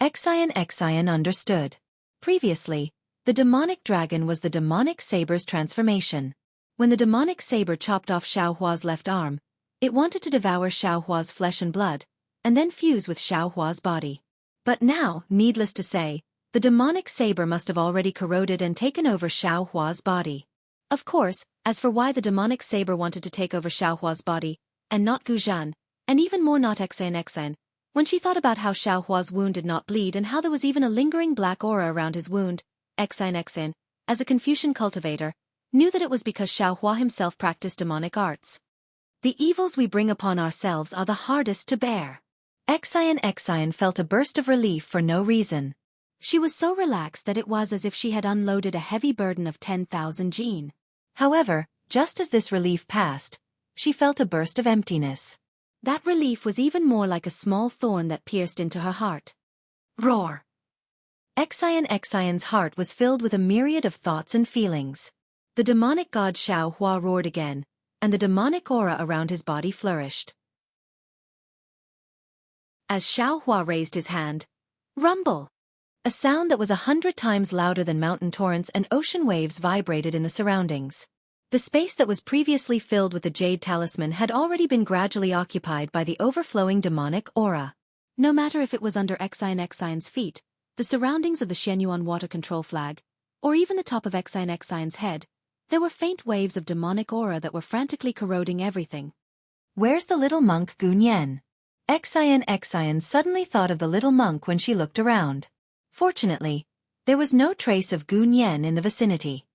Xian understood. Previously, the demonic dragon was the demonic saber's transformation. When the demonic saber chopped off Xiao Hua's left arm, it wanted to devour Xiao Hua's flesh and blood, and then fuse with Xiao Hua's body. But now, needless to say, the demonic saber must have already corroded and taken over Xiao Hua's body. Of course, as for why the demonic saber wanted to take over Xiao Hua's body, and not Guzhan, and even more not Xian, when she thought about how Xiao Hua's wound did not bleed and how there was even a lingering black aura around his wound, Xian, as a Confucian cultivator, knew that it was because Xiao Hua himself practiced demonic arts. The evils we bring upon ourselves are the hardest to bear. Xian felt a burst of relief for no reason. She was so relaxed that it was as if she had unloaded a heavy burden of 10,000 jin. However, just as this relief passed, she felt a burst of emptiness. That relief was even more like a small thorn that pierced into her heart. Roar! Xian's heart was filled with a myriad of thoughts and feelings. The demonic god Xiao Hua roared again, and the demonic aura around his body flourished. As Xiao Hua raised his hand, rumble! A sound that was 100 times louder than mountain torrents and ocean waves vibrated in the surroundings. The space that was previously filled with the jade talisman had already been gradually occupied by the overflowing demonic aura. No matter if it was under Xian's feet, the surroundings of the Shenyuan water control flag, or even the top of Xian's head, there were faint waves of demonic aura that were frantically corroding everything. Where's the little monk Gunyan? Xian suddenly thought of the little monk when she looked around. Fortunately, there was no trace of Gunyan in the vicinity.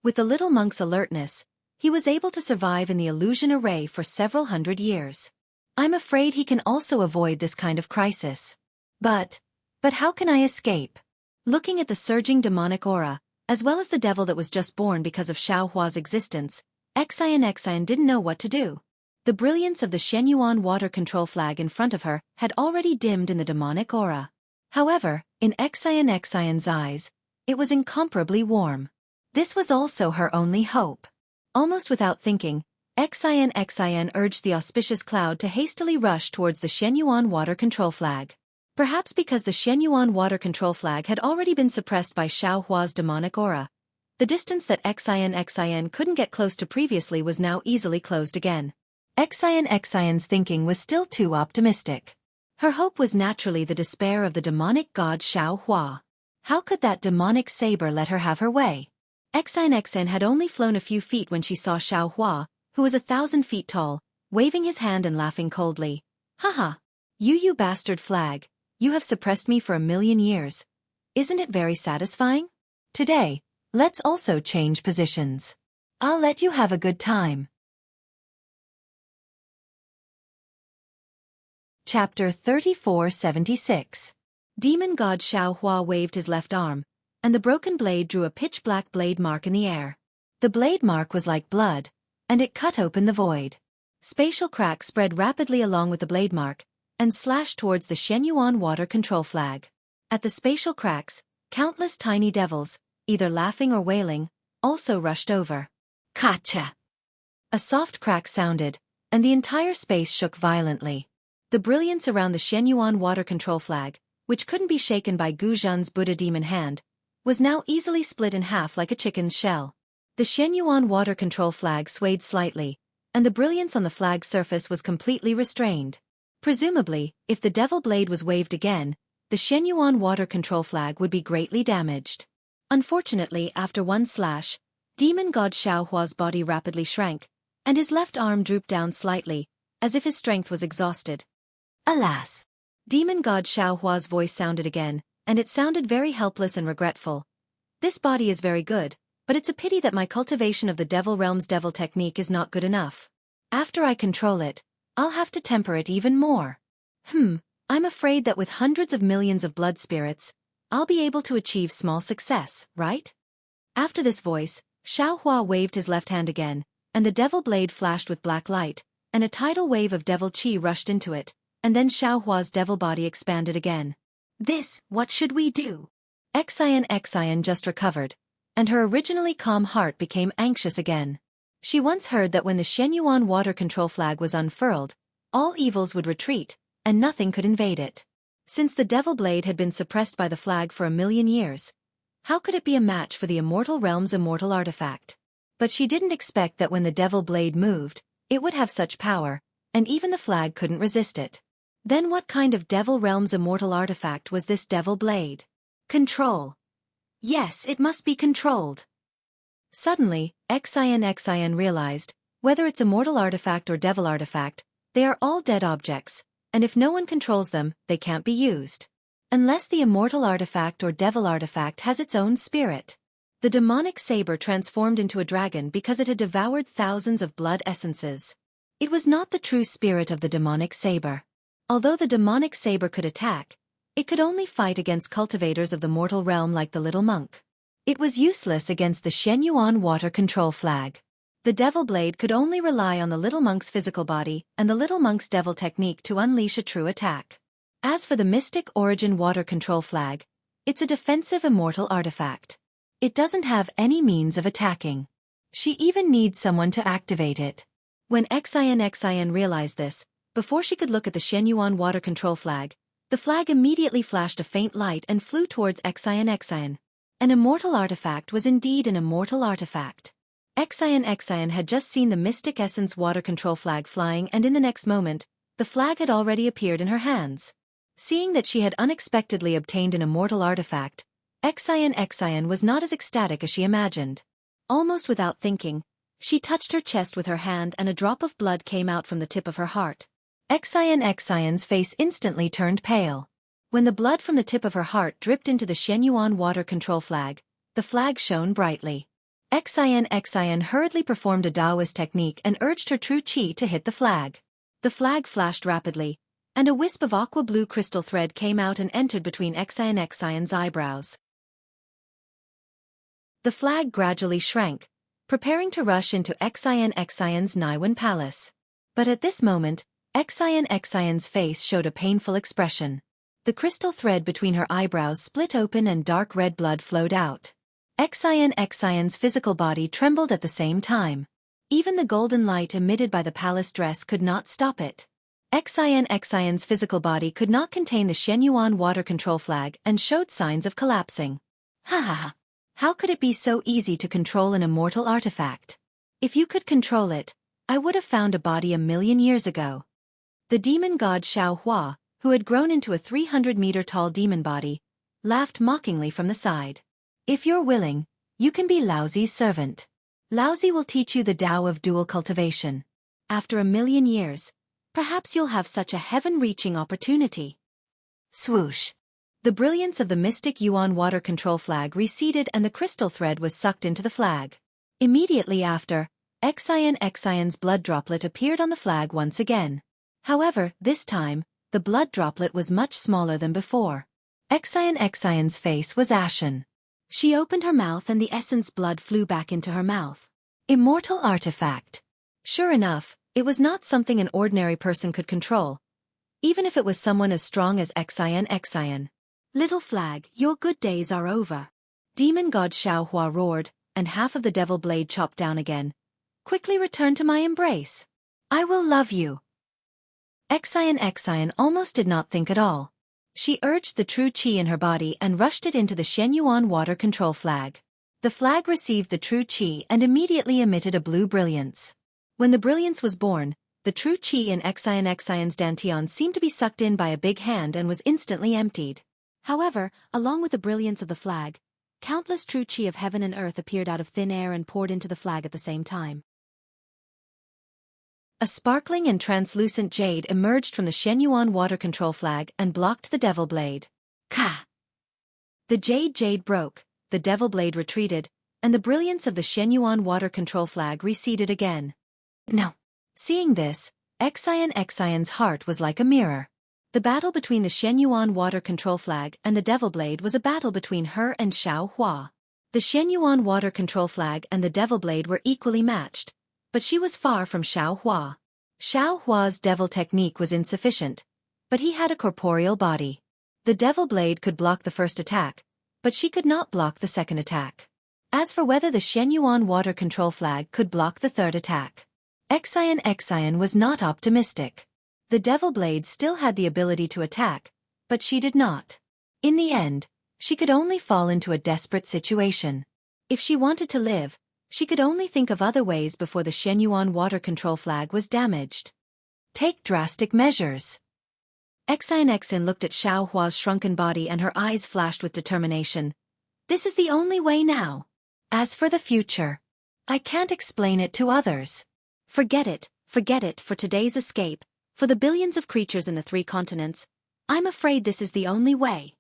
With the little monk's alertness, he was able to survive in the illusion array for several hundred years. I'm afraid he can also avoid this kind of crisis. But how can I escape? Looking at the surging demonic aura, as well as the devil that was just born because of Xiao Hua's existence, Xian didn't know what to do. The brilliance of the Shenyuan water control flag in front of her had already dimmed in the demonic aura. However, in Xian's eyes, it was incomparably warm. This was also her only hope. Almost without thinking, Xian urged the auspicious cloud to hastily rush towards the Shenyuan water control flag. Perhaps because the Shenyuan water control flag had already been suppressed by Xiao Hua's demonic aura, the distance that Xian couldn't get close to previously was now easily closed again. Xian's thinking was still too optimistic. Her hope was naturally the despair of the demonic god Xiao Hua. How could that demonic saber let her have her way? Xian had only flown a few feet when she saw Xiao Hua, who was 1,000 feet tall, waving his hand and laughing coldly. Haha! You bastard flag, you have suppressed me for 1,000,000 years. Isn't it very satisfying? Today, let's also change positions. I'll let you have a good time. Chapter 3476. Demon god Xiao Hua waved his left arm, and the broken blade drew a pitch-black blade mark in the air. The blade mark was like blood, and it cut open the void. Spatial cracks spread rapidly along with the blade mark, and slashed towards the Shenyuan water control flag. At the spatial cracks, countless tiny devils, either laughing or wailing, also rushed over. Kacha! A soft crack sounded, and the entire space shook violently. The brilliance around the Shenyuan water control flag, which couldn't be shaken by Gu Zhan's Buddha demon hand, was now easily split in half like a chicken's shell. The Shenyuan water control flag swayed slightly, and the brilliance on the flag's surface was completely restrained. Presumably, if the devil blade was waved again, the Shenyuan water control flag would be greatly damaged. Unfortunately, after one slash, demon god Xiao Hua's body rapidly shrank, and his left arm drooped down slightly, as if his strength was exhausted. Alas! Demon god Xiao Hua's voice sounded again, and it sounded very helpless and regretful. This body is very good, but it's a pity that my cultivation of the Devil Realm's devil technique is not good enough. After I control it, I'll have to temper it even more. I'm afraid that with hundreds of millions of blood spirits, I'll be able to achieve small success, right? After this voice, Xiao Hua waved his left hand again, and the devil blade flashed with black light, and a tidal wave of devil chi rushed into it, and then Xiao Hua's devil body expanded again. What should we do? Xian just recovered, and her originally calm heart became anxious again. She once heard that when the Shenyuan water control flag was unfurled, all evils would retreat, and nothing could invade it. Since the devil blade had been suppressed by the flag for 1,000,000 years, how could it be a match for the immortal realm's immortal artifact? But she didn't expect that when the devil blade moved, it would have such power, and even the flag couldn't resist it. Then what kind of devil realm's immortal artifact was this devil blade? Control. Yes, it must be controlled. Suddenly, Xian realized, whether it's immortal artifact or devil artifact, they are all dead objects, and if no one controls them, they can't be used. Unless the immortal artifact or devil artifact has its own spirit. The demonic saber transformed into a dragon because it had devoured thousands of blood essences. It was not the true spirit of the demonic saber. Although the demonic saber could attack, it could only fight against cultivators of the mortal realm like the little monk. It was useless against the Shenyuan water control flag. The devil blade could only rely on the little monk's physical body and the little monk's devil technique to unleash a true attack. As for the mystic origin water control flag, it's a defensive immortal artifact. It doesn't have any means of attacking. She even needs someone to activate it. When Xian realized this, before she could look at the Shenyuan water control flag, the flag immediately flashed a faint light and flew towards Xian. An immortal artifact was indeed an immortal artifact. Xian had just seen the mystic essence water control flag flying, and in the next moment, the flag had already appeared in her hands. Seeing that she had unexpectedly obtained an immortal artifact, Xian was not as ecstatic as she imagined. Almost without thinking, she touched her chest with her hand and a drop of blood came out from the tip of her heart. Xian's face instantly turned pale. When the blood from the tip of her heart dripped into the Shenyuan water control flag, the flag shone brightly. Xian hurriedly performed a Taoist technique and urged her true chi to hit the flag. The flag flashed rapidly, and a wisp of aqua-blue crystal thread came out and entered between Xian's eyebrows. The flag gradually shrank, preparing to rush into Xion's Naiwan palace. But at this moment, Xion's face showed a painful expression. The crystal thread between her eyebrows split open and dark red blood flowed out. Xion's physical body trembled at the same time. Even the golden light emitted by the palace dress could not stop it. Xion's physical body could not contain the Shenyuan water control flag and showed signs of collapsing. Ha ha ha. How could it be so easy to control an immortal artifact? If you could control it, I would have found a body 1,000,000 years ago. The demon god Xiaohua, who had grown into a 300-meter-tall demon body, laughed mockingly from the side. If you're willing, you can be Laozi's servant. Laozi will teach you the Tao of dual cultivation. After 1,000,000 years, perhaps you'll have such a heaven-reaching opportunity. Swoosh! The brilliance of the mystic Yuan water control flag receded and the crystal thread was sucked into the flag. Immediately after, Xion's blood droplet appeared on the flag once again. However, this time, the blood droplet was much smaller than before. Xion's face was ashen. She opened her mouth and the essence blood flew back into her mouth. Immortal artifact. Sure enough, it was not something an ordinary person could control, even if it was someone as strong as Xion. Little flag, your good days are over. Demon god Xiaohua roared, and half of the devil blade chopped down again. Quickly return to my embrace. I will love you. Xion almost did not think at all. She urged the true qi in her body and rushed it into the Shenyuan water control flag. The flag received the true qi and immediately emitted a blue brilliance. When the brilliance was born, the true qi in Xion's dantian seemed to be sucked in by a big hand and was instantly emptied. However, along with the brilliance of the flag, countless true qi of heaven and earth appeared out of thin air and poured into the flag at the same time. A sparkling and translucent jade emerged from the Shenyuan water control flag and blocked the devil blade. Ka! The jade broke, the devil blade retreated, and the brilliance of the Shenyuan water control flag receded again. No. Seeing this, Xion's heart was like a mirror. The battle between the Shenyuan water control flag and the devil blade was a battle between her and Xiaohua. The Shenyuan water control flag and the devil blade were equally matched, but she was far from Xiaohua. Xiaohua's devil technique was insufficient, but he had a corporeal body. The devil blade could block the first attack, but she could not block the second attack. As for whether the Shenyuan water control flag could block the third attack, Xion was not optimistic. The devil blade still had the ability to attack, but she did not. In the end, she could only fall into a desperate situation. If she wanted to live, she could only think of other ways before the Shenyuan water control flag was damaged. Take drastic measures. Xion looked at Xiaohua's shrunken body and her eyes flashed with determination. This is the only way now. As for the future, I can't explain it to others. Forget it for today's escape. For the billions of creatures in the 3 continents, I'm afraid this is the only way.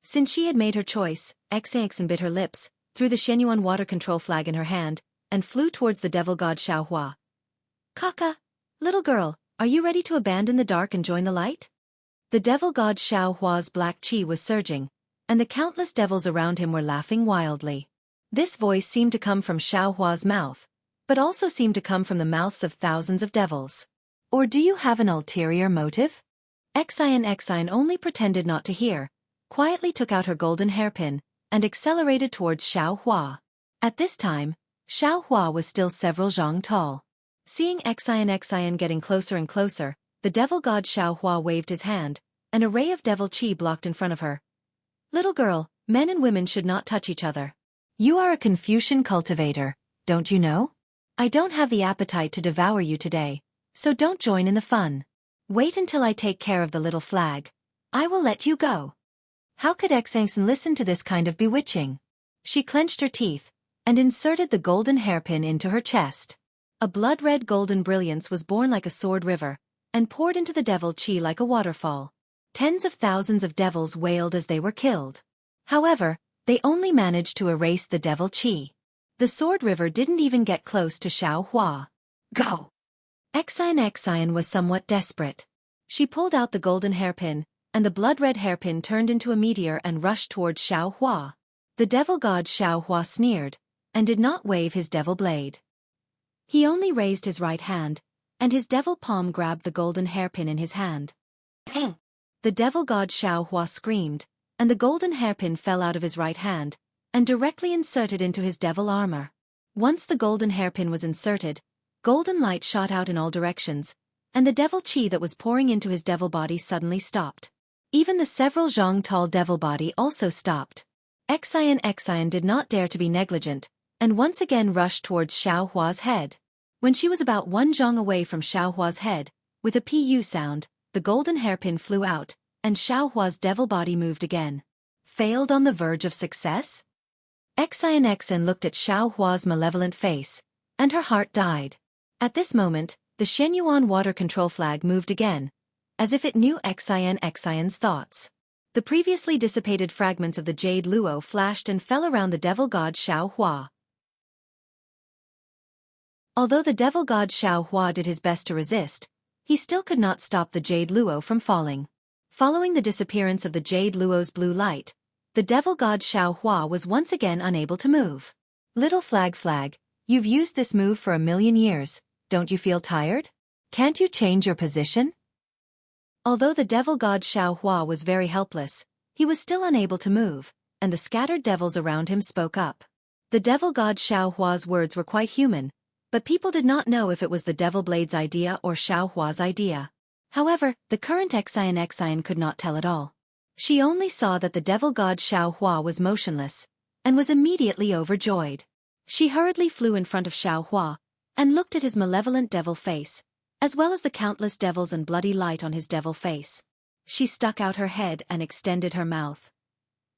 Since she had made her choice, Xion bit her lips, threw the Shenyuan water control flag in her hand, and flew towards the devil god Xiaohua. Kaka, little girl, are you ready to abandon the dark and join the light? The devil god Xiaohua's black qi was surging, and the countless devils around him were laughing wildly. This voice seemed to come from Xiaohua's mouth, but also seemed to come from the mouths of thousands of devils. Or do you have an ulterior motive? Xion only pretended not to hear, quietly took out her golden hairpin, and accelerated towards Xiaohua. At this time, Xiaohua was still several zhang tall. Seeing Xion getting closer and closer, the devil god Xiaohua waved his hand, and a ray of devil qi blocked in front of her. Little girl, men and women should not touch each other. You are a Confucian cultivator, don't you know? I don't have the appetite to devour you today, so don't join in the fun. Wait until I take care of the little flag. I will let you go. How could Xion listen to this kind of bewitching? She clenched her teeth, and inserted the golden hairpin into her chest. A blood-red golden brilliance was born like a sword river, and poured into the devil qi like a waterfall. Tens of thousands of devils wailed as they were killed. However, they only managed to erase the devil qi. The sword river didn't even get close to Xiaohua. Go! Xion was somewhat desperate. She pulled out the golden hairpin, and the blood-red hairpin turned into a meteor and rushed towards Xiaohua. The devil god Xiaohua sneered, and did not wave his devil blade. He only raised his right hand, and his devil palm grabbed the golden hairpin in his hand. The devil god Xiao Hua screamed, and the golden hairpin fell out of his right hand, and directly inserted into his devil armor. Once the golden hairpin was inserted, golden light shot out in all directions, and the devil chi that was pouring into his devil body suddenly stopped. Even the several zhang tall devil body also stopped. Xian did not dare to be negligent, and once again rushed towards Xiao Hua's head. When she was about 1 zhang away from Xiao Hua's head, with a pu sound, the golden hairpin flew out, and Xiao Hua's devil body moved again. Failed on the verge of success? Xian looked at Xiao Hua's malevolent face, and her heart died. At this moment, the Shenyuan water control flag moved again, as if it knew Xian's thoughts. The previously dissipated fragments of the jade luo flashed and fell around the devil god Xiao Hua. Although the devil god Xiao Hua did his best to resist, he still could not stop the jade luo from falling. Following the disappearance of the jade luo's blue light, the devil god Xiao Hua was once again unable to move. Little flag, you've used this move for 1,000,000 years, don't you feel tired? Can't you change your position? Although the devil god Xiao Hua was very helpless, he was still unable to move, and the scattered devils around him spoke up. The devil god Xiao Hua's words were quite human, but people did not know if it was the devil blade's idea or Xiao Hua's idea. However, the current Xian could not tell at all. She only saw that the devil god Xiao Hua was motionless, and was immediately overjoyed. She hurriedly flew in front of Xiao Hua, and looked at his malevolent devil face, as well as the countless devils and bloody light on his devil face. She stuck out her head and extended her mouth.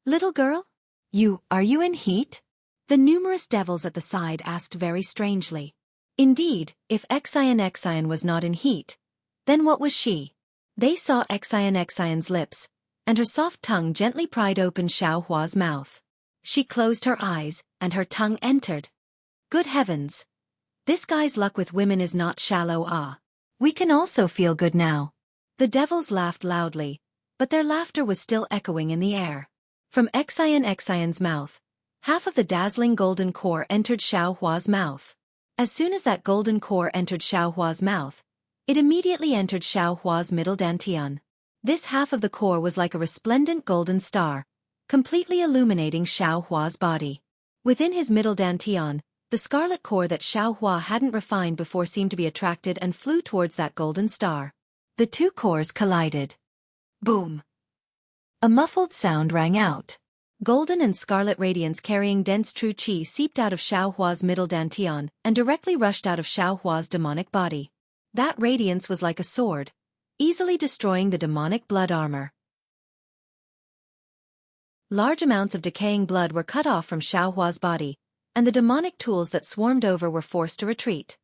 "Little girl? Are you in heat?" The numerous devils at the side asked very strangely. Indeed, if Xian was not in heat, then what was she? They saw Xian's lips, and her soft tongue gently pried open Xiao Hua's mouth. She closed her eyes, and her tongue entered. Good heavens! This guy's luck with women is not shallow. We can also feel good now. The devils laughed loudly, but their laughter was still echoing in the air. From Xian's mouth, half of the dazzling golden core entered Xiao Hua's mouth. As soon as that golden core entered Xiao Hua's mouth, it immediately entered Xiao Hua's middle dantian. This half of the core was like a resplendent golden star, completely illuminating Xiao Hua's body. Within his middle dantian, the scarlet core that Xiao Hua hadn't refined before seemed to be attracted and flew towards that golden star. The two cores collided. Boom! A muffled sound rang out. Golden and scarlet radiance carrying dense true qi seeped out of Xiao Hua's middle dantian and directly rushed out of Xiao Hua's demonic body. That radiance was like a sword, easily destroying the demonic blood armor. Large amounts of decaying blood were cut off from Xiao Hua's body, and the demonic tools that swarmed over were forced to retreat.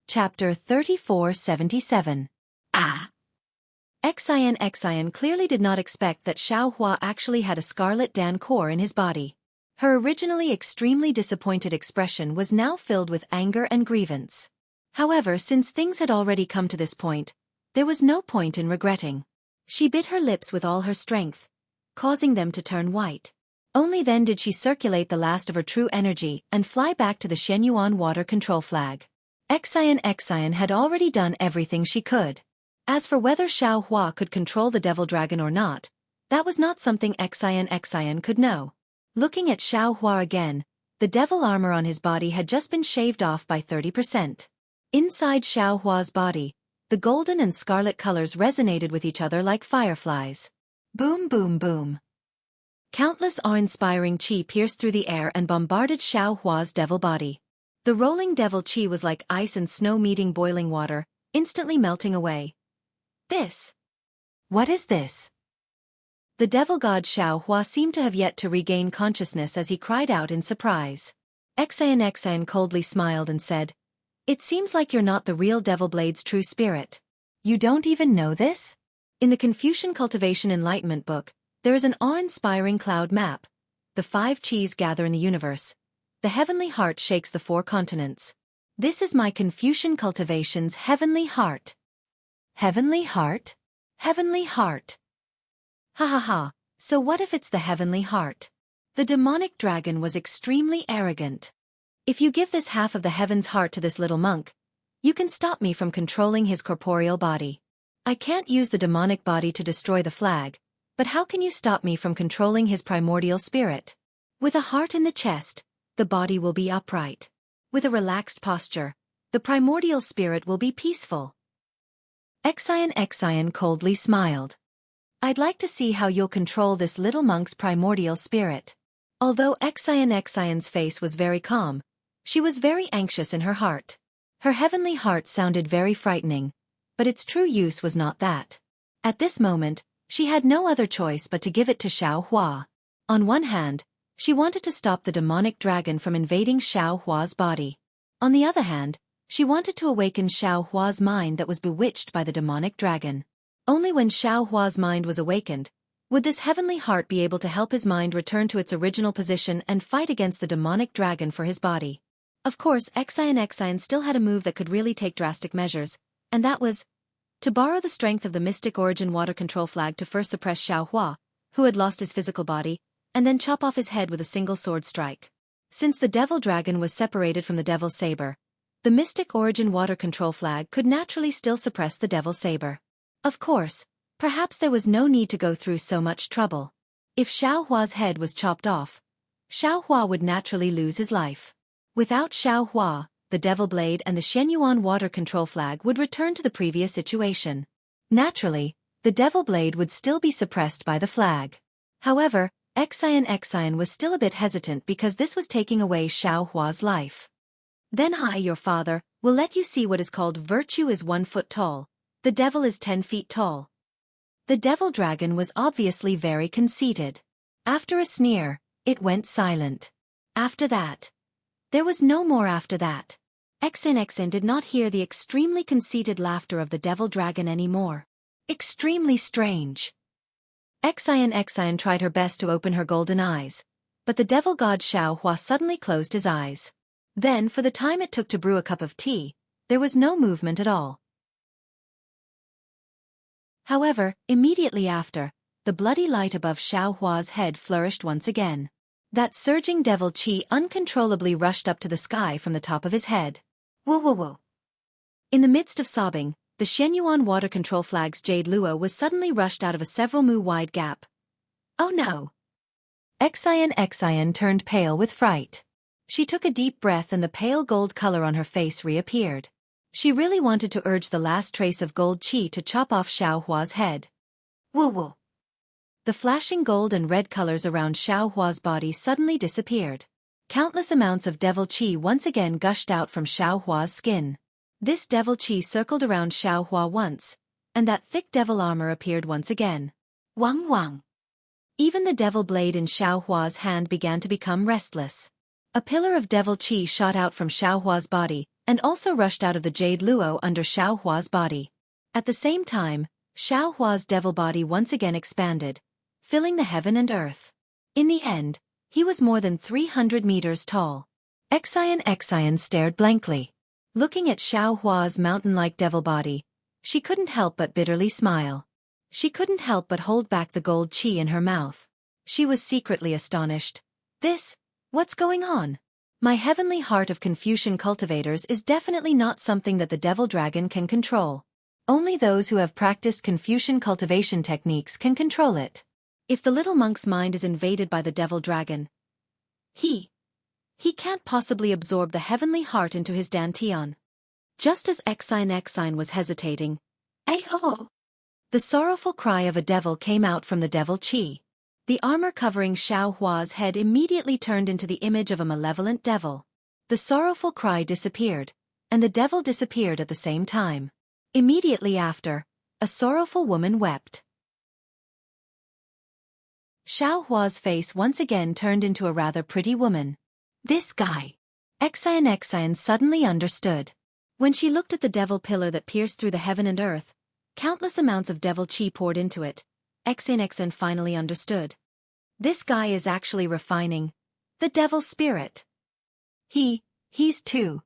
Chapter 3477. Xian clearly did not expect that Xiao Hua actually had a scarlet dan core in his body. Her originally extremely disappointed expression was now filled with anger and grievance. However, since things had already come to this point, there was no point in regretting. She bit her lips with all her strength, causing them to turn white. Only then did she circulate the last of her true energy and fly back to the Shenyuan water control flag. Xian had already done everything she could. As for whether Xiao Hua could control the devil dragon or not, that was not something Xian could know. Looking at Xiao Hua again, the devil armor on his body had just been shaved off by 30%. Inside Xiao Hua's body, the golden and scarlet colors resonated with each other like fireflies. Boom, boom, boom. Countless awe-inspiring qi pierced through the air and bombarded Xiao Hua's devil body. The rolling devil qi was like ice and snow meeting boiling water, instantly melting away. What is this? The devil god Xiao Hua seemed to have yet to regain consciousness as he cried out in surprise. Xian coldly smiled and said, "It seems like you're not the real devil blade's true spirit. You don't even know this?" In the Confucian Cultivation Enlightenment book, there is an awe-inspiring cloud map. The 5 qis gather in the universe. The heavenly heart shakes the 4 continents. This is my Confucian Cultivation's heavenly heart. Heavenly heart? Heavenly heart. Ha ha ha, So what if it's the heavenly heart? The demonic dragon was extremely arrogant. If you give this half of the heaven's heart to this little monk, you can stop me from controlling his corporeal body. I can't use the demonic body to destroy the flag, but how can you stop me from controlling his primordial spirit? With a heart in the chest, the body will be upright. With a relaxed posture, the primordial spirit will be peaceful. Exion coldly smiled. I'd like to see how you'll control this little monk's primordial spirit. Although Exion's face was very calm, she was very anxious in her heart. Her heavenly heart sounded very frightening, but its true use was not that. At this moment, she had no other choice but to give it to Xiao Hua. On one hand, she wanted to stop the demonic dragon from invading Xiao Hua's body. On the other hand, she wanted to awaken Xiao Hua's mind that was bewitched by the demonic dragon. Only when Xiao Hua's mind was awakened, would this heavenly heart be able to help his mind return to its original position and fight against the demonic dragon for his body. Of course, Exion still had a move that could really take drastic measures, and that was to borrow the strength of the mystic origin water control flag to first suppress Xiao Hua, who had lost his physical body, and then chop off his head with a single sword strike. Since the devil dragon was separated from the devil saber, the mystic origin water control flag could naturally still suppress the devil saber. Of course, perhaps there was no need to go through so much trouble. If Xiao Hua's head was chopped off, Xiao Hua would naturally lose his life. Without Xiao Hua, the Devil Blade and the Shenyuan water control flag would return to the previous situation. Naturally, the Devil Blade would still be suppressed by the flag. However, Exion was still a bit hesitant because this was taking away Xiao Hua's life. Then I, your father, will let you see what is called virtue is 1 foot tall. The devil is 10 feet tall. The devil dragon was obviously very conceited. After a sneer, it went silent. After that, there was no more after that. Exin did not hear the extremely conceited laughter of the devil dragon anymore. Extremely strange. Exion tried her best to open her golden eyes, but the devil god Xiao Hua suddenly closed his eyes. Then, for the time it took to brew a cup of tea, there was no movement at all. However, immediately after, the bloody light above Xiao Hua's head flourished once again. That surging devil qi uncontrollably rushed up to the sky from the top of his head. Whoa whoa whoa. In the midst of sobbing, the Shenyuan water control flag's jade lua was suddenly rushed out of a several mu wide gap. Oh no! Exion turned pale with fright. She took a deep breath and the pale gold color on her face reappeared. She really wanted to urge the last trace of gold qi to chop off Xiao Hua's head. Woo woo. The flashing gold and red colors around Xiao Hua's body suddenly disappeared. Countless amounts of devil qi once again gushed out from Xiao Hua's skin. This devil qi circled around Xiao Hua once, and that thick devil armor appeared once again. Wang wang. Even the devil blade in Xiao Hua's hand began to become restless. A pillar of devil qi shot out from Xiao Hua's body, and also rushed out of the jade luo under Xiao Hua's body. At the same time, Xiao Hua's devil body once again expanded, filling the heaven and earth. In the end, he was more than 300 meters tall. Exion stared blankly. Looking at Xiao Hua's mountain-like devil body, she couldn't help but bitterly smile. She couldn't help but hold back the gold qi in her mouth. She was secretly astonished. What's going on? My heavenly heart of Confucian cultivators is definitely not something that the devil dragon can control. Only those who have practiced Confucian cultivation techniques can control it. If the little monk's mind is invaded by the devil dragon, he can't possibly absorb the heavenly heart into his dantian. Just as Exine was hesitating, "Ayo!" the sorrowful cry of a devil came out from the devil qi. The armor covering Xiao Hua's head immediately turned into the image of a malevolent devil. The sorrowful cry disappeared, and the devil disappeared at the same time. Immediately after, a sorrowful woman wept. Xiao Hua's face once again turned into a rather pretty woman. This guy. Exine suddenly understood. When she looked at the devil pillar that pierced through the heaven and earth, countless amounts of devil qi poured into it. Exine finally understood. This guy is actually refining the devil spirit. He's too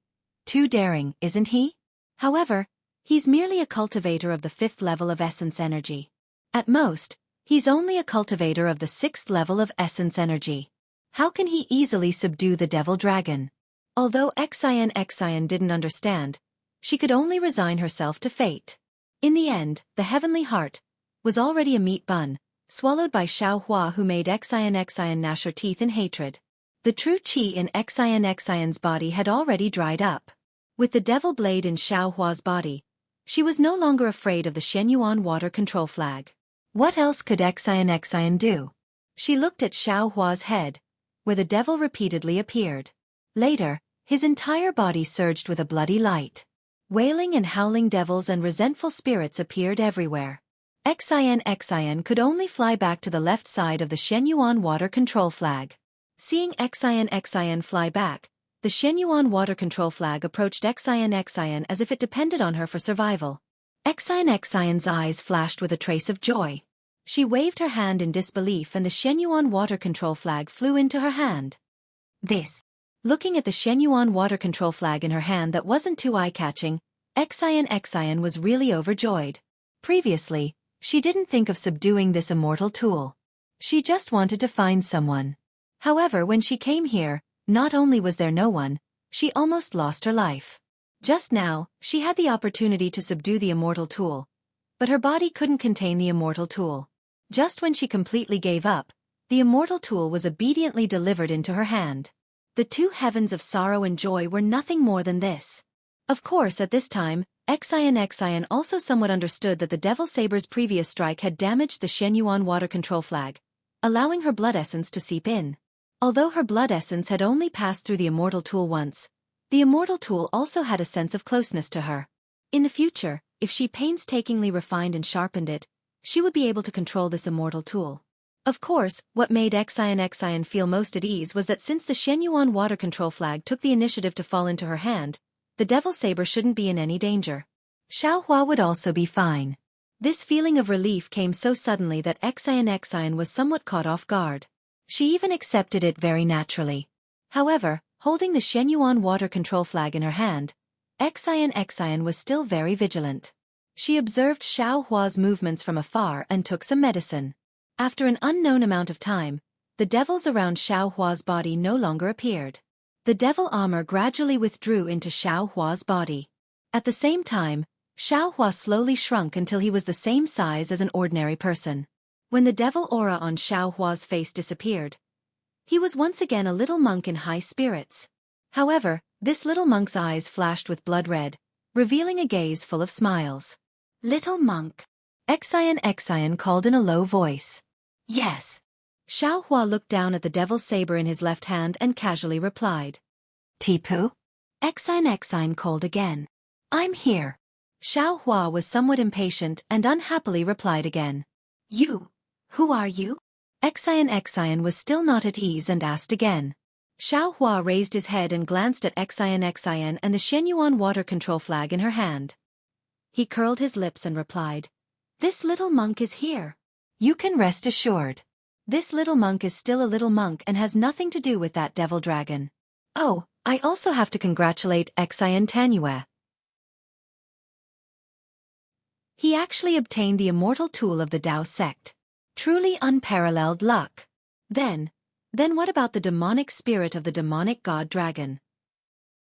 daring, isn't he? However, he's merely a cultivator of the 5th level of essence energy. At most, He's only a cultivator of the 6th level of essence energy. How can he easily subdue the devil dragon? Although Xian didn't understand, she could only resign herself to fate. In the end, the heavenly heart was already a meat bun, swallowed by Xiaohua, who made Xian gnash her teeth in hatred. The true qi in Xian's body had already dried up. With the devil blade in Xiaohua's body, she was no longer afraid of the Shenyuan water control flag. What else could Xian do? She looked at Xiaohua's head, where the devil repeatedly appeared. Later, his entire body surged with a bloody light. Wailing and howling devils and resentful spirits appeared everywhere. Xian could only fly back to the left side of the Shenyuan water control flag. Seeing Xian fly back, the Shenyuan water control flag approached Xian as if it depended on her for survival. Xian's eyes flashed with a trace of joy. She waved her hand in disbelief and the Shenyuan water control flag flew into her hand. Looking at the Shenyuan water control flag in her hand that wasn't too eye-catching, Xian was really overjoyed. Previously, she didn't think of subduing this immortal tool. She just wanted to find someone. However, when she came here, not only was there no one, she almost lost her life. Just now, she had the opportunity to subdue the immortal tool, but her body couldn't contain the immortal tool. Just when she completely gave up, the immortal tool was obediently delivered into her hand. The two heavens of sorrow and joy were nothing more than this. Of course, at this time, Xian also somewhat understood that the Devil Saber's previous strike had damaged the Shenyuan water control flag, allowing her blood essence to seep in. Although her blood essence had only passed through the immortal tool once, the immortal tool also had a sense of closeness to her. In the future, if she painstakingly refined and sharpened it, she would be able to control this immortal tool. Of course, what made Xian feel most at ease was that since the Shenyuan water control flag took the initiative to fall into her hand, the Devil Saber shouldn't be in any danger. Xiaohua would also be fine. This feeling of relief came so suddenly that Xian was somewhat caught off guard. She even accepted it very naturally. However, holding the Shenyuan water control flag in her hand, Xian was still very vigilant. She observed Xiaohua's movements from afar and took some medicine. After an unknown amount of time, the devils around Xiaohua's body no longer appeared. The devil armor gradually withdrew into Xiaohua's body. At the same time, Xiaohua slowly shrunk until he was the same size as an ordinary person. When the devil aura on Xiaohua's face disappeared, he was once again a little monk in high spirits. However, this little monk's eyes flashed with blood red, revealing a gaze full of smiles. "Little monk," Xian called in a low voice. "Yes." Xiaohua looked down at the devil's saber in his left hand and casually replied. "Tipu?" Xian called again. "I'm here." Xiaohua was somewhat impatient and unhappily replied again. "You? Who are you?" Xian was still not at ease and asked again. Xiaohua raised his head and glanced at Xian and the Shenyuan water control flag in her hand. He curled his lips and replied, "This little monk is here. You can rest assured. This little monk is still a little monk and has nothing to do with that devil dragon. Oh, I also have to congratulate Xian Tanue. He actually obtained the immortal tool of the Dao sect. Truly unparalleled luck. Then what about the demonic spirit of the demonic god dragon?"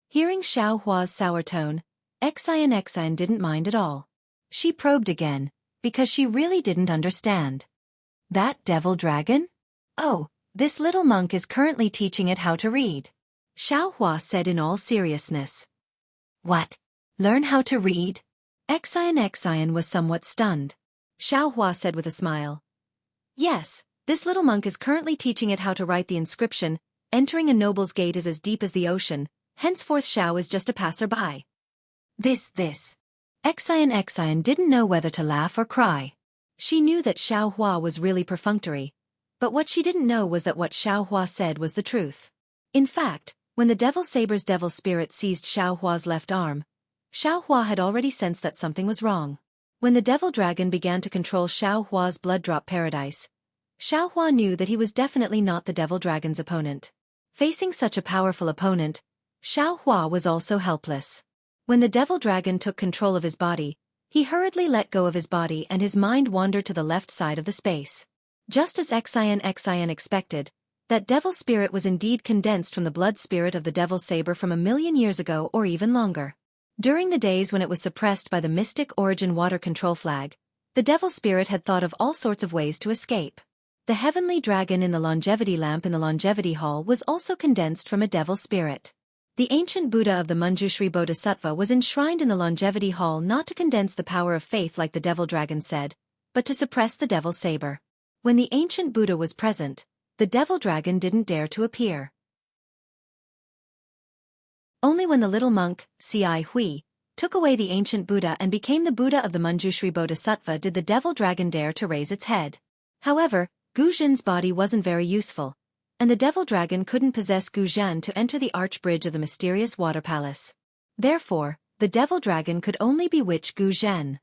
Hearing Xiaohua's sour tone, Xian didn't mind at all. She probed again, because she really didn't understand. "That devil dragon? Oh, this little monk is currently teaching it how to read," Xiaohua said in all seriousness. "What? Learn how to read?" Xian was somewhat stunned. Xiaohua said with a smile. "Yes, this little monk is currently teaching it how to write the inscription, 'Entering a noble's gate is as deep as the ocean, henceforth Xiao is just a passer-by.'" This. Xian didn't know whether to laugh or cry. She knew that Xiaohua was really perfunctory, but what she didn't know was that what Xiaohua said was the truth. In fact, when the Devil Saber's devil spirit seized Xiaohua's left arm, Xiaohua had already sensed that something was wrong. When the devil dragon began to control Xiaohua's blood drop paradise, Xiaohua knew that he was definitely not the devil dragon's opponent. Facing such a powerful opponent, Xiaohua was also helpless. When the devil dragon took control of his body, he hurriedly let go of his body and his mind wandered to the left side of the space. Just as Exion expected, that devil spirit was indeed condensed from the blood spirit of the devil saber from 1,000,000 years ago or even longer. During the days when it was suppressed by the mystic origin water control flag, the devil spirit had thought of all sorts of ways to escape. The heavenly dragon in the longevity lamp in the longevity hall was also condensed from a devil spirit. The ancient Buddha of the Manjushri Bodhisattva was enshrined in the longevity hall not to condense the power of faith like the devil dragon said, but to suppress the devil saber. When the ancient Buddha was present, the devil dragon didn't dare to appear. Only when the little monk, Ci Hui, took away the ancient Buddha and became the Buddha of the Manjushri Bodhisattva did the devil dragon dare to raise its head. However, Gu Zhen's body wasn't very useful, and the devil dragon couldn't possess Gu Zhen to enter the arch bridge of the mysterious water palace. Therefore, the devil dragon could only bewitch Gu Zhen.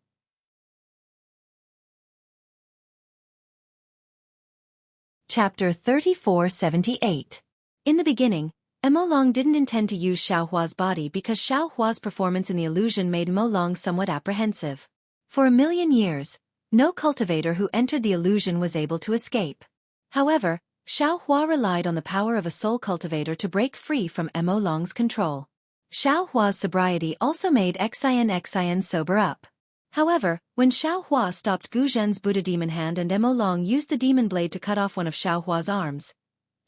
Chapter 3478. In the beginning, Mo Long didn't intend to use Xiao Hua's body because Xiao Hua's performance in the illusion made Mo Long somewhat apprehensive. For 1,000,000 years, no cultivator who entered the illusion was able to escape. However, Xiao Hua relied on the power of a soul cultivator to break free from Mo Long's control. Xiao Hua's sobriety also made Exion sober up. However, when Xiao Hua stopped Gu Zhen's Buddha demon hand and Mo Long used the demon blade to cut off one of Xiao Hua's arms,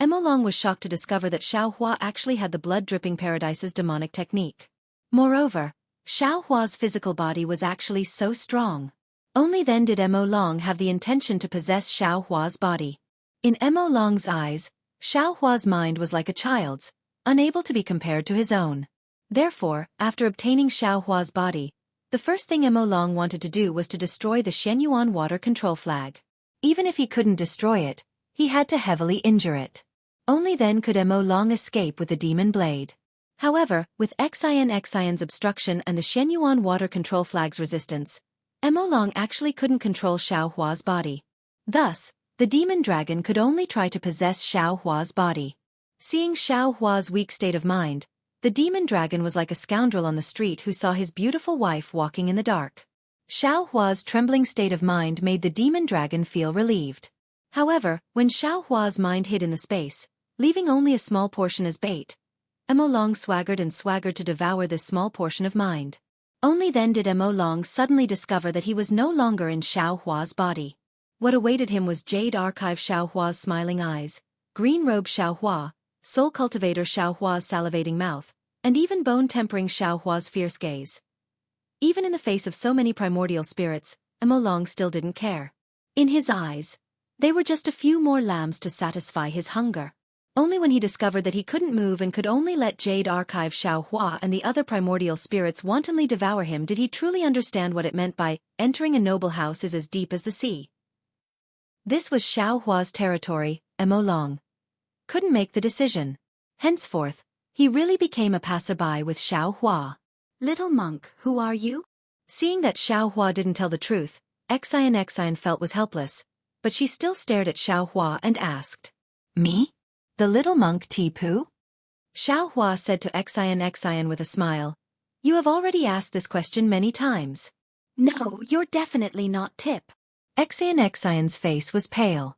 Mo Long was shocked to discover that Xiao Hua actually had the blood-dripping paradise's demonic technique. Moreover, Xiao Hua's physical body was actually so strong. Only then did Mo Long have the intention to possess Xiao Hua's body. In Mo Long's eyes, Xiao Hua's mind was like a child's, unable to be compared to his own. Therefore, after obtaining Xiao Hua's body, the first thing Mo Long wanted to do was to destroy the Shenyuan water control flag. Even if he couldn't destroy it, he had to heavily injure it. Only then could Mo Long escape with the demon blade. However, with Exion's obstruction and the Shenyuan water control flag's resistance, Mo Long actually couldn't control Xiao Hua's body. Thus, the demon dragon could only try to possess Xiao Hua's body. Seeing Xiao Hua's weak state of mind, the demon dragon was like a scoundrel on the street who saw his beautiful wife walking in the dark. Xiao Hua's trembling state of mind made the demon dragon feel relieved. However, when Xiao Hua's mind hid in the space, leaving only a small portion as bait, Mo Long swaggered to devour this small portion of mind. Only then did Mo Long suddenly discover that he was no longer in Xiao Hua's body. What awaited him was Jade Archive Xiao Hua's smiling eyes, Green Robe Xiao Hua, Soul Cultivator Xiao Hua's salivating mouth, and even bone-tempering Xiao Hua's fierce gaze. Even in the face of so many primordial spirits, Mo Long still didn't care. In his eyes, they were just a few more lambs to satisfy his hunger. Only when he discovered that he couldn't move and could only let Jade Archive Xiao Hua and the other primordial spirits wantonly devour him did he truly understand what it meant by entering a noble house is as deep as the sea. This was Xiao Hua's territory, Mo Long couldn't make the decision. Henceforth, he really became a passerby with Xiao Hua. "Little monk, who are you?" Seeing that Xiao Hua didn't tell the truth, Exion felt was helpless, but she still stared at Xiao Hua and asked, "Me? The little monk Tipu?" Xiao Hua said to Exion with a smile, "You have already asked this question many times." "No, you're definitely not Tip." Exion's face was pale.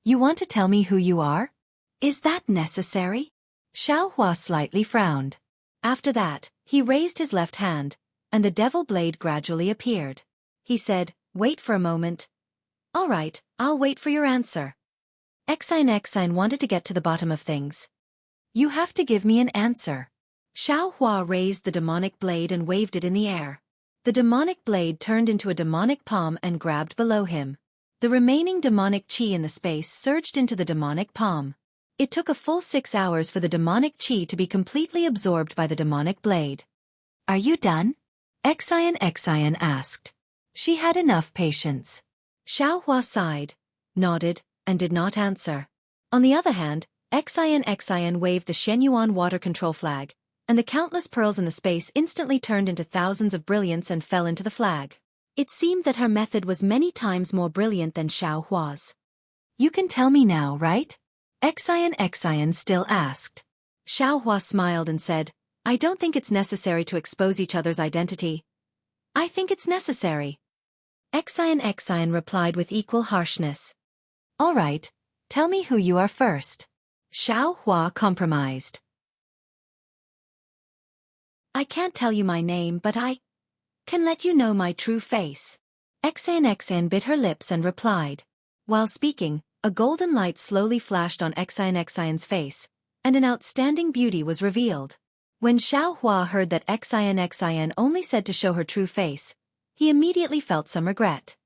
You want to tell me who you are? Is that necessary?" Xiao Hua slightly frowned. After that, he raised his left hand, and the devil blade gradually appeared. He said, "Wait for a moment." "All right, I'll wait for your answer." Exion wanted to get to the bottom of things. "You have to give me an answer." Xiao Hua raised the demonic blade and waved it in the air. The demonic blade turned into a demonic palm and grabbed below him. The remaining demonic chi in the space surged into the demonic palm. It took a full 6 hours for the demonic chi to be completely absorbed by the demonic blade. "Are you done?" Exion asked. She had enough patience. Xiao Hua sighed, nodded, and did not answer. On the other hand, Exion waved the Shenyuan water control flag, and the countless pearls in the space instantly turned into thousands of brilliance and fell into the flag. It seemed that her method was many times more brilliant than Xiao Hua's. "You can tell me now, right?" Exion still asked. Xiao Hua smiled and said, "I don't think it's necessary to expose each other's identity." "I think it's necessary." Exion replied with equal harshness. All right, tell me who you are first. Xiao Hua compromised. I can't tell you my name, but I can let you know my true face. Xan bit her lips and replied. While speaking, a golden light slowly flashed on Xan's face, and an outstanding beauty was revealed. When Xiao Hua heard that Xan only said to show her true face, he immediately felt some regret.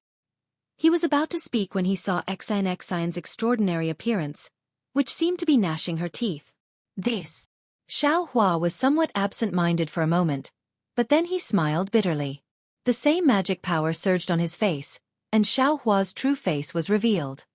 He was about to speak when he saw Xan's extraordinary appearance, which seemed to be gnashing her teeth. This. Xiao Hua was somewhat absent-minded for a moment, but then he smiled bitterly. The same magic power surged on his face, and Xiao Hua's true face was revealed.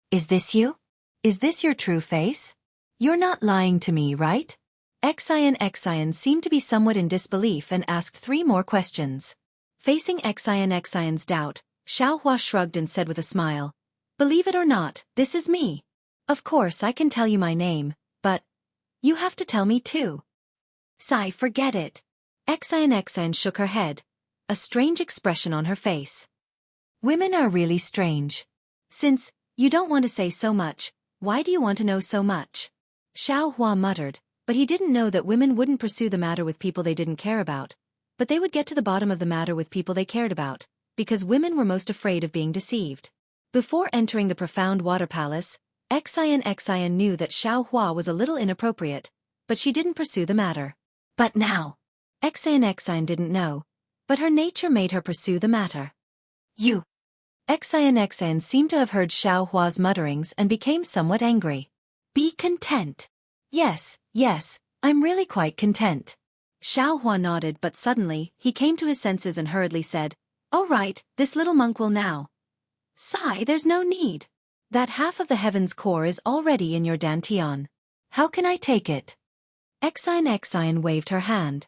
Is this you? Is this your true face? You're not lying to me, right? Xian seemed to be somewhat in disbelief and asked 3 more questions. Facing Xian's doubt, Xiao Hua shrugged and said with a smile, Believe it or not, this is me. Of course I can tell you my name, but you have to tell me too. Sigh, forget it. Xian shook her head, a strange expression on her face. Women are really strange. Since you don't want to say so much, why do you want to know so much? Xiao Hua muttered, but he didn't know that women wouldn't pursue the matter with people they didn't care about, but they would get to the bottom of the matter with people they cared about, because women were most afraid of being deceived. Before entering the profound water palace, Xian knew that Xiao Hua was a little inappropriate, but she didn't pursue the matter. But now, Xian didn't know, but her nature made her pursue the matter. You. Xian seemed to have heard Xiao Hua's mutterings and became somewhat angry. Be content. Yes, I'm really quite content. Xiao Hua nodded, but suddenly, he came to his senses and hurriedly said, All right, this little monk will now. Sigh, there's no need. That half of the heaven's core is already in your dantian. How can I take it? Xian waved her hand.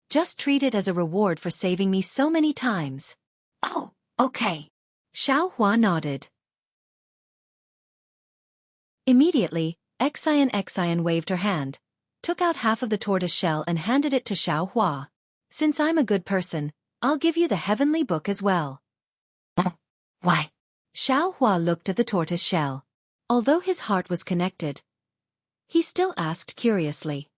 Just treat it as a reward for saving me so many times. Oh, okay. Xiao Hua nodded. Immediately, Xian waved her hand, took out half of the tortoise shell and handed it to Xiao Hua. Since I'm a good person, I'll give you the heavenly book as well. Why? Xiao Hua looked at the tortoise shell. Although his heart was connected, he still asked curiously.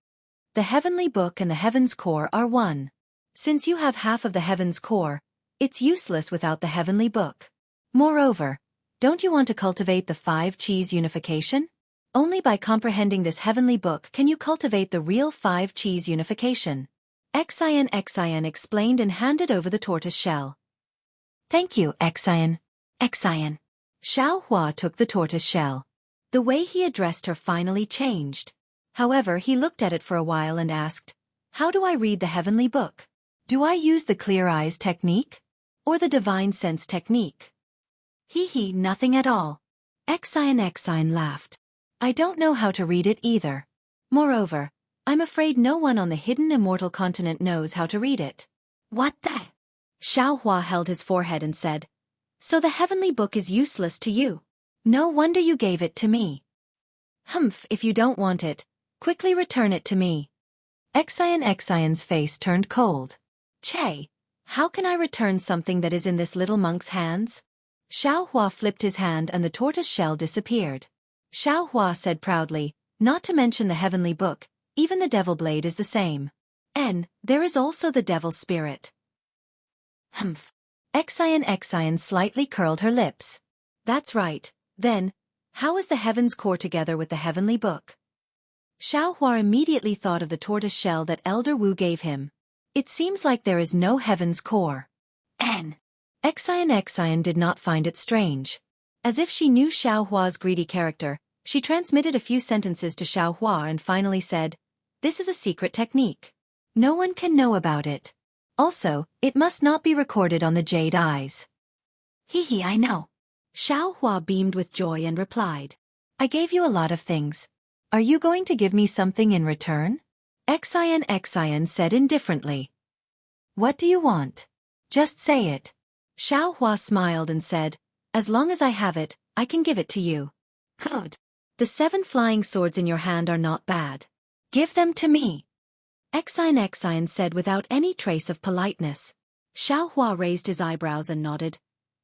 The heavenly book and the heaven's core are one. Since you have half of the heaven's core, it's useless without the heavenly book. Moreover, don't you want to cultivate the 5 Qis unification? Only by comprehending this heavenly book can you cultivate the real 5 Qis unification. Xian explained and handed over the tortoise shell. Thank you, Xian. Xiao Hua took the tortoise shell. The way he addressed her finally changed. However, he looked at it for a while and asked, How do I read the heavenly book? Do I use the clear eyes technique? Or the divine sense technique? Nothing at all. Xian laughed. I don't know how to read it either. Moreover, I'm afraid no one on the hidden immortal continent knows how to read it. What the? Xiao Hua held his forehead and said, So the heavenly book is useless to you. No wonder you gave it to me. Humph, if you don't want it, quickly return it to me. Xian's face turned cold. Che, how can I return something that is in this little monk's hands? Xiao Hua flipped his hand and the tortoise shell disappeared. Xiao Hua said proudly, Not to mention the heavenly book, even the devil blade is the same. There is also the devil's spirit. Humph. Xian slightly curled her lips. That's right. Then, how is the heaven's core together with the heavenly book? Xiao Hua immediately thought of the tortoise shell that Elder Wu gave him. It seems like there is no heaven's core. Xian did not find it strange. As if she knew Xiao Hua's greedy character, she transmitted a few sentences to Xiao Hua and finally said, This is a secret technique. No one can know about it. Also, it must not be recorded on the jade eyes. I know. Xiao Hua beamed with joy and replied, I gave you a lot of things. Are you going to give me something in return? Xian said indifferently. What do you want? Just say it. Xiao Hua smiled and said, As long as I have it, I can give it to you. Good. The 7 flying swords in your hand are not bad. Give them to me. Xian said without any trace of politeness. Xiao Hua raised his eyebrows and nodded.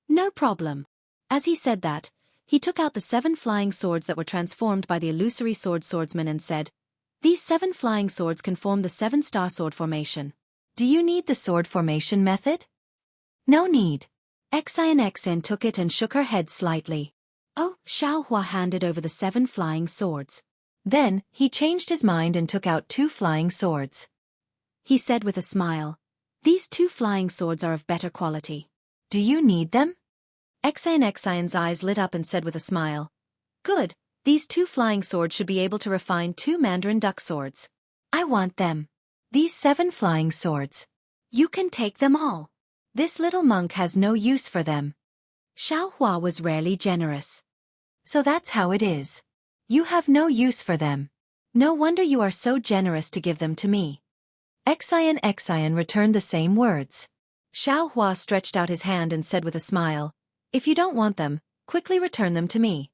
No problem. As he said that, He took out the 7 flying swords that were transformed by the illusory swordsman and said, "These 7 flying swords can form the 7-star sword formation. Do you need the sword formation method? No need." Xian took it and shook her head slightly. Oh, Xiaohua handed over the 7 flying swords. Then, he changed his mind and took out 2 flying swords. He said with a smile, "These 2 flying swords are of better quality. Do you need them?" Xian's eyes lit up and said with a smile, "Good, these 2 flying swords should be able to refine 2 Mandarin duck swords. I want them. These 7 flying swords. You can take them all. This little monk has no use for them." Xiaohua was rarely generous. "So that's how it is. You have no use for them. No wonder you are so generous to give them to me." Xian returned the same words. Xiaohua stretched out his hand and said with a smile, "If you don't want them, quickly return them to me."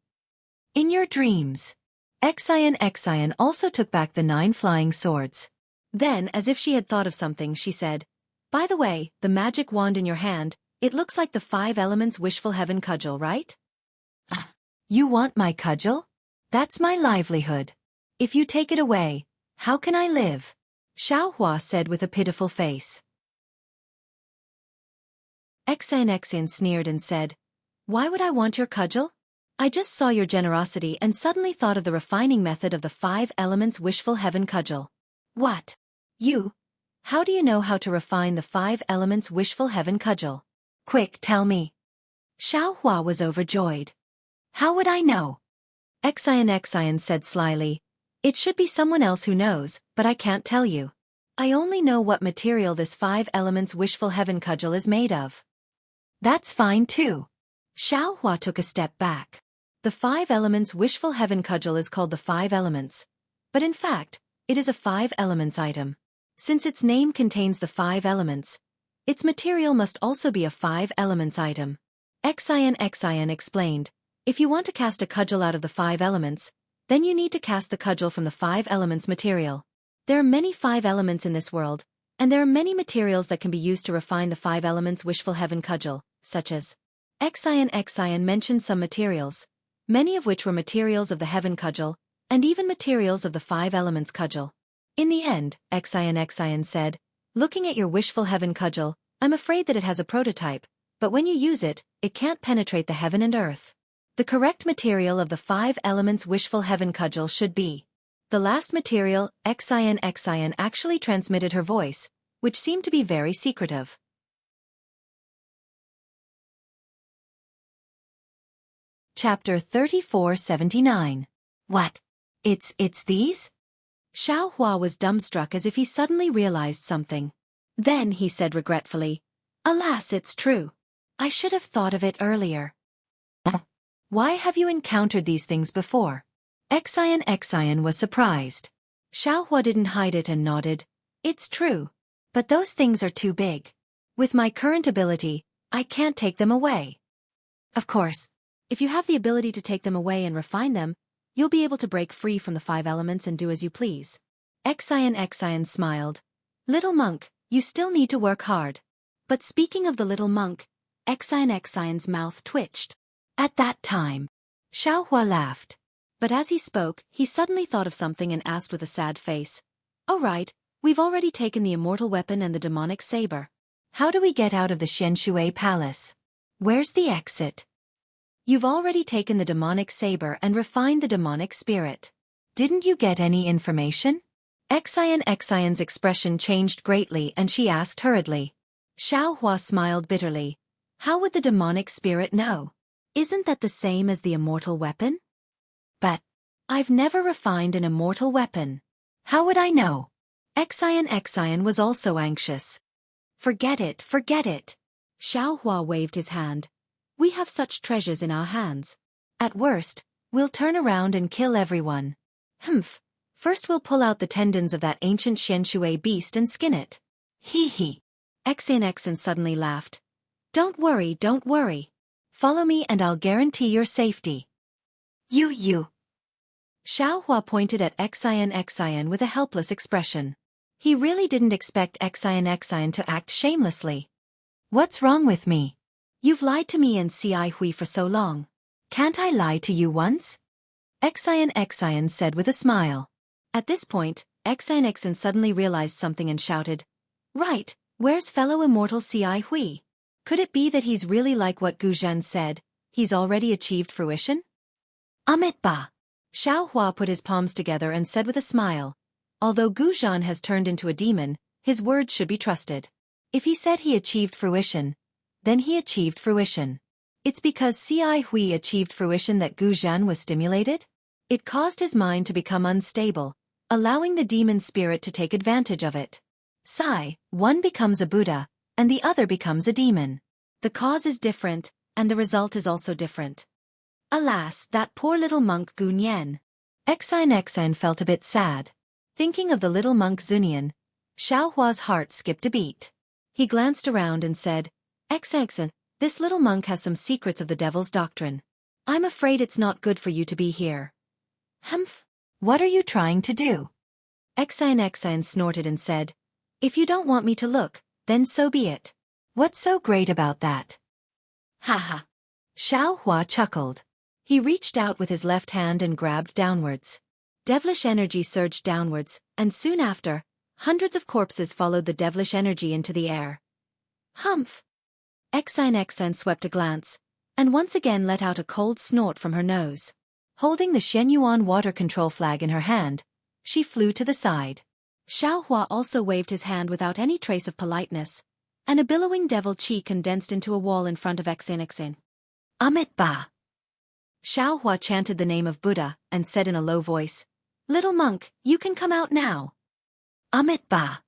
In your dreams. Xian also took back the 9 flying swords. Then, as if she had thought of something, she said, "By the way, the magic wand in your hand, it looks like the 5 elements wishful heaven cudgel, right?" You want my cudgel? That's my livelihood. If you take it away, how can I live? Xiaohua said with a pitiful face. Xian sneered and said, "Why would I want your cudgel? I just saw your generosity and suddenly thought of the refining method of the 5 elements wishful heaven cudgel." "What? You? How do you know how to refine the 5 elements wishful heaven cudgel? Quick, tell me." Xiaohua was overjoyed. "How would I know?" Xian said slyly, "It should be someone else who knows, but I can't tell you. I only know what material this 5 elements wishful heaven cudgel is made of." "That's fine too." Xiaohua took a step back. The 5 elements wishful heaven cudgel is called the 5 elements. But in fact, it is a 5 elements item. Since its name contains the 5 elements, its material must also be a 5 elements item. Xian explained, "If you want to cast a cudgel out of the 5 elements, then you need to cast the cudgel from the 5 elements material. There are many 5 elements in this world, and there are many materials that can be used to refine the 5 elements wishful heaven cudgel, such as..." Xian mentioned some materials, many of which were materials of the heaven cudgel, and even materials of the 5 elements cudgel. In the end, Xian said, "Looking at your wishful heaven cudgel, I'm afraid that it has a prototype, but when you use it, it can't penetrate the heaven and earth. The correct material of the 5 elements wishful heaven cudgel should be..." The last material, Xian actually transmitted her voice, which seemed to be very secretive. Chapter 3479. What? It's these? Xiaohua was dumbstruck as if he suddenly realized something. Then he said regretfully, "Alas, it's true. I should have thought of it earlier." Why have you encountered these things before? Xian was surprised. Xiaohua didn't hide it and nodded. "It's true. But those things are too big. With my current ability, I can't take them away." "Of course, if you have the ability to take them away and refine them, you'll be able to break free from the 5 elements and do as you please." Xian smiled. "Little monk, you still need to work hard." But speaking of the little monk, Xian's mouth twitched. At that time, Xiaohua laughed. But as he spoke, he suddenly thought of something and asked with a sad face, "Oh right, we've already taken the immortal weapon and the demonic saber. How do we get out of the Xianshui palace? Where's the exit?" "You've already taken the demonic saber and refined the demonic spirit. Didn't you get any information?" Xian's expression changed greatly and she asked hurriedly. Xiaohua smiled bitterly. "How would the demonic spirit know? Isn't that the same as the immortal weapon?" "But I've never refined an immortal weapon. How would I know?" Xian was also anxious. Forget it. Xiaohua waved his hand. "We have such treasures in our hands. At worst, we'll turn around and kill everyone. First we'll pull out the tendons of that ancient Xianshui beast and skin it." Hee. Xian suddenly laughed. Don't worry. Follow me and I'll guarantee your safety." You. Xiaohua pointed at Xian with a helpless expression. He really didn't expect Xian to act shamelessly. What's wrong with me? You've lied to me and Ci Hui for so long. Can't I lie to you once? Exian said with a smile. At this point, Exian suddenly realized something and shouted, Right, where's fellow immortal Ci Hui? Could it be that he's really like what Gu Zhan said, he's already achieved fruition? Amit ba. Xiao Hua put his palms together and said with a smile, although Gu Zhan has turned into a demon, his words should be trusted. If he said he achieved fruition, then he achieved fruition. It's because Ci Hui achieved fruition that Gu Zhan was stimulated? It caused his mind to become unstable, allowing the demon spirit to take advantage of it. One becomes a Buddha, and the other becomes a demon. The cause is different, and the result is also different. Alas, that poor little monk Gunyan. Exian felt a bit sad. Thinking of the little monk Zunian, Xiao Hua's heart skipped a beat. He glanced around and said, Exian, this little monk has some secrets of the devil's doctrine. I'm afraid it's not good for you to be here. Humph! What are you trying to do? Exian snorted and said, If you don't want me to look, then so be it. What's so great about that? Ha ha! Xiao Hua chuckled. He reached out with his left hand and grabbed downwards. Devilish energy surged downwards, and soon after, hundreds of corpses followed the devilish energy into the air. Humph! Exian swept a glance, and once again let out a cold snort from her nose. Holding the Shenyuan water control flag in her hand, she flew to the side. Xiao Hua also waved his hand without any trace of politeness, and a billowing devil chi condensed into a wall in front of Exian. Amit ba. Xiao Hua chanted the name of Buddha and said in a low voice, Little monk, you can come out now. Amit ba.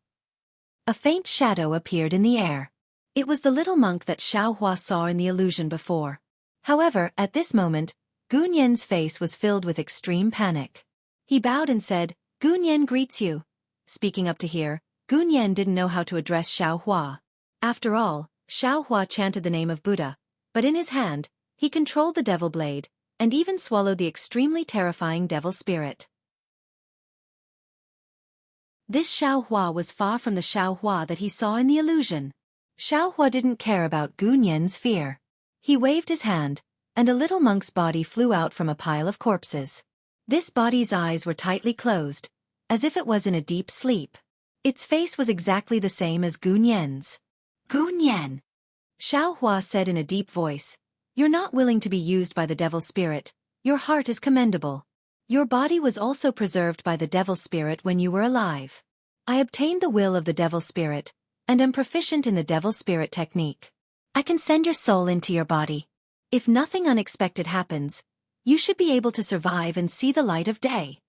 A faint shadow appeared in the air. It was the little monk that Xiao Hua saw in the illusion before. However, at this moment, Gunyan's face was filled with extreme panic. He bowed and said, Gunyan greets you. Speaking up to here, Gunyan didn't know how to address Xiao Hua. After all, Xiao Hua chanted the name of Buddha, but in his hand, he controlled the devil blade, and even swallowed the extremely terrifying devil spirit. This Xiao Hua was far from the Xiao Hua that he saw in the illusion. Xiao Hua didn't care about Gunyan's fear. He waved his hand, and a little monk's body flew out from a pile of corpses. This body's eyes were tightly closed, as if it was in a deep sleep. Its face was exactly the same as Gunyan's. Gunyan! Xiao Hua said in a deep voice, You're not willing to be used by the devil spirit, your heart is commendable. Your body was also preserved by the devil spirit when you were alive. I obtained the will of the devil spirit, and am proficient in the devil spirit technique. I can send your soul into your body. If nothing unexpected happens, you should be able to survive and see the light of day.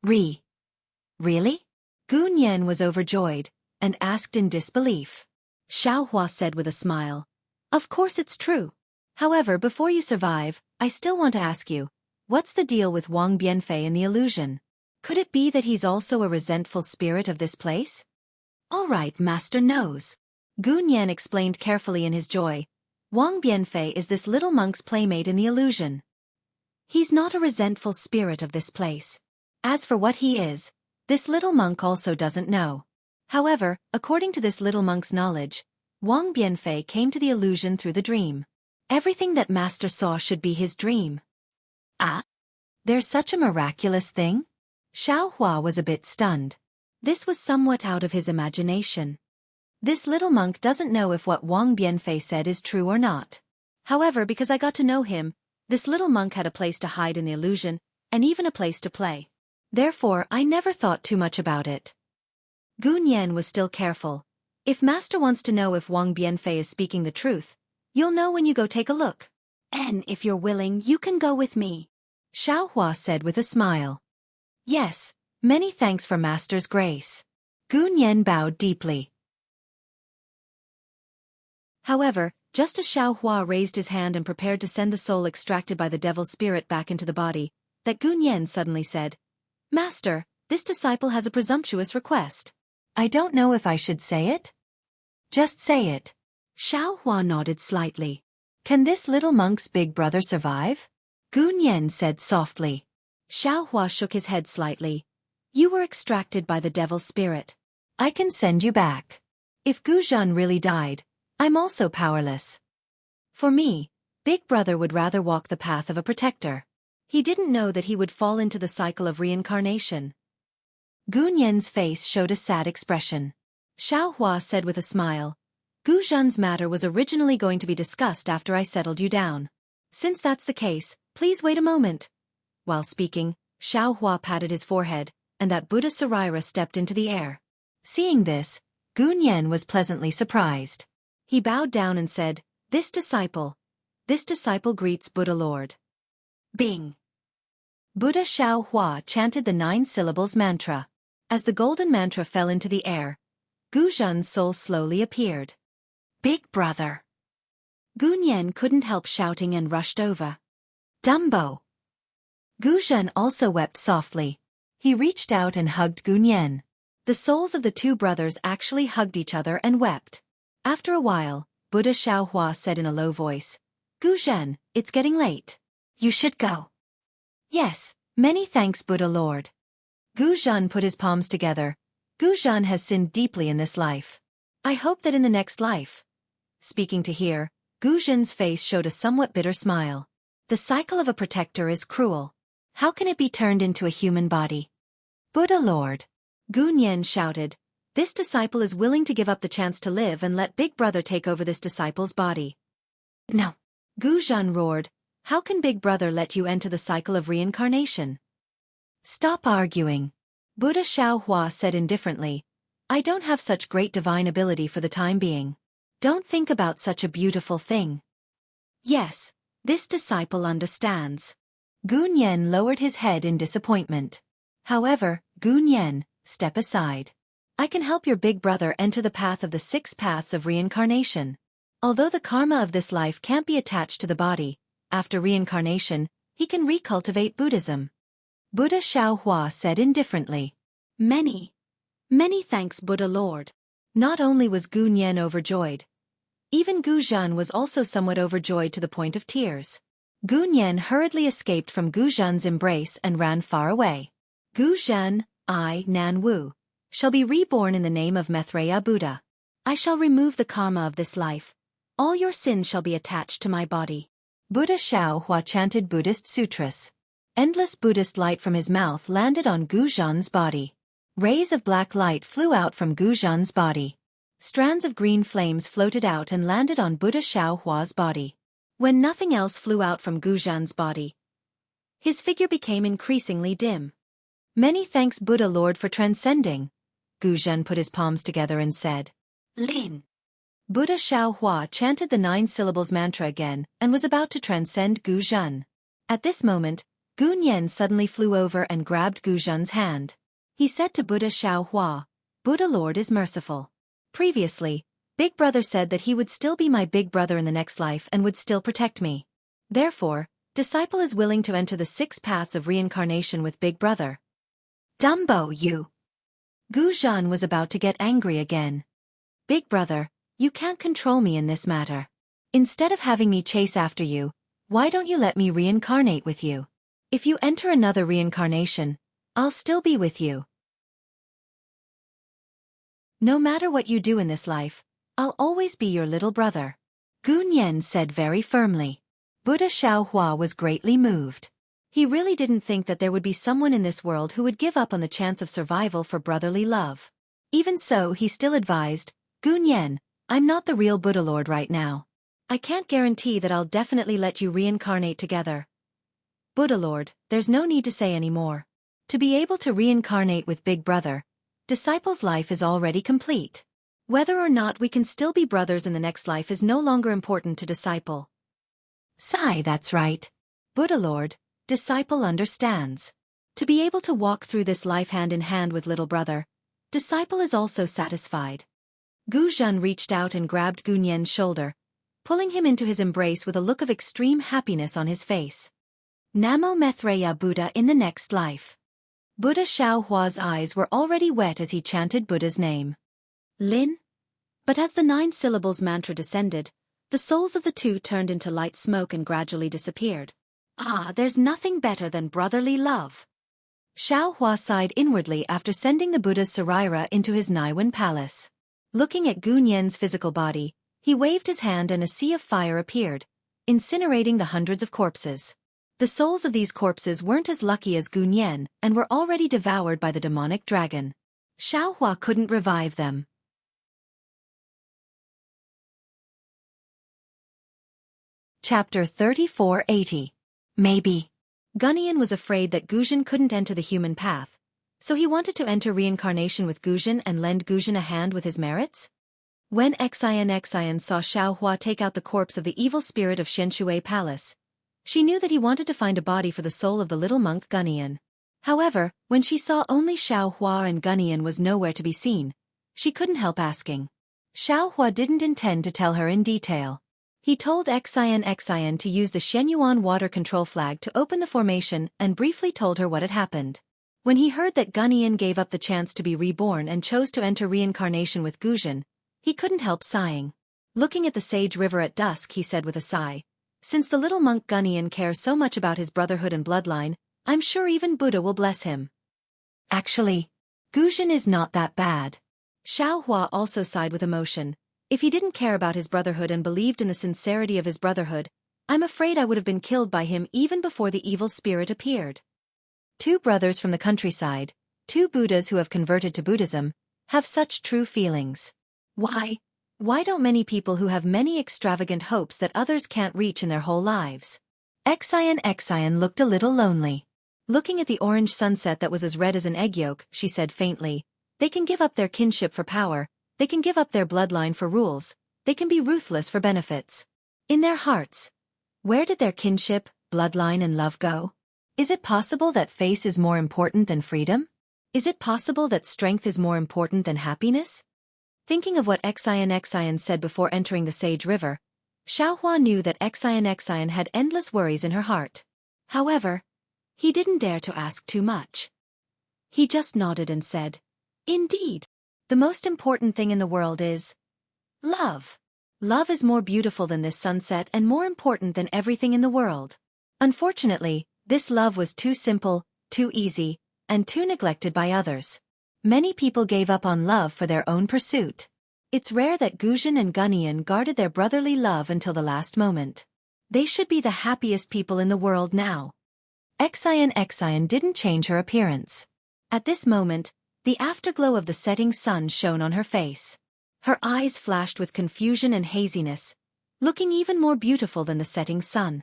Really? Gunyan was overjoyed, and asked in disbelief. Xiao Hua said with a smile, Of course it's true. However, before you survive, I still want to ask you, what's the deal with Wang Bianfei in the illusion? Could it be that he's also a resentful spirit of this place? All right, Master knows. Gunyan explained carefully in his joy. Wang Bianfei is this little monk's playmate in the illusion. He's not a resentful spirit of this place. As for what he is, this little monk also doesn't know. However, according to this little monk's knowledge, Wang Bianfei came to the illusion through the dream. Everything that Master saw should be his dream. Ah? There's such a miraculous thing? Xiao Hua was a bit stunned. This was somewhat out of his imagination. This little monk doesn't know if what Wang Bianfei said is true or not. However, because I got to know him, this little monk had a place to hide in the illusion, and even a place to play. Therefore, I never thought too much about it. Gunyan was still careful. If Master wants to know if Wang Bianfei is speaking the truth, you'll know when you go take a look. And if you're willing, you can go with me. Xiao Hua said with a smile. Yes, many thanks for Master's grace. Gunyan bowed deeply. However, just as Xiao Hua raised his hand and prepared to send the soul extracted by the devil spirit back into the body, that Gunyan suddenly said, Master, this disciple has a presumptuous request. I don't know if I should say it. Just say it. Xiao Hua nodded slightly. Can this little monk's big brother survive? Gunyan said softly. Xiao Hua shook his head slightly. You were extracted by the devil spirit. I can send you back. If Gu Zhan really died, I'm also powerless. For me, Big Brother would rather walk the path of a protector. He didn't know that he would fall into the cycle of reincarnation. Gu Nian's face showed a sad expression. Xiao Hua said with a smile, Gu Zhan's matter was originally going to be discussed after I settled you down. Since that's the case, please wait a moment. While speaking, Xiao Hua patted his forehead, and that Buddha Sarira stepped into the air. Seeing this, Gu Nian was pleasantly surprised. He bowed down and said, This disciple greets Buddha Lord. Bing! Buddha Xiao Hua chanted the 9 syllables mantra. As the golden mantra fell into the air, Gu Zhan's soul slowly appeared. Big Brother! Gu Nian couldn't help shouting and rushed over. Dumbo! Gu Zhan also wept softly. He reached out and hugged Gu Nian. The souls of the 2 brothers actually hugged each other and wept. After a while, Buddha Xiao Hua said in a low voice, Gu Zhan, it's getting late. You should go. Yes, many thanks Buddha Lord. Gu Zhan put his palms together. Gu Zhan has sinned deeply in this life. I hope that in the next life. Speaking to hear, Gu Zhan's face showed a somewhat bitter smile. The cycle of a protector is cruel. How can it be turned into a human body? Buddha Lord. Gu Nian shouted, This disciple is willing to give up the chance to live and let Big Brother take over this disciple's body. No. Gu Zhan roared, How can Big Brother let you enter the cycle of reincarnation? Stop arguing. Buddha Xiao Hua said indifferently, I don't have such great divine ability for the time being. Don't think about such a beautiful thing. Yes, this disciple understands. Gu Nian lowered his head in disappointment. However, Gu Nian, step aside. I can help your big brother enter the path of the 6 paths of reincarnation. Although the karma of this life can't be attached to the body, after reincarnation, he can recultivate Buddhism. Buddha Xiao Hua said indifferently. Many thanks Buddha Lord. Not only was Gu Nian overjoyed, even Gu Zhan was also somewhat overjoyed to the point of tears. Gu Nian hurriedly escaped from Gu Zhan's embrace and ran far away. Gu Zhan, I, Nan Wu, shall be reborn in the name of Maitreya Buddha. I shall remove the karma of this life. All your sins shall be attached to my body. Buddha Xiao Hua chanted Buddhist sutras. Endless Buddhist light from his mouth landed on Gu Zhan's body. Rays of black light flew out from Gu Zhan's body. Strands of green flames floated out and landed on Buddha Xiao Hua's body. When nothing else flew out from Gu Zhan's body, his figure became increasingly dim. Many thanks Buddha Lord for transcending. Gu Zhan put his palms together and said, Lin. Buddha Xiao Hua chanted the 9 syllables mantra again and was about to transcend Gu Zhan. At this moment, Gu Nian suddenly flew over and grabbed Gu Zhan's hand. He said to Buddha Xiao Hua, Buddha Lord is merciful. Previously, Big Brother said that he would still be my big brother in the next life and would still protect me. Therefore, disciple is willing to enter the 6 paths of reincarnation with Big Brother. Dumbo, you! Gu Zhan was about to get angry again. Big Brother, you can't control me in this matter. Instead of having me chase after you, why don't you let me reincarnate with you? If you enter another reincarnation, I'll still be with you. No matter what you do in this life, I'll always be your little brother. Gu Nian said very firmly. Buddha Xiao Hua was greatly moved. He really didn't think that there would be someone in this world who would give up on the chance of survival for brotherly love. Even so, he still advised, Gu Nian, I'm not the real Buddha Lord right now. I can't guarantee that I'll definitely let you reincarnate together. Buddha Lord, there's no need to say any more. To be able to reincarnate with Big Brother, disciple's life is already complete. Whether or not we can still be brothers in the next life is no longer important to disciple. Sigh, that's right. Buddha Lord, disciple understands. To be able to walk through this life hand in hand with little brother, disciple is also satisfied. Gu Zhan reached out and grabbed Gu Nian's shoulder, pulling him into his embrace with a look of extreme happiness on his face. Namo Maitreya Buddha in the next life. Buddha Xiao Hua's eyes were already wet as he chanted Buddha's name. Lin? But as the 9 syllables mantra descended, the souls of the 2 turned into light smoke and gradually disappeared. Ah, there's nothing better than brotherly love. Xiao Hua sighed inwardly after sending the Buddha's Sarira into his Naiwan palace. Looking at Gu Nian's physical body, he waved his hand and a sea of fire appeared, incinerating the hundreds of corpses. The souls of these corpses weren't as lucky as Gu Nian and were already devoured by the demonic dragon. Xiaohua couldn't revive them. Chapter 3480. Maybe. Gunyun was afraid that Guzhen couldn't enter the human path, so he wanted to enter reincarnation with Guzhen and lend Guzhen a hand with his merits? When Xian saw Xiaohua take out the corpse of the evil spirit of Shenshui Palace, she knew that he wanted to find a body for the soul of the little monk Gunyun. However, when she saw only Xiaohua and Gunyun was nowhere to be seen, she couldn't help asking. Xiaohua didn't intend to tell her in detail. He told Xian to use the Shenyuan water control flag to open the formation and briefly told her what had happened. When he heard that Gunyun gave up the chance to be reborn and chose to enter reincarnation with Guzhen, he couldn't help sighing. Looking at the sage river at dusk, he said with a sigh, "Since the little monk Gunyun cares so much about his brotherhood and bloodline, I'm sure even Buddha will bless him." Actually, Guzhen is not that bad. Xiaohua also sighed with emotion. If he didn't care about his brotherhood and believed in the sincerity of his brotherhood, I'm afraid I would have been killed by him even before the evil spirit appeared. Two brothers from the countryside, two Buddhas who have converted to Buddhism, have such true feelings. Why don't many people who have many extravagant hopes that others can't reach in their whole lives? Xian looked a little lonely. Looking at the orange sunset that was as red as an egg yolk, she said faintly, "They can give up their kinship for power, they can give up their bloodline for rules, they can be ruthless for benefits. In their hearts, where did their kinship, bloodline and love go? Is it possible that face is more important than freedom? Is it possible that strength is more important than happiness?" Thinking of what Xian said before entering the Sage River, Xiaohua knew that Xian had endless worries in her heart. However, he didn't dare to ask too much. He just nodded and said, "Indeed. The most important thing in the world is love. Love is more beautiful than this sunset and more important than everything in the world." Unfortunately, this love was too simple, too easy, and too neglected by others. Many people gave up on love for their own pursuit. It's rare that Guzhen and Gunyun guarded their brotherly love until the last moment. They should be the happiest people in the world now. Xian didn't change her appearance. At this moment, the afterglow of the setting sun shone on her face. Her eyes flashed with confusion and haziness, looking even more beautiful than the setting sun.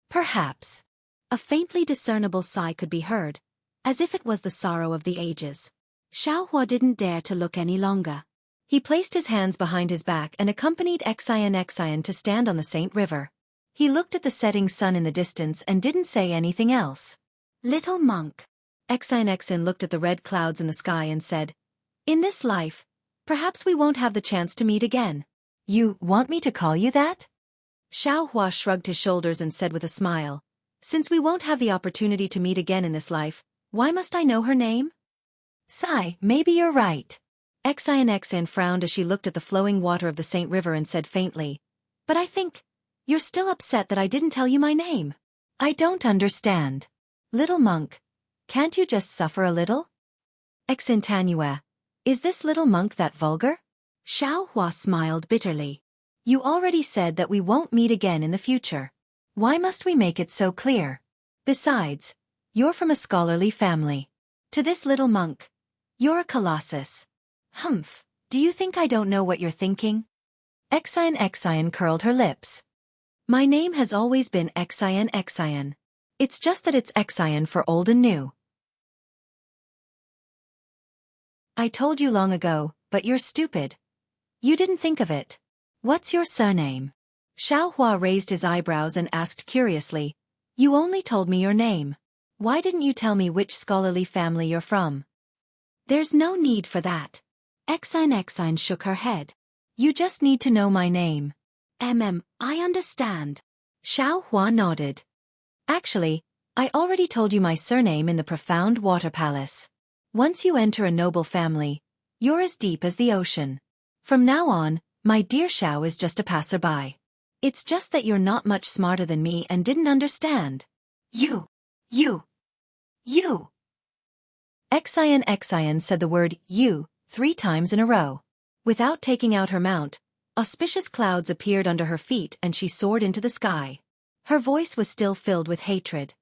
Perhaps a faintly discernible sigh could be heard, as if it was the sorrow of the ages. Xiaohua didn't dare to look any longer. He placed his hands behind his back and accompanied Xian to stand on the Saint River. He looked at the setting sun in the distance and didn't say anything else. "Little monk." Xian looked at the red clouds in the sky and said, "In this life, perhaps we won't have the chance to meet again." "You want me to call you that?" Xiaohua shrugged his shoulders and said with a smile, "Since we won't have the opportunity to meet again in this life, why must I know her name?" "Sigh, maybe you're right." Xian frowned as she looked at the flowing water of the Saint River and said faintly, "But I think you're still upset that I didn't tell you my name." "I don't understand. Little monk, can't you just suffer a little?" "Exantanua, is this little monk that vulgar?" Xiaohua smiled bitterly. "You already said that we won't meet again in the future. Why must we make it so clear? Besides, you're from a scholarly family. To this little monk, you're a colossus." "Humph, do you think I don't know what you're thinking?" Xian curled her lips. "My name has always been Xian. It's just that it's Xian for old and new. I told you long ago, but you're stupid. You didn't think of it. What's your surname?" Xiaohua raised his eyebrows and asked curiously, "You only told me your name. Why didn't you tell me which scholarly family you're from?" "There's no need for that." Xian shook her head. "You just need to know my name." I understand." Xiaohua nodded. "Actually, I already told you my surname in the profound water palace. Once you enter a noble family, you're as deep as the ocean. From now on, my dear Xiao is just a passerby. It's just that you're not much smarter than me and didn't understand." You. Xian said the word you 3 times in a row. Without taking out her mount, auspicious clouds appeared under her feet and she soared into the sky. Her voice was still filled with hatred.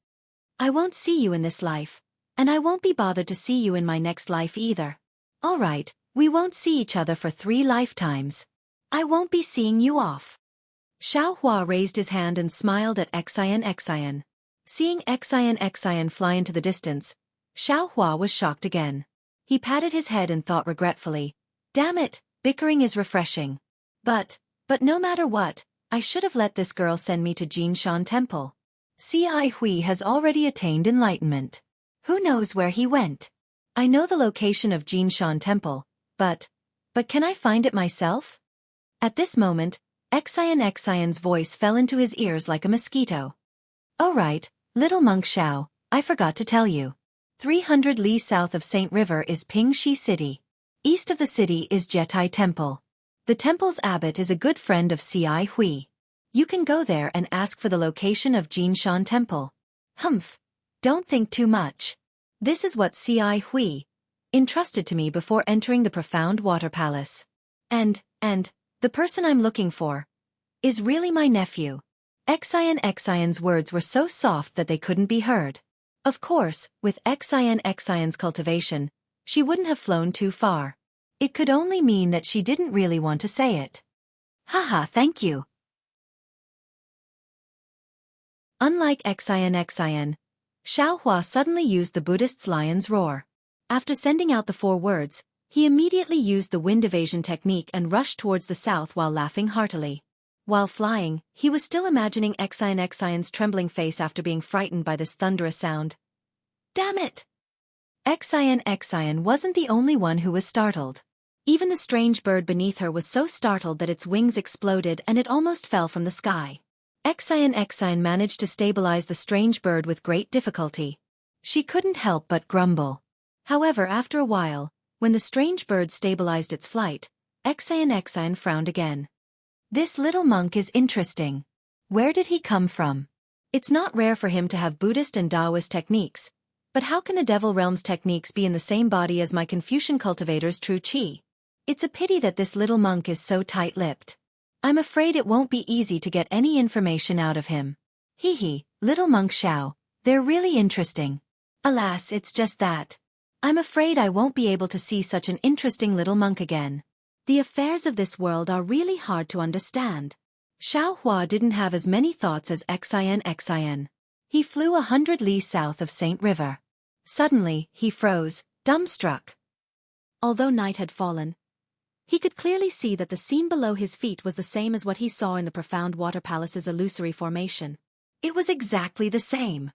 I won't see you in this life, and I won't be bothered to see you in my next life either. All right, we won't see each other for 3 lifetimes. I won't be seeing you off. Xiao Hua raised his hand and smiled at Xian. Seeing Xian fly into the distance, Xiao Hua was shocked again. He patted his head and thought regretfully, damn it, bickering is refreshing. But no matter what, I should have let this girl send me to Jinshan Temple. Ci Hui has already attained enlightenment. Who knows where he went? I know the location of Jinshan Temple, but can I find it myself? At this moment, Xian's voice fell into his ears like a mosquito. Oh right, little monk Xiao, I forgot to tell you. 300 li south of Saint River is Pingxi City. East of the city is Jetai Temple. The temple's abbot is a good friend of Ci Hui. You can go there and ask for the location of Jinshan Temple. Humph. Don't think too much. This is what Ci Hui entrusted to me before entering the profound water palace. And, the person I'm looking for is really my nephew. Xian's words were so soft that they couldn't be heard. Of course, with Xian's cultivation, she wouldn't have flown too far. It could only mean that she didn't really want to say it. Haha, thank you. Unlike Xian, Xiao Hua suddenly used the Buddhist's lion's roar. After sending out the 4 words, he immediately used the wind evasion technique and rushed towards the south while laughing heartily. While flying, he was still imagining Xian's trembling face after being frightened by this thunderous sound. Damn it! Xian wasn't the only one who was startled. Even the strange bird beneath her was so startled that its wings exploded and it almost fell from the sky. Xian managed to stabilize the strange bird with great difficulty. She couldn't help but grumble. However, after a while, when the strange bird stabilized its flight, Xian frowned again. This little monk is interesting. Where did he come from? It's not rare for him to have Buddhist and Taoist techniques, but how can the Devil Realm's techniques be in the same body as my Confucian cultivator's true qi? It's a pity that this little monk is so tight-lipped. I'm afraid it won't be easy to get any information out of him. Hee, little monk Xiao, they're really interesting. Alas, it's just that. I'm afraid I won't be able to see such an interesting little monk again. The affairs of this world are really hard to understand. Xiao Hua didn't have as many thoughts as Xian. He flew 100 li south of Saint River. Suddenly, he froze, dumbstruck. Although night had fallen, he could clearly see that the scene below his feet was the same as what he saw in the profound water palace's illusory formation. It was exactly the same.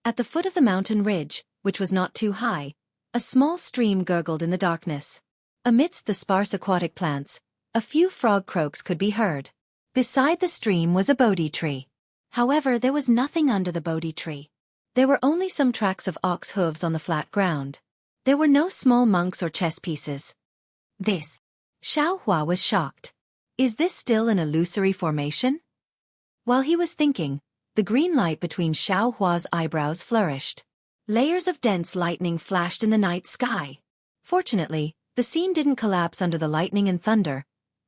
At the foot of the mountain ridge, which was not too high, a small stream gurgled in the darkness. Amidst the sparse aquatic plants, a few frog croaks could be heard. Beside the stream was a Bodhi tree. However, there was nothing under the Bodhi tree. There were only some tracks of ox hooves on the flat ground. There were no small monks or chess pieces. This. Xiao Hua was shocked. Is this still an illusory formation? While he was thinking, the green light between Xiao Hua's eyebrows flourished. Layers of dense lightning flashed in the night sky. Fortunately, the scene didn't collapse under the lightning and thunder,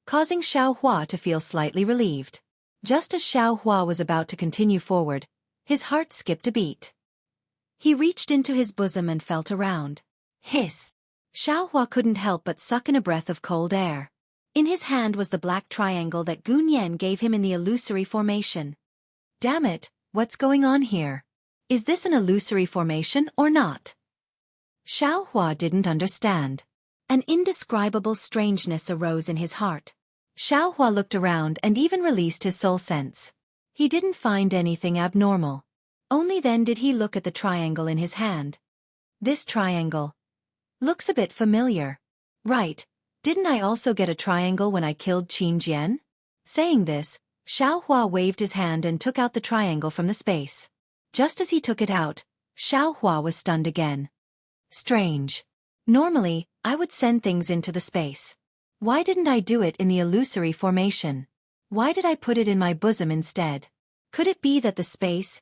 causing Xiao Hua to feel slightly relieved. Just as Xiao Hua was about to continue forward, his heart skipped a beat. He reached into his bosom and felt around. Hiss! Xiao Hua couldn't help but suck in a breath of cold air. In his hand was the black triangle that Gun Yen gave him in the illusory formation. Damn it, what's going on here? Is this an illusory formation or not? Xiao Hua didn't understand. An indescribable strangeness arose in his heart. Xiao Hua looked around and even released his soul sense. He didn't find anything abnormal. Only then did he look at the triangle in his hand. This triangle looks a bit familiar. Right, didn't I also get a triangle when I killed Qin Jian? Saying this, Xiao Hua waved his hand and took out the triangle from the space. Just as he took it out, Xiao Hua was stunned again. Strange. Normally, I would send things into the space. Why didn't I do it in the illusory formation? Why did I put it in my bosom instead? Could it be that the space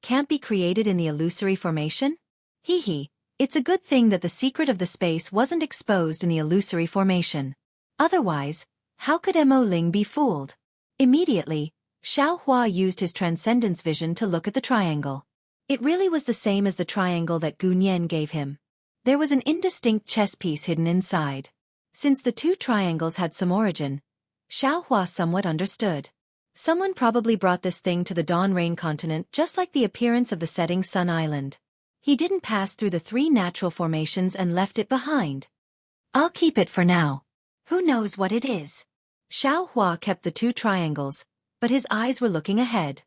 can't be created in the illusory formation? Hee, it's a good thing that the secret of the space wasn't exposed in the illusory formation. Otherwise, how could Mo Ling be fooled? Immediately, Xiao Hua used his transcendence vision to look at the triangle. It really was the same as the triangle that Gu Nian gave him. There was an indistinct chess piece hidden inside. Since the two triangles had some origin, Xiao Hua somewhat understood. Someone probably brought this thing to the Dawn Rain continent just like the appearance of the setting sun island. He didn't pass through the three natural formations and left it behind. I'll keep it for now. Who knows what it is? Xiao Hua kept the two triangles, but his eyes were looking ahead.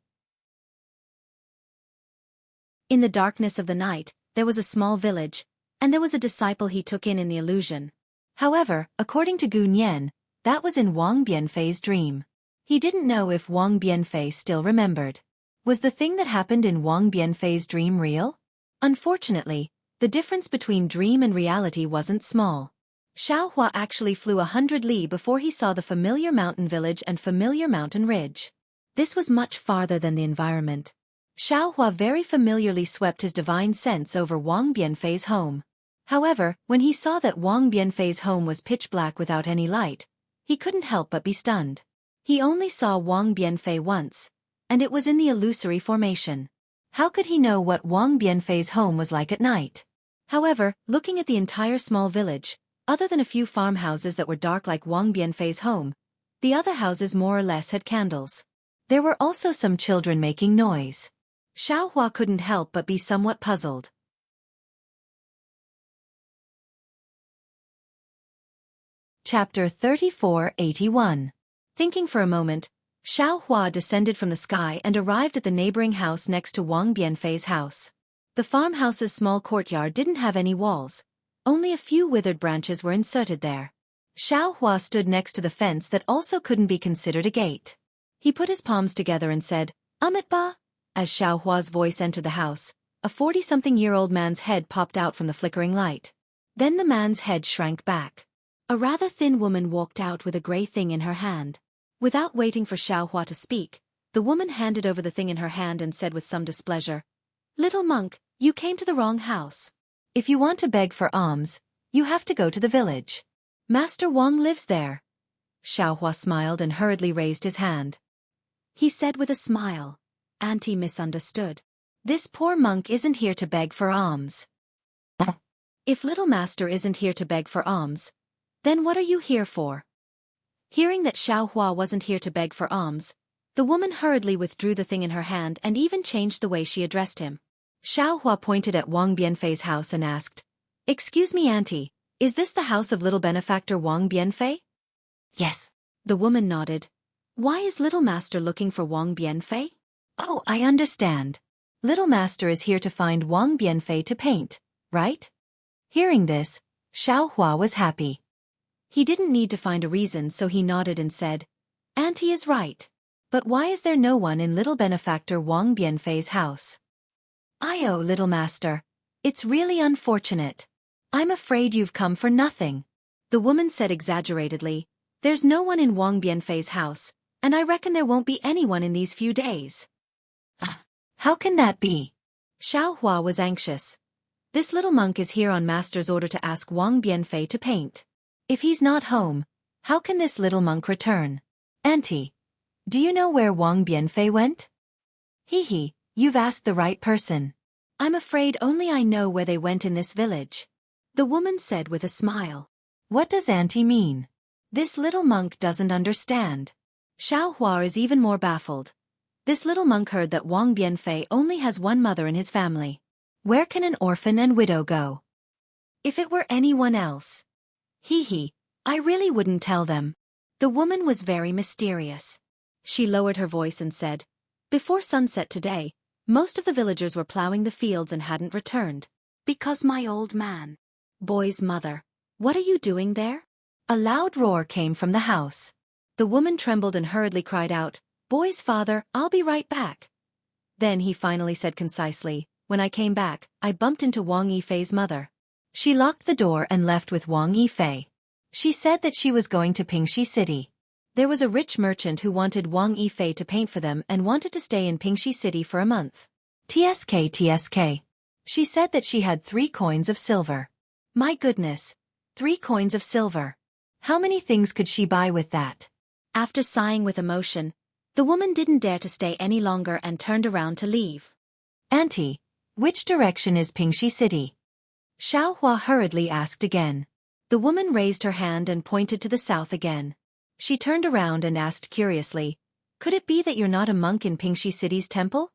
In the darkness of the night, there was a small village, and there was a disciple he took in the illusion. However, according to Gu Nian, that was in Wang Bianfei's dream. He didn't know if Wang Bianfei still remembered. Was the thing that happened in Wang Bianfei's dream real? Unfortunately, the difference between dream and reality wasn't small. Xiao Hua actually flew 100 li before he saw the familiar mountain village and familiar mountain ridge. This was much farther than the environment. Xiao Hua very familiarly swept his divine sense over Wang Bianfei's home. However, when he saw that Wang Bianfei's home was pitch black without any light, he couldn't help but be stunned. He only saw Wang Bianfei once, and it was in the illusory formation. How could he know what Wang Bianfei's home was like at night? However, looking at the entire small village, other than a few farmhouses that were dark like Wang Bianfei's home, the other houses more or less had candles. There were also some children making noise. Xiao Hua couldn't help but be somewhat puzzled. Chapter 3481. Thinking for a moment, Xiao Hua descended from the sky and arrived at the neighboring house next to Wang Bianfei's house. The farmhouse's small courtyard didn't have any walls. Only a few withered branches were inserted there. Xiao Hua stood next to the fence that also couldn't be considered a gate. He put his palms together and said, "Amit-ba?" As Xiao Hua's voice entered the house, a 40-something-year-old man's head popped out from the flickering light. Then the man's head shrank back. A rather thin woman walked out with a gray thing in her hand. Without waiting for Xiao Hua to speak, the woman handed over the thing in her hand and said with some displeasure, "Little monk, you came to the wrong house. If you want to beg for alms, you have to go to the village. Master Wang lives there." Xiao Hua smiled and hurriedly raised his hand. He said with a smile, "Auntie misunderstood. This poor monk isn't here to beg for alms." "If little master isn't here to beg for alms, then what are you here for?" Hearing that Xiao Hua wasn't here to beg for alms, the woman hurriedly withdrew the thing in her hand and even changed the way she addressed him. Xiao Hua pointed at Wang Bianfei's house and asked, "Excuse me, auntie, is this the house of little benefactor Wang Bianfei?" "Yes." The woman nodded. "Why is little master looking for Wang Bianfei?" "Oh, I understand. Little master is here to find Wang Bianfei to paint, right?" Hearing this, Xiao Hua was happy. He didn't need to find a reason, so he nodded and said, "Auntie is right. But why is there no one in little benefactor Wang Bianfei's house?" "Oh, little master. It's really unfortunate. I'm afraid you've come for nothing." The woman said exaggeratedly, "There's no one in Wang Bianfei's house, and I reckon there won't be anyone in these few days." "How can that be?" Xiao Hua was anxious. "This little monk is here on master's order to ask Wang Bianfei to paint. If he's not home, how can this little monk return?" "Auntie, do you know where Wang Bianfei went?" "Hee, you've asked the right person. I'm afraid only I know where they went in this village," the woman said with a smile. "What does auntie mean?" This little monk doesn't understand. Xiao Hua is even more baffled. This little monk heard that Wang Bianfei only has one mother in his family. Where can an orphan and widow go? If it were anyone else. I really wouldn't tell them. The woman was very mysterious. She lowered her voice and said, "Before sunset today, most of the villagers were plowing the fields and hadn't returned. Because my old man, boy's mother, what are you doing there?" A loud roar came from the house. The woman trembled and hurriedly cried out, "Boy's father, I'll be right back." Then he finally said concisely, "When I came back, I bumped into Wang Yifei's mother. She locked the door and left with Wang Yifei. She said that she was going to Pingxi City. There was a rich merchant who wanted Wang Yifei to paint for them and wanted to stay in Pingxi City for a month. TSK. She said that she had 3 coins of silver. My goodness, 3 coins of silver. How many things could she buy with that?" After sighing with emotion, The woman didn't dare to stay any longer and turned around to leave. Auntie, which direction is Pingxi City? Xiaohua hurriedly asked again. The woman raised her hand and pointed to the south again. She turned around and asked curiously, "Could it be that you're not a monk in Pingxi City's temple?"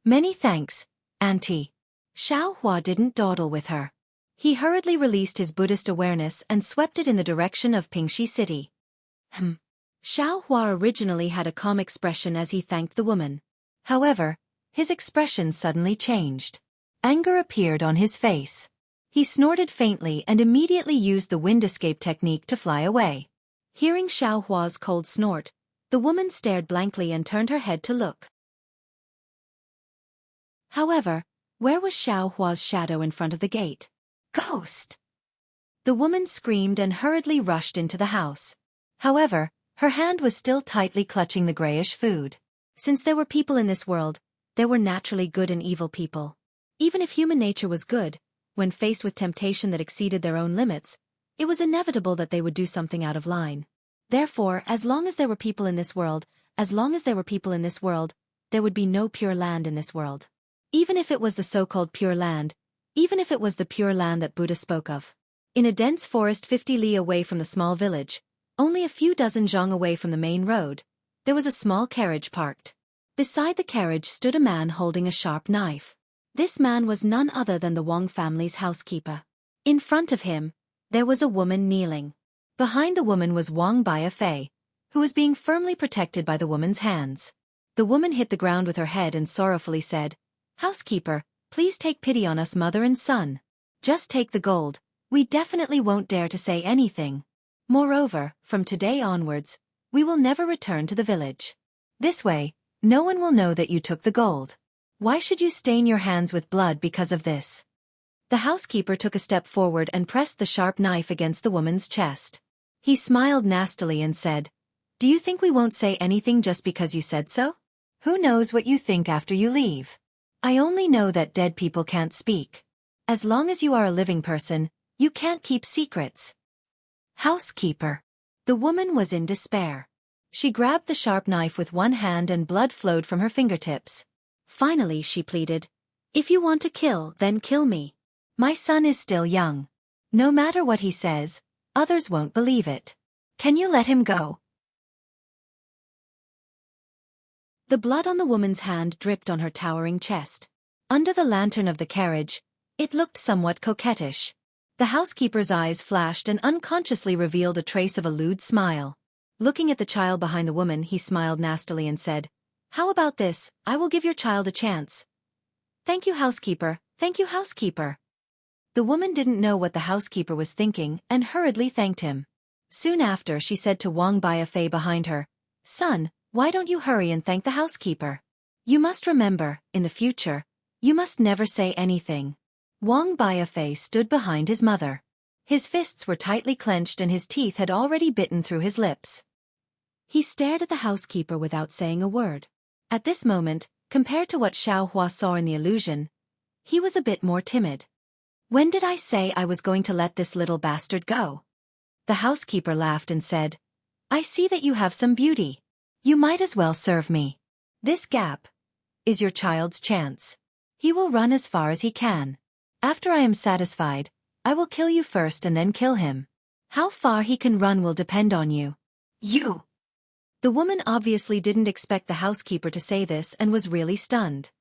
Many thanks, Auntie. Xiaohua didn't dawdle with her. He hurriedly released his Buddhist awareness and swept it in the direction of Pingxi City. Xiaohua originally had a calm expression as he thanked the woman. However, his expression suddenly changed. Anger appeared on his face. He snorted faintly and immediately used the wind escape technique to fly away. Hearing Xiaohua's cold snort, the woman stared blankly and turned her head to look. However, where was Xiaohua's shadow in front of the gate? Ghost! The woman screamed and hurriedly rushed into the house. However, her hand was still tightly clutching the grayish food. Since there were people in this world, there were naturally good and evil people. Even if human nature was good, when faced with temptation that exceeded their own limits, it was inevitable that they would do something out of line. Therefore, as long as there were people in this world, there would be no pure land in this world. Even if it was the so-called pure land, even if it was the pure land that Buddha spoke of. In a dense forest 50 li away from the small village, only a few dozen zhang away from the main road, there was a small carriage parked. Beside the carriage stood a man holding a sharp knife. This man was none other than the Wang family's housekeeper. In front of him, there was a woman kneeling. Behind the woman was Wang Biafei, who was being firmly protected by the woman's hands. The woman hit the ground with her head and sorrowfully said, "Housekeeper, please take pity on us, mother and son. Just take the gold, we definitely won't dare to say anything. Moreover, from today onwards, we will never return to the village. This way, no one will know that you took the gold. Why should you stain your hands with blood because of this?" The housekeeper took a step forward and pressed the sharp knife against the woman's chest. He smiled nastily and said, "Do you think we won't say anything just because you said so? Who knows what you think after you leave? I only know that dead people can't speak. As long as you are a living person, you can't keep secrets." Housekeeper. The woman was in despair. She grabbed the sharp knife with one hand and blood flowed from her fingertips. Finally she pleaded, "If you want to kill, then kill me. My son is still young. No matter what he says, others won't believe it. Can you let him go?" The blood on the woman's hand dripped on her towering chest. Under the lantern of the carriage, it looked somewhat coquettish. The housekeeper's eyes flashed and unconsciously revealed a trace of a lewd smile. Looking at the child behind the woman, he smiled nastily and said, "How about this? I will give your child a chance." "Thank you, housekeeper. Thank you, housekeeper." The woman didn't know what the housekeeper was thinking and hurriedly thanked him. Soon after, she said to Wang Biafei behind her, "Son, why don't you hurry and thank the housekeeper? You must remember, in the future, you must never say anything." Wang Biafei stood behind his mother. His fists were tightly clenched and his teeth had already bitten through his lips. He stared at the housekeeper without saying a word. At this moment, compared to what Xiaohua saw in the illusion, he was a bit more timid. "When did I say I was going to let this little bastard go?" The housekeeper laughed and said, "I see that you have some beauty. You might as well serve me. This gap is your child's chance. He will run as far as he can. After I am satisfied, I will kill you first and then kill him. How far he can run will depend on you." "You!" The woman obviously didn't expect the housekeeper to say this and was really stunned.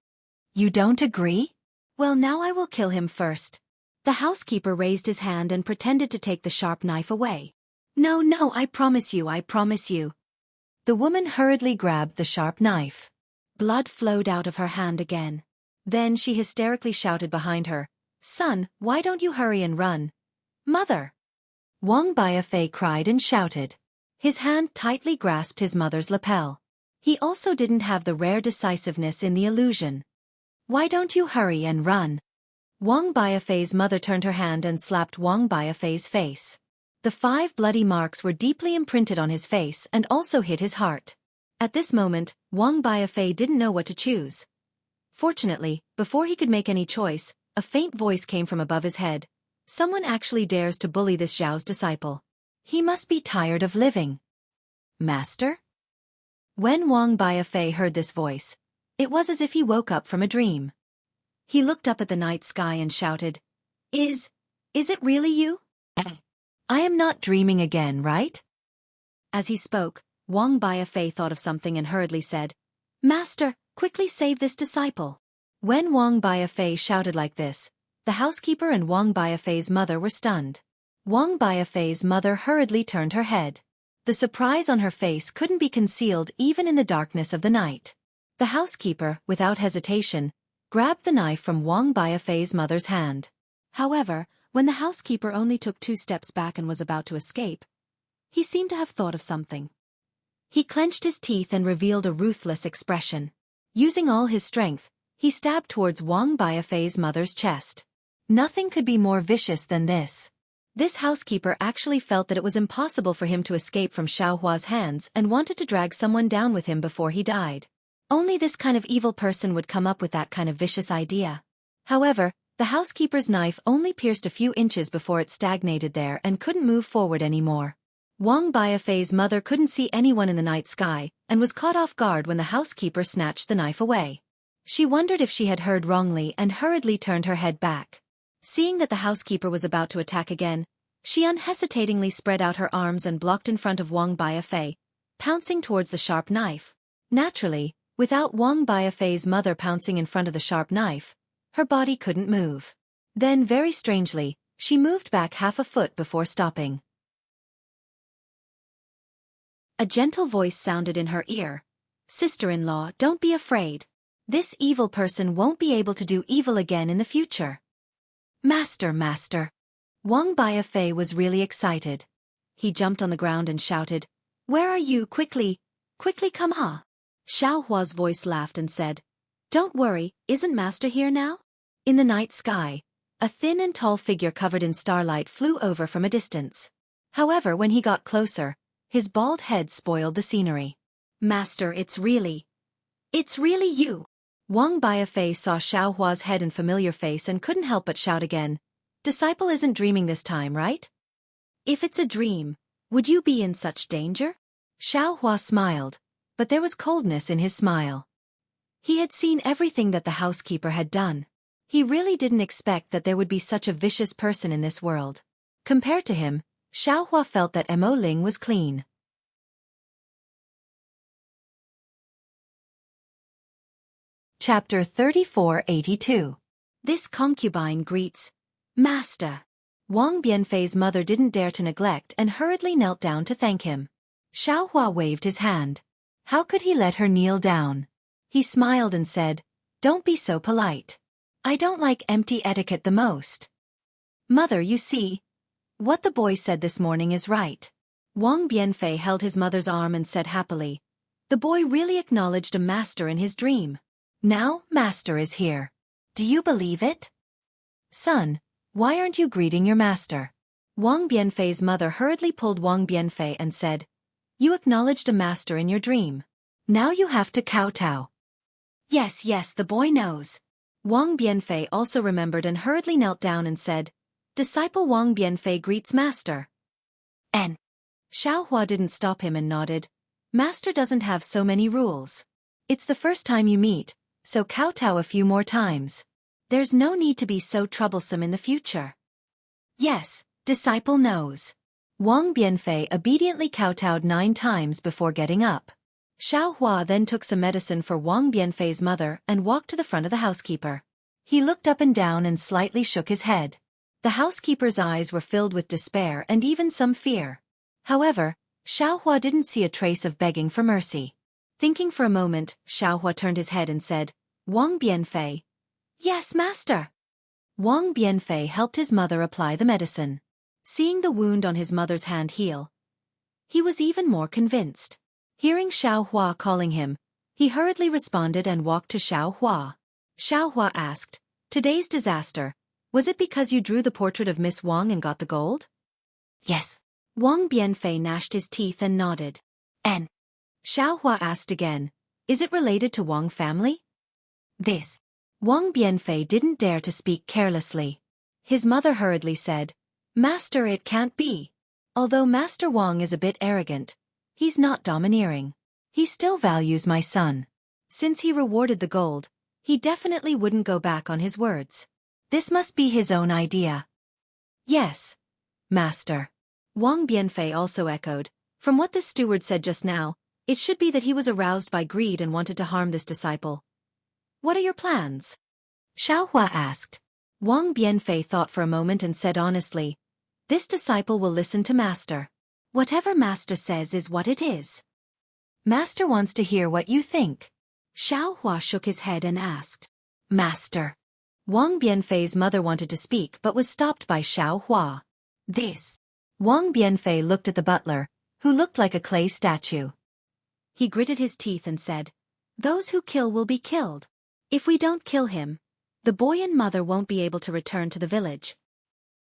"You don't agree?" "Well, now I will kill him first." The housekeeper raised his hand and pretended to take the sharp knife away. "No, no, I promise you, I promise you." The woman hurriedly grabbed the sharp knife. Blood flowed out of her hand again. Then she hysterically shouted behind her, "Son, why don't you hurry and run? Mother!" Wang Biafei cried and shouted. His hand tightly grasped his mother's lapel. He also didn't have the rare decisiveness in the illusion. "Why don't you hurry and run?" Wang Biafei's mother turned her hand and slapped Wang Biafei's face. The 5 bloody marks were deeply imprinted on his face and also hit his heart. At this moment, Wang Biafei didn't know what to choose. Fortunately, before he could make any choice, a faint voice came from above his head. "Someone actually dares to bully this Zhao's disciple. He must be tired of living." "Master?" When Wang Biafei heard this voice, it was as if he woke up from a dream. He looked up at the night sky and shouted, Is it really you? I am not dreaming again, right? As he spoke, Wang Biafei thought of something and hurriedly said, Master, quickly save this disciple. When Wang Biafei shouted like this, the housekeeper and Wang Biafei's mother were stunned. Wang Biafei's mother hurriedly turned her head. The surprise on her face couldn't be concealed even in the darkness of the night. The housekeeper, without hesitation, grabbed the knife from Wang Biafei's mother's hand. However, when the housekeeper only took 2 steps back and was about to escape, he seemed to have thought of something. He clenched his teeth and revealed a ruthless expression. Using all his strength, he stabbed towards Wang Biafei's mother's chest. Nothing could be more vicious than this. This housekeeper actually felt that it was impossible for him to escape from Xiaohua's hands and wanted to drag someone down with him before he died. Only this kind of evil person would come up with that kind of vicious idea. However, the housekeeper's knife only pierced a few inches before it stagnated there and couldn't move forward anymore. Wang Biafei's mother couldn't see anyone in the night sky and was caught off guard when the housekeeper snatched the knife away. She wondered if she had heard wrongly and hurriedly turned her head back. Seeing that the housekeeper was about to attack again, she unhesitatingly spread out her arms and blocked in front of Wang Biafei, pouncing towards the sharp knife. Naturally, without Wang Biafei's mother pouncing in front of the sharp knife, her body couldn't move. Then very strangely, she moved back half a foot before stopping. A gentle voice sounded in her ear. Sister-in-law, don't be afraid. This evil person won't be able to do evil again in the future. Master. Wang Biafei was really excited. He jumped on the ground and shouted, Where are you? Quickly come ha. Xiaohua's voice laughed and said, Don't worry, isn't Master here now? In the night sky, a thin and tall figure covered in starlight flew over from a distance. However, when he got closer, his bald head spoiled the scenery. Master, it's really you. Wang Biafei saw Xiaohua's head and familiar face and couldn't help but shout again, Disciple isn't dreaming this time, right? If it's a dream, would you be in such danger? Xiaohua smiled, but there was coldness in his smile. He had seen everything that the housekeeper had done. He really didn't expect that there would be such a vicious person in this world. Compared to him, Xiaohua felt that Mo Ling was clean. Chapter 3482. This concubine greets Master. Wang Bianfei's mother didn't dare to neglect and hurriedly knelt down to thank him. Xiaohua waved his hand. How could he let her kneel down? He smiled and said, Don't be so polite. I don't like empty etiquette the most. Mother, you see, what the boy said this morning is right. Wang Bianfei held his mother's arm and said happily, The boy really acknowledged a master in his dream. Now, Master is here. Do you believe it? Son, why aren't you greeting your master? Wang Bianfei's mother hurriedly pulled Wang Bianfei and said, You acknowledged a master in your dream. Now you have to kowtow. Yes, the boy knows. Wang Bianfei also remembered and hurriedly knelt down and said, Disciple Wang Bianfei greets master. And Xiaohua didn't stop him and nodded. Master doesn't have so many rules. It's the first time you meet, so kowtow a few more times. There's no need to be so troublesome in the future. Yes, disciple knows. Wang Bianfei obediently kowtowed 9 times before getting up. Xiaohua then took some medicine for Wang Bianfei's mother and walked to the front of the housekeeper. He looked up and down and slightly shook his head. The housekeeper's eyes were filled with despair and even some fear. However, Xiaohua didn't see a trace of begging for mercy. Thinking for a moment, Xiaohua turned his head and said, Wang Bianfei. Yes, master. Wang Bianfei helped his mother apply the medicine. Seeing the wound on his mother's hand heal, he was even more convinced. Hearing Xiaohua calling him, he hurriedly responded and walked to Xiaohua. Xiaohua asked, Today's disaster, was it because you drew the portrait of Miss Wang and got the gold? Yes. Wang Bianfei gnashed his teeth and nodded. And Xiaohua asked again, Is it related to Wang family? This. Wang Bianfei didn't dare to speak carelessly. His mother hurriedly said, Master, it can't be. Although Master Wang is a bit arrogant, he's not domineering. He still values my son. Since he rewarded the gold, he definitely wouldn't go back on his words. This must be his own idea. Yes, master. Wang Bianfei also echoed. From what this steward said just now, it should be that he was aroused by greed and wanted to harm this disciple. What are your plans? Xiaohua asked. Wang Bianfei thought for a moment and said honestly, this disciple will listen to master. Whatever master says is what it is. Master wants to hear what you think. Xiaohua shook his head and asked. Master. Wang Bianfei's mother wanted to speak but was stopped by Xiaohua. This. Wang Bianfei looked at the butler, who looked like a clay statue. He gritted his teeth and said, those who kill will be killed. If we don't kill him, the boy and mother won't be able to return to the village.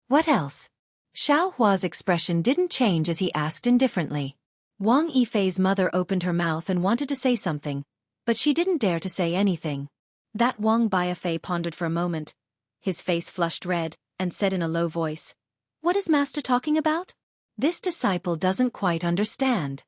What else? Xiaohua's expression didn't change as he asked indifferently. Wang Yifei's mother opened her mouth and wanted to say something, but she didn't dare to say anything. That Wang Biafei pondered for a moment. His face flushed red, and said in a low voice, what is master talking about? This disciple doesn't quite understand.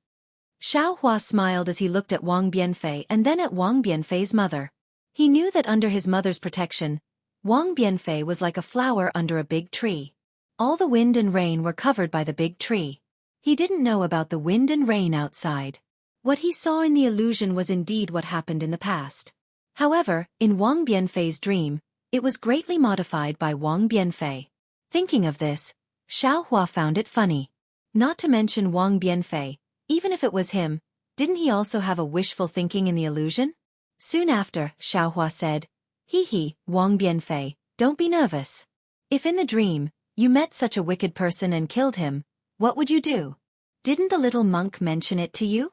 Xiaohua smiled as he looked at Wang Bianfei and then at Wang Bianfei's mother. He knew that under his mother's protection, Wang Bianfei was like a flower under a big tree. All the wind and rain were covered by the big tree. He didn't know about the wind and rain outside. What he saw in the illusion was indeed what happened in the past. However, in Wang Bianfei's dream, it was greatly modified by Wang Bianfei. Thinking of this, Xiaohua found it funny. Not to mention Wang Bianfei, even if it was him, didn't he also have a wishful thinking in the illusion? Soon after, Xiaohua said, Hee, Wang Bianfei, don't be nervous. If in the dream, you met such a wicked person and killed him, what would you do? Didn't the little monk mention it to you?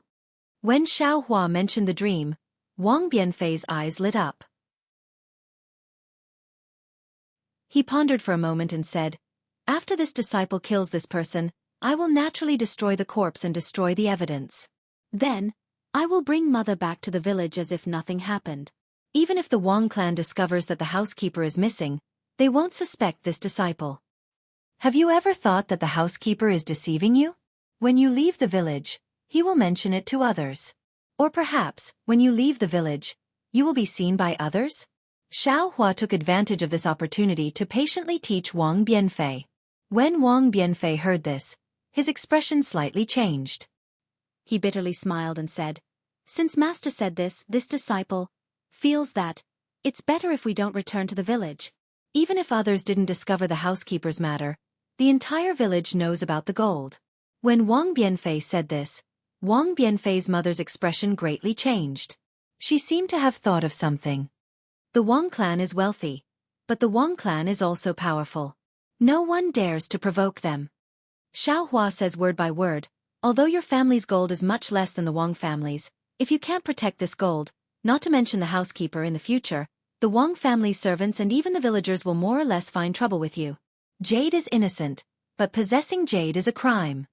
When Xiaohua mentioned the dream, Wang Bianfei's eyes lit up. He pondered for a moment and said, after this disciple kills this person, I will naturally destroy the corpse and destroy the evidence. Then, I will bring mother back to the village as if nothing happened. Even if the Wang clan discovers that the housekeeper is missing, they won't suspect this disciple. Have you ever thought that the housekeeper is deceiving you? When you leave the village, he will mention it to others. Or perhaps, when you leave the village, you will be seen by others? Xiaohua took advantage of this opportunity to patiently teach Wang Bianfei. When Wang Bianfei heard this, his expression slightly changed. He bitterly smiled and said, since master said this disciple feels that it's better if we don't return to the village. Even if others didn't discover the housekeeper's matter, the entire village knows about the gold. When Wang Bianfei said this, Wang Bianfei's mother's expression greatly changed. She seemed to have thought of something. The Wang clan is wealthy, but the Wang clan is also powerful. No one dares to provoke them. Xiaohua says word by word, although your family's gold is much less than the Wang family's, if you can't protect this gold, not to mention the housekeeper in the future, the Wang family's servants and even the villagers will more or less find trouble with you. Jade is innocent, but possessing jade is a crime.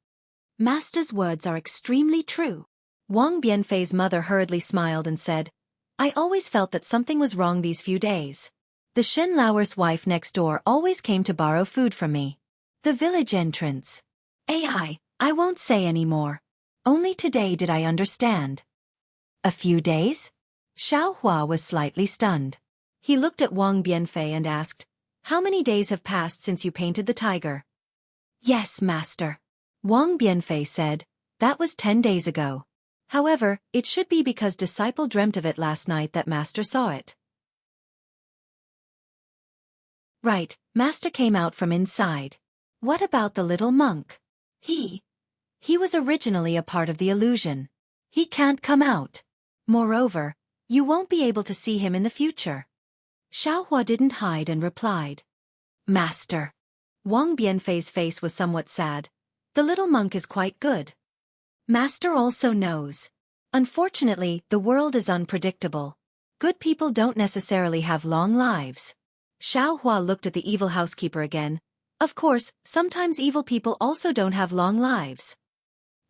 Master's words are extremely true. Wang Bianfei's mother hurriedly smiled and said, I always felt that something was wrong these few days. The Shen Lauer's wife next door always came to borrow food from me. The village entrance. I won't say any more. Only today did I understand. A few days? Xiaohua was slightly stunned. He looked at Wang Bianfei and asked, how many days have passed since you painted the tiger? Yes, master. Wang Bianfei said, that was 10 days ago. However, it should be because disciple dreamt of it last night that master saw it. Right, master came out from inside. What about the little monk? He was originally a part of the illusion. He can't come out. Moreover, you won't be able to see him in the future. Xiaohua didn't hide and replied. Master. Wang Bianfei's face was somewhat sad. The little monk is quite good. Master also knows. Unfortunately, the world is unpredictable. Good people don't necessarily have long lives. Xiaohua looked at the evil housekeeper again. Of course, sometimes evil people also don't have long lives.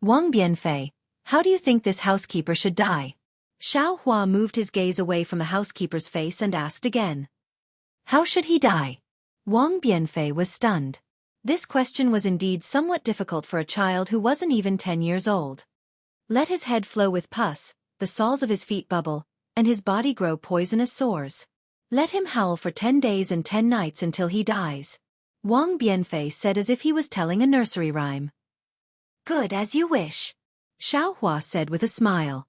Wang Bianfei, how do you think this housekeeper should die? Xiaohua moved his gaze away from the housekeeper's face and asked again. How should he die? Wang Bianfei was stunned. This question was indeed somewhat difficult for a child who wasn't even 10 years old. Let his head flow with pus, the soles of his feet bubble, and his body grow poisonous sores. Let him howl for 10 days and 10 nights until he dies. Wang Bianfei said as if he was telling a nursery rhyme. Good as you wish, Xiao Hua said with a smile.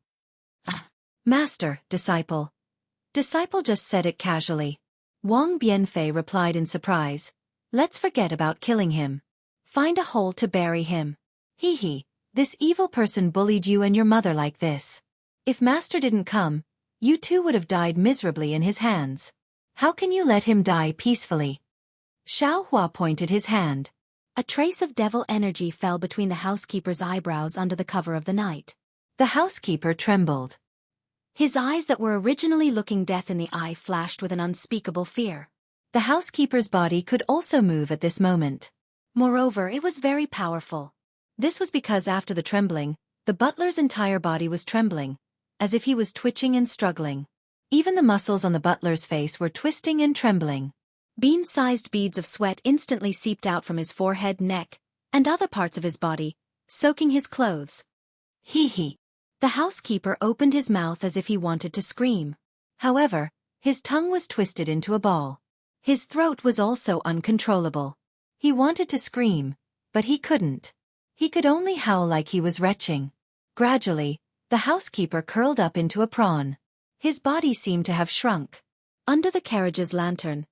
Master, disciple. Disciple just said it casually. Wang Bianfei replied in surprise. Let's forget about killing him. Find a hole to bury him. Hee hee, this evil person bullied you and your mother like this. If Master didn't come, you too would have died miserably in his hands. How can you let him die peacefully? Xiao Hua pointed his hand. A trace of devil energy fell between the housekeeper's eyebrows under the cover of the night. The housekeeper trembled. His eyes that were originally looking death in the eye flashed with an unspeakable fear. The housekeeper's body could also move at this moment. Moreover, it was very powerful. This was because after the trembling, the butler's entire body was trembling, as if he was twitching and struggling. Even the muscles on the butler's face were twisting and trembling. Bean-sized beads of sweat instantly seeped out from his forehead, neck, and other parts of his body, soaking his clothes. Hee hee. The housekeeper opened his mouth as if he wanted to scream. However, his tongue was twisted into a ball. His throat was also uncontrollable. He wanted to scream, but he couldn't. He could only howl like he was retching. Gradually, the housekeeper curled up into a prawn. His body seemed to have shrunk. Under the carriage's lantern,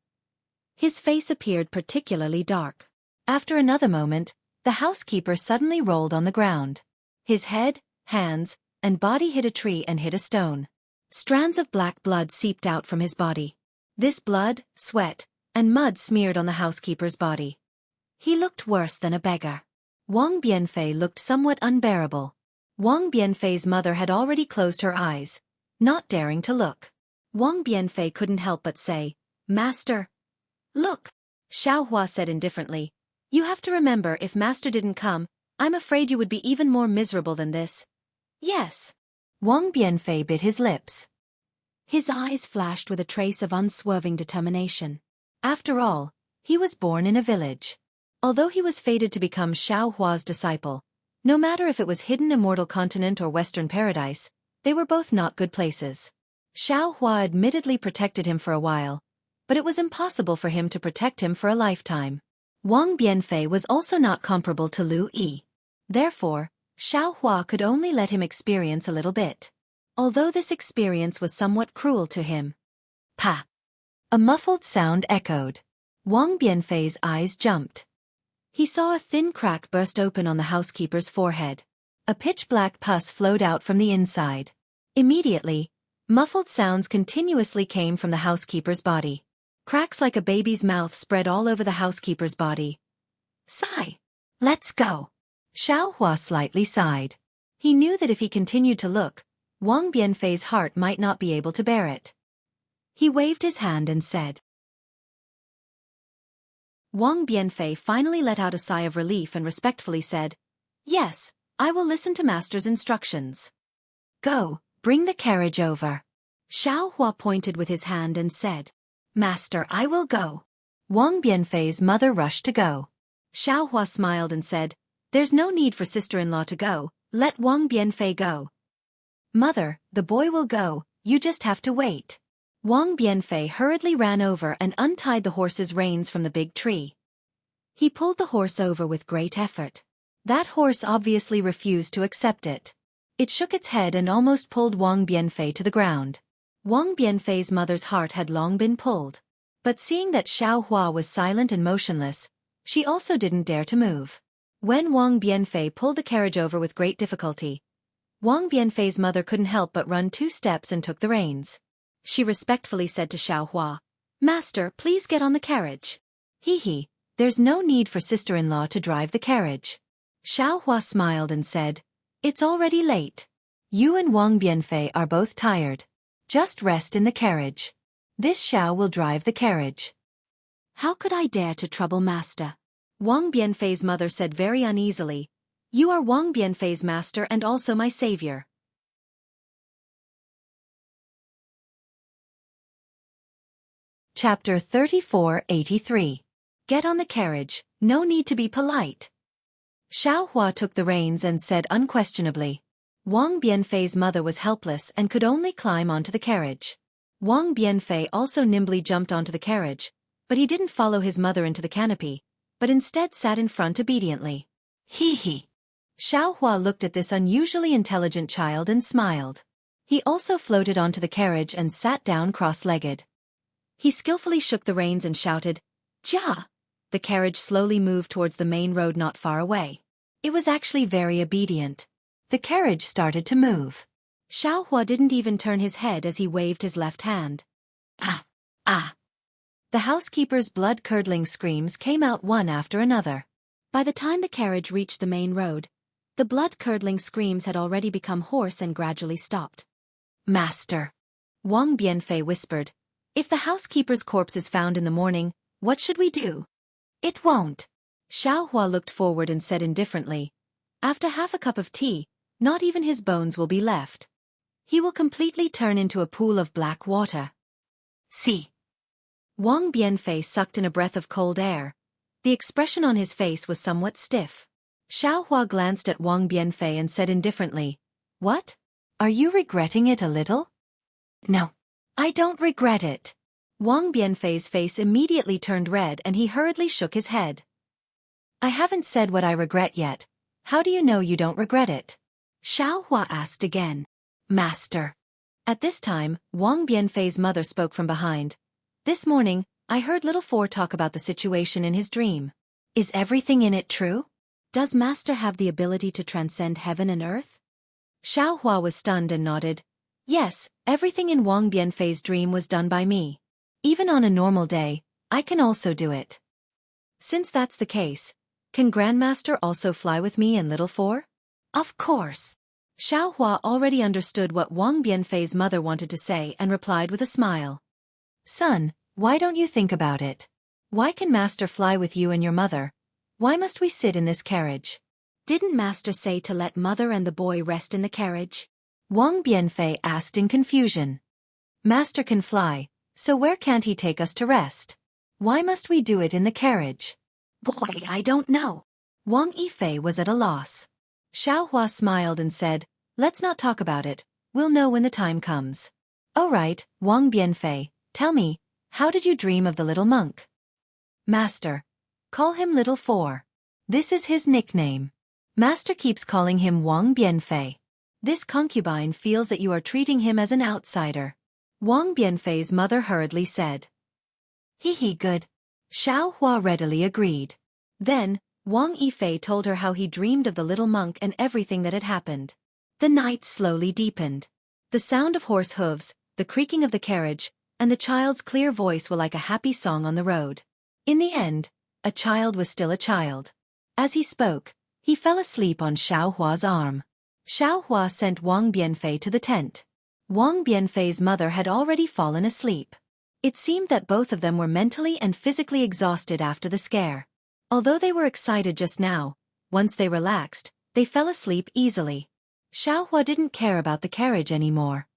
his face appeared particularly dark. After another moment, the housekeeper suddenly rolled on the ground. His head, hands, and body hit a tree and hit a stone. Strands of black blood seeped out from his body. This blood, sweat, and mud smeared on the housekeeper's body. He looked worse than a beggar. Wang Bianfei looked somewhat unbearable. Wang Bianfei's mother had already closed her eyes, not daring to look. Wang Bianfei couldn't help but say, Master. Look, Xiao Hua said indifferently. You have to remember if Master didn't come, I'm afraid you would be even more miserable than this. Yes. Wang Bianfei bit his lips. His eyes flashed with a trace of unswerving determination. After all, he was born in a village. Although he was fated to become Xiao Hua's disciple, no matter if it was hidden immortal continent or western paradise, they were both not good places. Xiao Hua admittedly protected him for a while, but it was impossible for him to protect him for a lifetime. Wang Bianfei was also not comparable to Lu Yi. Therefore, Xiao Hua could only let him experience a little bit. Although this experience was somewhat cruel to him. Pa! A muffled sound echoed. Wang Bianfei's eyes jumped. He saw a thin crack burst open on the housekeeper's forehead. A pitch-black pus flowed out from the inside. Immediately, muffled sounds continuously came from the housekeeper's body. Cracks like a baby's mouth spread all over the housekeeper's body. Sigh. Let's go. Xiao Hua slightly sighed. He knew that if he continued to look, Wang Bianfei's heart might not be able to bear it. He waved his hand and said. Wang Bianfei finally let out a sigh of relief and respectfully said, Yes, I will listen to Master's instructions. Go, bring the carriage over. Xiao Hua pointed with his hand and said, Master, I will go. Wang Bianfei's mother rushed to go. Xiao Hua smiled and said, There's no need for sister-in-law to go, let Wang Bianfei go. Mother, the boy will go, you just have to wait. Wang Bianfei hurriedly ran over and untied the horse's reins from the big tree. He pulled the horse over with great effort. That horse obviously refused to accept it. It shook its head and almost pulled Wang Bianfei to the ground. Wang Bianfei's mother's heart had long been pulled. But seeing that Xiao Hua was silent and motionless, she also didn't dare to move. When Wang Bianfei pulled the carriage over with great difficulty, Wang Bianfei's mother couldn't help but run 2 steps and took the reins. She respectfully said to Xiao Hua, Master, please get on the carriage. Hee hee, there's no need for sister-in-law to drive the carriage. Xiao Hua smiled and said, It's already late. You and Wang Bianfei are both tired. Just rest in the carriage. This Xiao will drive the carriage. How could I dare to trouble Master? Wang Bianfei's mother said very uneasily, You are Wang Bianfei's master and also my savior. Chapter 3483. Get on the carriage, no need to be polite. Xiao Hua took the reins and said unquestionably, Wang Bianfei's mother was helpless and could only climb onto the carriage. Wang Bianfei also nimbly jumped onto the carriage, but he didn't follow his mother into the canopy, but instead sat in front obediently. Hee. Xiao Hua looked at this unusually intelligent child and smiled. He also floated onto the carriage and sat down cross-legged. He skillfully shook the reins and shouted, "Jia!" The carriage slowly moved towards the main road not far away. It was actually very obedient. The carriage started to move. Xiao Hua didn't even turn his head as he waved his left hand. Ah! The housekeeper's blood-curdling screams came out one after another. By the time the carriage reached the main road, the blood-curdling screams had already become hoarse and gradually stopped. "Master," Wang Bianfei whispered, "if the housekeeper's corpse is found in the morning, what should we do?" "It won't." Xiao Hua looked forward and said indifferently, "After half a cup of tea, not even his bones will be left. He will completely turn into a pool of black water." "See." Wang Bianfei sucked in a breath of cold air. The expression on his face was somewhat stiff. Xiao Hua glanced at Wang Bianfei and said indifferently, "What? Are you regretting it a little?" "No, I don't regret it." Wang Bianfei's face immediately turned red and he hurriedly shook his head. "I haven't said what I regret yet. How do you know you don't regret it?" Xiao Hua asked again. "Master." At this time, Wang Bianfei's mother spoke from behind. "This morning, I heard little Four talk about the situation in his dream. Is everything in it true? Does Master have the ability to transcend heaven and earth?" Xiao Hua was stunned and nodded. "Yes, everything in Wang Bianfei's dream was done by me. Even on a normal day, I can also do it." "Since that's the case, can Grandmaster also fly with me and little Four?" "Of course." Xiao Hua already understood what Wang Bianfei's mother wanted to say and replied with a smile. "Son, why don't you think about it? Why can Master fly with you and your mother? Why must we sit in this carriage? Didn't Master say to let Mother and the boy rest in the carriage?" Wang Bianfei asked in confusion. "Master can fly, so where can't he take us to rest? Why must we do it in the carriage?" "Boy, I don't know." Wang Yifei was at a loss. Xiao Hua smiled and said, "Let's not talk about it, we'll know when the time comes." "All right, Wang Bianfei, tell me, how did you dream of the little monk?" "Master, call him Little Four. This is his nickname. Master keeps calling him Wang Bianfei. This concubine feels that you are treating him as an outsider." Wang Bianfei's mother hurriedly said. "Hee good." Xiao Hua readily agreed. Then, Wang Yifei told her how he dreamed of the little monk and everything that had happened. The night slowly deepened. The sound of horse hooves, the creaking of the carriage, and the child's clear voice were like a happy song on the road. In the end, a child was still a child. As he spoke, he fell asleep on Xiao Hua's arm. Xiao Hua sent Wang Bianfei to the tent. Wang Bianfei's mother had already fallen asleep. It seemed that both of them were mentally and physically exhausted after the scare. Although they were excited just now, once they relaxed, they fell asleep easily. Xiao Hua didn't care about the carriage anymore.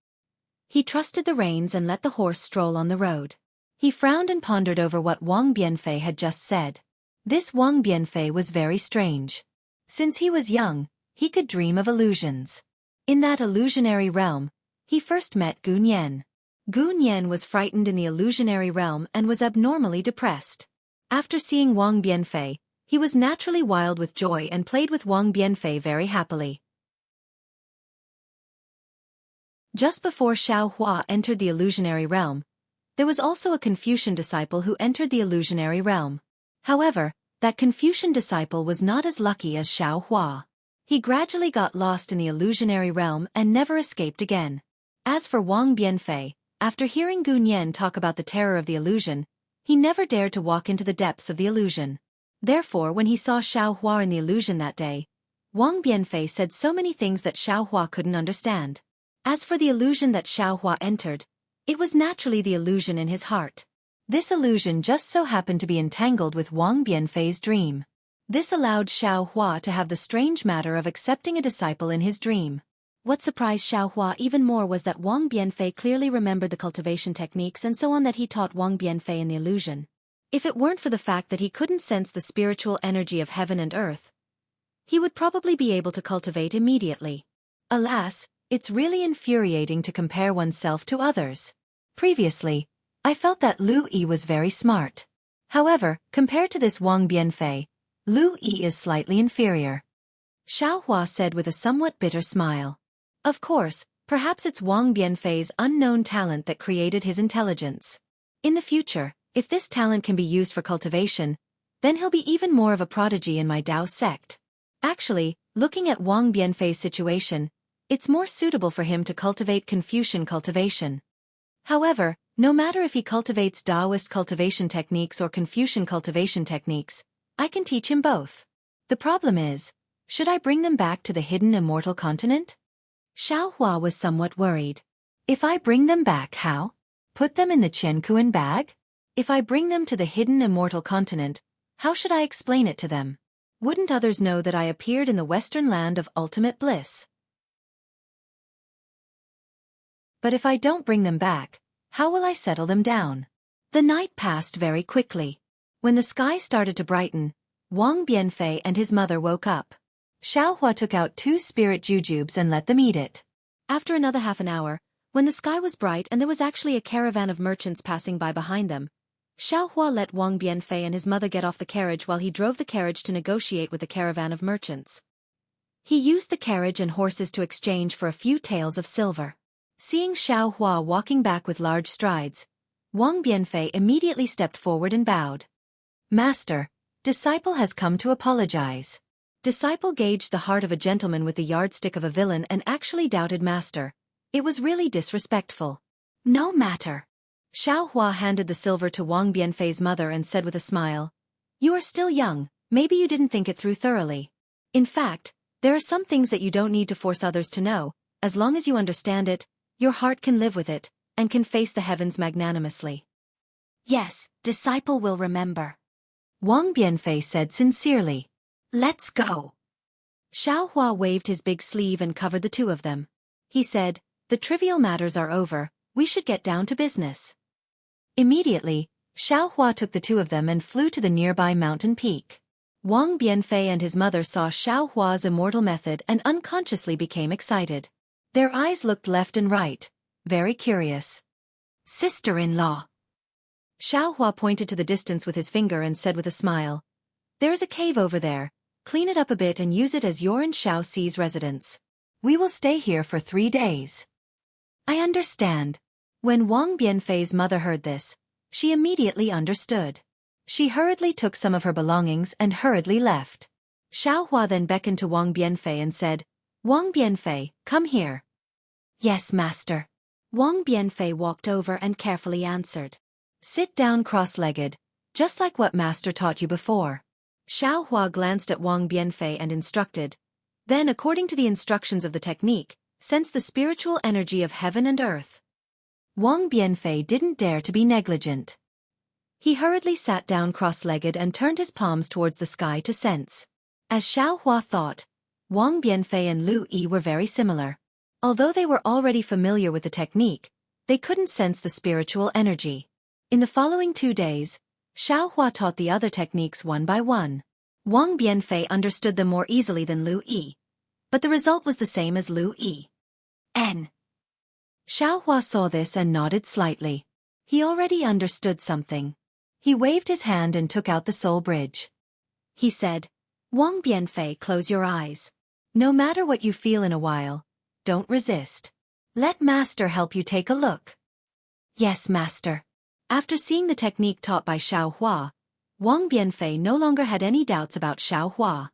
He trusted the reins and let the horse stroll on the road. He frowned and pondered over what Wang Bianfei had just said. This Wang Bianfei was very strange. Since he was young, he could dream of illusions. In that illusionary realm, he first met Gun Yan. Gun Yan was frightened in the illusionary realm and was abnormally depressed. After seeing Wang Bianfei, he was naturally wild with joy and played with Wang Bianfei very happily. Just before Xiao Hua entered the illusionary realm, there was also a Confucian disciple who entered the illusionary realm. However, that Confucian disciple was not as lucky as Xiao Hua. He gradually got lost in the illusionary realm and never escaped again. As for Wang Bianfei, after hearing Gun Yan talk about the terror of the illusion, he never dared to walk into the depths of the illusion. Therefore, when he saw Xiao Hua in the illusion that day, Wang Bianfei said so many things that Xiao Hua couldn't understand. As for the illusion that Xiao Hua entered, it was naturally the illusion in his heart. This illusion just so happened to be entangled with Wang Bianfei's dream. This allowed Xiao Hua to have the strange matter of accepting a disciple in his dream. What surprised Xiao Hua even more was that Wang Bianfei clearly remembered the cultivation techniques and so on that he taught Wang Bianfei in the illusion. If it weren't for the fact that he couldn't sense the spiritual energy of heaven and earth, he would probably be able to cultivate immediately. Alas, it's really infuriating to compare oneself to others. Previously, I felt that Lu Yi was very smart. However, compared to this Wang Bianfei, Lu Yi is slightly inferior. Xiao Hua said with a somewhat bitter smile. Of course, perhaps it's Wang Bianfei's unknown talent that created his intelligence. In the future, if this talent can be used for cultivation, then he'll be even more of a prodigy in my Dao sect. Actually, looking at Wang Bianfei's situation, it's more suitable for him to cultivate Confucian cultivation. However, no matter if he cultivates Taoist cultivation techniques or Confucian cultivation techniques, I can teach him both. The problem is, should I bring them back to the hidden immortal continent? Xiao Hua was somewhat worried. If I bring them back, how? Put them in the Qiankuan bag? If I bring them to the hidden immortal continent, how should I explain it to them? Wouldn't others know that I appeared in the western land of ultimate bliss? But if I don't bring them back, how will I settle them down? The night passed very quickly. When the sky started to brighten, Wang Bianfei and his mother woke up. Xiao Hua took out 2 spirit jujubes and let them eat it. After another half an hour, when the sky was bright and there was actually a caravan of merchants passing by behind them, Xiao Hua let Wang Bianfei and his mother get off the carriage while he drove the carriage to negotiate with the caravan of merchants. He used the carriage and horses to exchange for a few taels of silver. Seeing Xiao Hua walking back with large strides, Wang Bianfei immediately stepped forward and bowed. Master, disciple has come to apologize. Disciple gauged the heart of a gentleman with the yardstick of a villain and actually doubted Master. It was really disrespectful. No matter. Xiao Hua handed the silver to Wang Bianfei's mother and said with a smile, You are still young, maybe you didn't think it through thoroughly. In fact, there are some things that you don't need to force others to know. As long as you understand it, your heart can live with it, and can face the heavens magnanimously. Yes, disciple will remember. Wang Bianfei said sincerely. Let's go. Xiao Hua waved his big sleeve and covered the 2 of them. He said, The trivial matters are over, we should get down to business. Immediately, Xiao Hua took the 2 of them and flew to the nearby mountain peak. Wang Bianfei and his mother saw Xiao Hua's immortal method and unconsciously became excited. Their eyes looked left and right, very curious. Sister-in-law. Xiao Hua pointed to the distance with his finger and said with a smile, There is a cave over there, clean it up a bit and use it as your and Xiao Xi's residence. We will stay here for 3 days. I understand. When Wang Bianfei's mother heard this, she immediately understood. She hurriedly took some of her belongings and hurriedly left. Xiao Hua then beckoned to Wang Bianfei and said, Wang Bianfei, come here. Yes, master. Wang Bianfei walked over and carefully answered. Sit down cross-legged, just like what master taught you before. Xiao Hua glanced at Wang Bianfei and instructed. Then, according to the instructions of the technique, sense the spiritual energy of heaven and earth. Wang Bianfei didn't dare to be negligent. He hurriedly sat down cross-legged and turned his palms towards the sky to sense. As Xiao Hua thought, Wang Bianfei and Lu Yi were very similar. Although they were already familiar with the technique, they couldn't sense the spiritual energy. In the following 2 days, Xiao Hua taught the other techniques one by one. Wang Bianfei understood them more easily than Lu Yi, but the result was the same as Lu Yi. Xiao Hua saw this and nodded slightly. He already understood something. He waved his hand and took out the soul bridge. He said, Wang Bianfei, close your eyes. No matter what you feel in a while, don't resist. Let master help you take a look. Yes, master. After seeing the technique taught by Xiao Hua, Wang Bianfei no longer had any doubts about Xiao Hua.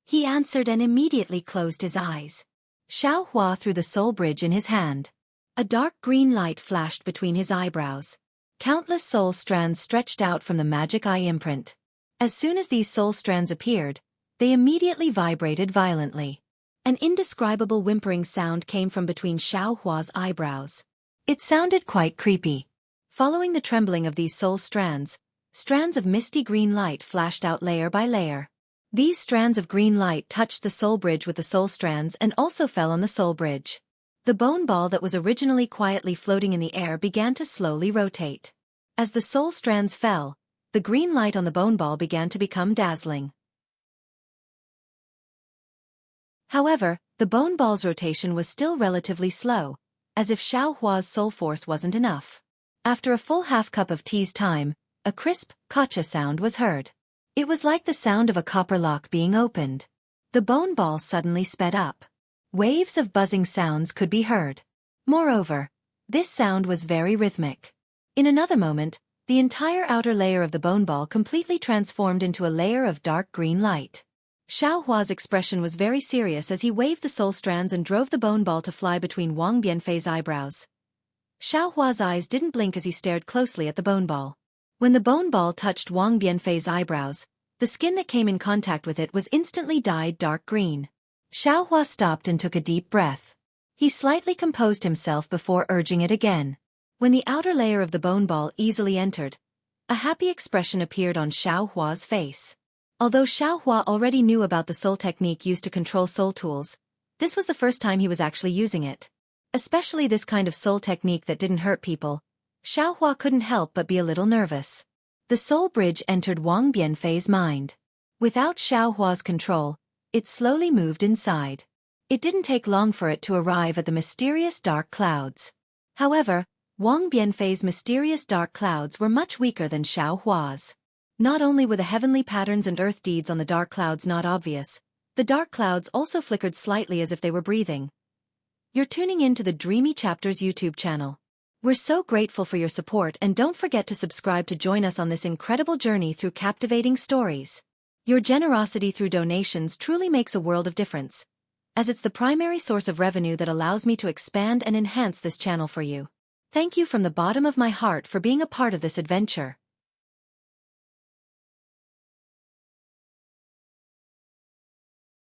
He answered and immediately closed his eyes. Xiao Hua threw the soul bridge in his hand. A dark green light flashed between his eyebrows. Countless soul strands stretched out from the magic eye imprint. As soon as these soul strands appeared, they immediately vibrated violently. An indescribable whimpering sound came from between Xiao Hua's eyebrows. It sounded quite creepy. Following the trembling of these soul strands, strands of misty green light flashed out layer by layer. These strands of green light touched the soul bridge with the soul strands and also fell on the soul bridge. The bone ball that was originally quietly floating in the air began to slowly rotate. As the soul strands fell, the green light on the bone ball began to become dazzling. However, the bone ball's rotation was still relatively slow, as if Xiao Hua's soul force wasn't enough. After a full half cup of tea's time, a crisp, gotcha sound was heard. It was like the sound of a copper lock being opened. The bone ball suddenly sped up. Waves of buzzing sounds could be heard. Moreover, this sound was very rhythmic. In another moment, the entire outer layer of the bone ball completely transformed into a layer of dark green light. Xiao Hua's expression was very serious as he waved the soul strands and drove the bone ball to fly between Wang Bianfei's eyebrows. Xiao Hua's eyes didn't blink as he stared closely at the bone ball. When the bone ball touched Wang Bianfei's eyebrows, the skin that came in contact with it was instantly dyed dark green. Xiao Hua stopped and took a deep breath. He slightly composed himself before urging it again. When the outer layer of the bone ball easily entered, a happy expression appeared on Xiao Hua's face. Although Xiao Hua already knew about the soul technique used to control soul tools, this was the first time he was actually using it. Especially this kind of soul technique that didn't hurt people, Xiao Hua couldn't help but be a little nervous. The soul bridge entered Wang Bianfei's mind. Without Xiao Hua's control, it slowly moved inside. It didn't take long for it to arrive at the mysterious dark clouds. However, Wang Bianfei's mysterious dark clouds were much weaker than Xiao Hua's. Not only were the heavenly patterns and earth deeds on the dark clouds not obvious, the dark clouds also flickered slightly as if they were breathing. You're tuning in to the Dreamy Chapters YouTube channel. We're so grateful for your support, and don't forget to subscribe to join us on this incredible journey through captivating stories. Your generosity through donations truly makes a world of difference, as it's the primary source of revenue that allows me to expand and enhance this channel for you. Thank you from the bottom of my heart for being a part of this adventure.